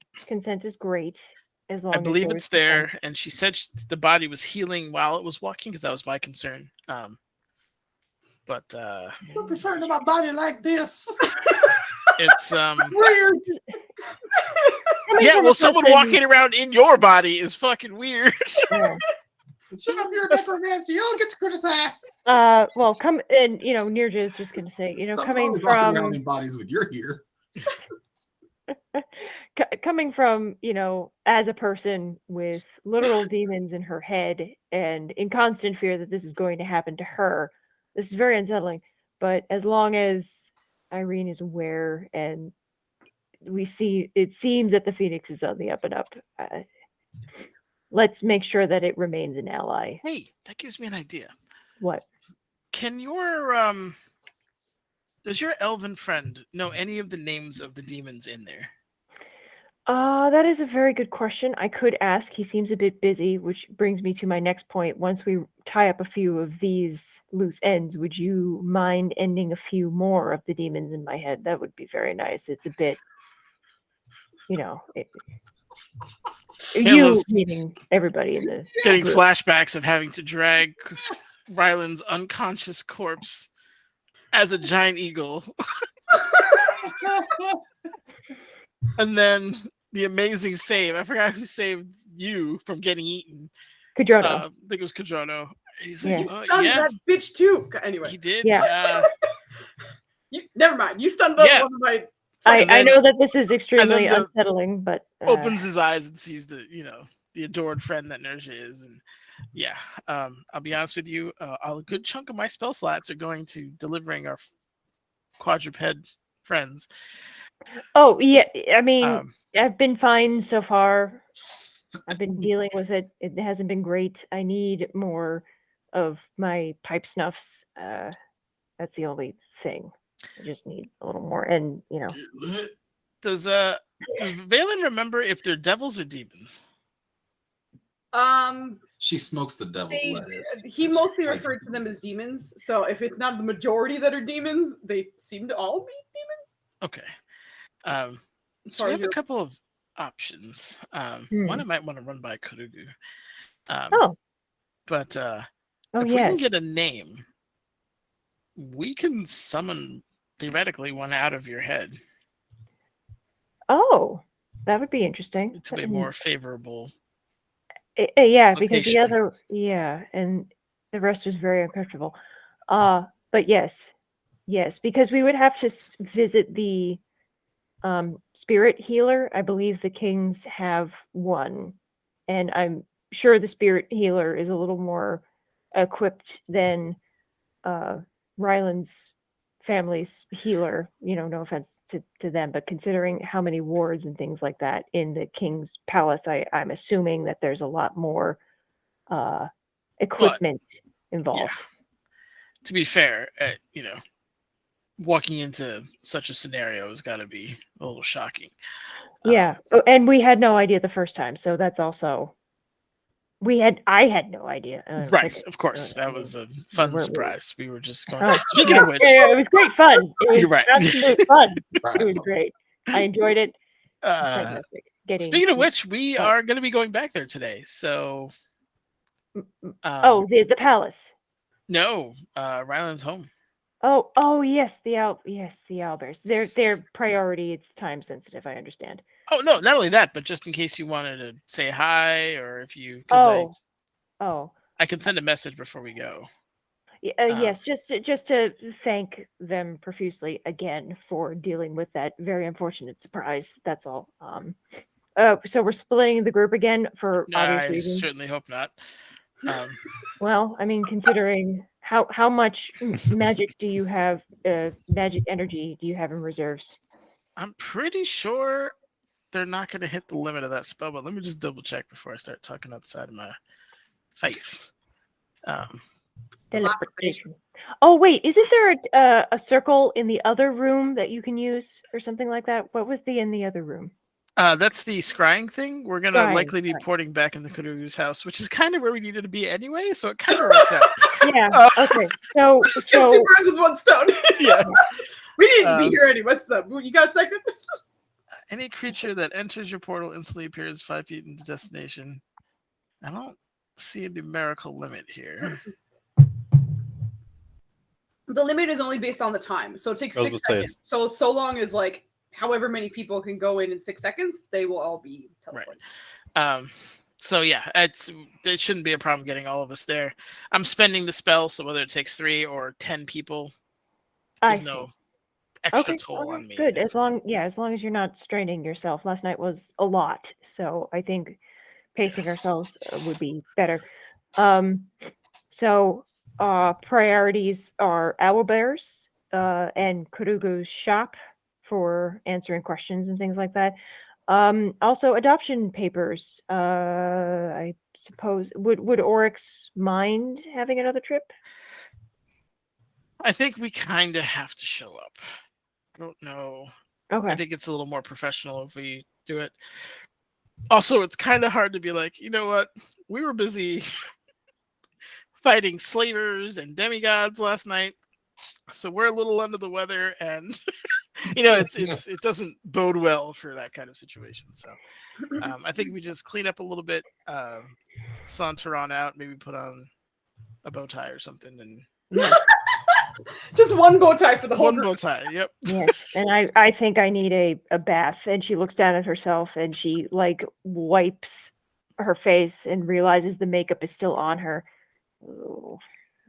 Speaker 1: is great as long
Speaker 4: I
Speaker 1: as
Speaker 4: believe
Speaker 1: there
Speaker 4: it's
Speaker 1: is consent.
Speaker 4: there, and she said the body was healing while it was walking, because that was my concern. But
Speaker 5: Stop referring to my body like this.
Speaker 4: it's
Speaker 5: Weird.
Speaker 4: yeah. Well, someone walking around in your body is fucking weird.
Speaker 1: Yeah.
Speaker 5: Shut up, you're a necromancer. You don't get to criticize.
Speaker 1: Well, come and Nirja is just going to say,
Speaker 5: Someone's
Speaker 1: coming
Speaker 5: always walking around
Speaker 1: from
Speaker 5: in bodies when you're here.
Speaker 1: coming from as a person with literal demons in her head and in constant fear that this is going to happen to her, this is very unsettling. But as long as Irene is aware and it seems that the Phoenix is on the up and up, let's make sure that it remains an ally.
Speaker 4: Hey, that gives me an idea.
Speaker 1: What?
Speaker 4: Can your does your elven friend know any of the names of the demons in there?
Speaker 1: That is a very good question. I could ask. He seems a bit busy, which brings me to my next point. Once we tie up a few of these loose ends, would you mind ending a few more of the demons in my head? That would be very nice. It's a bit, you know, you
Speaker 4: Hamlet's
Speaker 1: meaning everybody in the
Speaker 4: getting
Speaker 1: group.
Speaker 4: flashbacks of having to drag Ryland's unconscious corpse as a giant eagle. And then the amazing save. I forgot who saved you from getting eaten.
Speaker 1: Kadrono.
Speaker 4: I think it was Kadrono. He's like,
Speaker 1: Yes.
Speaker 2: You stunned
Speaker 4: yeah,
Speaker 2: that bitch too. Anyway,
Speaker 4: he did.
Speaker 1: Yeah.
Speaker 2: never mind. You stunned
Speaker 4: Yeah.
Speaker 2: one of my.
Speaker 1: I
Speaker 4: then-
Speaker 1: know that this is extremely
Speaker 4: the-
Speaker 1: unsettling, but
Speaker 4: opens his eyes and sees the adored friend that Nerja is. And yeah, I'll be honest with you, a good chunk of my spell slots are going to delivering our quadruped friends.
Speaker 1: Oh yeah, I mean,
Speaker 4: Um,
Speaker 1: I've been fine so far. I've been dealing with it. It hasn't been great. I need more of my pipe snuffs. That's the only thing. I just need a little more, and
Speaker 4: does Valen remember if they're devils or demons?
Speaker 5: She smokes the devil's
Speaker 2: They,
Speaker 5: lettuce.
Speaker 2: he mostly
Speaker 5: Like-
Speaker 2: referred to them as demons. So if it's not the majority that are demons, they seem to all be demons.
Speaker 4: Okay.
Speaker 2: As
Speaker 4: So
Speaker 2: far
Speaker 4: we
Speaker 2: as
Speaker 4: have a
Speaker 2: you're-
Speaker 4: couple of options. One I might want to run by Kurugu.
Speaker 1: Oh.
Speaker 4: But
Speaker 1: oh
Speaker 4: if we
Speaker 1: yes.
Speaker 4: can get a name, we can summon theoretically one out of your head
Speaker 1: Oh, that would be interesting.
Speaker 4: to a more favorable.
Speaker 1: Yeah, because the
Speaker 4: location.
Speaker 1: other, and the rest was very uncomfortable. But yes, because we would have to visit the spirit healer. I believe the kings have one, and I'm sure the spirit healer is a little more equipped than Ryland's family's healer. No offense to them, but considering how many wards and things like that in the king's palace, I'm assuming that there's a lot more equipment involved.
Speaker 4: Yeah. To be fair, walking into such a scenario has got to be a little shocking.
Speaker 1: Yeah, and we had no idea the first time, so that's also I had no idea.
Speaker 4: Right, of course, that was a fun surprise. We were just going.
Speaker 1: Oh,
Speaker 4: Speaking of which,
Speaker 1: yeah, it was great fun. It was
Speaker 4: You're right.
Speaker 1: absolute fun.
Speaker 5: Right.
Speaker 1: It was great. I enjoyed it. It was fantastic.
Speaker 4: speaking of which, we are going to be going back there today. So,
Speaker 1: the palace.
Speaker 4: No, Ryland's home.
Speaker 1: Oh yes, the owlbears. Their priority. It's time sensitive. I understand.
Speaker 4: Oh no, not only that, but just in case you wanted to say hi, or if you, I can send a message before we go.
Speaker 1: Yes, just to thank them profusely again for dealing with that very unfortunate surprise. That's all. So we're splitting the group again for obvious
Speaker 4: I
Speaker 1: reasons.
Speaker 4: certainly hope not.
Speaker 1: Well, I mean, considering how much magic do you have, magic energy do you have in reserves?
Speaker 4: I'm pretty sure they're not going to hit the limit of that spell, but let me just double check before I start talking outside of my face.
Speaker 1: Teleportation. Oh wait, isn't there a circle in the other room that you can use or something like that? What was in the other room?
Speaker 4: That's the scrying thing. We're going to
Speaker 1: Scrying,
Speaker 4: likely be
Speaker 1: right.
Speaker 4: porting back into Kurugu's house, which is kind of where we needed to be anyway, so it kind of works out.
Speaker 1: Yeah, okay. So
Speaker 2: Just kill two birds with one stone.
Speaker 4: Yeah.
Speaker 2: We need to be here anyway. What's up? You got a second?
Speaker 4: Any creature that enters your portal instantly appears 5 feet into destination. I don't see a numerical limit here.
Speaker 2: The limit is only based on the time, so it takes 6 seconds. So long as however many people can go in 6 seconds, they will all be teleported.
Speaker 4: Right. So yeah, it shouldn't be a problem getting all of us there. I'm spending the spell, so whether it takes 3 or 10 people, there's no extra toll on me.
Speaker 1: Good. As long as you're not straining yourself. Last night was a lot, so I think pacing ourselves would be better. So priorities are owlbears and Kurugu's shop for answering questions and things like that. Also adoption papers. I suppose would Oryx mind having another trip?
Speaker 4: I think we kind of have to show up. I don't know.
Speaker 1: Okay.
Speaker 4: I think it's a little more professional if we do it. Also, it's kind of hard to be like, you know what? We were busy fighting slavers and demigods last night, so we're a little under the weather, and it doesn't bode well for that kind of situation. So I think we just clean up a little bit, saunter on out, maybe put on a bow tie or something, and
Speaker 1: Yes,
Speaker 2: Just one bow tie for the whole
Speaker 4: one
Speaker 2: group.
Speaker 4: bow tie. Yep.
Speaker 1: yes. And I think I need a bath. And she looks down at herself and she like wipes her face and realizes the makeup is still on her. Oh,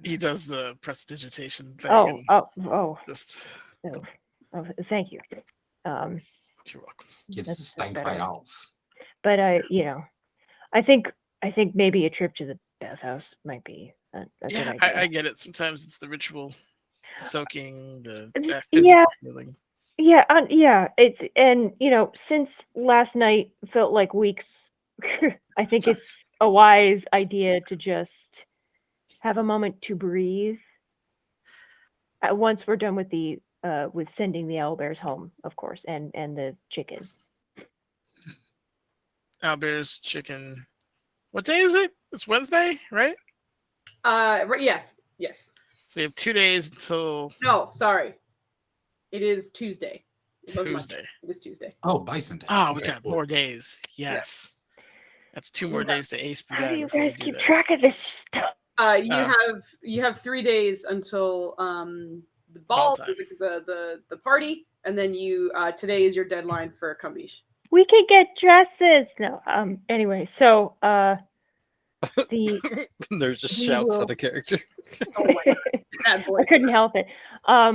Speaker 4: He does the prestidigitation thing.
Speaker 1: oh,
Speaker 4: and
Speaker 1: oh,
Speaker 4: just
Speaker 1: oh, oh, thank you.
Speaker 4: you're welcome.
Speaker 5: Gets
Speaker 1: That's
Speaker 5: the
Speaker 1: just
Speaker 5: stank
Speaker 1: better.
Speaker 5: right off.
Speaker 1: But I think maybe a trip to the bathhouse might be a good
Speaker 4: Yeah,
Speaker 1: idea.
Speaker 4: I get it. Sometimes it's the ritual, soaking, the
Speaker 1: Yeah.
Speaker 4: physical feeling.
Speaker 1: Yeah, it's and since last night felt like weeks, I think it's a wise idea to just have a moment to breathe. Once we're done with the with sending the owlbears home, of course, and the chicken.
Speaker 4: Owlbears, chicken. What day is it? It's Wednesday, right?
Speaker 2: Right, yes.
Speaker 4: So we have 2 days until
Speaker 2: No, sorry. It is Tuesday. It was Monday.
Speaker 4: Tuesday.
Speaker 2: It is Tuesday.
Speaker 5: Oh, Bison Day.
Speaker 4: Oh, we
Speaker 5: Okay,
Speaker 4: got
Speaker 5: cool.
Speaker 4: more days. Yes. That's 2 more days to ace
Speaker 1: How do
Speaker 4: Boudin
Speaker 1: you
Speaker 4: before we
Speaker 1: guys
Speaker 4: do
Speaker 1: keep
Speaker 4: that.
Speaker 1: track of this stuff?
Speaker 2: You have 3 days until the ball,
Speaker 4: time.
Speaker 2: the party, and then today is your deadline for Kambish.
Speaker 1: We could get dresses. No. Anyway, so the
Speaker 3: There's just
Speaker 1: We
Speaker 3: shouts
Speaker 1: will-
Speaker 3: out of character.
Speaker 2: Oh my god, that
Speaker 1: I
Speaker 2: voice.
Speaker 1: couldn't help it. All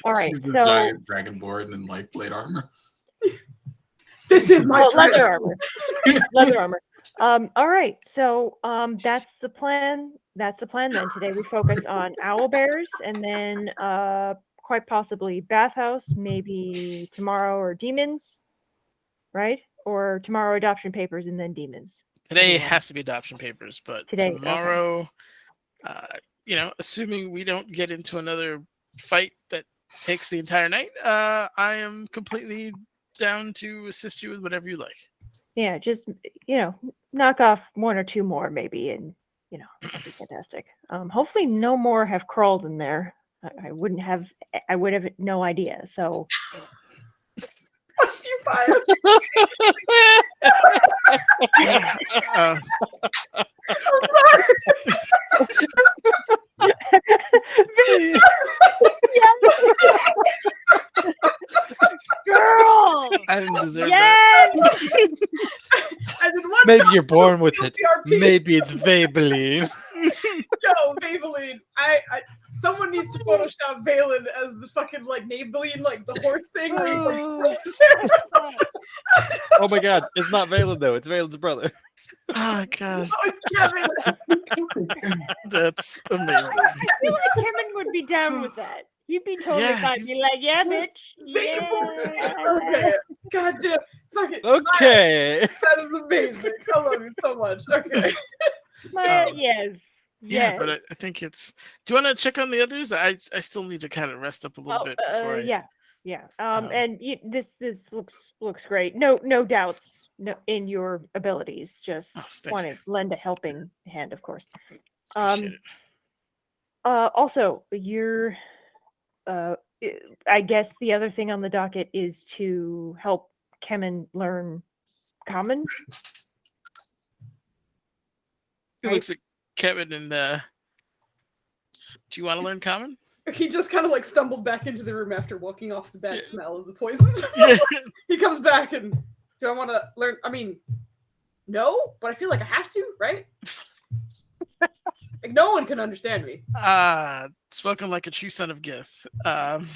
Speaker 1: right,
Speaker 5: She's a
Speaker 1: so
Speaker 5: giant dragonborn in like plate armor.
Speaker 2: This is my
Speaker 1: leather
Speaker 2: treasure.
Speaker 1: armor. Leather armor. All right, so that's the plan. That's the plan then. Today we focus on owlbears and then quite possibly bathhouse, maybe tomorrow or demons, right? Or tomorrow adoption papers and then demons.
Speaker 4: Today
Speaker 1: Anyone?
Speaker 4: has to be adoption papers, but
Speaker 1: Today, okay.
Speaker 4: tomorrow, assuming we don't get into another fight that takes the entire night, I am completely down to assist you with whatever you like.
Speaker 1: Yeah, just knock off 1 or 2 more maybe, and that'd be fantastic. Hopefully no more have crawled in there. I would have no idea. So
Speaker 2: You fire.
Speaker 4: Uh,
Speaker 1: girl,
Speaker 4: I didn't deserve that.
Speaker 1: yes.
Speaker 2: And then one
Speaker 3: Maybe you're born with it.
Speaker 2: PRP.
Speaker 3: Maybe it's Maybelline.
Speaker 2: Yo, Maybelline. I someone needs to Photoshop Valen as the fucking like Maybelline, like the horse thing. Where he's like,
Speaker 3: Oh my god, it's not Valen though. It's Valen's brother.
Speaker 4: Oh god,
Speaker 2: oh, it's Kevin.
Speaker 4: that's amazing.
Speaker 1: I feel like Kevin would be down with that. You'd be totally
Speaker 4: Yeah,
Speaker 1: fine. Be
Speaker 4: he's-
Speaker 1: like, yeah, bitch. Yeah.
Speaker 2: Okay. God damn. Fuck it.
Speaker 3: Okay.
Speaker 2: That is amazing. I love you so much. Okay.
Speaker 1: Yes.
Speaker 4: Yeah,
Speaker 1: Yes.
Speaker 4: but I think it's. Do you want to check on the others? I still need to kind of rest up a little bit before.
Speaker 1: Yeah.
Speaker 4: Um,
Speaker 1: And this looks great. No doubts. In your abilities. Just
Speaker 4: thank
Speaker 1: want
Speaker 4: you.
Speaker 1: to lend a helping hand, of course.
Speaker 4: Appreciate it.
Speaker 1: Also, you're. I guess the other thing on the docket is to help Kemen learn Common.
Speaker 4: He looks at Kevin and do you want to learn common?
Speaker 2: He just kind of like stumbled back into the room after walking off the bad smell of the poisons.
Speaker 4: Yeah.
Speaker 2: He comes back and do I want to learn? I mean, no, but I feel like I have to, right? Like no one can understand me.
Speaker 4: Spoken like a true son of Gith.
Speaker 2: It's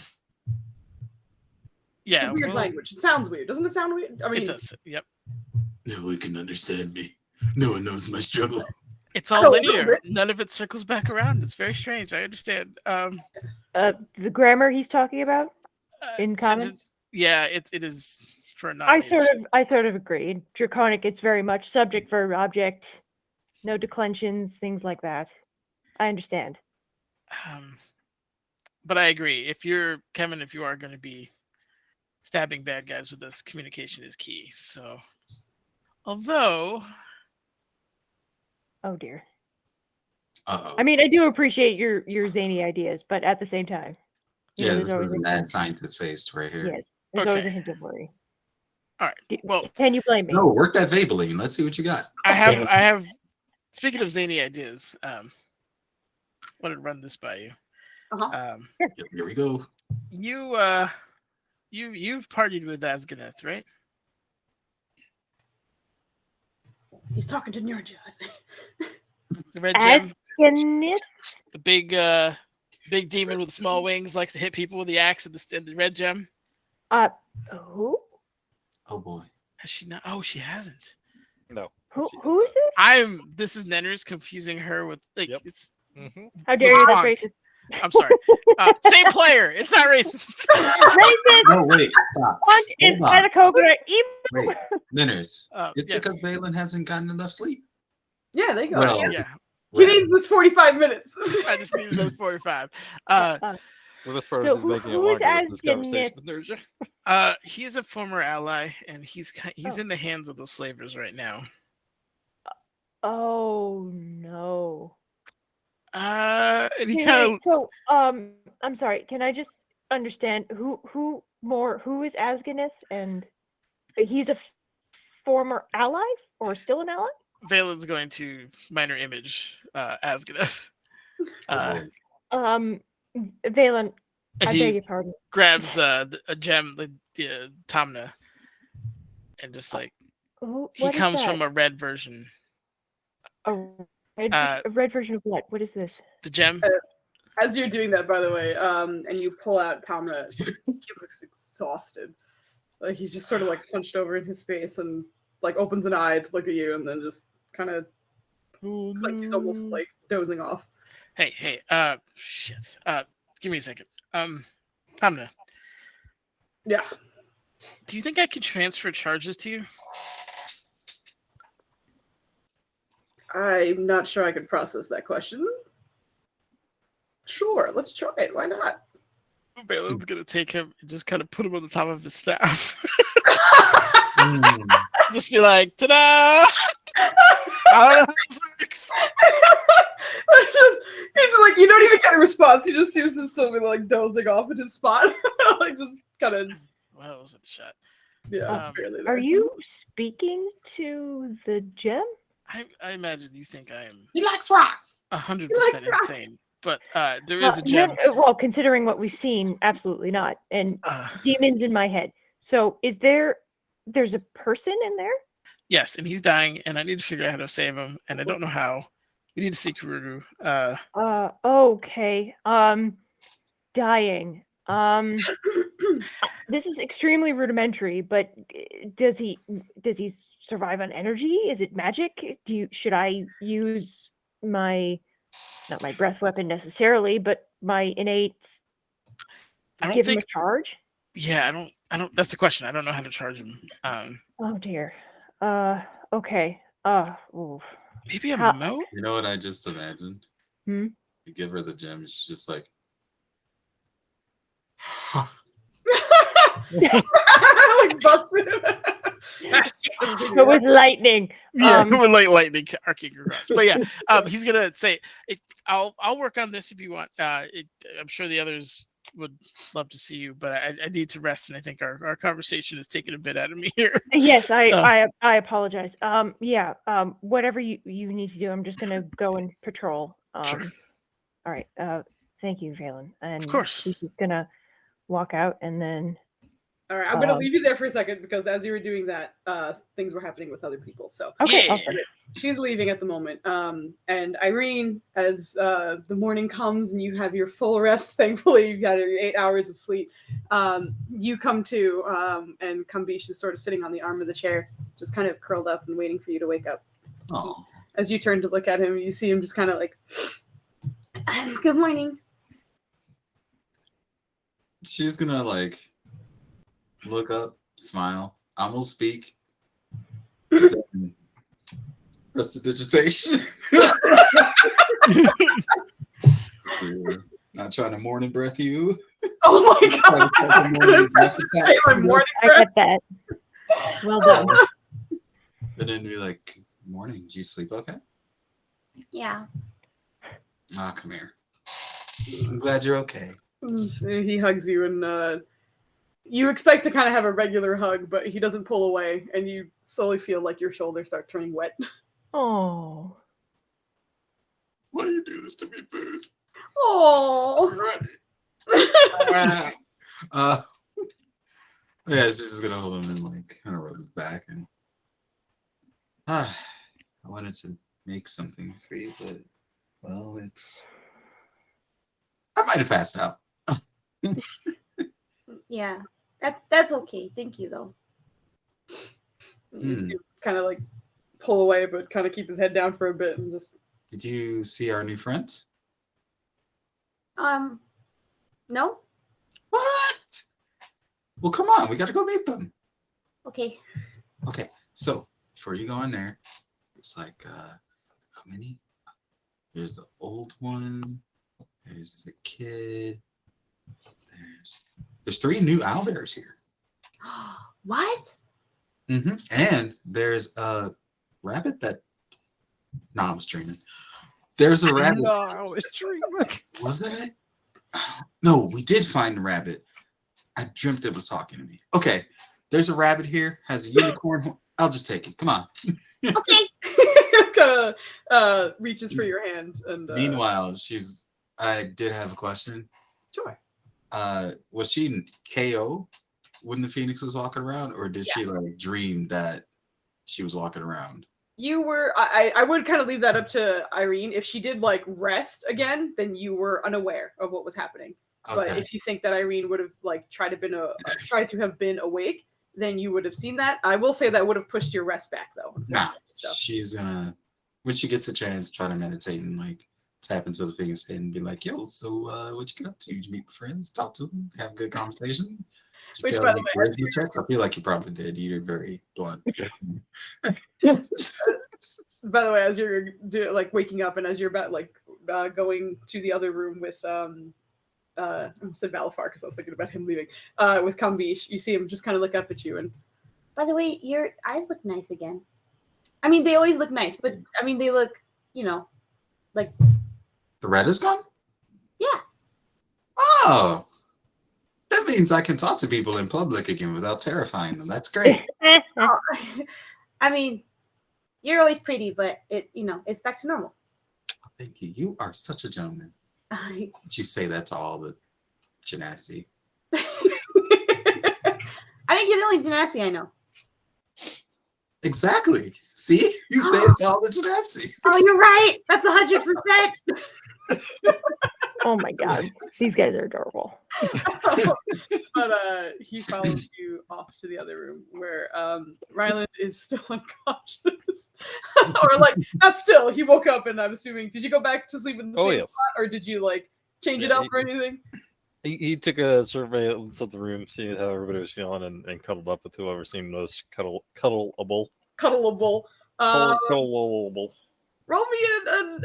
Speaker 4: Yeah,
Speaker 2: a weird
Speaker 4: well,
Speaker 2: language. It sounds weird. Doesn't it sound weird? I mean,
Speaker 4: it does. Yep.
Speaker 5: No one can understand me. No one knows my struggle.
Speaker 4: It's all
Speaker 2: Oh, a little
Speaker 4: linear.
Speaker 2: bit.
Speaker 4: None of it circles back around. It's very strange. I understand.
Speaker 1: The grammar he's talking about. In common?
Speaker 4: sentence- Yeah, it is for a non.
Speaker 1: I sort of agree. Draconic, it's very much subject, verb, object, no declensions, things like that. I understand.
Speaker 4: But I agree. If you're Kevin, if you are going to be stabbing bad guys with this, communication is key. So, although,
Speaker 1: Oh dear.
Speaker 5: Uh-oh.
Speaker 1: I mean, I do appreciate your zany ideas, but at the same time,
Speaker 5: Yeah,
Speaker 1: there's
Speaker 5: this
Speaker 1: always
Speaker 5: was a
Speaker 1: a
Speaker 5: mad
Speaker 1: hint.
Speaker 5: scientist face right here.
Speaker 1: Yes, there's always a
Speaker 4: Okay.
Speaker 1: hint of worry.
Speaker 4: all right. Well,
Speaker 1: Can you blame me?
Speaker 5: No, work that Vaseline. Let's see what you got.
Speaker 4: I have. Speaking of zany ideas, wanted to run this by you.
Speaker 2: Uh-huh.
Speaker 5: Yep, here we go.
Speaker 4: You've partied with Asganeth, right?
Speaker 2: He's talking to Nurja, I think.
Speaker 4: The red gem,
Speaker 1: Asganith?
Speaker 4: the big demon with small wings, likes to hit people with the axe and the red gem.
Speaker 1: Who?
Speaker 5: Oh boy.
Speaker 4: Has she not? Oh, she hasn't.
Speaker 3: No.
Speaker 1: Who is this?
Speaker 4: This is Nenner's confusing her with like
Speaker 3: Yep.
Speaker 4: it's.
Speaker 1: How dare you?
Speaker 4: Bonk.
Speaker 1: That's racist.
Speaker 4: I'm sorry. Same player. It's not racist.
Speaker 1: Racist.
Speaker 5: No, wait, stop.
Speaker 1: Punch is
Speaker 5: Hold on.
Speaker 1: not a coconut.
Speaker 5: Wait, Ninners. It's
Speaker 4: Yes.
Speaker 5: because Valen hasn't gotten enough sleep.
Speaker 2: Yeah, there you go.
Speaker 5: Well,
Speaker 4: Yeah,
Speaker 2: He needs this 45 minutes.
Speaker 4: I just need another 45.
Speaker 3: Well, this person
Speaker 1: So
Speaker 3: is making it
Speaker 1: who's
Speaker 3: longer with this
Speaker 1: asking
Speaker 3: conversation with Nurja.
Speaker 4: He's a former ally, and he's
Speaker 1: Oh.
Speaker 4: in the hands of those slavers right now.
Speaker 1: Oh no.
Speaker 4: And he
Speaker 1: Wait,
Speaker 4: kind of
Speaker 1: wait, so I'm sorry, can I just understand who is Asganith, and he's a former ally or still an ally?
Speaker 4: Valen's going to minor image Asganeth.
Speaker 1: Valen, I
Speaker 4: He
Speaker 1: beg your pardon.
Speaker 4: grabs a gem, the Tamna, and just like he
Speaker 1: What is
Speaker 4: comes
Speaker 1: that?
Speaker 4: from a red version.
Speaker 1: a red version of what? What is this?
Speaker 4: The gem.
Speaker 2: As you're doing that, by the way, and you pull out Tamra, he looks exhausted. Like he's just sort of like hunched over in his space and like opens an eye to look at you and then just kind of looks like he's almost like dozing off.
Speaker 4: Hey, shit. Give me a second. Tamna,
Speaker 2: Yeah.
Speaker 4: do you think I can transfer charges to you?
Speaker 2: I'm not sure I could process that question. Sure, let's try it. Why not?
Speaker 4: Valen's gonna take him and just kind of put him on the top of his staff. Just be like, ta-da! I don't know how this works.
Speaker 2: It's like you don't even get a response. He just seems to still be like dozing off in his spot, like just kind of.
Speaker 4: Well, that was with the shot.
Speaker 2: Yeah. Barely
Speaker 1: Are
Speaker 2: there.
Speaker 1: you speaking to the gem?
Speaker 4: I imagine you think I am
Speaker 5: He likes rocks.
Speaker 4: 100%
Speaker 2: rocks.
Speaker 4: insane, but there is a gem.
Speaker 1: Well, considering what we've seen, absolutely not. And demons in my head. So there's a person in there?
Speaker 4: Yes, and he's dying, and I need to figure out how to save him, and I don't know how. We need to see Kururu.
Speaker 1: Okay. Dying. This is extremely rudimentary, but does he survive on energy? Is it magic? Should I use not my breath weapon necessarily, but my innate give him a charge?
Speaker 4: Yeah, I don't that's the question. I don't know how to charge him.
Speaker 1: Oh dear. Okay. Oof.
Speaker 4: Maybe a
Speaker 1: How-
Speaker 4: moat?
Speaker 5: You know what I just imagined?
Speaker 1: Hmm?
Speaker 5: You give her the gem, she's just like,
Speaker 2: Like busted.
Speaker 1: But with lightning.
Speaker 4: Yeah, with like lightning arcing across. But yeah, he's gonna say, "I'll work on this if you want." I'm sure the others would love to see you, but I need to rest, and I think our conversation has taken a bit out of me here.
Speaker 1: Yes, I apologize. Yeah. Whatever you need to do, I'm just gonna go and patrol.
Speaker 4: Sure.
Speaker 1: All right. Thank you, Valen. And
Speaker 4: Of course.
Speaker 1: She's just gonna walk out, and then
Speaker 2: All right, I'm gonna leave you there for a second because as you were doing that, things were happening with other people. So
Speaker 1: okay.
Speaker 4: Yeah.
Speaker 1: Awesome.
Speaker 2: she's leaving at the moment. And Irene, as the morning comes and you have your full rest, thankfully you've got your 8 hours of sleep. You come to, and Kambish is sort of sitting on the arm of the chair, just kind of curled up and waiting for you to wake up.
Speaker 5: oh.
Speaker 2: As you turn to look at him, you see him just kind of like, good morning.
Speaker 5: She's gonna like look up, smile, almost speak. Prestidigitation. Not trying to morning breath you.
Speaker 2: Oh my
Speaker 5: Trying to
Speaker 2: god!
Speaker 5: take a
Speaker 2: I'm
Speaker 5: morning
Speaker 2: gonna
Speaker 5: breath
Speaker 2: say my
Speaker 5: attack.
Speaker 2: morning
Speaker 1: I
Speaker 2: breath.
Speaker 1: get that. Well done.
Speaker 5: And then you're like, morning, did you sleep okay?
Speaker 7: Yeah.
Speaker 5: Ah, come here. I'm glad you're okay.
Speaker 2: He hugs you, and you expect to kind of have a regular hug, but he doesn't pull away, and you slowly feel like your shoulders start turning wet.
Speaker 1: Oh.
Speaker 5: Why do you do this to me, Booze?
Speaker 2: Oh.
Speaker 5: Yeah, she's just gonna hold him and like kind of rub his back and I wanted to make something for you, but well, I might have passed out.
Speaker 7: Yeah. That's okay. Thank you though.
Speaker 2: He's kind of like pull away, but kind of keep his head down for a bit and just.
Speaker 5: Did you see our new friends?
Speaker 7: No?
Speaker 5: What? Well, come on, we gotta go meet them.
Speaker 7: Okay.
Speaker 5: Okay, so before you go in there, it's like how many? There's the old one. There's the kid. There's 3 new owlbears here.
Speaker 7: What?
Speaker 5: And there's a rabbit that. No, I was dreaming. There's a rabbit.
Speaker 3: No, I was dreaming.
Speaker 5: Was it? No, we did find the rabbit. I dreamt it was talking to me. Okay, there's a rabbit here. Has a unicorn. I'll just take it. Come on.
Speaker 7: Okay.
Speaker 2: Kind of reaches for your hand, and
Speaker 5: Meanwhile, I did have a question.
Speaker 2: Sure.
Speaker 5: Was she in KO when the Phoenix was walking around, or did she like dream that she was walking around?
Speaker 2: You were. I would kind of leave that up to Irene. If she did like rest again, then you were unaware of what was happening.
Speaker 5: Okay.
Speaker 2: But if you think that Irene would have like tried to have been awake, then you would have seen that. I will say that would have pushed your rest back though.
Speaker 5: Nah,
Speaker 2: So.
Speaker 5: she's gonna when she gets a chance try to meditate and like tap into the Phoenix head and be like, "Yo, so what you get up to? Did you meet friends? Talk to them? Have a good conversation?"
Speaker 2: Which,
Speaker 5: by the way, checks? I feel like you probably did. You're very blunt.
Speaker 2: By the way, as you're waking up and as you're about going to the other room with I said Valafar because I was thinking about him leaving. With Kambish, you see him just kind of look up at you and.
Speaker 7: By the way, your eyes look nice again. I mean, they always look nice, but I mean, they look, like.
Speaker 5: The red is gone?
Speaker 7: Yeah.
Speaker 5: Oh, that means I can talk to people in public again without terrifying them. That's great.
Speaker 7: I mean, you're always pretty, but it's back to normal.
Speaker 5: Thank you. You are such a gentleman. Did you say that to all the Genasi?
Speaker 7: I think you're the only Genasi I know.
Speaker 5: Exactly. See? You say it to all the Genasi.
Speaker 7: Oh, you're right. That's 100%.
Speaker 1: Oh my god. These guys are adorable.
Speaker 2: But he follows you off to the other room where Ryland is still unconscious. Or like not still, he woke up and I'm assuming did you go back to sleep in the same spot or did you like change it up or anything?
Speaker 3: He took a surveillance of the room, seeing how everybody was feeling, and cuddled up with whoever seemed most cuddleable.
Speaker 2: Cuddleable.
Speaker 3: Cuddleable.
Speaker 2: Roll me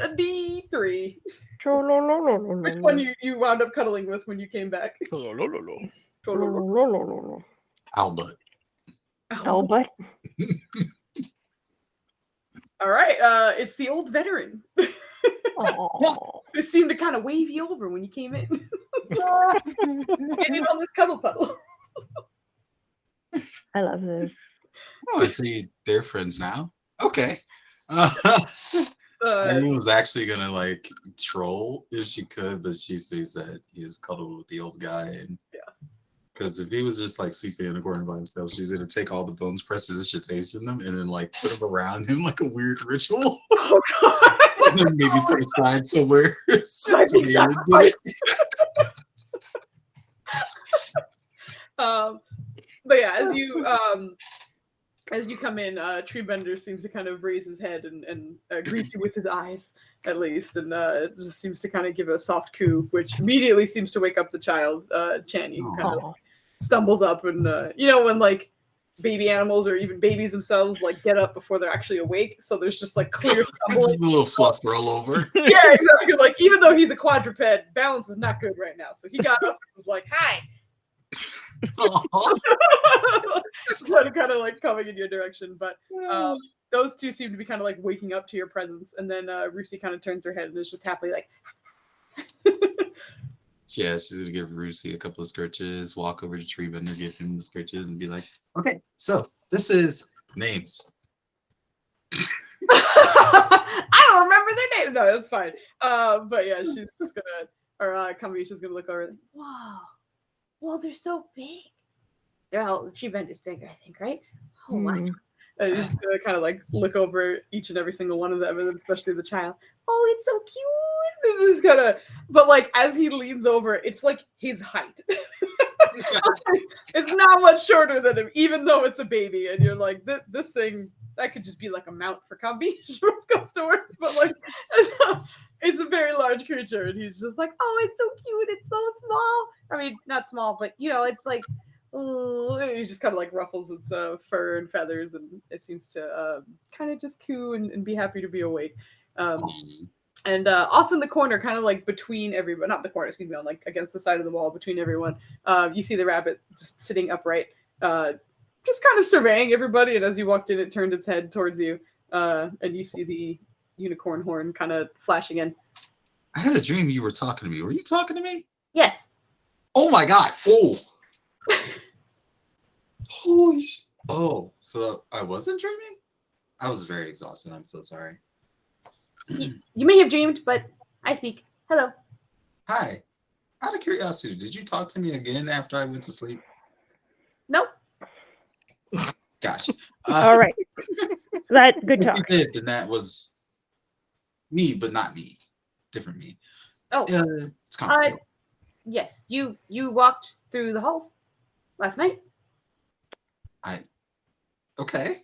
Speaker 2: a D3. Which one you wound up cuddling with when you came back?
Speaker 5: Albert.
Speaker 1: Albert.
Speaker 2: All right, it's the old veteran. Who seemed to kind of wave you over when you came in. Getting on this cuddle puddle.
Speaker 1: I love this.
Speaker 5: Oh, I see they're friends now. Okay. Irene was actually gonna like troll if she could, but she sees that he is cuddled with the old guy, and because if he was just like sleeping in a corner by himself, she was gonna take all the bones, prestidigitation them, and then like put them around him like a weird ritual.
Speaker 2: Oh god!
Speaker 5: And then maybe put aside somewhere.
Speaker 2: But yeah, as you come in, Treebender seems to kind of raise his head and greet you with his eyes, at least, and just seems to kind of give a soft coo, which immediately seems to wake up the child, Channy, who kind of stumbles up and when like baby animals or even babies themselves like get up before they're actually awake. So there's just like clear
Speaker 5: Just a
Speaker 2: stumbling.
Speaker 5: little fluff roll over.
Speaker 2: Yeah, exactly. Like even though he's a quadruped, balance is not good right now. So he got up and was like, "Hi." Started kind of like coming in your direction, but those two seem to be kind of like waking up to your presence, and then Rusi kind of turns her head and is just happily like,
Speaker 5: Yeah, she's gonna give Rusi a couple of scritches, walk over to Tree Bender, give him the scritches, and be like, "Okay, so this is names."
Speaker 2: I don't remember their names. No, that's fine. But yeah, she's just gonna, or Kamisha's gonna look over. Like,
Speaker 7: Wow. Well, they're so big. They're all Bender's bigger, I think, right? Oh wow.
Speaker 1: Hmm.
Speaker 2: and he's just gonna kind of like look over each and every single one of them, and especially the child. Oh, it's so cute. And just kind of, but like as he leans over, it's like his height. It's not much shorter than him, even though it's a baby. And you're like, this thing that could just be like a mount for Kambi. Worst comes to worst, but like, it's a very large creature, and he's just like, oh, it's so cute. It's so small. I mean, not small, but you know, it's like, oh, and he just kind of like ruffles its fur and feathers, and it seems to kind of just coo and be happy to be awake. And off in the corner, kind of like between everyone, not the corner, excuse me, on like against the side of the wall between everyone, you see the rabbit just sitting upright, just kind of surveying everybody. And as you walked in, it turned its head towards you, and you see the unicorn horn kind of flashing in.
Speaker 5: I had a dream you were talking to me. Were you talking to me?
Speaker 7: Yes.
Speaker 5: Oh my god! Oh, holy! Oh, so I wasn't dreaming. I was very exhausted. I'm so sorry.
Speaker 7: You may have dreamed, but I speak. Hello.
Speaker 5: Hi. Out of curiosity, did you talk to me again after I went to sleep?
Speaker 7: Nope.
Speaker 5: Gotcha.
Speaker 1: All right. That good
Speaker 5: If
Speaker 1: talk.
Speaker 5: you did, then that was me, but not me. Different me.
Speaker 7: Oh.
Speaker 5: It's complicated.
Speaker 7: Yes. You walked through the halls last night.
Speaker 5: Okay.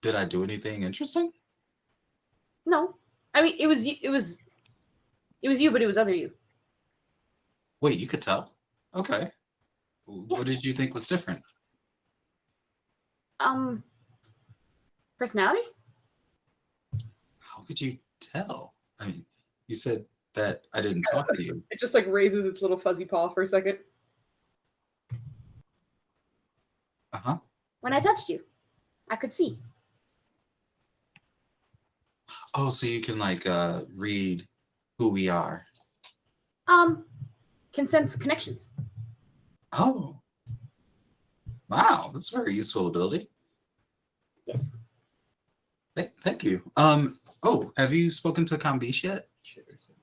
Speaker 5: Did I do anything interesting?
Speaker 7: No. I mean, it was you, but it was other you.
Speaker 5: Wait, you could tell. Okay. What did you think was different?
Speaker 7: Personality?
Speaker 5: How could you tell? I mean, you said that I didn't talk to you.
Speaker 2: It just like raises its little fuzzy paw for a second.
Speaker 5: Uh-huh.
Speaker 7: When I touched you, I could see.
Speaker 5: Oh, so you can like read who we are.
Speaker 7: Can sense connections.
Speaker 5: Oh. Wow, that's a very useful ability.
Speaker 7: Yes.
Speaker 5: Thank you. Oh, have you spoken to Kambish yet?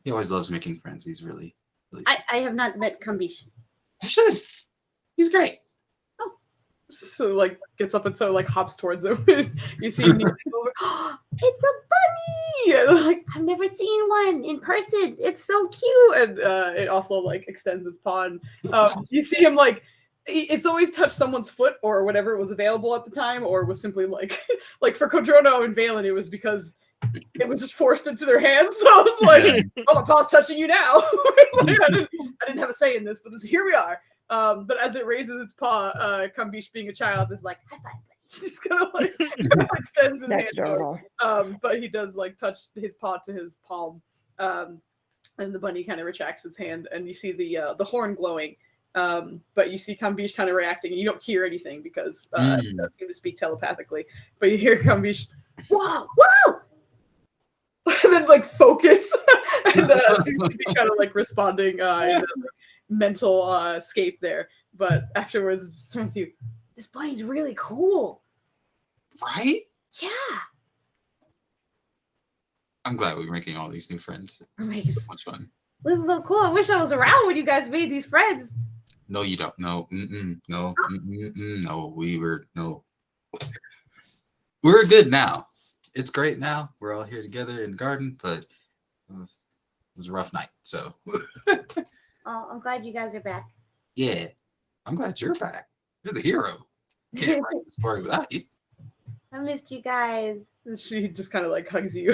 Speaker 5: He always loves making friends. He's really sweet.
Speaker 7: I have not met Kambish.
Speaker 5: You should. He's great.
Speaker 2: So like gets up and so like hops towards him. You see him over.
Speaker 7: Oh, it's a bunny!
Speaker 2: And, like
Speaker 7: I've never seen one in person. It's so cute.
Speaker 2: and it also like extends its paw. And you see him like it's always touched someone's foot or whatever was available at the time, or was simply like like for Kodrono and Valen, it was because it was just forced into their hands. So it's like, oh, my paw's touching you now. Like, I didn't have a say in this, but here we are. But as it raises its paw, Kambish, being a child, is like, high five, buddy. He's just kind of like extends his
Speaker 1: That's
Speaker 2: hand
Speaker 1: adorable.
Speaker 2: out. But he does like touch his paw to his palm, and the bunny kind of retracts its hand, and you see the horn glowing. But you see Kambish kind of reacting, and you don't hear anything because it does seem to speak telepathically. But you hear Kambish, wow, wow, and then like focus, and seems to be kind of like responding in a mental escape there. But afterwards, it just turns to you, this bunny's really cool.
Speaker 5: Right?
Speaker 7: Yeah.
Speaker 5: I'm glad we're making all these new friends. It's
Speaker 7: Right.
Speaker 5: so much fun.
Speaker 7: This is so cool. I wish I was around when you guys made these friends.
Speaker 5: No, you don't. No. No. No. We're good now. It's great now. We're all here together in the garden, but it was a rough night. So.
Speaker 7: Oh, I'm glad you guys are back.
Speaker 5: Yeah. I'm glad you're back. You're the hero. Can't write the story without you.
Speaker 7: I missed you guys.
Speaker 2: She just kind of like hugs you.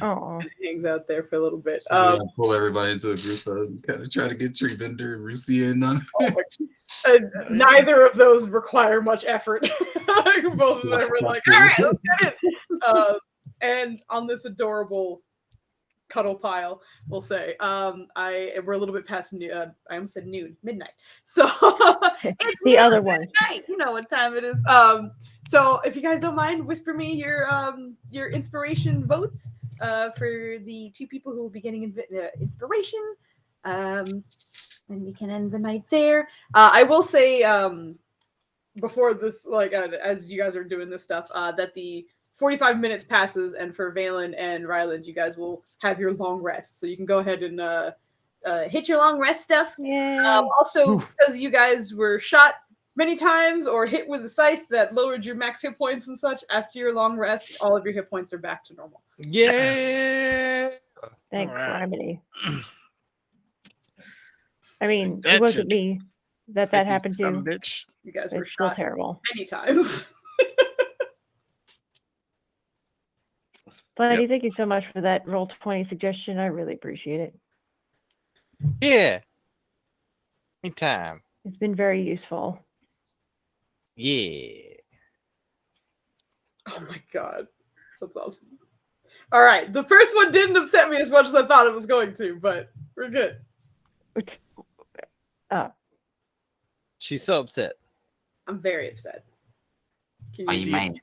Speaker 1: Oh,
Speaker 2: Hangs out there for a little bit.
Speaker 5: So we're gonna pull everybody into a group and kind of try to get Trickbender and Rusi in on it.
Speaker 2: Neither of those require much effort. Both of them were like, all right, let's get it. And on this adorable cuddle pile, we'll say, we're a little bit past I almost said noon, midnight. So it's
Speaker 1: the other one.
Speaker 2: midnight. You know what time it is. So if you guys don't mind, whisper me your inspiration votes for the two people who will be getting inspiration. And we can end the night there. I will say before this, like as you guys are doing this stuff, that the 45 minutes passes, and for Valen and Ryland, you guys will have your long rest, so you can go ahead and hit your long rest stuffs.
Speaker 1: Yeah.
Speaker 2: Also, because you guys were shot many times or hit with a scythe that lowered your max hit points and such, after your long rest, all of your hit points are back to normal.
Speaker 3: Yeah.
Speaker 1: Thank
Speaker 4: Alright.
Speaker 1: criminy. I mean,
Speaker 4: That
Speaker 1: it wasn't
Speaker 4: should-
Speaker 1: me that
Speaker 4: Like,
Speaker 1: happened
Speaker 4: some
Speaker 1: to.
Speaker 4: bitch.
Speaker 2: You guys were
Speaker 1: It's still
Speaker 2: shot
Speaker 1: terrible.
Speaker 2: many times.
Speaker 1: Buddy, thank you so much for that roll 20 suggestion. I really appreciate it.
Speaker 3: Yeah. Anytime.
Speaker 1: It's been very useful.
Speaker 3: Yeah.
Speaker 2: Oh my god. That's awesome. All right. The first one didn't upset me as much as I thought it was going to, but we're good.
Speaker 3: She's so upset.
Speaker 2: I'm very upset. Can
Speaker 5: Why you mad?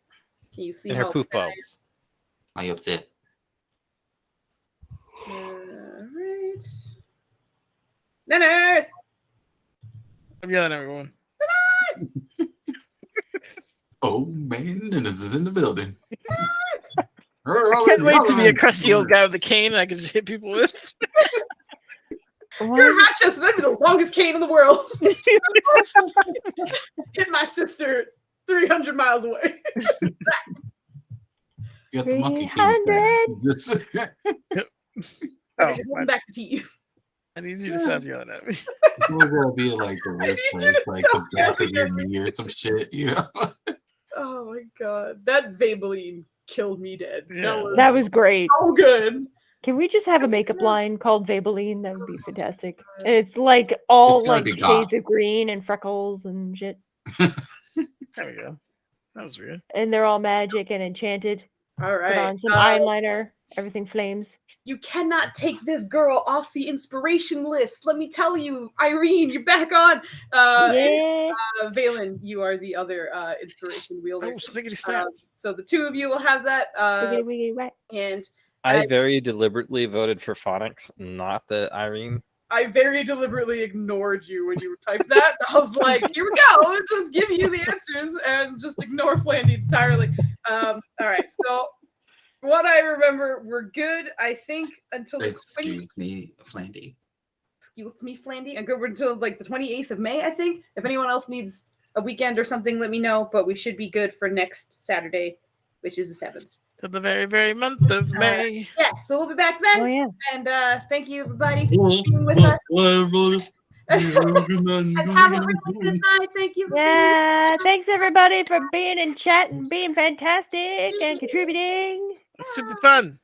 Speaker 2: Can you see
Speaker 3: And her
Speaker 2: how
Speaker 3: poop
Speaker 2: upset I
Speaker 3: balls.
Speaker 5: Why you upset?
Speaker 2: am? All right. Nanners!
Speaker 4: I'm yelling at everyone.
Speaker 5: Oh man, Dennis is in the building.
Speaker 4: I can't wait to be a crusty old guy with a cane and I can just hit people with.
Speaker 2: You're
Speaker 1: What?
Speaker 2: not just that'd be the longest cane in the world. Hit my sister 300 miles away.
Speaker 5: You got the monkey king
Speaker 1: 300.
Speaker 5: Just
Speaker 4: Oh,
Speaker 2: Holding back the tea.
Speaker 4: I need you to stop yelling at me.
Speaker 5: it's always gonna be like the worst
Speaker 2: need you
Speaker 5: place,
Speaker 2: to
Speaker 5: like the
Speaker 2: stop
Speaker 5: back of your
Speaker 2: yelling at
Speaker 5: knee or some shit, you know.
Speaker 2: Oh my god. That Vabeline killed me dead.
Speaker 4: Yeah.
Speaker 1: That was great.
Speaker 2: so good.
Speaker 1: Can we just have a
Speaker 2: I think
Speaker 1: makeup
Speaker 2: so.
Speaker 1: line called Vabeline? That would be fantastic. And it's like all
Speaker 5: It's gotta
Speaker 1: like
Speaker 5: be
Speaker 1: shades
Speaker 5: goth.
Speaker 1: of green and freckles and shit.
Speaker 4: There we go. That was weird.
Speaker 1: And they're all magic and enchanted.
Speaker 2: All
Speaker 1: Put
Speaker 2: right.
Speaker 1: on some eyeliner. Everything flames.
Speaker 2: You cannot take this girl off the inspiration list. Let me tell you, Irene, you're back on.
Speaker 1: Yeah.
Speaker 2: Valen, you are the other inspiration wielder.
Speaker 4: Oh, snickety snap.
Speaker 2: So the two of you will have that.
Speaker 1: Wiggity, wiggity, whack.
Speaker 2: And
Speaker 3: I very deliberately voted for phonics, not the Irene.
Speaker 2: I very deliberately ignored you when you typed that. I was like, here we go. I'll just give you the answers and just ignore Flandy entirely. All right. So what I remember, we're good, I think, until the 20th.
Speaker 5: Excuse me, Flandy.
Speaker 2: Excuse me, Flandy. I'm good until like the 28th of May, I think. If anyone else needs a weekend or something, let me know. But we should be good for next Saturday, which is the 7th.
Speaker 4: To the very, very month of May.
Speaker 2: Yeah, so we'll be back then.
Speaker 1: Oh yeah.
Speaker 2: And thank you, everybody, for being with us. And have a really good night. Thank you. For
Speaker 1: Yeah. Thanks everybody for being in chat and being fantastic and contributing.
Speaker 4: It's super fun.